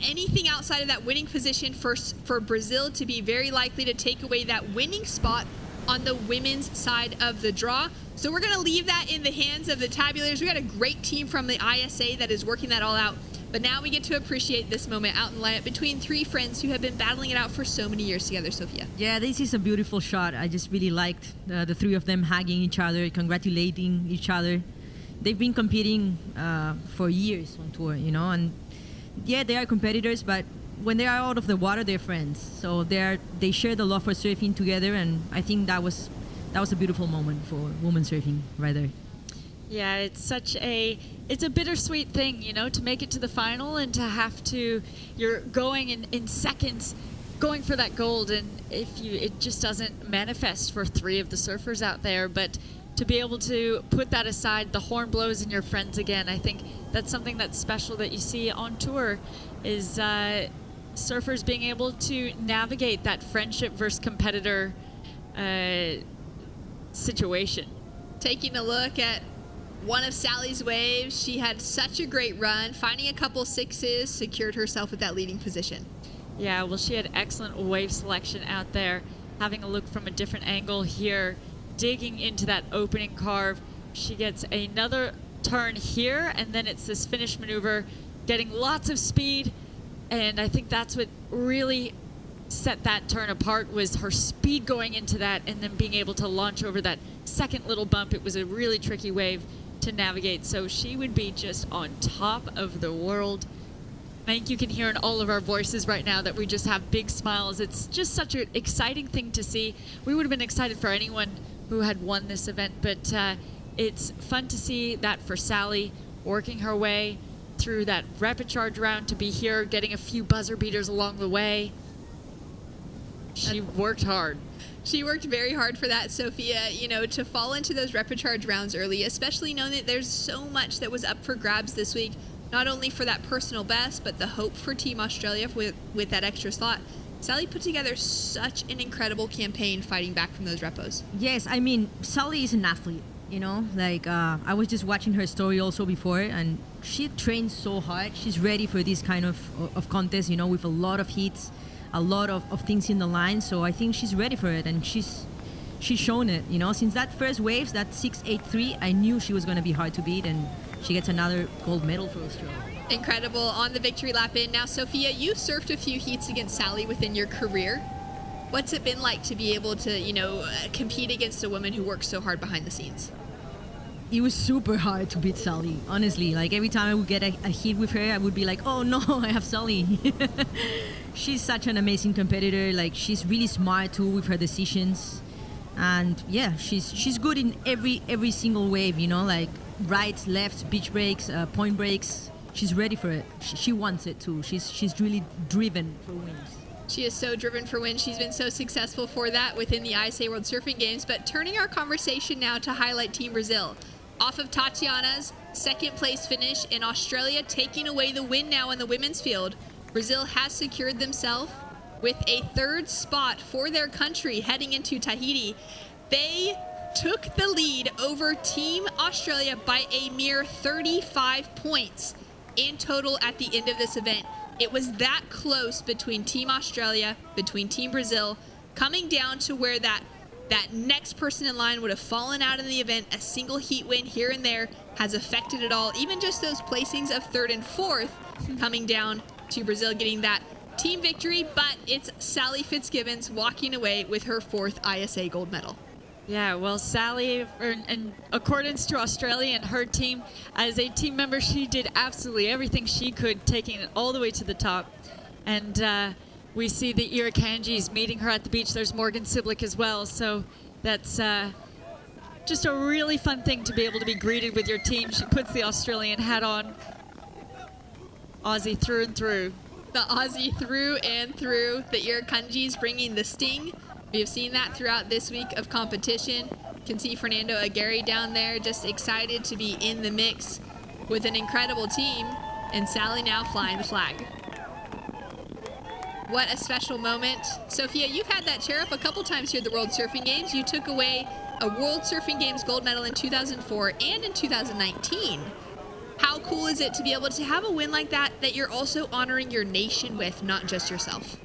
anything outside of that winning position for Brazil to be very likely to take away that winning spot on the women's side of the draw. So we're going to leave that in the hands of the tabulators. We got a great team from the ISA that is working that all out. But now we get to appreciate this moment out in the lineup between three friends who have been battling it out for so many years together, Sophia. Yeah, this is a beautiful shot. I just really liked the three of them hugging each other, congratulating each other. They've been competing for years on tour, you know, and yeah, they are competitors, but when they are out of the water, they're friends. So they share the love for surfing together, and I think that was a beautiful moment for women surfing right there. Yeah, it's a bittersweet thing, you know, to make it to the final and to have to, you're going in seconds, going for that gold, and it just doesn't manifest for three of the surfers out there. But to be able to put that aside, the horn blows and you're friends again. I think that's something that's special that you see on tour is surfers being able to navigate that friendship versus competitor situation. Taking a look at one of Sally's waves, she had such a great run, finding a couple sixes, secured herself with that leading position. Yeah, well, she had excellent wave selection out there. Having a look from a different angle here, digging into that opening carve. She gets another turn here, and then it's this finish maneuver, getting lots of speed, and I think that's what really set that turn apart was her speed going into that and then being able to launch over that second little bump. It was a really tricky wave to navigate, so she would be just on top of the world. I think you can hear in all of our voices right now that we just have big smiles. It's just such an exciting thing to see. We would have been excited for anyone who had won this event, but it's fun to see that for Sally, working her way through that rapid charge round to be here, getting a few buzzer beaters along the way. She worked hard. She worked very hard for that, Sophia, you know, to fall into those rapid charge rounds early, especially knowing that there's so much that was up for grabs this week, not only for that personal best, but the hope for Team Australia with that extra slot. Sally put together such an incredible campaign fighting back from those repos. Yes, I mean, Sally is an athlete, you know, like I was just watching her story also before, and she trains so hard. She's ready for this kind of contest, you know, with a lot of hits, a lot of things in the line. So I think she's ready for it, and she's shown it, you know. Since that first waves, that 6.83, I knew she was going to be hard to beat, and she gets another gold medal for Australia. Incredible on the victory lap in. Now, Sophia, you surfed a few heats against Sally within your career. What's it been like to be able to, you know, compete against a woman who works so hard behind the scenes? It was super hard to beat Sally, honestly. Like, every time I would get a hit with her, I would be like, oh no, I have Sally. She's such an amazing competitor. Like, she's really smart too with her decisions. And yeah, she's good in every single wave, you know, like rights, lefts, beach breaks, point breaks. She's ready for it. She wants it too. She's really driven for wins. She is so driven for wins. She's been so successful for that within the ISA World Surfing Games. But turning our conversation now to highlight Team Brazil. Off of Tatiana's second place finish in Australia, taking away the win now in the women's field, Brazil has secured themselves with a third spot for their country heading into Tahiti. They took the lead over Team Australia by a mere 35 points in total at the end of this event. It was that close between Team Australia, between Team Brazil, coming down to where that next person in line would have fallen out in the event. A single heat win here and there has affected it all. Even just those placings of third and fourth coming down to Brazil getting that team victory, but it's Sally Fitzgibbons walking away with her fourth ISA gold medal. Yeah, well, Sally, in accordance to Australia and her team, as a team member, she did absolutely everything she could, taking it all the way to the top. And we see the Irakanjis meeting her at the beach. There's Morgan Siblick as well. So that's just a really fun thing to be able to be greeted with your team. She puts the Australian hat on. Aussie through and through. The Aussie through and through. The Irakanjis bringing the sting. We have seen that throughout this week of competition. You can see Fernando Aguirre down there just excited to be in the mix with an incredible team, and Sally now flying the flag. What a special moment. Sophia, you've had that chair up a couple times here at the World Surfing Games. You took away a World Surfing Games gold medal in 2004 and in 2019. How cool is it to be able to have a win like that you're also honoring your nation with, not just yourself?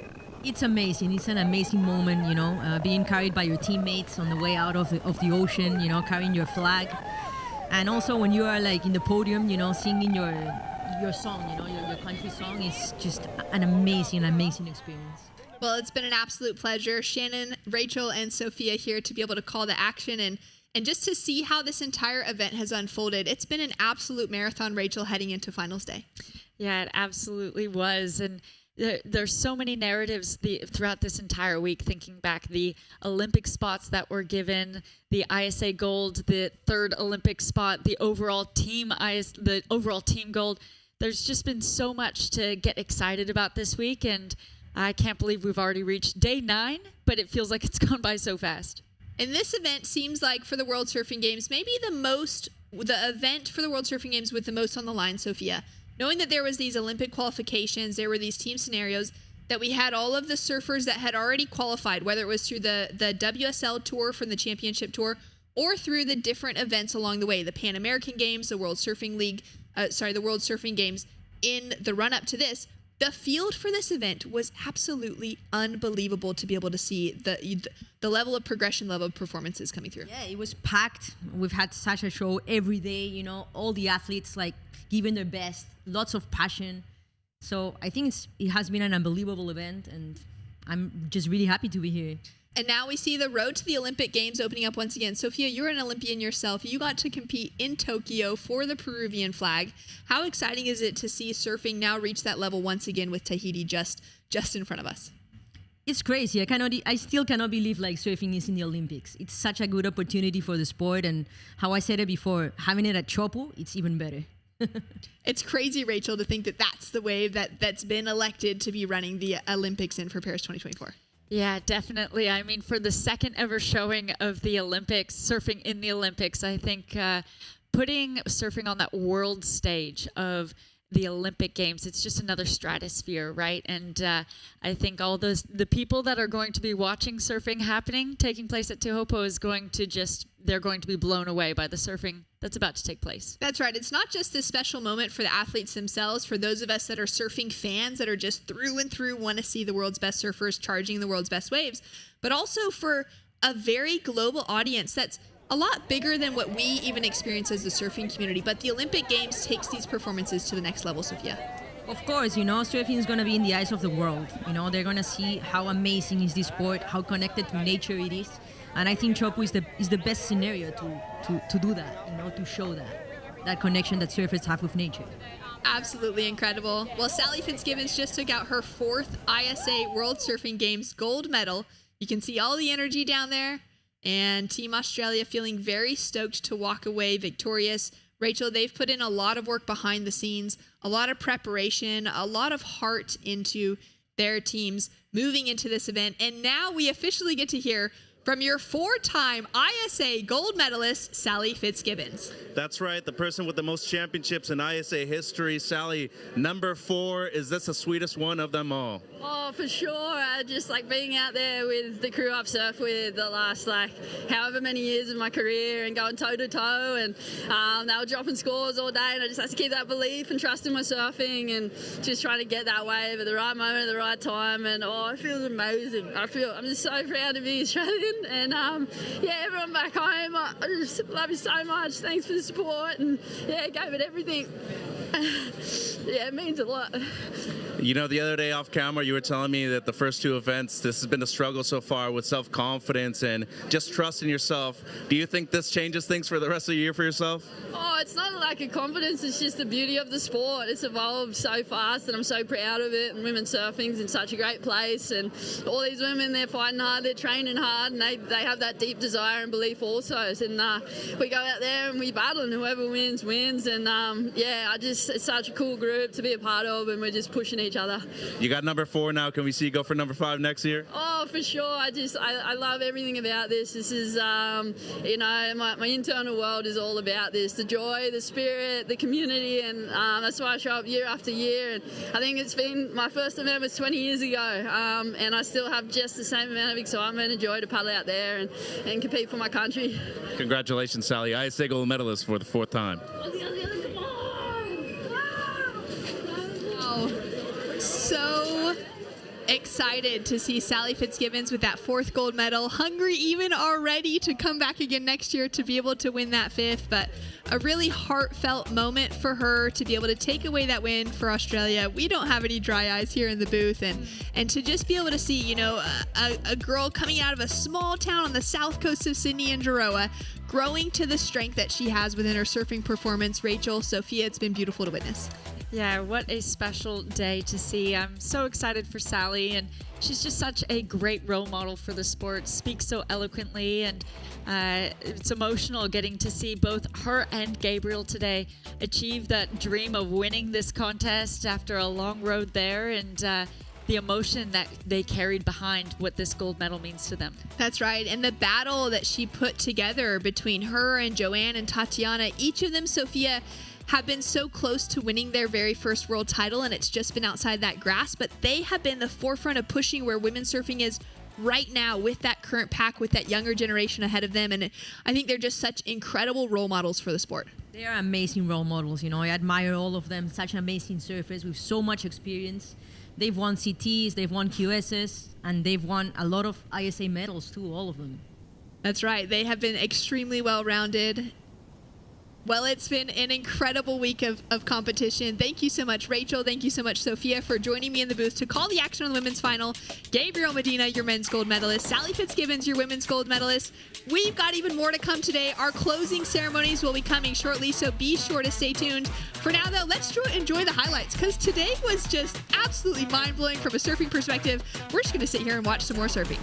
It's amazing. It's an amazing moment, you know, being carried by your teammates on the way out of the ocean, you know, carrying your flag. And also when you are like in the podium, you know, singing your song, you know, your country song, is just an amazing experience. Well, it's been an absolute pleasure. Shannon, Rachel, and Sophia here to be able to call the action and just to see how this entire event has unfolded. It's been an absolute marathon, Rachel, heading into finals day. Yeah, it absolutely was. And there's so many narratives throughout this entire week, thinking back, the Olympic spots that were given, the ISA gold, the third Olympic spot, the overall team gold. There's just been so much to get excited about this week, and I can't believe we've already reached day 9, but it feels like it's gone by so fast. And this event seems like, for the World Surfing Games, maybe the event for the World Surfing Games with the most on the line, Sophia. Knowing that there was these Olympic qualifications, there were these team scenarios, that we had all of the surfers that had already qualified, whether it was through the WSL tour from the championship tour or through the different events along the way, the Pan American Games, the World Surfing Games in the run up to this. The field for this event was absolutely unbelievable to be able to see the level of progression, level of performances coming through. Yeah, it was packed. We've had such a show every day, you know, all the athletes like giving their best, lots of passion. So I think it has been an unbelievable event, and I'm just really happy to be here. And now we see the road to the Olympic Games opening up once again. Sophia, you're an Olympian yourself. You got to compete in Tokyo for the Peruvian flag. How exciting is it to see surfing now reach that level once again with Tahiti just in front of us? It's crazy. I still cannot believe like surfing is in the Olympics. It's such a good opportunity for the sport, and how I said it before, having it at Chopo, it's even better. It's crazy, Rachel, to think that that's the wave that's been elected to be running the Olympics in for Paris 2024. Yeah, definitely. I mean, for the second ever showing of the Olympics, surfing in the Olympics, I think putting surfing on that world stage of the Olympic Games, it's just another stratosphere, right? And I think all the people that are going to be watching surfing taking place at Te Hopo they're going to be blown away by the surfing that's about to take place. That's right. It's not just this special moment for the athletes themselves, for those of us that are surfing fans that are just through and through want to see the world's best surfers charging the world's best waves, but also for a very global audience that's a lot bigger than what we even experience as the surfing community. But the Olympic Games takes these performances to the next level, Sophia. Of course, you know, surfing is going to be in the eyes of the world. You know, they're going to see how amazing is this sport, how connected to nature it is. And I think Chopo is the best scenario to do that, you know, to show that connection that surfers have with nature. Absolutely incredible. Well, Sally Fitzgibbons just took out her 4th ISA World Surfing Games gold medal. You can see all the energy down there. And Team Australia feeling very stoked to walk away victorious. Rachel, they've put in a lot of work behind the scenes, a lot of preparation, a lot of heart into their teams moving into this event. And now we officially get to hear from your 4-time ISA gold medalist, Sally Fitzgibbons. That's right, the person with the most championships in ISA history. Sally, number 4, is this the sweetest one of them all? Oh, for sure. Just like being out there with the crew I've surfed with the last however many years of my career and going toe to toe, and they were dropping scores all day, and I just had to keep that belief and trust in my surfing and just trying to get that wave at the right moment at the right time. And it feels amazing. I'm just so proud to be Australian, and everyone back home, I just love you so much. Thanks for the support, and gave it everything. It means a lot. You know, the other day off camera, you were telling me that the first 2 events, this has been a struggle so far with self-confidence and just trust in yourself. Do you think this changes things for the rest of the year for yourself? Oh, it's not a lack of confidence. It's just the beauty of the sport. It's evolved so fast, and I'm so proud of it. And women's surfing's in such a great place. And all these women, they're fighting hard, they're training hard, and they have that deep desire and belief also. And we go out there and we battle, and whoever wins, wins. And it's such a cool group to be a part of, and we're just pushing each other. You got number 4 now. Can we see you go for number 5 next year? Oh, for sure. I love everything about this. This is, my internal world is all about this. The joy, the spirit, the community, and that's why I show up year after year. And I think it's been, my first event was 20 years ago, and I still have just the same amount of excitement and joy to paddle out there and compete for my country. Congratulations, Sally. ISA gold medalist for the 4th time. So excited to see Sally Fitzgibbons with that 4th gold medal, hungry even already to come back again next year to be able to win that 5th, but a really heartfelt moment for her to be able to take away that win for Australia. We don't have any dry eyes here in the booth, and to just be able to see, you know, a girl coming out of a small town on the south coast of Sydney and Doroa, growing to the strength that she has within her surfing performance. Rachel, Sophia, it's been beautiful to witness. Yeah, what a special day to see. I'm so excited for Sally, and she's just such a great role model for the sport, speaks so eloquently, and it's emotional getting to see both her and Gabriel today achieve that dream of winning this contest after a long road there, and the emotion that they carried behind what this gold medal means to them. That's right, and the battle that she put together between her and Joanne and Tatiana, each of them, Sophia, have been so close to winning their very first world title, and it's just been outside that grasp, but they have been the forefront of pushing where women's surfing is right now with that current pack, with that younger generation ahead of them, and I think they're just such incredible role models for the sport. They are amazing role models, you know. I admire all of them, such amazing surfers with so much experience. They've won CTs, they've won QSs, and they've won a lot of ISA medals too, all of them. That's right, they have been extremely well-rounded. Well, it's been an incredible week of competition. Thank you so much, Rachel. Thank you so much, Sophia, for joining me in the booth to call the action on the women's final. Gabriel Medina, your men's gold medalist. Sally Fitzgibbons, your women's gold medalist. We've got even more to come today. Our closing ceremonies will be coming shortly, so be sure to stay tuned. For now, though, let's enjoy the highlights, because today was just absolutely mind-blowing from a surfing perspective. We're just going to sit here and watch some more surfing.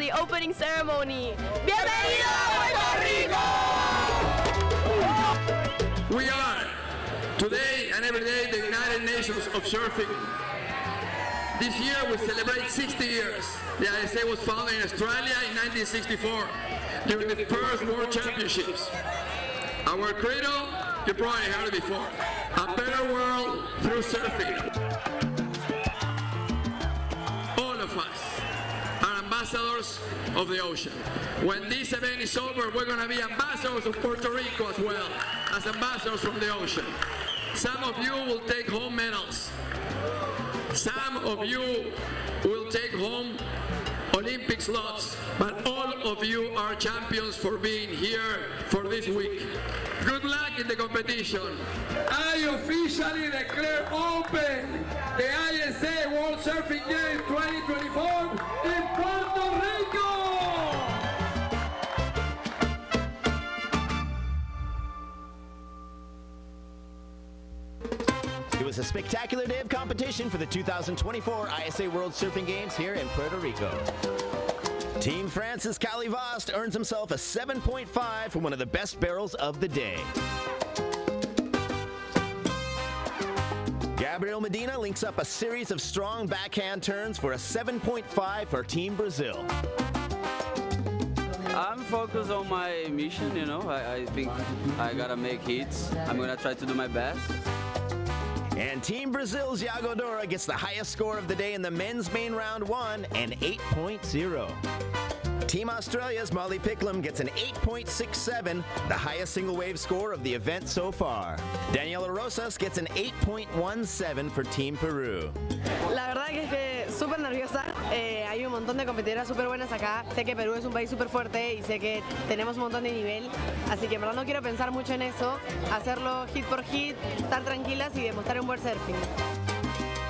the opening ceremony. ¡Bienvenido a Puerto Rico! We are, today and every day, the United Nations of Surfing. This year we celebrate 60 years. The ISA was founded in Australia in 1964 during the first World Championships. Our credo, you probably heard it before, a better world through surfing. All of us are ambassadors of the ocean. When this event is over, we're going to be ambassadors of Puerto Rico as well, as ambassadors from the ocean. Some of you will take home medals. Some of you will take home Olympic slots, but all of you are champions for being here for this week. Good luck in the competition. I officially declare open the ISA World Surfing Games 2024 in Puerto Rico! It was a spectacular day of competition for the 2024 ISA World Surfing Games here in Puerto Rico. Team France's Calivast earns himself a 7.5 for one of the best barrels of the day. Gabriel Medina links up a series of strong backhand turns for a 7.5 for Team Brazil. I'm focused on my mission, you know. I think I gotta make hits. I'm gonna try to do my best. And Team Brazil's Yago Dora gets the highest score of the day in the men's main round 1, an 8.0. Team Australia's Molly Picklum gets an 8.67, the highest single wave score of the event so far. Daniela Rosas gets an 8.17 for Team Peru. La verdad que es súper nerviosa. Hay un montón de competidoras súper buenas acá. Sé que Perú es un país súper fuerte y sé que tenemos un montón de nivel. Así que en verdad no quiero pensar mucho en eso. Hacerlo hit por hit, estar tranquilas y demostrar un buen surfing.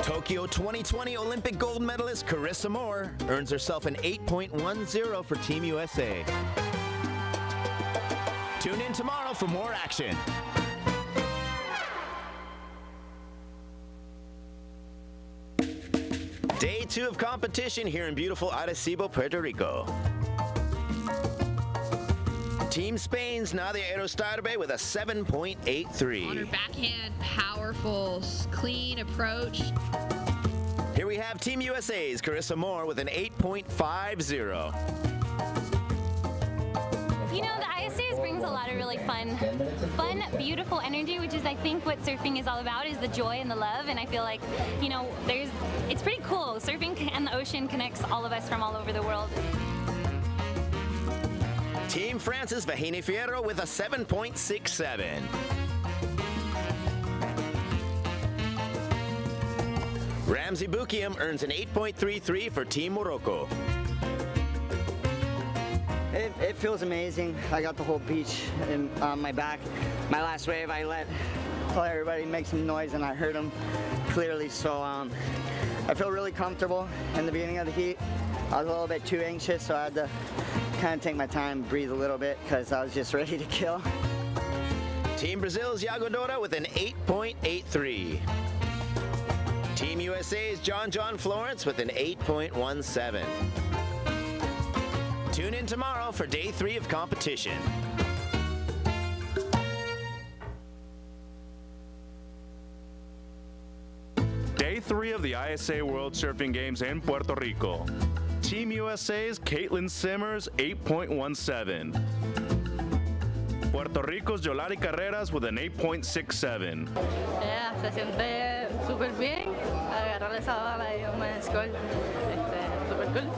Tokyo 2020 Olympic gold medalist Carissa Moore earns herself an 8.10 for Team USA. Tune in tomorrow for more action. Day 2 of competition here in beautiful Arecibo, Puerto Rico. Team Spain's Nadia Erostarbe with a 7.83. On her backhand, powerful, clean approach. Here we have Team USA's Carissa Moore with an 8.50. You know, the ISA brings a lot of really fun, beautiful energy, which is, I think, what surfing is all about, is the joy and the love. And I feel like, you know, it's pretty cool. Surfing and the ocean connects all of us from all over the world. Team France's Vahini Fierro with a 7.67. Ramsey Boukhiam earns an 8.33 for Team Morocco. It feels amazing. I got the whole beach on my back. My last wave, I let everybody make some noise, and I heard them clearly. So I feel really comfortable in the beginning of the heat. I was a little bit too anxious, so I had to kind of take my time, breathe a little bit, because I was just ready to kill. Team Brazil's Yago Dora with an 8.83. Team USA's John Florence with an 8.17. Tune in tomorrow for day 3 of competition. Day 3 of the ISA World Surfing Games in Puerto Rico. Team USA's Caitlin Simmers, 8.17. Puerto Rico's Yolari Carreras with an 8.67. Yeah, se siente súper bien. Agarrar esa bala y un buen score. Súper cool.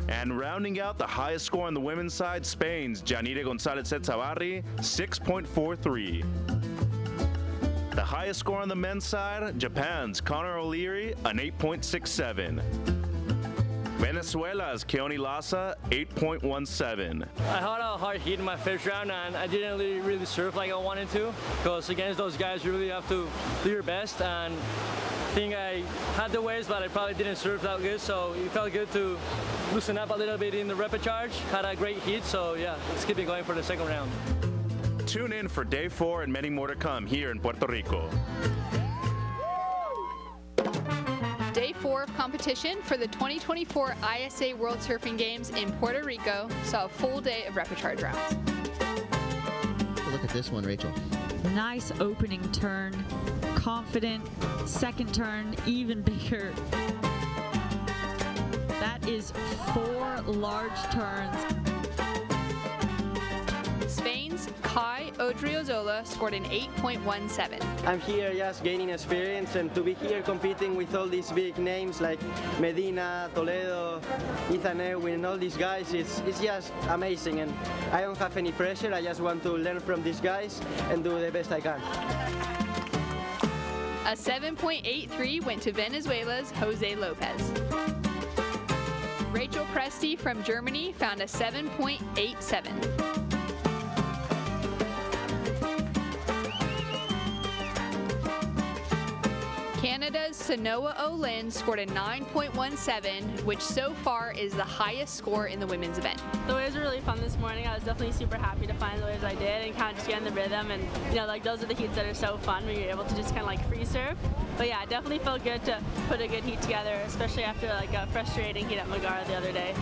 And rounding out the highest score on the women's side, Spain's Janire Gonzalez Etzabarri, 6.43. The highest score on the men's side, Japan's Connor O'Leary, an 8.67. Venezuela's Keone Lassa, 8.17. I had a hard heat in my first round, and I didn't really surf like I wanted to, because against those guys you really have to do your best, and I think I had the waves, but I probably didn't surf that good, so it felt good to loosen up a little bit in the rapid charge. Had a great heat, so yeah, let's keep it going for the second round. Tune in for day 4 and many more to come here in Puerto Rico. Day 4 of competition for the 2024 ISA World Surfing Games in Puerto Rico saw a full day of repechage rounds. Look at this one, Rachel. Nice opening turn, confident, second turn, even bigger. That is 4 large turns. Spain's Kai Odriozola scored an 8.17. I'm here just gaining experience, and to be here competing with all these big names like Medina, Toledo, Ethan Erwin, and all these guys, it's just amazing, and I don't have any pressure. I just want to learn from these guys and do the best I can. A 7.83 went to Venezuela's Jose Lopez. Rachel Presti from Germany found a 7.87. Canada's Sanoa Olin scored a 9.17, which so far is the highest score in the women's event. The waves were really fun this morning. I was definitely super happy to find the waves I did and kind of just get in the rhythm. And like those are the heats that are so fun when you're able to just kind of like free surf. But yeah, it definitely felt good to put a good heat together, especially after like a frustrating heat at Megara the other day.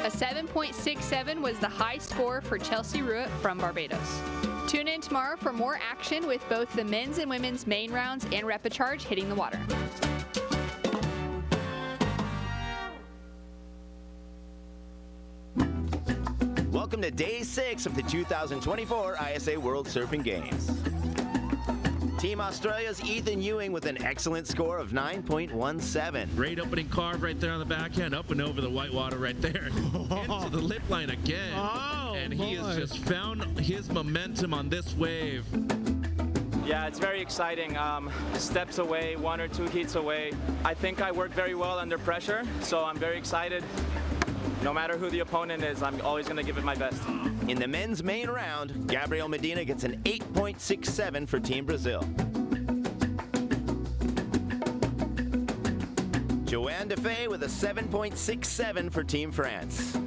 A 7.67 was the high score for Chelsea Ruitt from Barbados. Tune in tomorrow for more action with both the men's and women's main rounds and repechage hitting the water. Welcome to Day 6 of the 2024 ISA World Surfing Games. Team Australia's Ethan Ewing with an excellent score of 9.17. Great opening carve right there on the backhand, up and over the white water right there. Into the lip line again. And he has just found his momentum on this wave. Yeah, it's very exciting. Steps away, 1 or 2 heats away. I think I work very well under pressure, so I'm very excited. No matter who the opponent is, I'm always going to give it my best. In the men's main round, Gabriel Medina gets an 8.67 for Team Brazil. Joanne Defay with a 7.67 for Team France.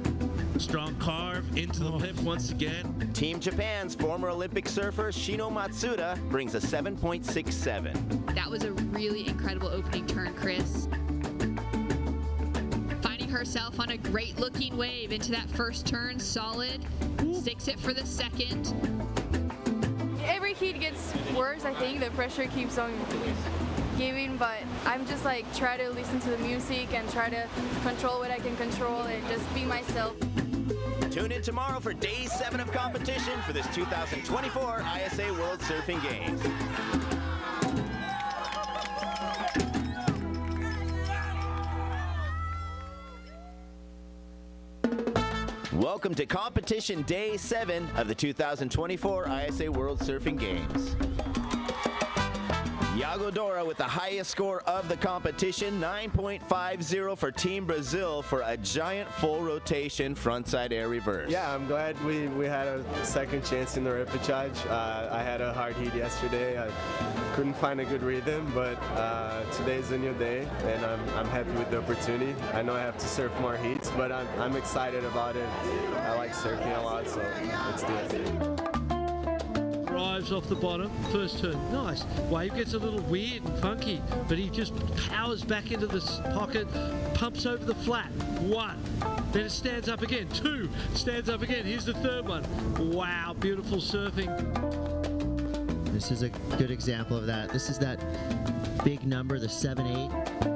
Strong carve into the lip once again. Team Japan's former Olympic surfer Shino Matsuda brings a 7.67. That was a really incredible opening turn, Chris. Finding herself on a great looking wave into that first turn, solid. Sticks it for the second. Every heat gets worse, I think. The pressure keeps on giving, but I'm just like try to listen to the music and try to control what I can control and just be myself. Tune in tomorrow for Day 7 of competition for this 2024 ISA World Surfing Games. Welcome to competition Day 7 of the 2024 ISA World Surfing Games. Yago Dora with the highest score of the competition, 9.50 for Team Brazil for a giant full rotation frontside air reverse. Yeah, I'm glad we had a second chance in the repechage. I had a hard heat yesterday. I couldn't find a good rhythm, but today's a new day, and I'm happy with the opportunity. I know I have to surf more heats, but I'm excited about it. I like surfing a lot, so let's do it. Drives off the bottom, first turn, nice. Wave gets a little weird and funky, but he just powers back into this pocket, pumps over the flat, 1. Then it stands up again, 2, stands up again, here's the third one. Wow, beautiful surfing. This is a good example of that. This is that big number, the 7-8.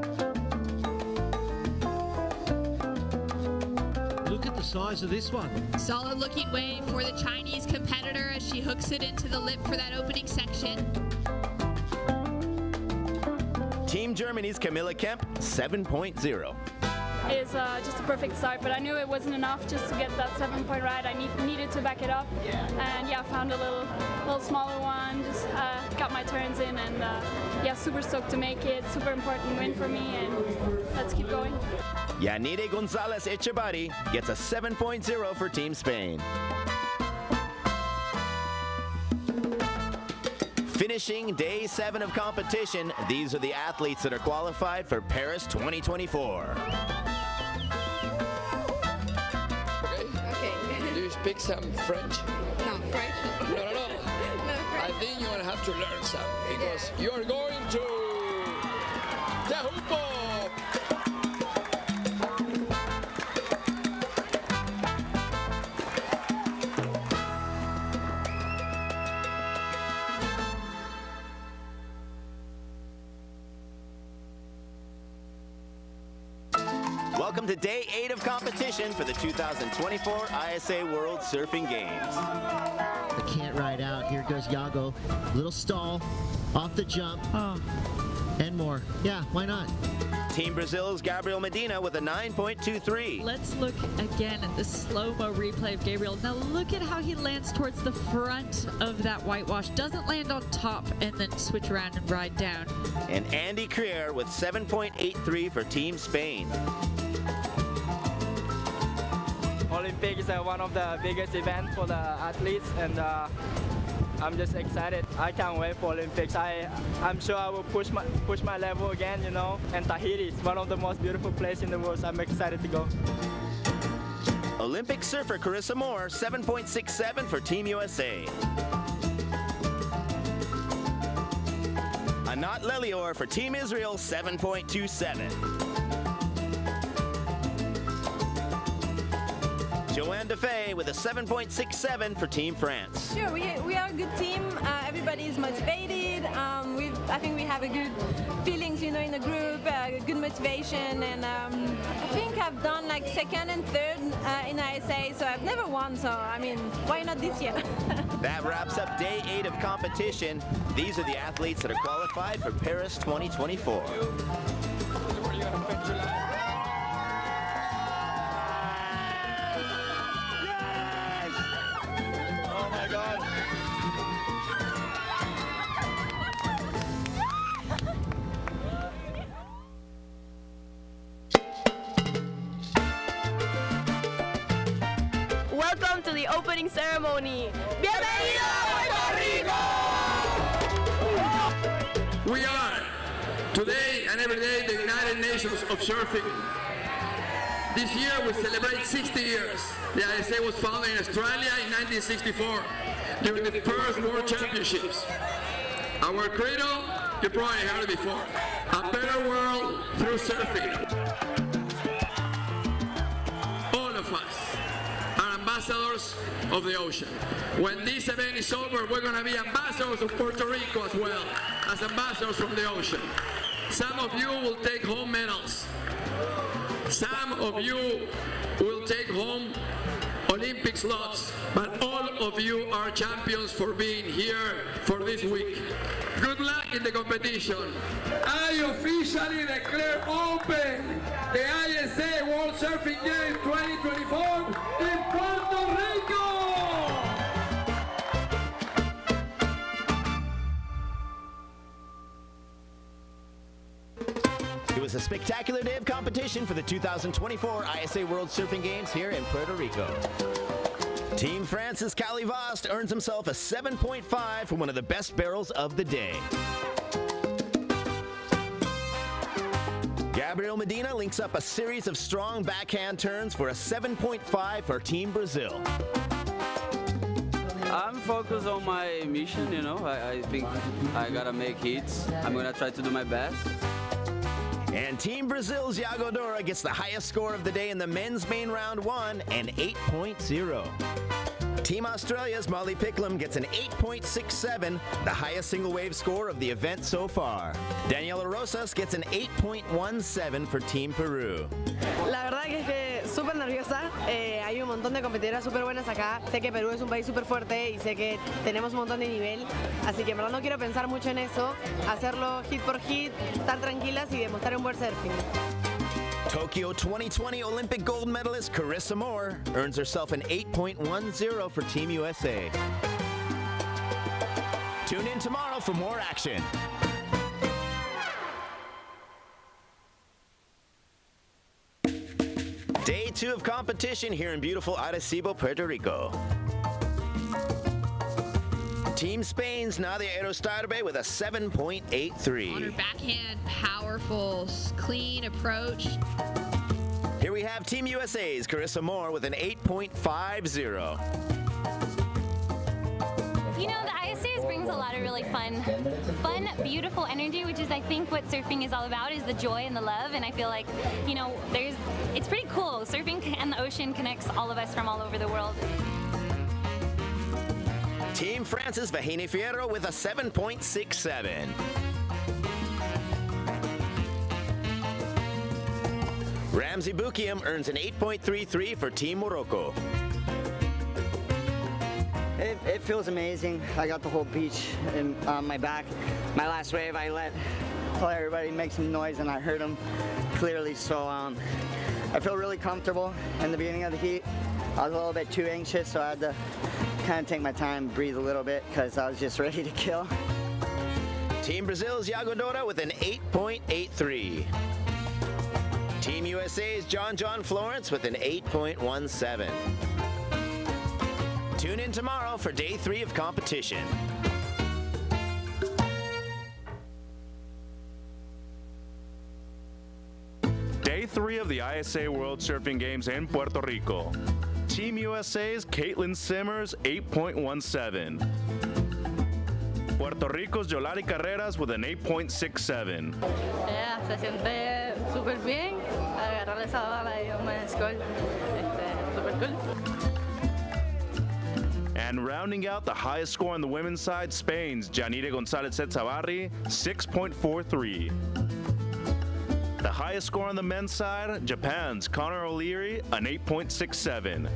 The size of this one. Solid looking wave for the Chinese competitor as she hooks it into the lip for that opening section. Team Germany's Camilla Kemp, 7.0. It's just a perfect start, but I knew it wasn't enough just to get that 7-point ride. I needed to back it up, and yeah, found a little smaller one. Just got my turns in, and yeah, super stoked to make it. Super important win for me, and let's keep going. Yanire Gonzalez Echevarri gets a 7.0 for Team Spain. Finishing Day 7 of competition, these are the athletes that are qualified for Paris 2024. Okay. Do you speak some French? No, French. No. I think you're going to have to learn something because you're going to the hoop. Welcome to day 8 of competition for the 2024 ISA World Surfing Games. The can't ride out. Here goes Yago. Little stall. Off the jump. And more. Yeah, why not? Team Brazil's Gabriel Medina with a 9.23. Let's look again at the slow-mo replay of Gabriel. Now look at how he lands towards the front of that whitewash. Doesn't land on top and then switch around and ride down. And Andy Creer with 7.83 for Team Spain. Olympics is one of the biggest events for the athletes, and I'm just excited. I can't wait for Olympics. I'm sure I will push my level again, you know. And Tahiti is one of the most beautiful places in the world, so I'm excited to go. Olympic surfer Carissa Moore, 7.67 for Team USA. Anat Lelior for Team Israel, 7.27. Joanne Defay with a 7.67 for Team France. Sure, we are a good team. Everybody is motivated. I think we have a good feelings, you know, in the group, good motivation, and I think I've done like second and third in ISA, so I've never won. So I mean, why not this year? That wraps up day 8 of competition. These are the athletes that are qualified for Paris 2024. Welcome to the opening ceremony. Bienvenido a Puerto Rico! We are today and every day the United Nations of Surfing. This year we celebrate 60 years. The ISA was founded in Australia in 1964 during the first World Championships. Our credo, you probably heard it before, a better world through surfing. All of us are ambassadors of the ocean. When this event is over, we're going to be ambassadors of Puerto Rico as well, as ambassadors from the ocean. Some of you will take home medals. Some of you will take home Olympic slots, but all of you are champions for being here for this week. Good luck in the competition. I officially declare open the ISA World Surfing Games 2024 in Puerto Rico! It was a spectacular day of competition for the 2024 ISA World Surfing Games here in Puerto Rico. Team France's Calivast earns himself a 7.5 for one of the best barrels of the day. Gabriel Medina links up a series of strong backhand turns for a 7.5 for Team Brazil. I'm focused on my mission, you know. I think I gotta make hits. I'm gonna try to do my best. And Team Brazil's Yago Dora gets the highest score of the day in the men's main round 1, an 8.0. Team Australia's Molly Picklum gets an 8.67, the highest single wave score of the event so far. Daniela Rosas gets an 8.17 for Team Peru. La verdad que es que súper nerviosa. Hay un montón de competidoras súper buenas acá. Sé que Perú es un país súper fuerte y sé que tenemos un montón de nivel. Así que en verdad no quiero pensar mucho en eso. Hacerlo hit por hit, estar tranquilas y demostrar un buen surfing. Tokyo 2020 Olympic gold medalist Carissa Moore earns herself an 8.10 for Team USA. Tune in tomorrow for more action. Day 2 of competition here in beautiful Arecibo, Puerto Rico. Team Spain's Nadia Erostarbe with a 7.83. On her backhand, powerful, clean approach. Here we have Team USA's Carissa Moore with an 8.50. You know, the ISAs brings a lot of really fun, beautiful energy, which is I think what surfing is all about, is the joy and the love. And I feel like, you know, it's pretty cool. Surfing and the ocean connects all of us from all over the world. Team France's Vahini Fierro with a 7.67. Ramsey Boukhiam earns an 8.33 for Team Morocco. It feels amazing. I got the whole beach on my back. My last wave, I let everybody make some noise and I heard them clearly. So I feel really comfortable in the beginning of the heat. I was a little bit too anxious, so I had to kind of take my time, breathe a little bit, because I was just ready to kill. Team Brazil's Yago Dora with an 8.83. Team USA's John Florence with an 8.17. Tune in tomorrow for day 3 of competition. Day 3 of the ISA World Surfing Games in Puerto Rico. Team USA's Caitlin Simmers, 8.17. Puerto Rico's Yolari Carreras with an 8.67. Yeah, se siente súper bien agarrar esa bala y un score súper cool. And rounding out the highest score on the women's side, Spain's Janire González-Etzabarri, 6.43. The highest score on the men's side, Japan's Connor O'Leary, an 8.67.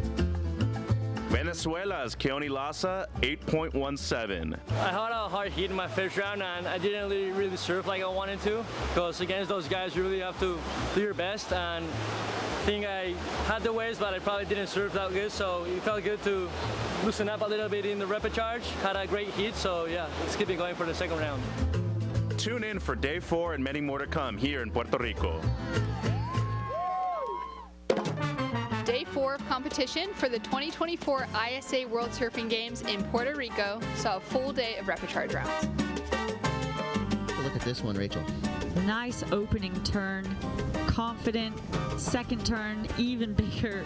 Venezuela's Keone Lassa, 8.17. I had a hard heat in my first round, and I didn't really surf like I wanted to, because against those guys you really have to do your best, and I think I had the waves, but I probably didn't surf that good, so it felt good to loosen up a little bit in the repechage. Had a great heat, so yeah, let's keep it going for the second round. Tune in for day 4 and many more to come here in Puerto Rico. Day 4 of competition for the 2024 ISA World Surfing Games in Puerto Rico saw a full day of repechage rounds. Look at this one, Rachel. Nice opening turn, confident. Second turn, even bigger.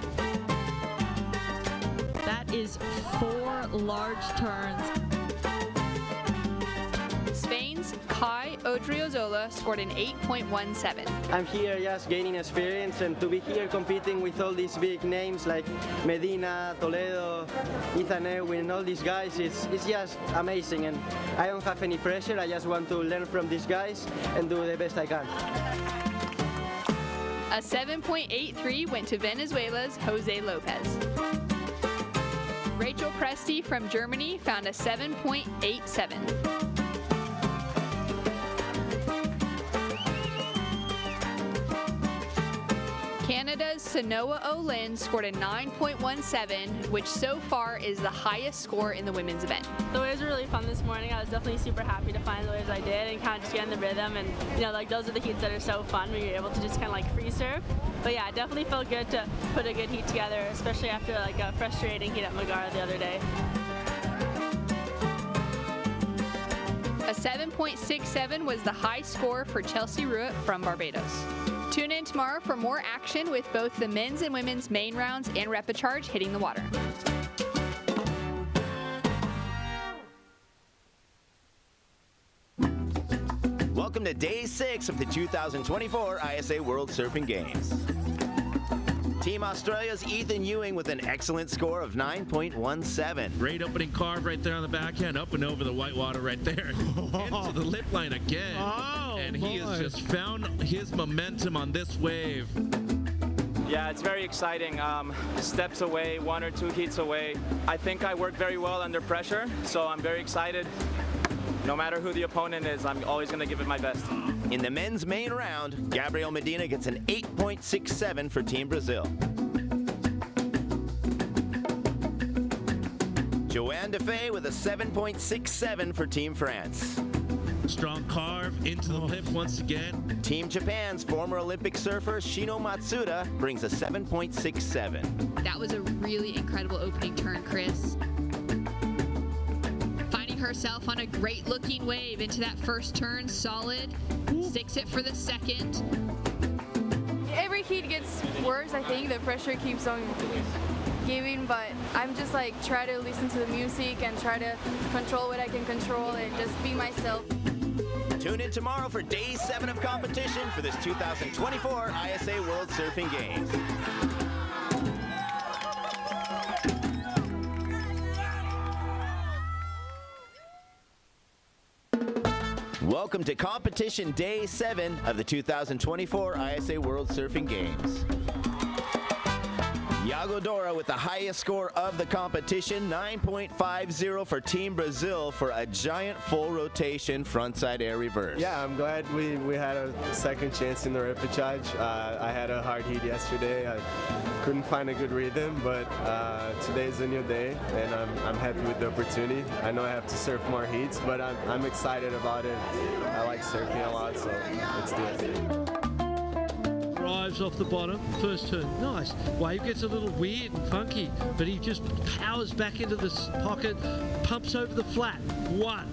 That is 4 large turns. Spain's Kai Odriozola scored an 8.17. I'm here just gaining experience, and to be here competing with all these big names like Medina, Toledo, Ethan and all these guys, it's just amazing, and I don't have any pressure. I just want to learn from these guys and do the best I can. A 7.83 went to Venezuela's Jose Lopez. Rachel Presti from Germany found a 7.87. Canada's Sanoa Olin scored a 9.17, which so far is the highest score in the women's event. The waves were really fun this morning. I was definitely super happy to find the waves I did and kind of just get in the rhythm. And you know, like those are the heats that are so fun when you're able to just kind of like free surf. But yeah, it definitely felt good to put a good heat together, especially after like a frustrating heat at Megara the other day. A 7.67 was the high score for Chelsea Ruitt from Barbados. Tune in tomorrow for more action with both the men's and women's main rounds and repechage hitting the water. Welcome to Day 6 of the 2024 ISA World Surfing Games. Team Australia's Ethan Ewing with an excellent score of 9.17. Great opening carve right there on the backhand, up and over the white water right there. Into the lip line again. And he has just found his momentum on this wave. Yeah, it's very exciting. Steps away, 1 or 2 heats away. I think I work very well under pressure, so I'm very excited. No matter who the opponent is, I'm always going to give it my best. In the men's main round, Gabriel Medina gets an 8.67 for Team Brazil. Joanne Defay with a 7.67 for Team France. Strong carve into the lip once again. Team Japan's former Olympic surfer Shino Matsuda brings a 7.67. That was a really incredible opening turn, Chris. Finding herself on a great looking wave into that first turn, solid. Sticks it for the second. Every heat gets worse, I think. The pressure keeps on giving, but I'm just like try to listen to the music and try to control what I can control and just be myself. Tune in tomorrow for day 7 of competition for this 2024 ISA World Surfing Games. Welcome to competition day 7 of the 2024 ISA World Surfing Games. Yago Dora with the highest score of the competition, 9.50 for Team Brazil for a giant full rotation frontside air reverse. Yeah, I'm glad we had a second chance in the repechage. I had a hard heat yesterday. I couldn't find a good rhythm, but today's a new day, and I'm happy with the opportunity. I know I have to surf more heats, but I'm excited about it. I like surfing a lot, so let's do it. Drives off the bottom, first turn, nice. Wave gets a little weird and funky, but he just powers back into the pocket, pumps over the flat, 1.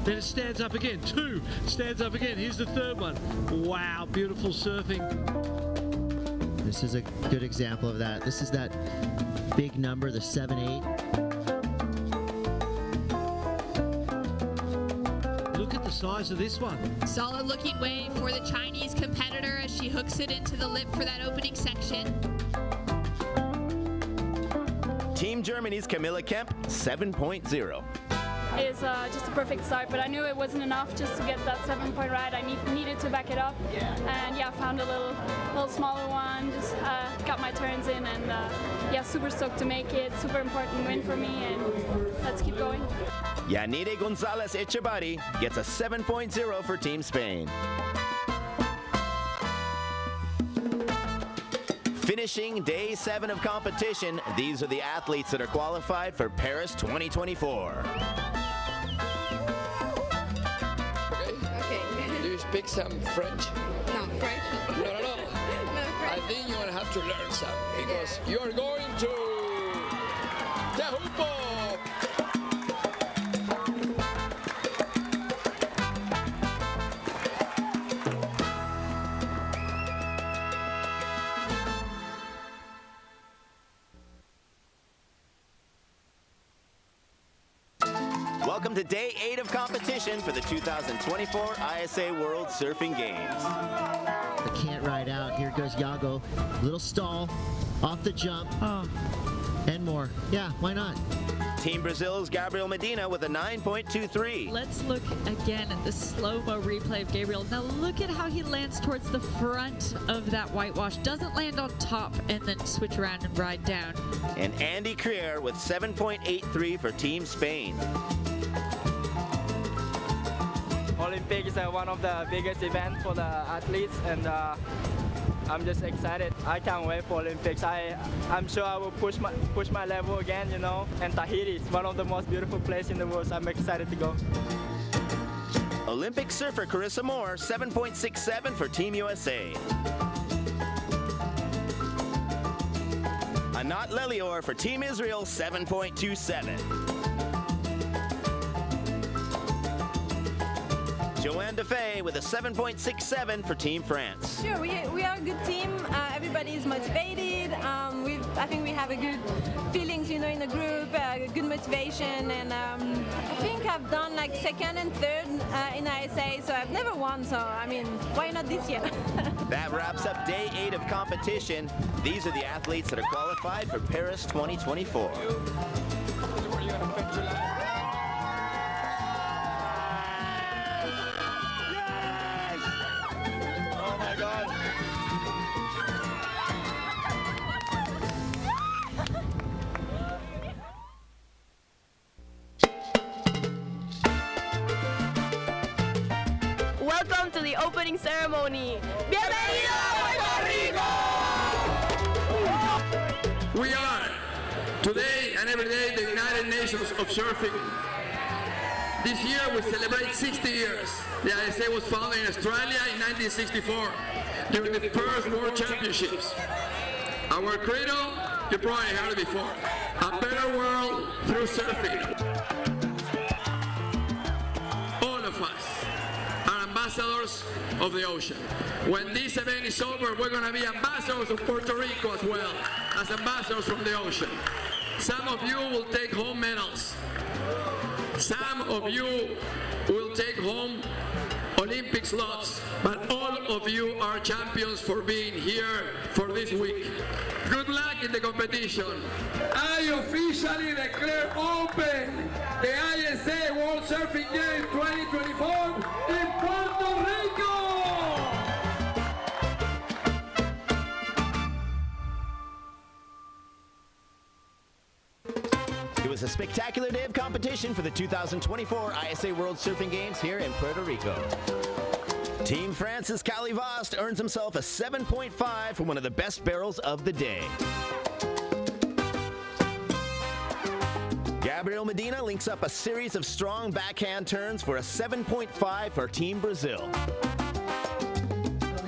Then it stands up again, 2, stands up again, here's the third one. Wow, beautiful surfing. This is a good example of that. This is that big number, the 7-8. Look at the size of this one. Solid looking wave for the Chinese competitor as she hooks it into the lip for that opening section. Team Germany's Camilla Kemp, 7.0. It's just a perfect start, but I knew it wasn't enough just to get that 7-point ride. I needed to back it up, and yeah, found a little smaller one. Just got my turns in, and yeah, super stoked to make it. Super important win for me, and let's keep going. Yanire Gonzalez Echevarri gets a 7.0 for Team Spain. Finishing day 7 of competition, these are the athletes that are qualified for Paris 2024. Do you speak some French? No, French. No. I think you're going to have to learn some because you are going to Tehupo. Welcome to day 8 of competition for the 2024 ISA World Surfing Games. The can't ride out. Here goes Yago. Little stall. Off the jump. And more. Yeah, why not? Team Brazil's Gabriel Medina with a 9.23. Let's look again at the slow-mo replay of Gabriel. Now look at how he lands towards the front of that whitewash. Doesn't land on top and then switch around and ride down. And Andy Creer with 7.83 for Team Spain. Olympics is one of the biggest events for the athletes, and I'm just excited. I can't wait for Olympics. I'm sure I will push my level again, you know. And Tahiti is one of the most beautiful places in the world, so I'm excited to go. Olympic surfer Carissa Moore, 7.67 for Team USA. Anat Lelior for Team Israel, 7.27. Joanne Defay with a 7.67 for Team France. Sure, we are a good team. Everybody is motivated. I think we have a good feelings, you know, in the group, good motivation, and I think I've done like 2nd and 3rd in ISA, so I've never won, so I mean, why not this year? That wraps up day 8 of competition. These are the athletes that are qualified for Paris 2024. Welcome to the opening ceremony. Bienvenido a Puerto Rico! We are today and every day the United Nations of Surfing. This year we celebrate 60 years. The ISA was founded in Australia in 1964 during the first World Championships. Our credo, you probably heard it before, a better world through surfing. All of us are ambassadors ambassadors of the ocean. When this event is over, we're going to be ambassadors of Puerto Rico as well, as ambassadors from the ocean. Some of you will take home medals. Some of you will take home Olympic slots, but all of you are champions for being here for this week. Good luck in the competition. I officially declare open the ISA World Surfing Games 2024 in Puerto Rico! It was a spectacular day of competition for the 2024 ISA World Surfing Games here in Puerto Rico. Team France's Calivast earns himself a 7.5 for one of the best barrels of the day. Gabriel Medina links up a series of strong backhand turns for a 7.5 for Team Brazil.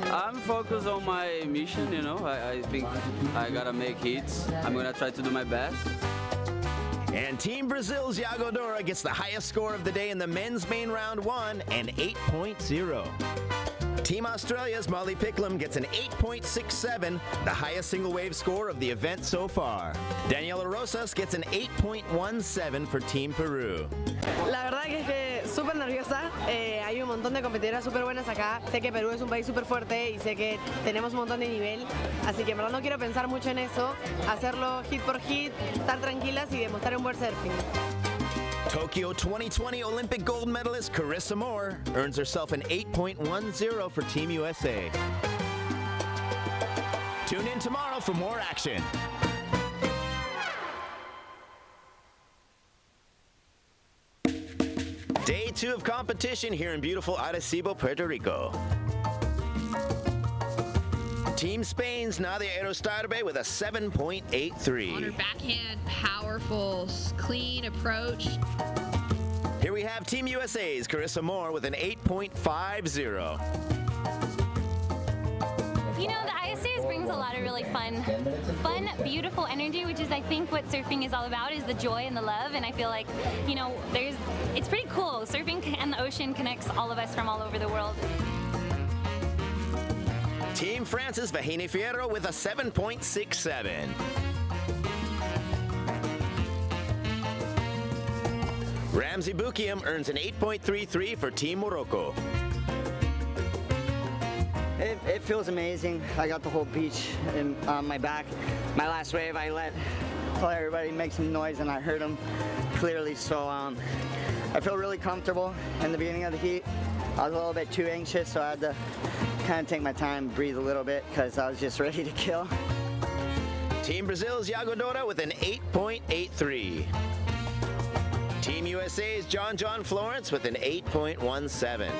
I'm focused on my mission, you know. I think I gotta make hits. I'm gonna try to do my best. And Team Brazil's Yago Dora gets the highest score of the day in the men's main round 1, an 8.0. Team Australia's Molly Picklam gets an 8.67, the highest single wave score of the event so far. Daniela Rosas gets an 8.17 for Team Peru. La verdad que es que súper nerviosa, hay un montón de competidoras súper buenas acá, sé que Perú es un país súper fuerte y sé que tenemos un montón de nivel, así que en verdad no quiero pensar mucho en eso, hacerlo hit por hit, estar tranquilas y demostrar un buen surfing. Tokyo 2020 Olympic gold medalist Carissa Moore earns herself an 8.10 for Team USA. Tune in tomorrow for more action. Day 2 of competition here in beautiful Arecibo, Puerto Rico. Team Spain's Nadia Erostarbe with a 7.83. On her backhand, powerful, clean approach. Here we have Team USA's Carissa Moore with an 8.50. You know, the ISAs brings a lot of really fun, beautiful energy, which is, I think, what surfing is all about, is the joy and the love. And I feel like, you know, it's pretty cool. Surfing and the ocean connects all of us from all over the world. Team France's Vahine Fierro with a 7.67. Ramsey Boukhiam earns an 8.33 for Team Morocco. It feels amazing. I got the whole beach on my back. My last wave, I let everybody make some noise and I heard them clearly. So I feel really comfortable in the beginning of the heat. I was a little bit too anxious, so I had to kind of take my time, breathe a little bit, because I was just ready to kill. Team Brazil's Yago Dora with an 8.83. Team USA's John Florence with an 8.17.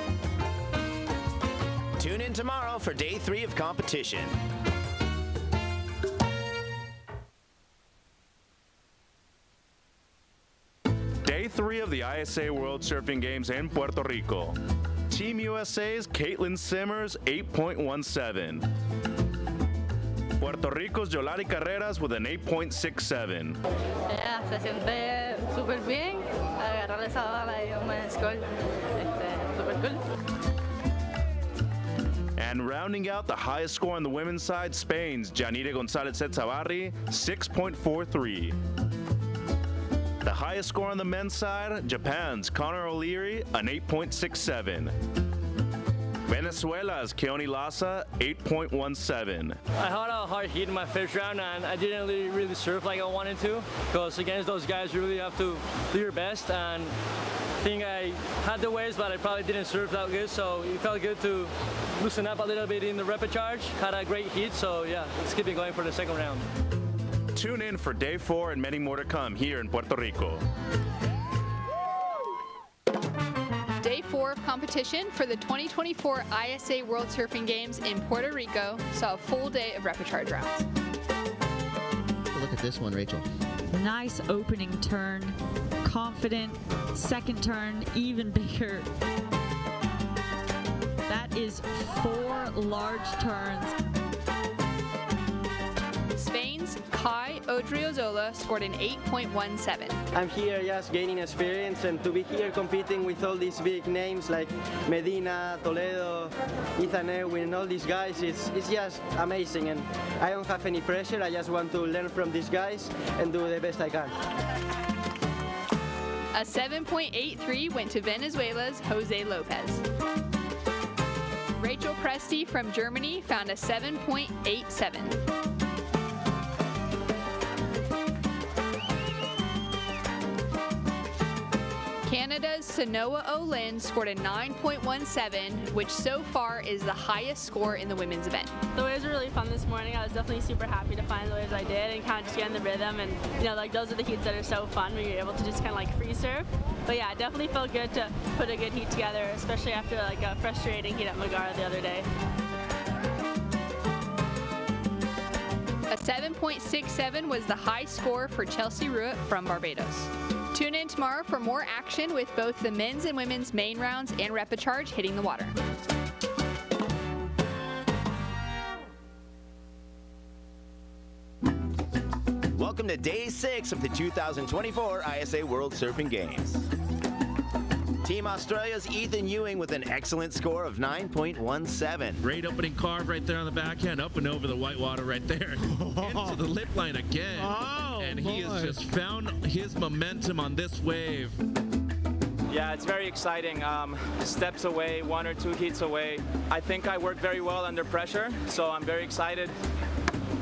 Tune in tomorrow for Day 3 of competition. Day 3 of the ISA World Surfing Games in Puerto Rico. Team USA's Caitlin Simmers, 8.17. Puerto Rico's Yolari Carreras with an 8.67. Yeah, se siente súper bien agarrar esa bala y un buen score. Súper cool. And rounding out the highest score on the women's side, Spain's Janire González Etzabarri, 6.43. The highest score on the men's side, Japan's Connor O'Leary, an 8.67. Venezuela's Keone Lassa, 8.17. I had a hard heat in my first round and I didn't really surf like I wanted to, because against those guys you really have to do your best, and I think I had the waves but I probably didn't surf that good, so it felt good to loosen up a little bit in the repechage. Had a great heat, so yeah, let's keep it going for the second round. Tune in for Day 4 and many more to come here in Puerto Rico. Day 4 of competition for the 2024 ISA World Surfing Games in Puerto Rico saw a full day of repechage rounds. Look at this one, Rachel. Nice opening turn, confident. Second turn, even bigger. That is 4 large turns. Spain Philippines, Kai Odriozola scored an 8.17. I'm here just gaining experience, and to be here competing with all these big names like Medina, Toledo, Ethan Ewing, and all these guys, it's just amazing, and I don't have any pressure. I just want to learn from these guys and do the best I can. A 7.83 went to Venezuela's Jose Lopez. Rachel Presti from Germany found a 7.87. Canada's Sanoa Olin scored a 9.17, which so far is the highest score in the women's event. The waves were really fun this morning. I was definitely super happy to find the waves I did and kind of just get in the rhythm. And like those are the heats that are so fun when you're able to just kind of like free surf. But yeah, it definitely felt good to put a good heat together, especially after like a frustrating heat at Megara the other day. A 7.67 was the high score for Chelsea Ruitt from Barbados. Tune in tomorrow for more action with both the men's and women's main rounds and repechage hitting the water. Welcome to Day 6 of the 2024 ISA World Surfing Games. Team Australia's Ethan Ewing with an excellent score of 9.17. Great opening carve right there on the backhand, up and over the white water right there. Into the lip line again. And he has just found his momentum on this wave. Yeah, it's very exciting. Steps away, 1 or 2 heats away. I think I work very well under pressure, so I'm very excited.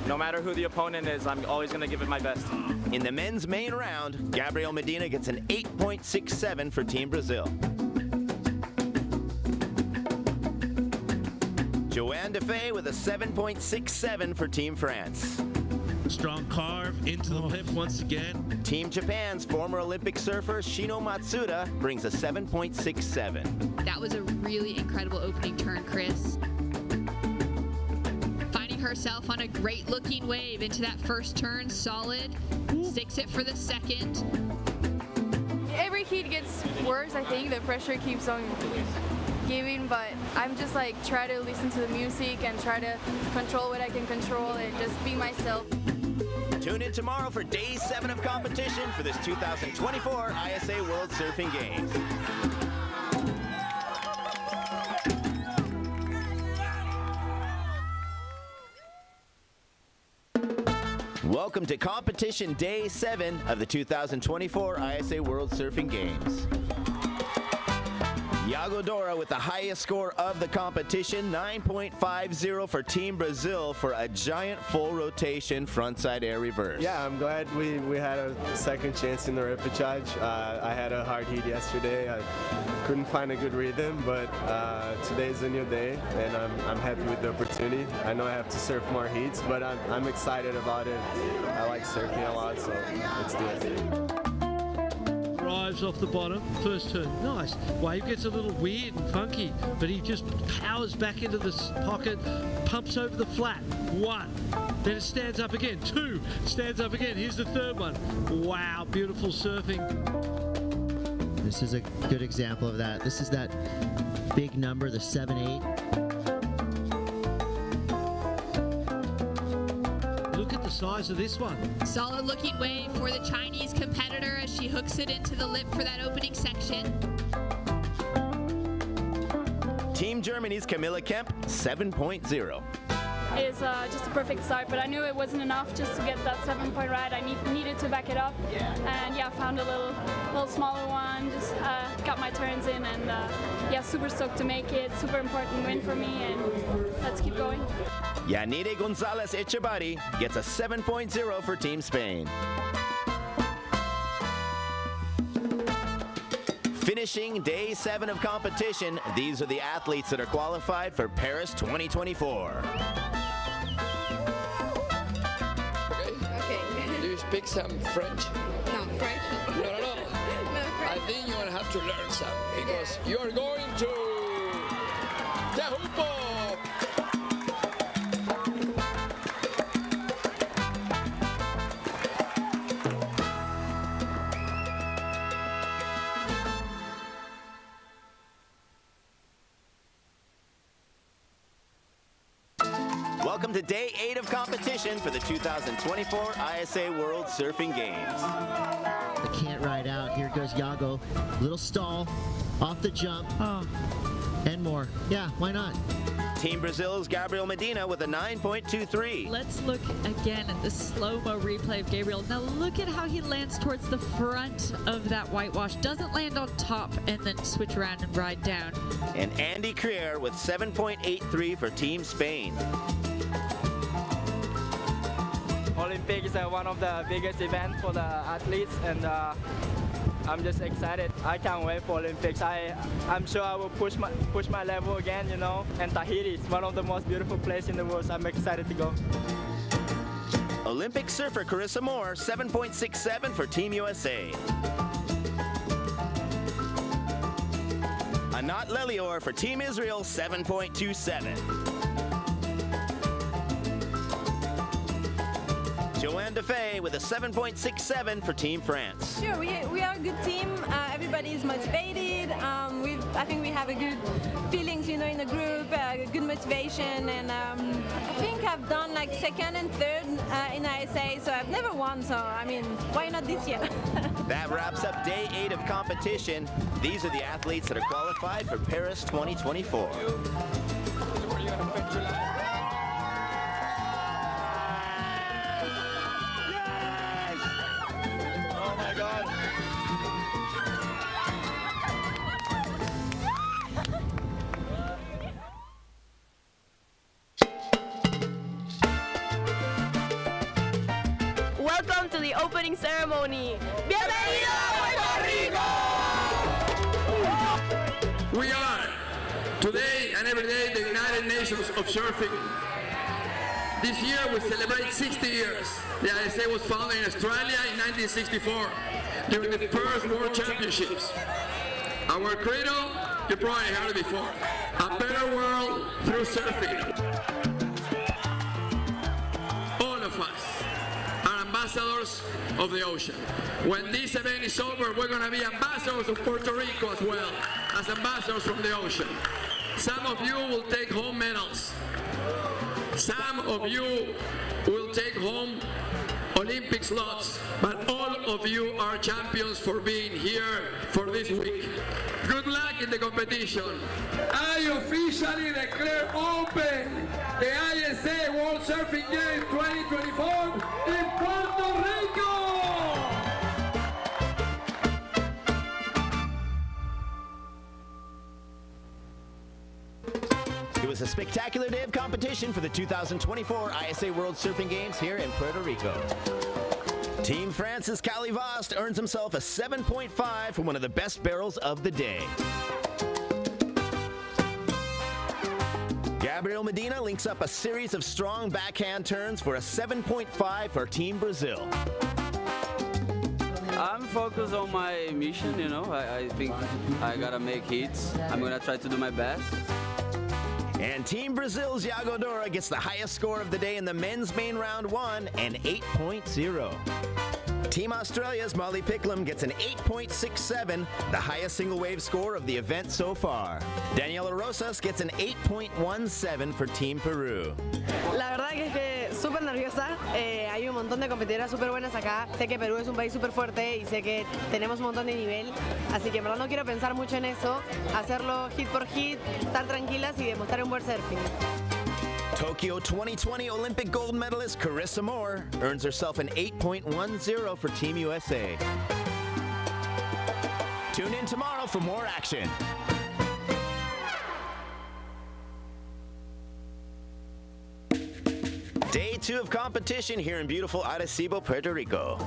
No matter who the opponent is, I'm always going to give it my best. In the men's main round, Gabriel Medina gets an 8.67 for Team Brazil. Joanne Defay with a 7.67 for Team France. Strong carve into the lip once again. Team Japan's former Olympic surfer Shino Matsuda brings a 7.67. That was a really incredible opening turn, Chris. Finding herself on a great looking wave into that first turn, solid. Sticks it for the second. Every heat gets worse, I think. The pressure keeps on giving, but I'm just like try to listen to the music and try to control what I can control and just be myself. Tune in tomorrow for Day 7 of competition for this 2024 ISA World Surfing Games. Welcome to competition Day 7 of the 2024 ISA World Surfing Games. Yago Dora with the highest score of the competition, 9.50 for Team Brazil for a giant full rotation frontside air reverse. Yeah, I'm glad we had a second chance in the repechage. I had a hard heat yesterday. I couldn't find a good rhythm, but today's a new day, and I'm happy with the opportunity. I know I have to surf more heats, but I'm excited about it. I like surfing a lot, so let's do it. Drives off the bottom, first turn, nice. Wave gets a little weird and funky, but he just powers back into the pocket, pumps over the flat, 1. Then it stands up again, 2, stands up again, here's the third one. Wow, beautiful surfing. This is a good example of that. This is that big number, the 7-8. Look at the size of this one. Solid looking wave for the Chinese competitor as she hooks it into the lip for that opening section. Team Germany's Camilla Kemp, 7.0. It's just a perfect start, but I knew it wasn't enough just to get that 7-point ride. I needed to back it up, and yeah, found a little smaller one. Just got my turns in, and yeah, super stoked to make it. Super important win for me, and let's keep going. Yanire Gonzalez Echevarri gets a 7.0 for Team Spain. Finishing Day 7 of competition, these are the athletes that are qualified for Paris 2024. Okay. Do you speak some French? No, French. No. I think you're gonna have to learn some because you're going to Tehupo. Welcome to day 8 of competition for the 2024 ISA World Surfing Games. The can't ride out. Here goes Yago. Little stall. Off the jump. And more. Yeah, why not? Team Brazil's Gabriel Medina with a 9.23. Let's look again at the slow-mo replay of Gabriel. Now look at how he lands towards the front of that whitewash. Doesn't land on top and then switch around and ride down. And Andy Creer with 7.83 for Team Spain. Olympics is one of the biggest events for the athletes, and I'm just excited. I can't wait for Olympics. I'm sure I will push my level again, you know. And Tahiti is one of the most beautiful places in the world, so I'm excited to go. Olympic surfer Carissa Moore, 7.67 for Team USA. Anat Lelior for Team Israel, 7.27. Joanne Defay with a 7.67 for Team France. Sure, we are a good team. Everybody is motivated. I think we have a good feelings, you know, in the group, good motivation, and I think I've done like second and third in ISA, so I've never won, so I mean, why not this year? That wraps up day 8 of competition. These are the athletes that are qualified for Paris 2024. Welcome to the opening ceremony. Bienvenido a Puerto Rico! We are today and every day the United Nations of Surfing. This year we celebrate 60 years. The ISA was founded in Australia in 1964 during the first World Championships. Our credo, you probably heard it before, a better world through surfing. All of us are ambassadors of the ocean. When this event is over, we're going to be ambassadors of Puerto Rico as well, as ambassadors from the ocean. Some of you will take home medals. Some of you will take home Olympic slots, but all of you are champions for being here for this week. Good luck in the competition. I officially declare open the ISA World Surfing Games 2024 in Puerto Rico! It was a spectacular day of competition for the 2024 ISA World Surfing Games here in Puerto Rico. Team France's Cali Vost earns himself a 7.5 for one of the best barrels of the day. Gabriel Medina links up a series of strong backhand turns for a 7.5 for Team Brazil. I'm focused on my mission, you know. I think I gotta make hits. I'm gonna try to do my best. And Team Brazil's Yago Dora gets the highest score of the day in the men's main round 1, an 8.0. Team Australia's Molly Picklam gets an 8.67, the highest single wave score of the event so far. Daniela Rosas gets an 8.17 for Team Peru. La verdad que es que súper nerviosa. Hay un montón de competidoras súper buenas acá. Sé que Perú es un país súper fuerte y sé que tenemos un montón de nivel. Así que en verdad no quiero pensar mucho en eso. Hacerlo hit por hit, estar tranquilas y demostrar un buen surfing. Tokyo 2020 Olympic gold medalist Carissa Moore earns herself an 8.10 for Team USA. Tune in tomorrow for more action. Day 2 of competition here in beautiful Arecibo, Puerto Rico.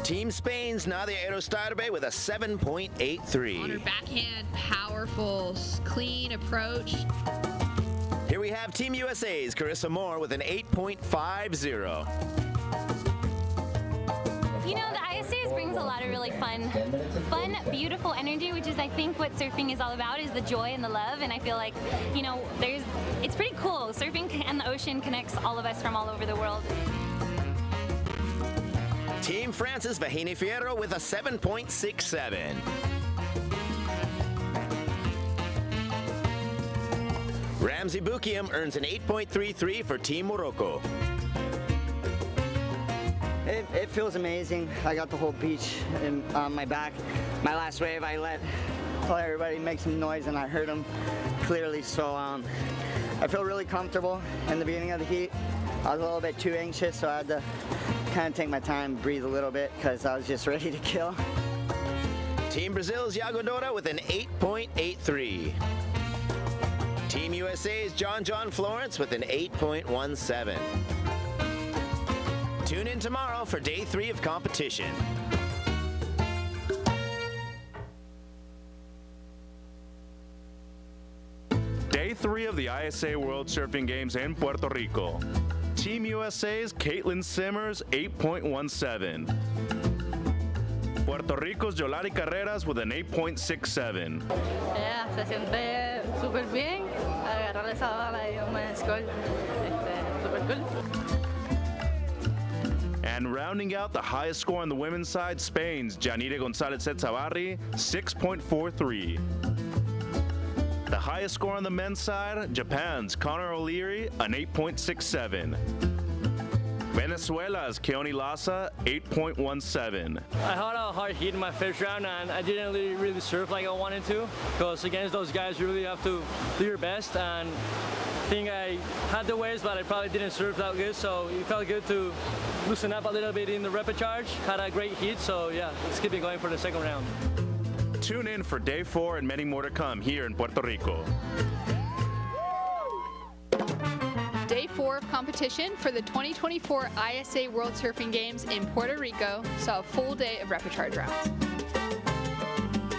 Team Spain's Nadia Erostarbe with a 7.83. On her backhand, powerful, clean approach. Here we have Team USA's Carissa Moore with an 8.50. You know, the ISAs brings a lot of really fun, beautiful energy, which is, I think, what surfing is all about, is the joy and the love. And I feel like, you know, it's pretty cool. Surfing and the ocean connects all of us from all over the world. Team France's Vahini Fierro with a 7.67. Ramsey Boukhiam earns an 8.33 for Team Morocco. It feels amazing. I got the whole beach on my back. My last wave, I let everybody make some noise and I heard them clearly. So I feel really comfortable in the beginning of the heat. I was a little bit too anxious, so I had to kind of take my time, breathe a little bit, because I was just ready to kill. Team Brazil's Yago Dora with an 8.83. Team USA's John Florence with an 8.17. Tune in tomorrow for day 3 of competition. Day 3 of the ISA World Surfing Games in Puerto Rico. Team USA's Caitlin Simmers, 8.17. Puerto Rico's Yolari Carreras with an 8.67. Yeah, se siente súper bien. Agarrar esa bala y un score. Súper cool. And rounding out the highest score on the women's side, Spain's Janire Gonzalez Etzabarri, 6.43. The highest score on the men's side, Japan's Connor O'Leary, an 8.67. Venezuela's Keone Lassa, 8.17. I had a hard heat in my first round and I didn't really surf like I wanted to, because against those guys you really have to do your best, and I think I had the waves but I probably didn't surf that good, so it felt good to loosen up a little bit in the rapid charge. Had a great heat, so yeah, let's keep it going for the second round. Tune in for day 4 and many more to come here in Puerto Rico. Day 4 of competition for the 2024 ISA World Surfing Games in Puerto Rico saw a full day of rapid charge rounds.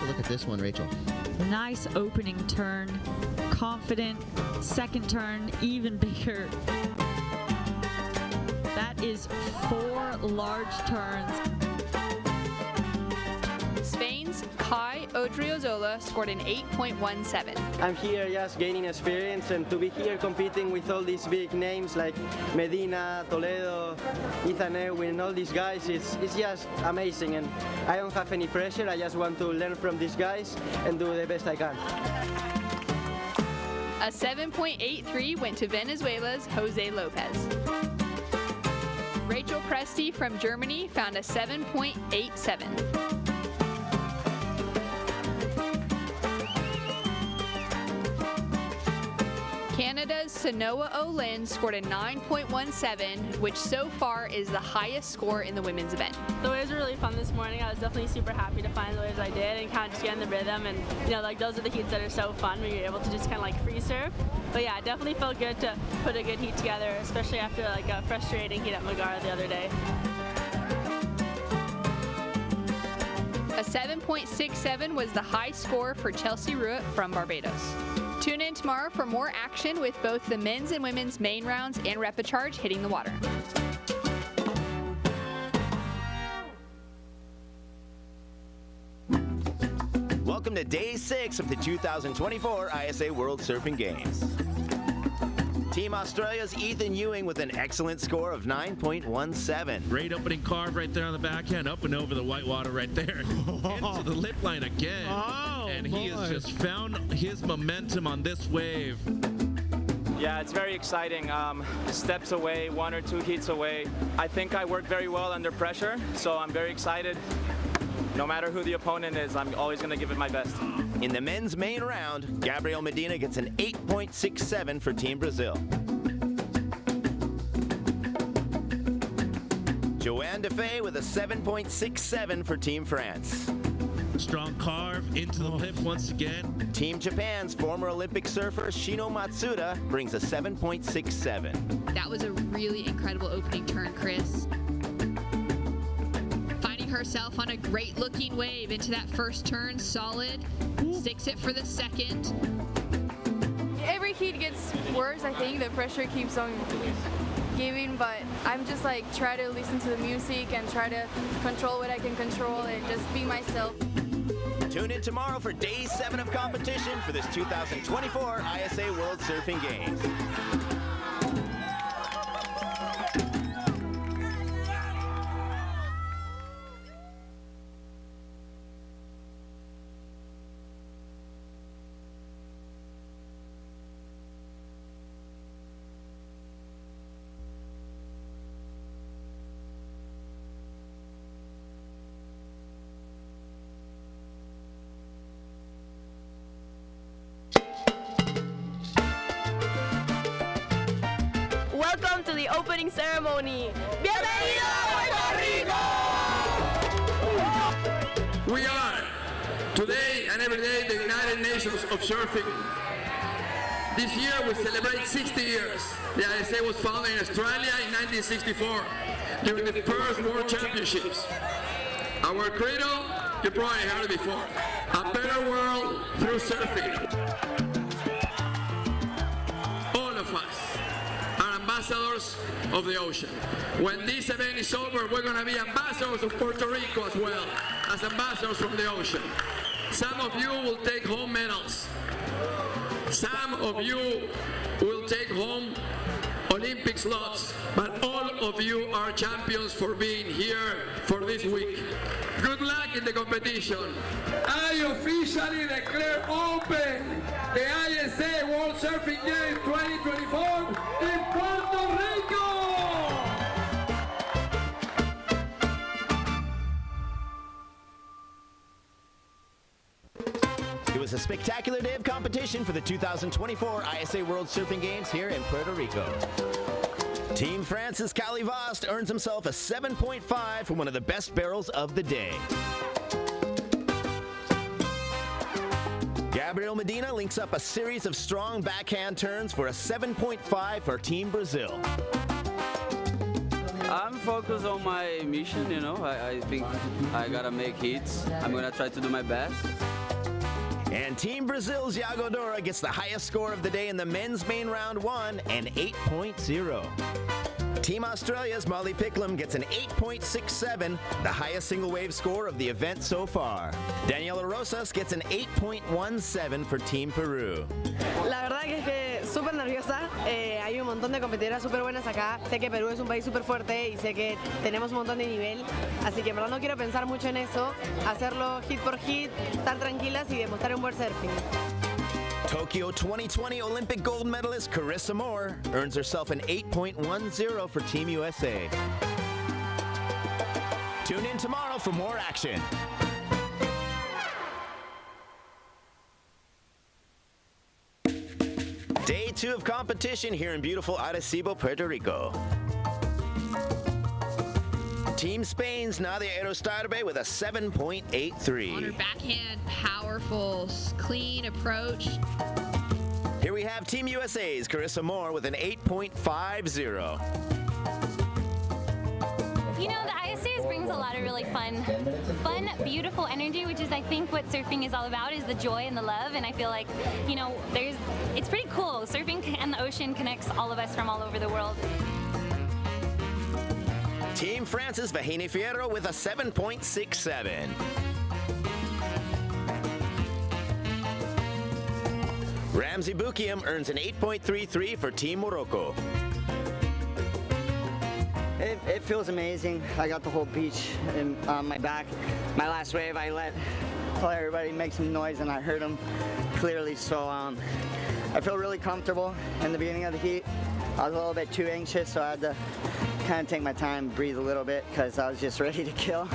Look at this one, Rachel. Nice opening turn, confident, second turn, even bigger. That is 4 large turns. Spain's Kai Odriozola scored an 8.17. I'm here just gaining experience, and to be here competing with all these big names like Medina, Toledo, ISAsurfing, and all these guys, it's just amazing, and I don't have any pressure. I just want to learn from these guys and do the best I can. A 7.83 went to Venezuela's Jose Lopez. Rachel Presti from Germany found a 7.87. Canada's Sanoa Olin scored a 9.17, which so far is the highest score in the women's event. The waves were really fun this morning. I was definitely super happy to find the waves I did and kind of just get in the rhythm, and like those are the heats that are so fun when you're able to just kind of like free surf. But yeah, it definitely felt good to put a good heat together, especially after like a frustrating heat at Megara the other day. A 7.67 was the high score for Chelsea Ruitt from Barbados. Tune in tomorrow for more action with both the men's and women's main rounds and rapid charge hitting the water. Welcome to day 6 of the 2024 ISA World Surfing Games. Team Australia's Ethan Ewing with an excellent score of 9.17. Great opening carve right there on the backhand, up and over the white water right there. Into the lip line again. And he has just found his momentum on this wave. Yeah, it's very exciting. Steps away, 1 or 2 heats away. I think I work very well under pressure, so I'm very excited. No matter who the opponent is, I'm always going to give it my best. In the men's main round, Gabriel Medina gets an 8.67 for Team Brazil. Joanne Defay with a 7.67 for Team France. Strong carve into the lip once again. Team Japan's former Olympic surfer Shino Matsuda brings a 7.67. That was a really incredible opening turn, Chris. Finding herself on a great looking wave into that first turn, solid. Sticks it for the second. Every heat gets worse, I think. The pressure keeps on giving, but I'm just like try to listen to the music and try to control what I can control and just be myself. Tune in tomorrow for day 7 of competition for this 2024 ISA World Surfing Games. the opening ceremony. ¡Bienvenido a Puerto Rico! We are, today and every day, the United Nations of Surfing. This year we celebrate 60 years. The ISA was founded in Australia in 1964 during the first World Championships. Our credo, you probably heard it before, a better world through surfing. All of us are ambassadors of the ocean. When this event is over, we're going to be ambassadors of Puerto Rico as well, as ambassadors from the ocean. Some of you will take home medals. Some of you will take home Olympic slots, but all of you are champions for being here for this week. Good luck in the competition. I officially declare open the ISA World Surfing Games 2024 in Puerto Rico! It was a spectacular day of competition for the 2024 ISA World Surfing Games here in Puerto Rico. Team France's Calivast earns himself a 7.5 for one of the best barrels of the day. Gabriel Medina links up a series of strong backhand turns for a 7.5 for Team Brazil. I'm focused on my mission, you know. I think I gotta make hits. I'm gonna try to do my best. And Team Brazil's Yago Dora gets the highest score of the day in the men's main round 1, an 8.0. Team Australia's Molly Picklam gets an 8.67, the highest single wave score of the event so far. Daniela Rosas gets an 8.17 for Team Peru. La verdad que es que súper nerviosa, hay un montón de competidoras súper buenas acá, sé que Perú es un país súper fuerte y sé que tenemos un montón de nivel, así que en verdad no quiero pensar mucho en eso, hacerlo hit por hit, estar tranquilas y demostrar un buen surfing. Tokyo 2020 Olympic gold medalist Carissa Moore earns herself an 8.10 for Team USA. Tune in tomorrow for more action. Day 2 of competition here in beautiful Arecibo, Puerto Rico. Team Spain's Nadia Erostarbe with a 7.83. On her backhand, powerful, clean approach. Here we have Team USA's Carissa Moore with an 8.50. You know, the ISAs brings a lot of really fun, beautiful energy, which is, I think, what surfing is all about, is the joy and the love. And I feel like, you know, it's pretty cool. Surfing and the ocean connects all of us from all over the world. Team France's Vahine Fierro with a 7.67. Ramsey Boukhiam earns an 8.33 for Team Morocco. It feels amazing. I got the whole beach on my back. My last wave, I let everybody make some noise and I heard them clearly. So I feel really comfortable in the beginning of the heat. I was a little bit too anxious, so I had to kind of take my time, breathe a little bit, because I was just ready to kill.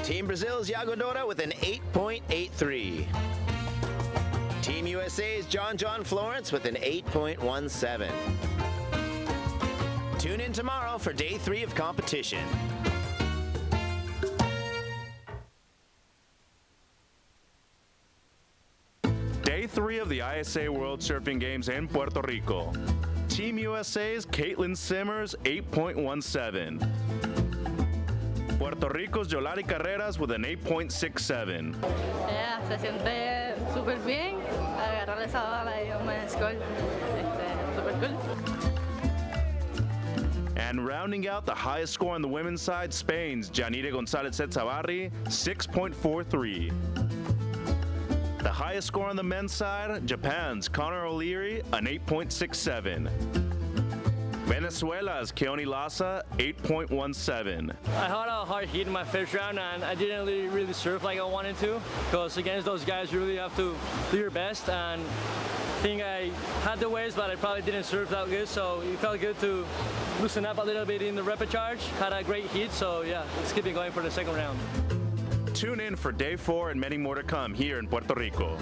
Team Brazil's Yago Dora with an 8.83. Team USA's John Florence with an 8.17. Tune in tomorrow for Day 3 of competition. Day 3 of the ISA World Surfing Games in Puerto Rico. Team USA's Caitlin Simmers, 8.17. Puerto Rico's Yolari Carreras with an 8.67. Yeah, se siente súper bien agarrar esa bala y un buen score. Súper cool. And rounding out the highest score on the women's side, Spain's Janire González Etzabarri, 6.43. The highest score on the men's side, Japan's Connor O'Leary, an 8.67. Venezuela's Keone Lassa, 8.17. I had a hard heat in my first round and I didn't really surf like I wanted to, because against those guys you really have to do your best, and I think I had the waves but I probably didn't surf that good, so it felt good to loosen up a little bit in the repecharge. Had a great heat, so yeah, let's keep it going for the second round. Tune in for Day 4 and many more to come here in Puerto Rico.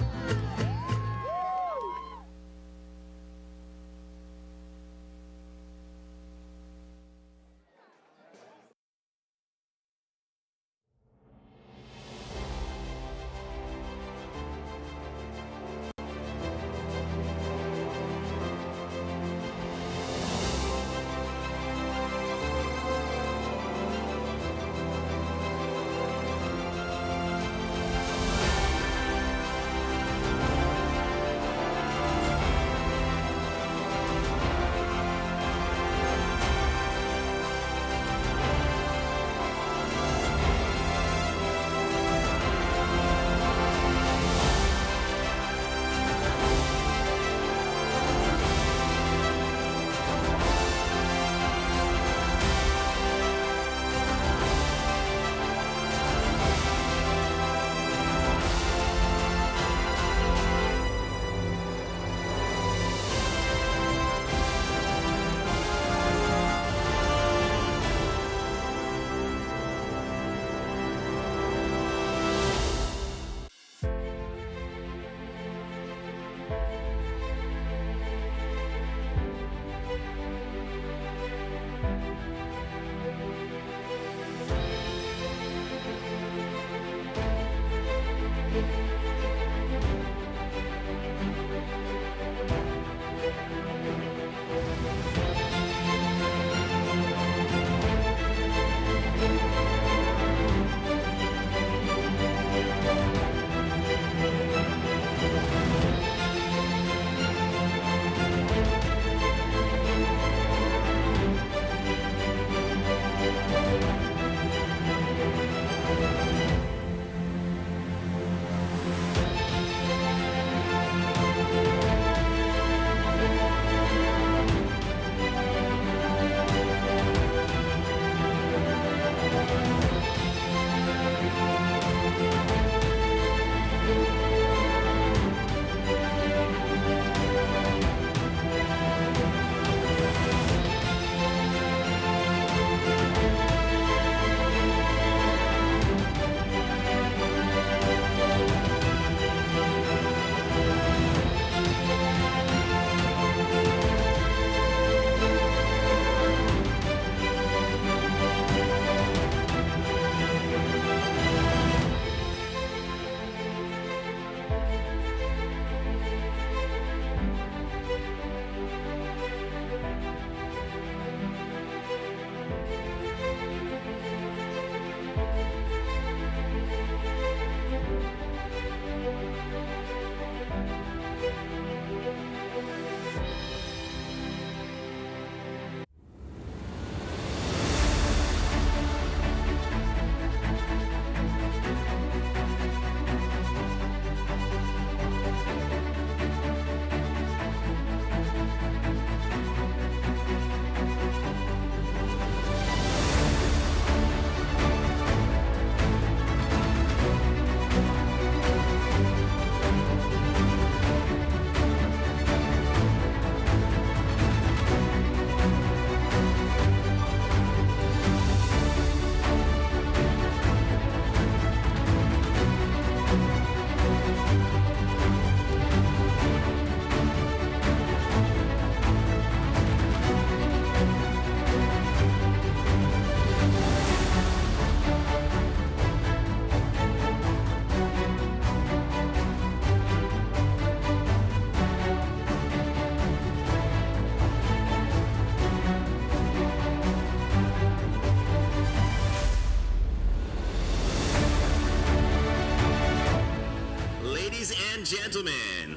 gentlemen,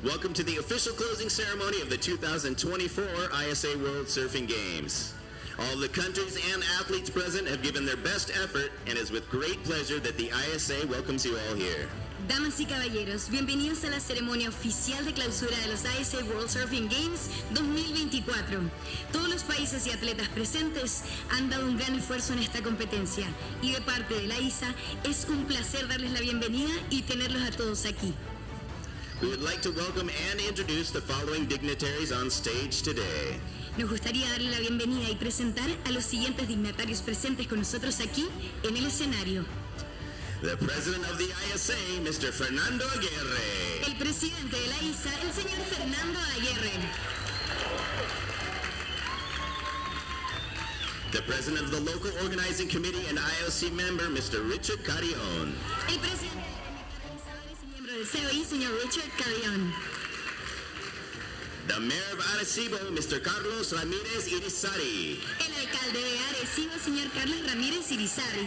welcome to the official closing ceremony of the 2024 ISA World Surfing Games. All of the countries and athletes present have given their best effort, and it is with great pleasure that the ISA welcomes you all here. Damas y caballeros, bienvenidos a la ceremonia oficial de clausura de los ISA World Surfing Games 2024. Todos los países y atletas presentes han dado un gran esfuerzo en esta competencia y de parte de la ISA es un placer darles la bienvenida y tenerlos a todos aquí. We would like to welcome and introduce the following dignitaries on stage today. Nos gustaría darle la bienvenida y presentar a los siguientes dignatarios presentes con nosotros aquí en el escenario. The President of the ISA, Mr. Fernando Aguirre. El presidente de la ISA, el señor Fernando Aguirre. The President of the Local Organizing Committee and IOC member, Mr. Richard Carrion. El presidente y miembro del COI, señor Richard Carrion. The Mayor of Arecibo, Mr. Carlos Ramirez Irizarry. El alcalde de Arecibo, señor Carlos Ramírez Irizarry.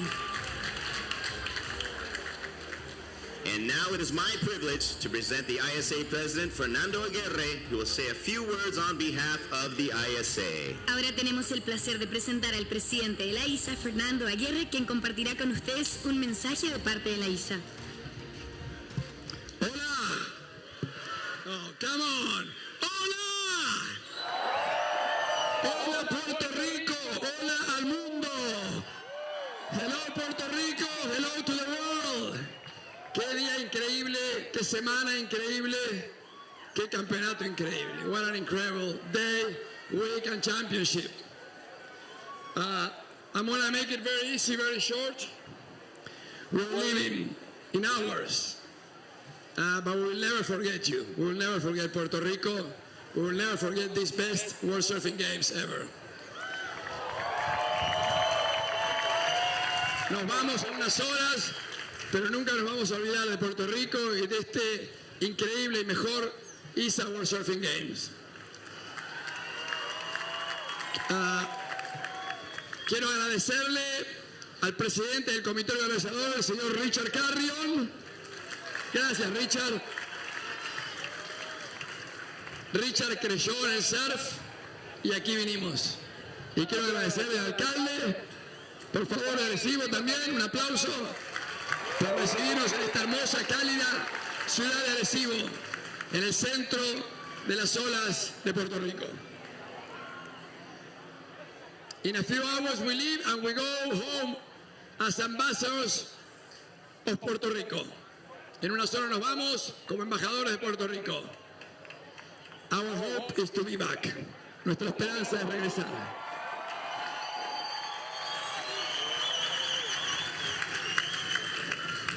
And now it is my privilege to present the ISA President, Fernando Aguirre, who will say a few words on behalf of the ISA. Ahora tenemos el placer de presentar al presidente de la ISA, Fernando Aguirre, quien compartirá con ustedes un mensaje de parte de la ISA. Hola. Oh, come on. Hola. Hola Puerto Rico. Hola al mundo. Hello Puerto Rico. Hello to the world. Qué día increíble, qué semana increíble, qué campeonato increíble. What an incredible day, week, and championship. I'm going to make it very easy, very short. We're living in hours, but we will never forget you. We will never forget Puerto Rico. We will never forget these best World Surfing Games ever. Nos vamos en unas horas, pero nunca nos vamos a olvidar de Puerto Rico y de este increíble y mejor ISA World Surfing Games. Quiero agradecerle al presidente del comité organizador, el señor Richard Carrion. Gracias, Richard. Richard creyó en el surf y aquí vinimos. Y quiero agradecerle al alcalde, por favor, de Arecibo también, un aplauso por recibirnos en esta hermosa, cálida ciudad de Arecibo, en el centro de las olas de Puerto Rico. In a few hours we leave and we go home as ambassadors of Puerto Rico. En unas horas nos vamos como embajadores de Puerto Rico. Our hope is to be back. Nuestra esperanza es regresar.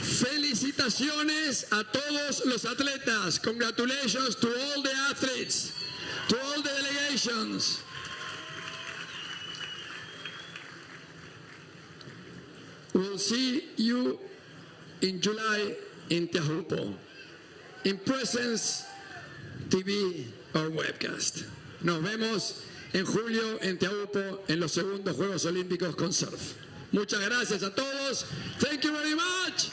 Felicitaciones a todos los atletas. Congratulations to all the athletes, to all the delegations. We'll see you in July in Teahupo, in Presence TV or webcast. Nos vemos en julio en Teahupo en los segundos Juegos Olímpicos con surf. Muchas gracias a todos. Thank you very much.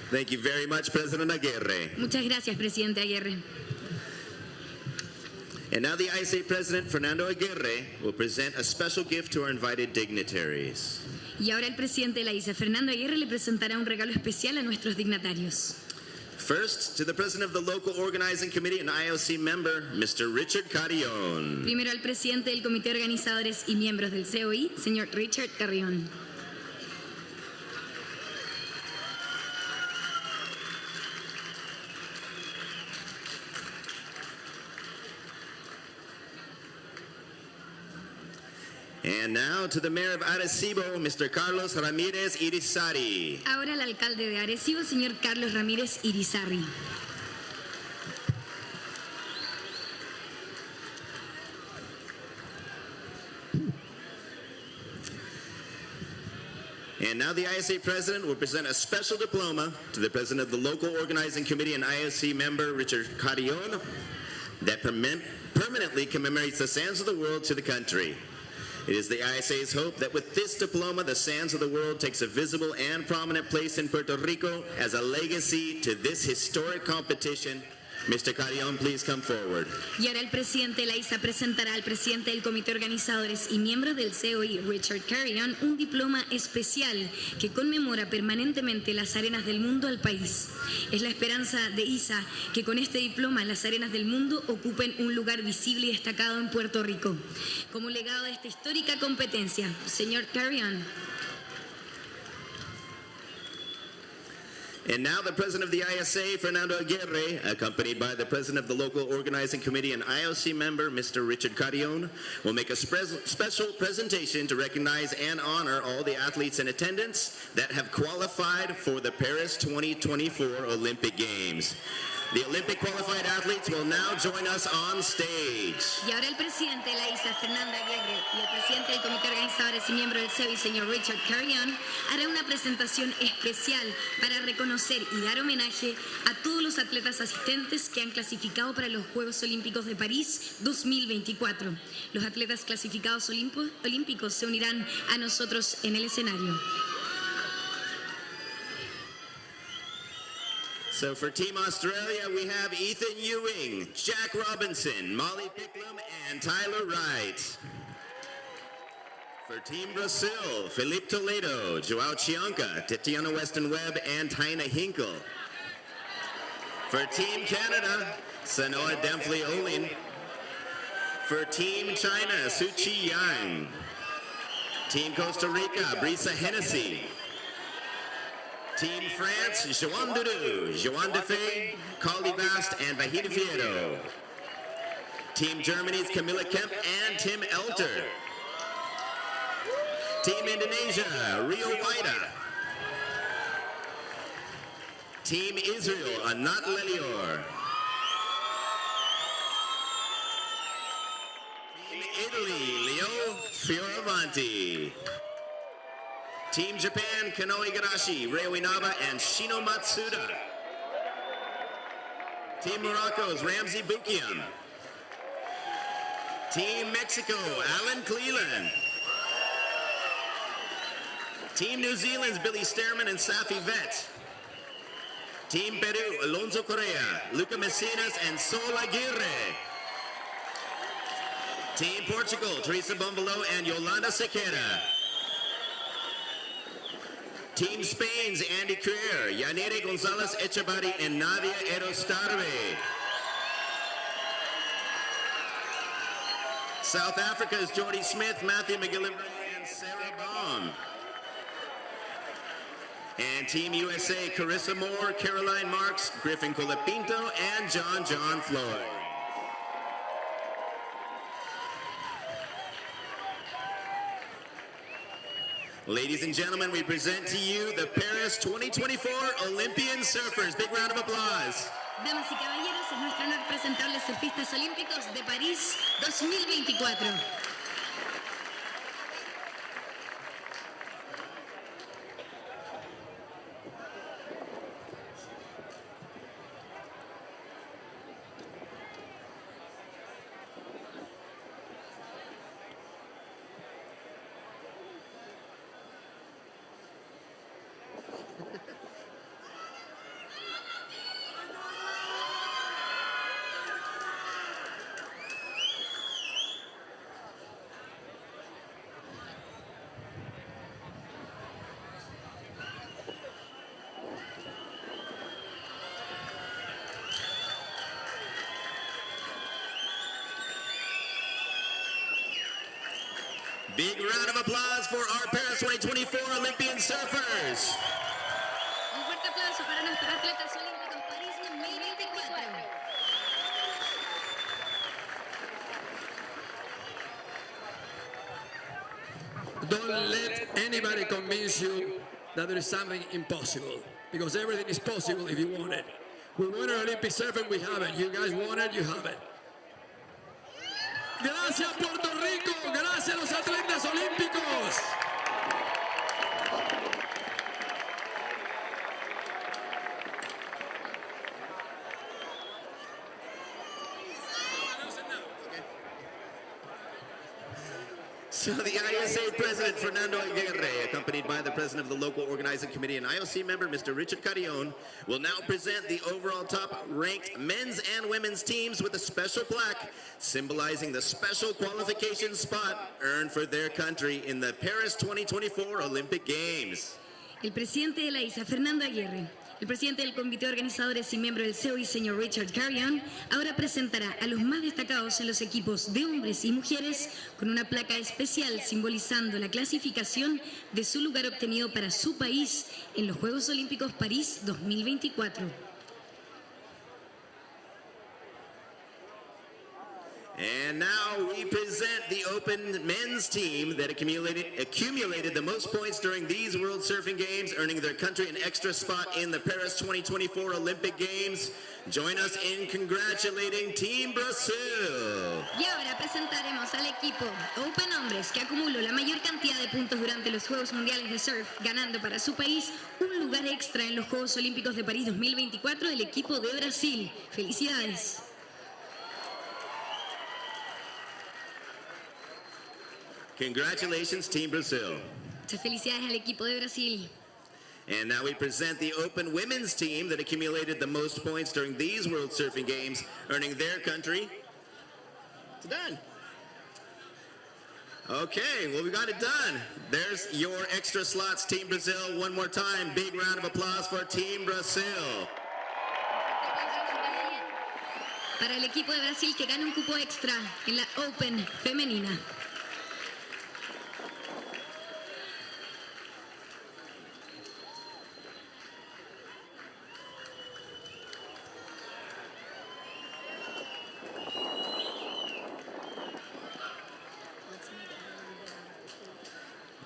Thank you very much, President Aguirre. Muchas gracias, presidente Aguirre. And now the ISA President, Fernando Aguirre, will present a special gift to our invited dignitaries. Y ahora el presidente de la ISA, Fernando Aguirre, le presentará un regalo especial a nuestros dignatarios. First, to the President of the Local Organizing Committee and IOC member, Mr. Richard Carrion. Primero al presidente del comité de organizadores y miembros del COI, señor Richard Carrion. And now to the Mayor of Arecibo, Mr. Carlos Ramirez Irizarry. Ahora el alcalde de Arecibo, señor Carlos Ramírez Irizarry. And now the ISA President will present a special diploma to the President of the Local Organizing Committee and IOC member, Richard Carrion, that permanently commemorates the sands of the world to the country. It is the ISA's hope that with this diploma, the Sands of the World takes a visible and prominent place in Puerto Rico as a legacy to this historic competition. Mr. Carrion, please come forward. Y ahora el presidente de la ISA presentará al presidente del comité organizadores y miembro del COI, Richard Carrion, un diploma especial que conmemora permanentemente las arenas del mundo al país. Es la esperanza de ISA que con este diploma las arenas del mundo ocupen un lugar visible y destacado en Puerto Rico. Como legado de esta histórica competencia, señor Carrion. And now the president of the ISA, Fernando Aguirre, accompanied by the president of the local organizing committee and IOC member, Mr. Richard Carrion, will make a special presentation to recognize and honor all the athletes in attendance that have qualified for the Paris 2024 Olympic Games. The Olympic qualified athletes will now join us on stage. Y ahora el presidente de la ISA, Fernando Aguirre, y el presidente del comité organizadores y miembro del COI, señor Richard Carrion, hará una presentación especial para reconocer y dar homenaje a todos los atletas asistentes que han clasificado para los Juegos Olímpicos de París 2024. Los atletas clasificados olímpicos se unirán a nosotros en el escenario. So for Team Australia, we have Ethan Ewing, Jack Robinson, Molly Picklum, and Tyler Wright. For Team Brazil, Felipe Toledo, Joao Chianca, Tatiana Weston-Webb, and Taina Hinkle. For Team Canada, Sanoa Demphley Olin. For Team China, Suchi Yang. Team Costa Rica, Brisa Hennessy. Team France, Joan Dudu, Joan Defay, Caldi Vast, and Vahida Fierro. Team Germany's Camilla Kemp and Tim Elter. Team Indonesia, Rio Waida. Team Israel, Anat Lelior. Team Italy, Leo Fioravanti. Team Japan, Kano Igarashi, Reo Inaba, and Shino Matsuda. Team Morocco's Ramsey Boukhiam. Team Mexico, Alan Cleland. Team New Zealand's Billy Stearman and Safi Vet. Team Peru, Alonso Correa, Luca Messinas, and Sol Aguirre. Team Portugal, Teresa Bombalo and Yolanda Sequeira. Team Spain's Andy Creer, Yanire Gonzalez Echevarri, and Nadia Erostarbe. South Africa's Jordy Smith, Matthew McGillivray, and Sarah Baum. And Team USA, Carissa Moore, Caroline Marks, Griffin Colapinto, and John Floyd. Ladies and gentlemen, we present to you the Paris 2024 Olympian Surfers. Big round of applause. Damas y caballeros, es nuestro honor presentarles surfistas olímpicos de París 2024. Big round of applause for our Paris 2024 Olympian surfers. Un fuerte aplauso para nuestros atletas olímpicos París 2024. Don't let anybody convince you that there is something impossible, because everything is possible if you want it. We won our Olympic surfing, we have it. You guys want it, you have it. Gracias Puerto Rico, gracias a los atletas olímpicos. So the ISA President, Fernando Aguirre, accompanied by the President of the local organizing committee and IOC member, Mr. Richard Carrion, will now present the overall top-ranked men's and women's teams with a special plaque symbolizing the special qualification spot earned for their country in the Paris 2024 Olympic Games. El presidente de la ISA, Fernando Aguirre, el presidente del comité de organizadores y miembro del COI, señor Richard Carrion, ahora presentará a los más destacados en los equipos de hombres y mujeres con una placa especial simbolizando la clasificación de su lugar obtenido para su país en los Juegos Olímpicos París 2024. And now we present the open men's team that accumulated the most points during these World Surfing Games, earning their country an extra spot in the Paris 2024 Olympic Games. Join us in congratulating Team Brazil. Y ahora presentaremos al equipo Open Hombres que acumuló la mayor cantidad de puntos durante los Juegos Mundiales de Surf, ganando para su país un lugar extra en los Juegos Olímpicos de París 2024, el equipo de Brasil. ¡Felicidades! Congratulations, Team Brazil. Muchas felicidades al equipo de Brasil. And now we present the open women's team that accumulated the most points during these World Surfing Games, earning their country. It's done. Okay, well, we got it done. There's your extra slots, Team Brazil. One more time, big round of applause for Team Brazil. Para el equipo de Brasil que gana un cupo extra en la Open femenina.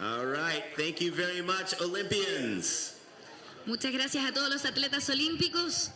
All right, thank you very much, Olympians. Muchas gracias a todos los atletas olímpicos.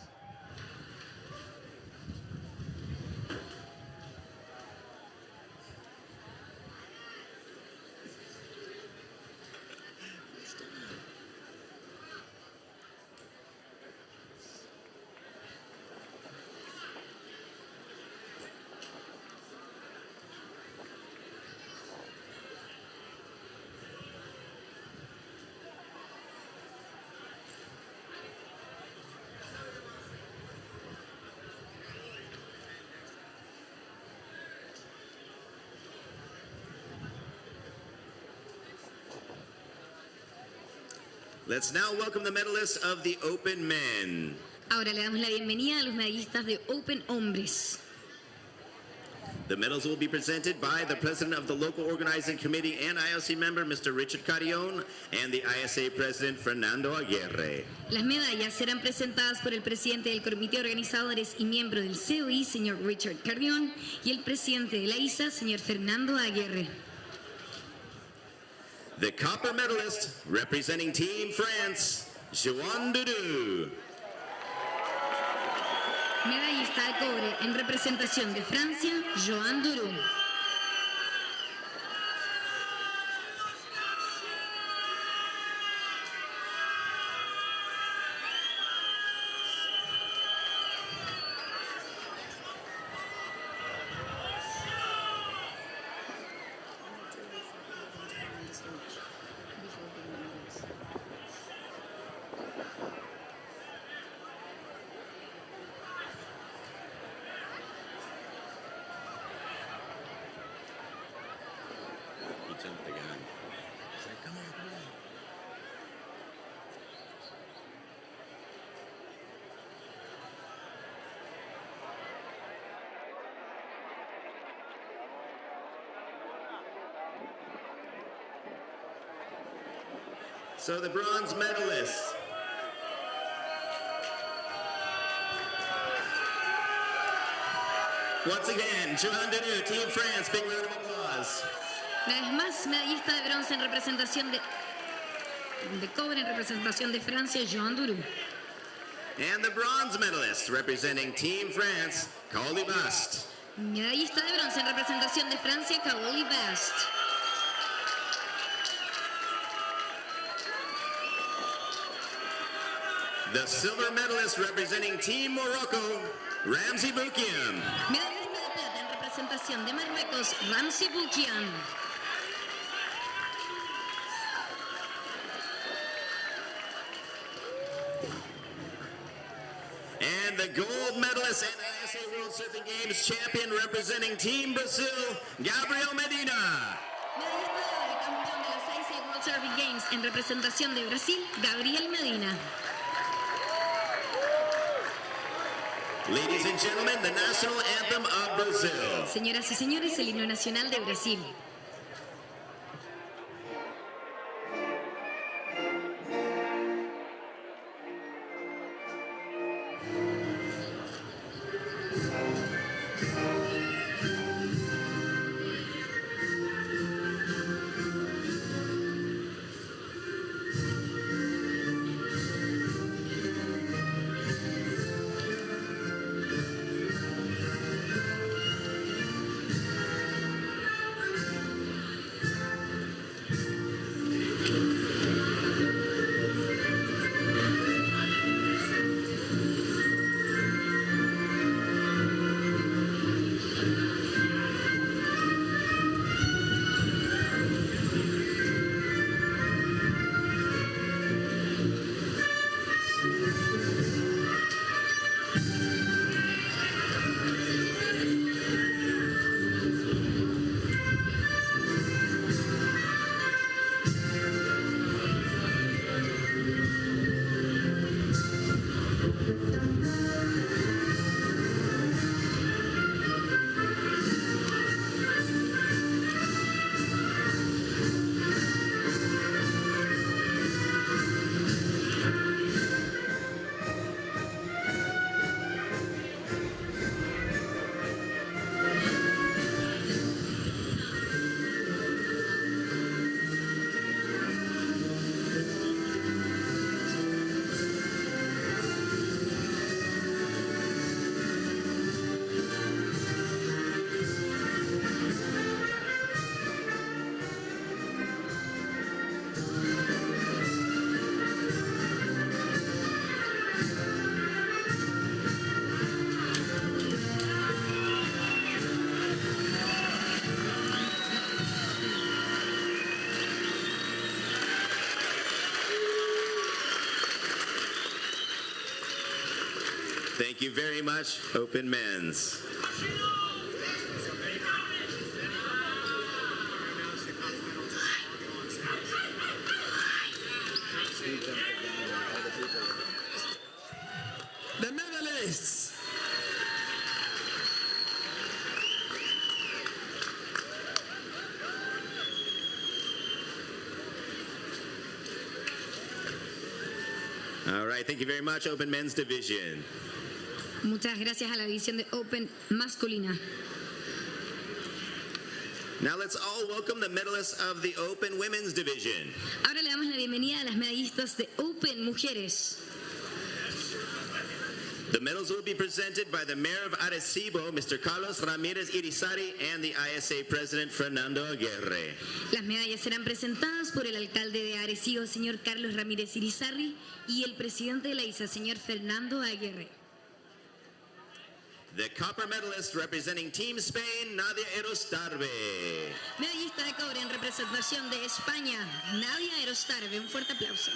Let's now welcome the medalists of the Open Men. Ahora le damos la bienvenida a los medallistas de Open Hombres. The medals will be presented by the president of the local organizing committee and IOC member, Mr. Richard Carrion, and the ISA president, Fernando Aguirre. Las medallas serán presentadas por el presidente del comité organizadores y miembro del COI, señor Richard Carrion, y el presidente de la ISA, señor Fernando Aguirre. The copper medalist representing Team France, Joan Dudu. Medallista de cobre en representación de Francia, Joan Dora. Jumped the gun. He's like, come on, come on. So the bronze medalists. Once again, Joan Danu, Team France, big round of applause. Una vez más, medallista de bronce en representación de cobre en representación de Francia, Joan Dora. And the bronze medalist representing Team France, Caoli Bast. Medallista de bronce en representación de Francia, Caoli Bast. The silver medalist representing Team Morocco, Ramsey Boukhiam. Medallista de plata en representación de Marruecos, Ramsey Boukhiam. And the gold medalist and ISA World Surfing Games champion representing Team Brazil, Gabriel Medina. Campeón de los ISA World Surfing Games en representación de Brasil, Gabriel Medina. Ladies and gentlemen, the national anthem of Brazil. Señoras y señores, el himno nacional de Brasil. Thank you very much, Open Men's. The medalists. All right, thank you very much, Open Men's Division. Muchas gracias a la división de Open masculina. Now let's all welcome the medalists of the Open Women's Division. Ahora le damos la bienvenida a las medallistas de Open mujeres. The medals will be presented by the Mayor of Arecibo, Mr. Carlos Ramirez Irizarry, and the ISA President, Fernando Aguirre. Las medallas serán presentadas por el alcalde de Arecibo, señor Carlos Ramírez Irizarry, y el presidente de la ISA, señor Fernando Aguirre. The copper medalist representing Team Spain, Nadia Erostarbe. Medallista de cobre en representación de España, Nadia Erostarbe. Un fuerte aplauso.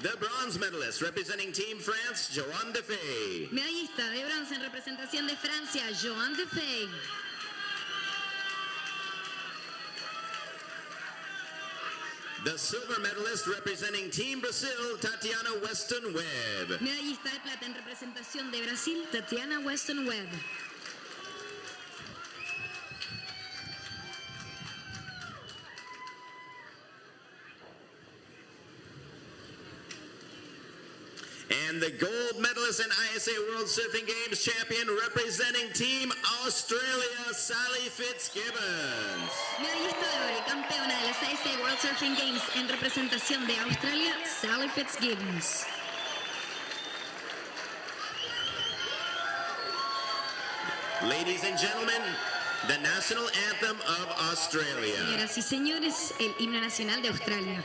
The bronze medalist representing Team France, Joanne Defay. Medallista de bronce en representación de Francia, Joanne Defay. The silver medalist representing Team Brazil, Tatiana Weston Webb. Medallista de plata en representación de Brasil, Tatiana Weston Webb. And the gold medalist and ISA World Surfing Games champion representing Team Australia, Sally Fitzgibbons. Medallista de oro y campeona de las ISA World Surfing Games en representación de Australia, Sally Fitzgibbons. Ladies and gentlemen, the national anthem of Australia. Señoras y señores, el himno nacional de Australia.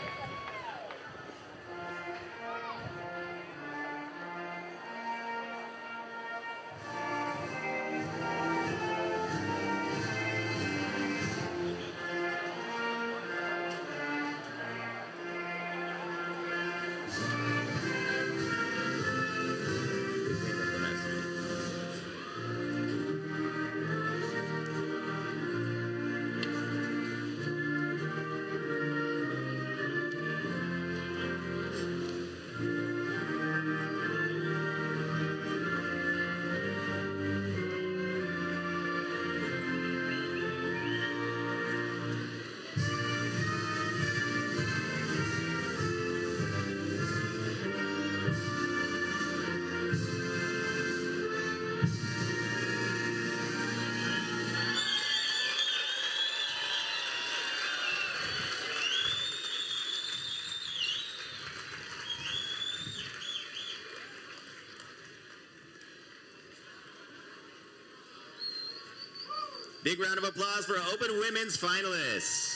Big round of applause for our Open Women's finalists.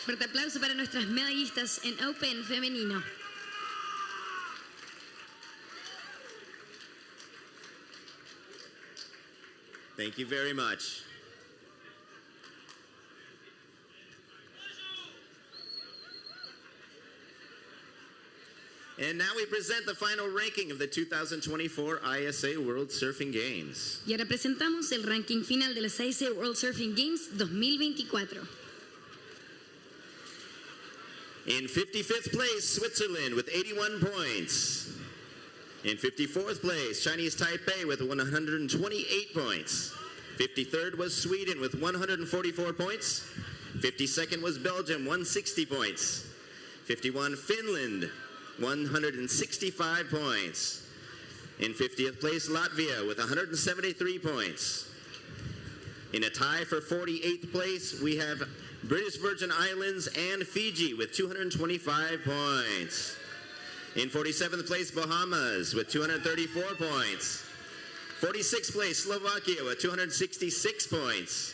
Fuerte aplauso para nuestras medallistas en Open femenino. Thank you very much. And now we present the final ranking of the 2024 ISA World Surfing Games. Y ahora presentamos el ranking final de las ISA World Surfing Games 2024. In 55th place, Switzerland with 81 points. In 54th place, Chinese Taipei with 128 points. 53rd was Sweden with 144 points. 52nd was Belgium, 160 points. 51, Finland, 165 points. In 50th place, Latvia with 173 points. In a tie for 48th place, we have British Virgin Islands and Fiji with 225 points. In 47th place, Bahamas with 234 points. 46th place, Slovakia with 266 points.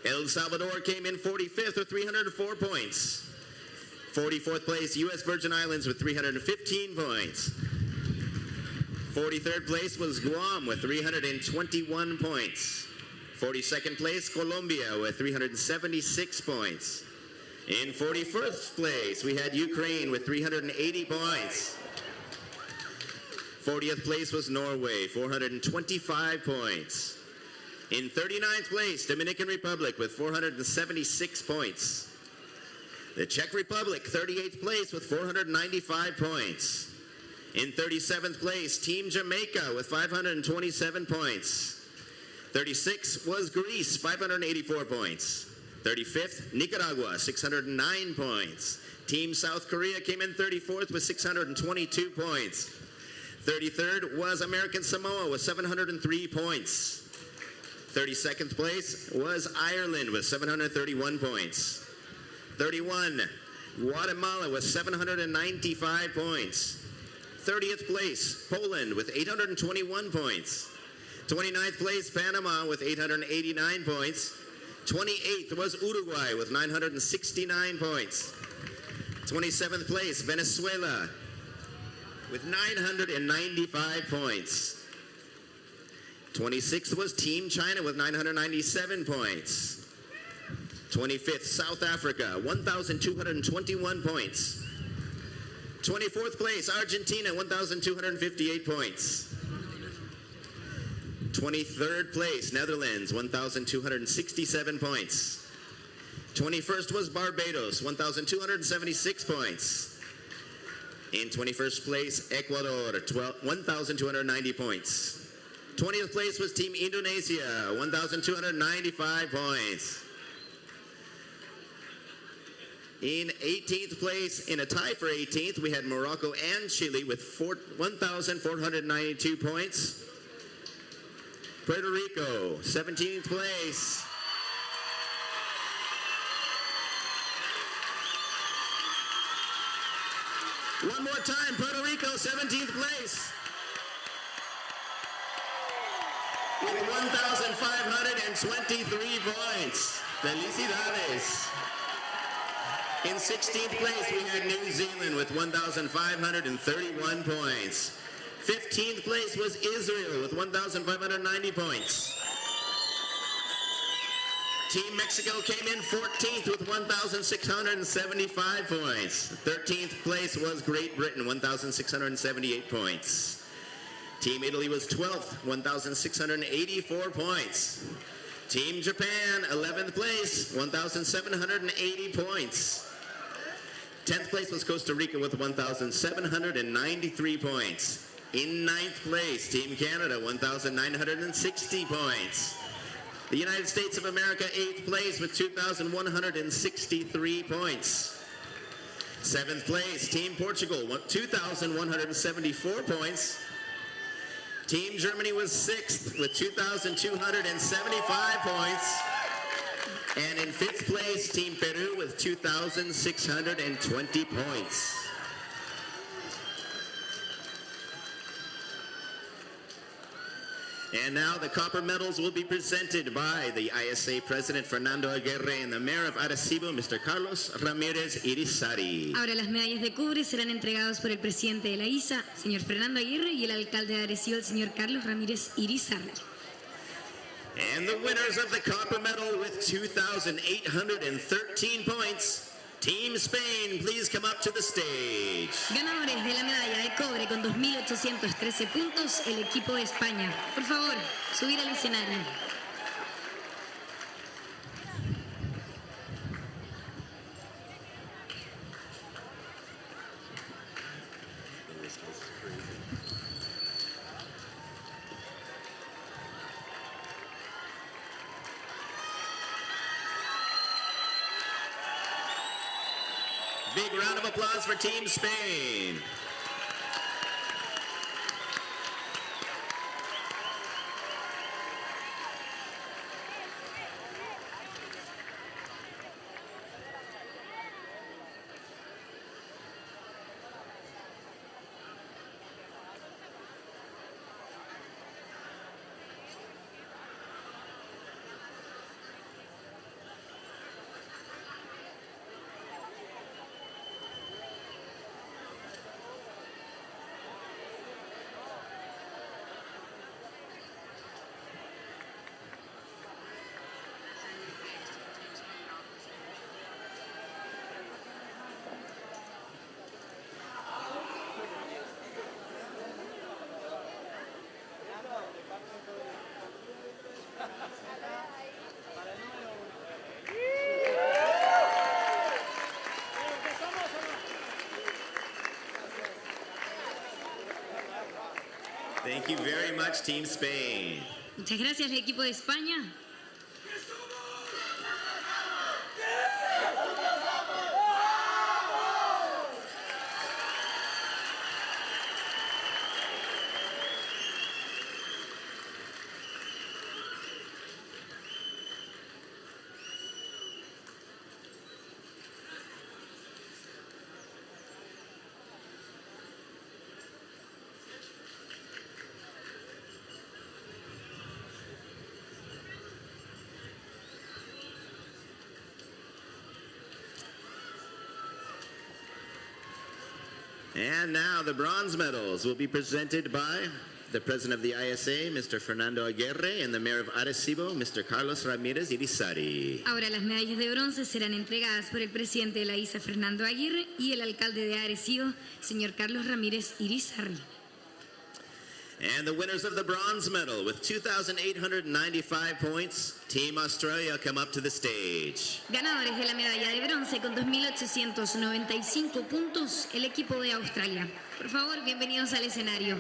El Salvador came in 45th with 304 points. 44th place, U.S. Virgin Islands with 315 points. 43rd place was Guam with 321 points. 42nd place, Colombia with 376 points. In 41st place, we had Ukraine with 380 points. 40th place was Norway, 425 points. In 39th place, Dominican Republic with 476 points. The Czech Republic, 38th place with 495 points. In 37th place, Team Jamaica with 527 points. 36th was Greece, 584 points. 35th, Nicaragua, 609 points. Team South Korea came in 34th with 622 points. 33rd was American Samoa with 703 points. 32nd place was Ireland with 731 points. 31, Guatemala with 795 points. 30th place, Poland with 821 points. 29th place, Panama with 889 points. 28th was Uruguay with 969 points. 27th place, Venezuela with 995 points. 26th was Team China with 997 points. 25th, South Africa, 1,221 points. 24th place, Argentina, 1,258 points. 23rd place, Netherlands, 1,267 points. 21st was Barbados, 1,276 points. In 21st place, Ecuador, 1,290 points. 20th place was Team Indonesia, 1,295 points. In 18th place, in a tie for 18th, we had Morocco and Chile with 1,492 points. Puerto Rico, 17th place. One more time, Puerto Rico, 17th place. With 1,523 points. Felicidades. In 16th place, we had New Zealand with 1,531 points. 15th place was Israel with 1,590 points. Team Mexico came in 14th with 1,675 points. 13th place was Great Britain, 1,678 points. Team Italy was 12th, 1,684 points. Team Japan, 11th place, 1,780 points. 10th place was Costa Rica with 1,793 points. In 9th place, Team Canada, 1,960 points. The United States of America, 8th place with 2,163 points. 7th place, Team Portugal, 2,174 points. Team Germany was 6th with 2,275 points. And in 5th place, Team Peru with 2,620 points. And now the copper medals will be presented by the ISA President Fernando Aguirre and the Mayor of Arecibo, Mr. Carlos Ramírez Irizarry. Ahora las medallas de cobre serán entregadas por el presidente de la ISA, señor Fernando Aguirre, y el alcalde de Arecibo, el señor Carlos Ramírez Irizarry. And the winners of the copper medal with 2,813 points, Team Spain, please come up to the stage. Ganadores de la medalla de cobre con 2.813 puntos, el equipo de España. Por favor, subir al escenario. Big round of applause for Team Spain. Thank you very much, Team Spain. Muchas gracias, el equipo de España. And now the bronze medals will be presented by the President of the ISA, Mr. Fernando Aguirre, and the Mayor of Arecibo, Mr. Carlos Ramírez Irizarry. Ahora las medallas de bronce serán entregadas por el presidente de la ISA, Fernando Aguirre, y el alcalde de Arecibo, señor Carlos Ramírez Irizarry. And the winners of the bronze medal with 2,895 points, Team Australia, come up to the stage. Ganadores de la medalla de bronce con 2.895 puntos, el equipo de Australia. Por favor, bienvenidos al escenario.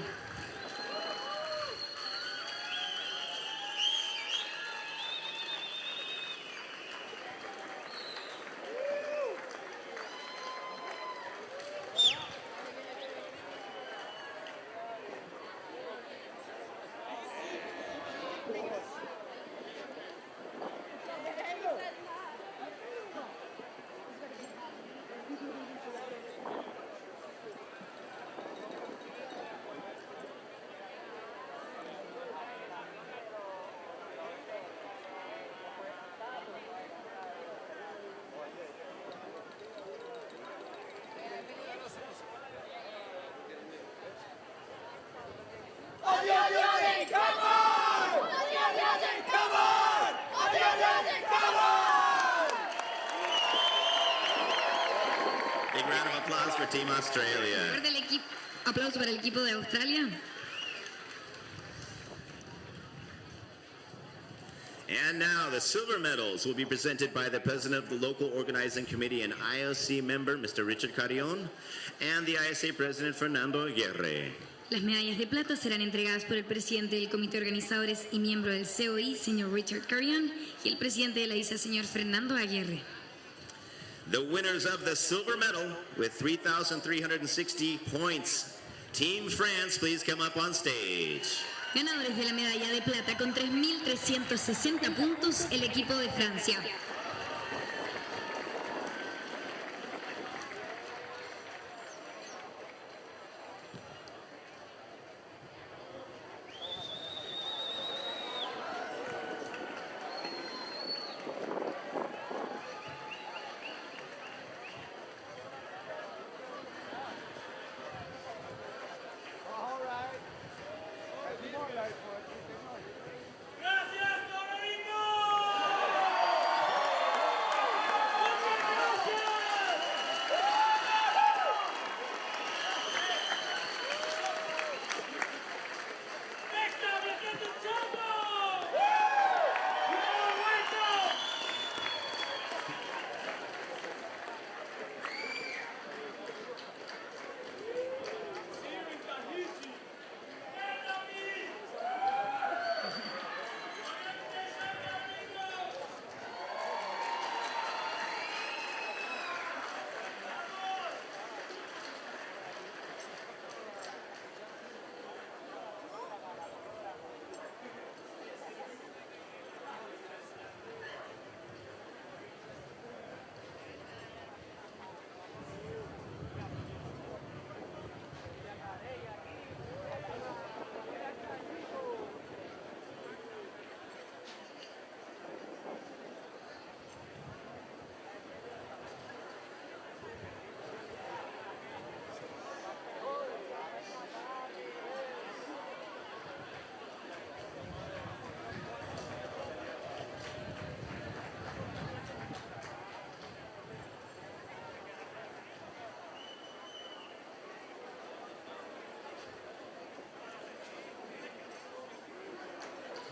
Big round of applause for Team Australia. Aplauso para el equipo de Australia. And now the silver medals will be presented by the President of the Local Organizing Committee and IOC member, Mr. Richard Carrion, and the ISA President, Fernando Aguirre. Las medallas de plata serán entregadas por el presidente del Comité Organizadores y miembro del COI, señor Richard Carrion, y el presidente de la ISA, señor Fernando Aguirre. The winners of the silver medal with 3,360 points, Team France, please come up on stage. Ganadores de la medalla de plata con 3.360 puntos, el equipo de Francia.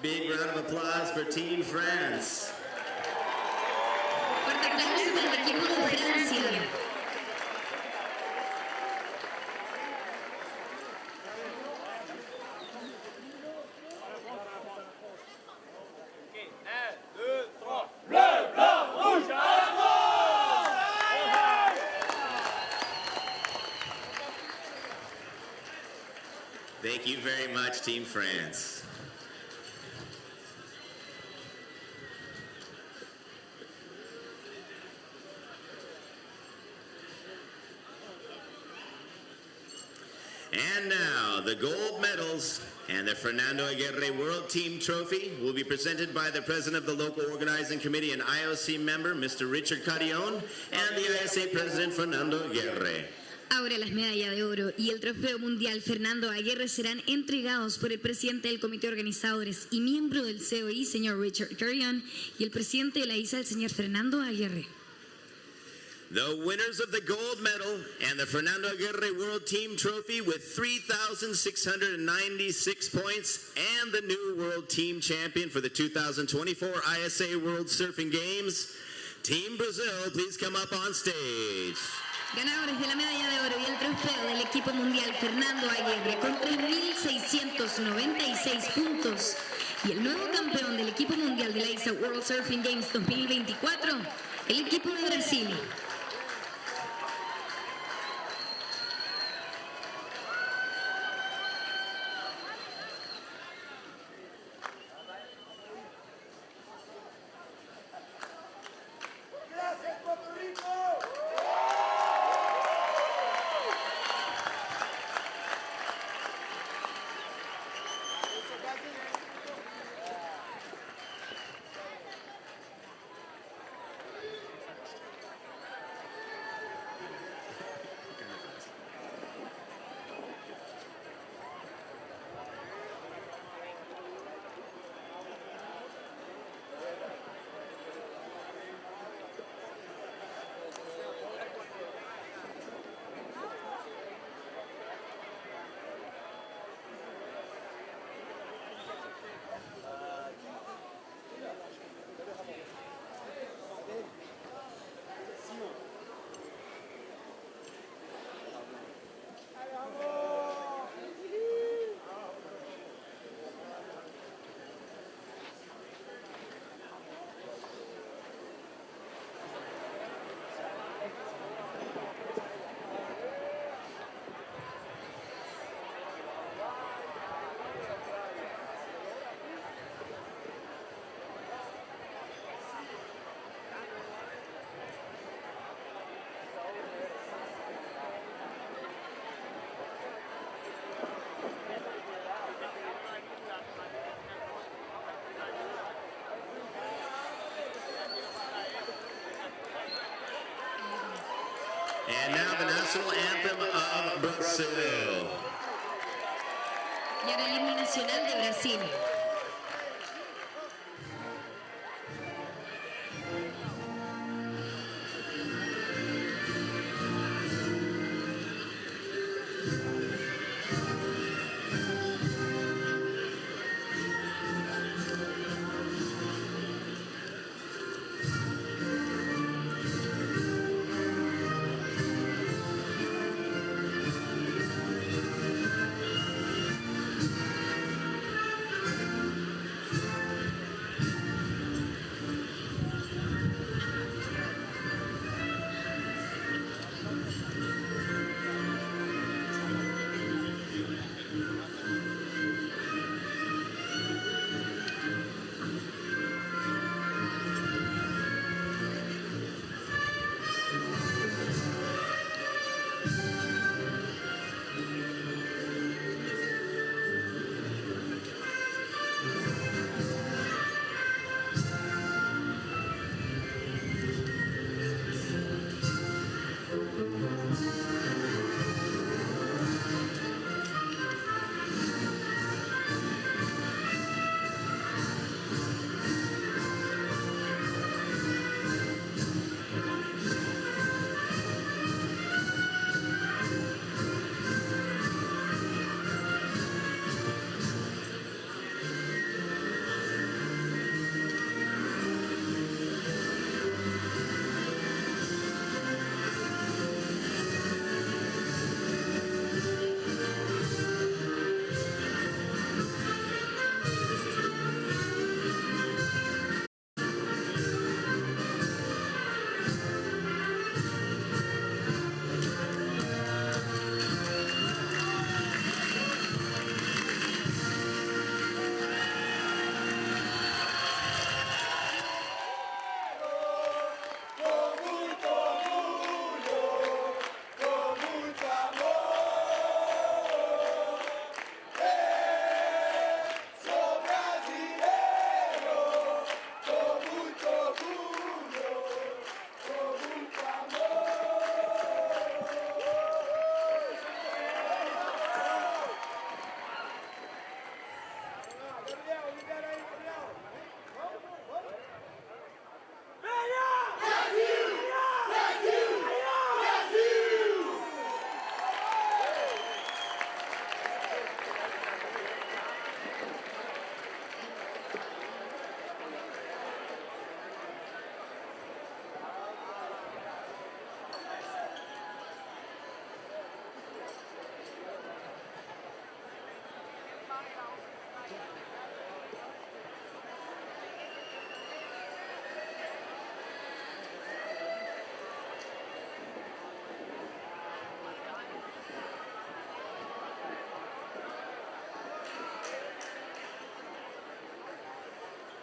Big round of applause for Team France. Fuerte aplauso para el equipo de Francia. Thank you very much, Team France. And now, the gold medals and the Fernando Aguirre World Team Trophy will be presented by the President of the Local Organizing Committee and IOC member, Mr. Richard Carrion, and the ISA President, Fernando Aguirre. Ahora las medallas de oro y el trofeo mundial Fernando Aguirre serán entregados por el presidente del comité organizadores y miembro del COI, señor Richard Carrion, y el presidente de la ISA, el señor Fernando Aguirre. The winners of the gold medal and the Fernando Aguirre World Team Trophy with 3,696 points and the new World Team Champion for the 2024 ISA World Surfing Games, Team Brazil, please come up on stage. Ganadores de la medalla de oro y el trofeo del equipo mundial Fernando Aguirre con 3.696 puntos. Y el nuevo campeón del equipo mundial de la ISA World Surfing Games 2024, el equipo de Brasil. And now the national anthem of Brazil. Y ahora el himno nacional de Brasil.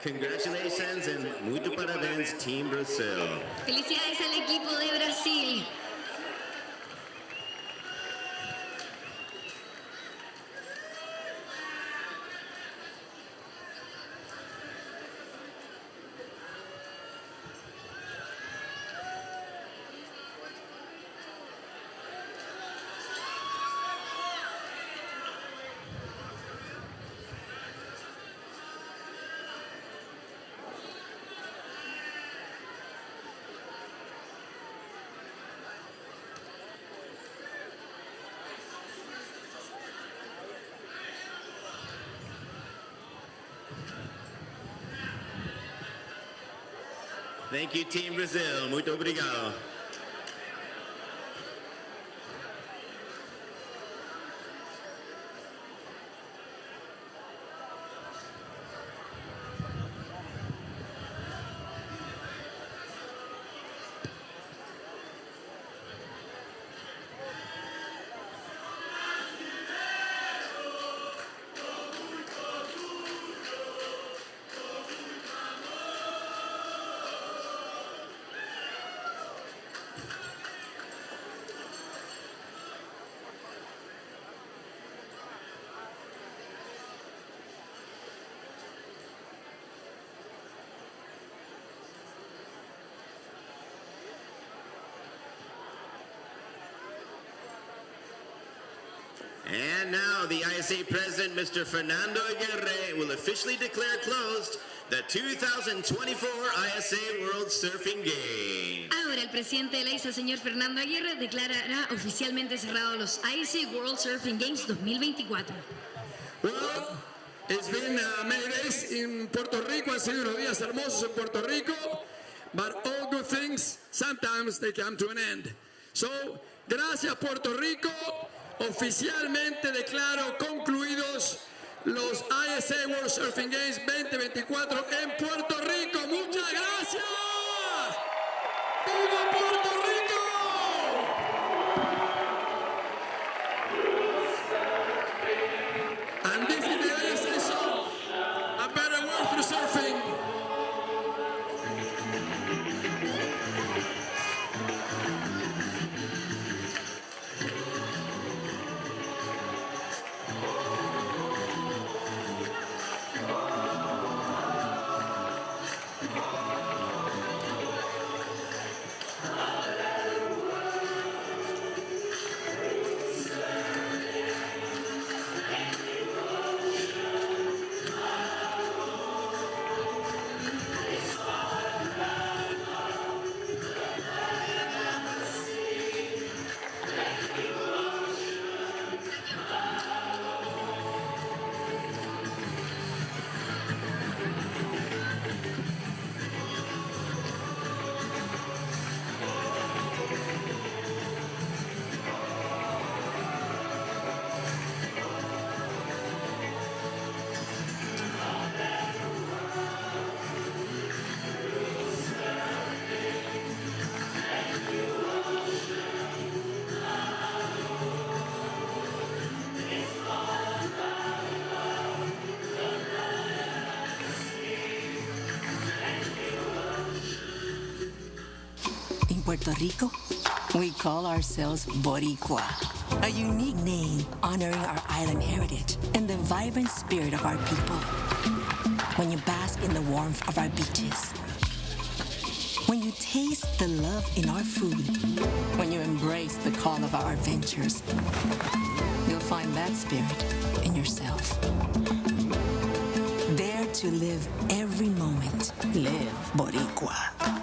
Congratulations and muito parabéns, Team Brazil. Felicidades al equipo de Brasil. Thank you, Team Brazil. Muito obrigado. And now the ISA President, Mr. Fernando Aguirre, will officially declare closed the 2024 ISA World Surfing Games. Ahora el presidente de la ISA, señor Fernando Aguirre, declarará oficialmente cerrados los ISA World Surfing Games 2024. Well, it's been many days in Puerto Rico. Han sido unos días hermosos en Puerto Rico, but all good things, sometimes they come to an end. So, gracias Puerto Rico. Oficialmente declaro concluidos los ISA World Surfing Games 2024 en Puerto Rico. ¡Muchas gracias! ¡Viva Puerto Rico! And this is the ISA song, A Better World Through Surfing. Puerto Rico, we call ourselves Boricua, a unique name honoring our island heritage and the vibrant spirit of our people. When you bask in the warmth of our beaches, when you taste the love in our food, when you embrace the call of our adventures, you'll find that spirit in yourself. Dare to live every moment. Live Boricua.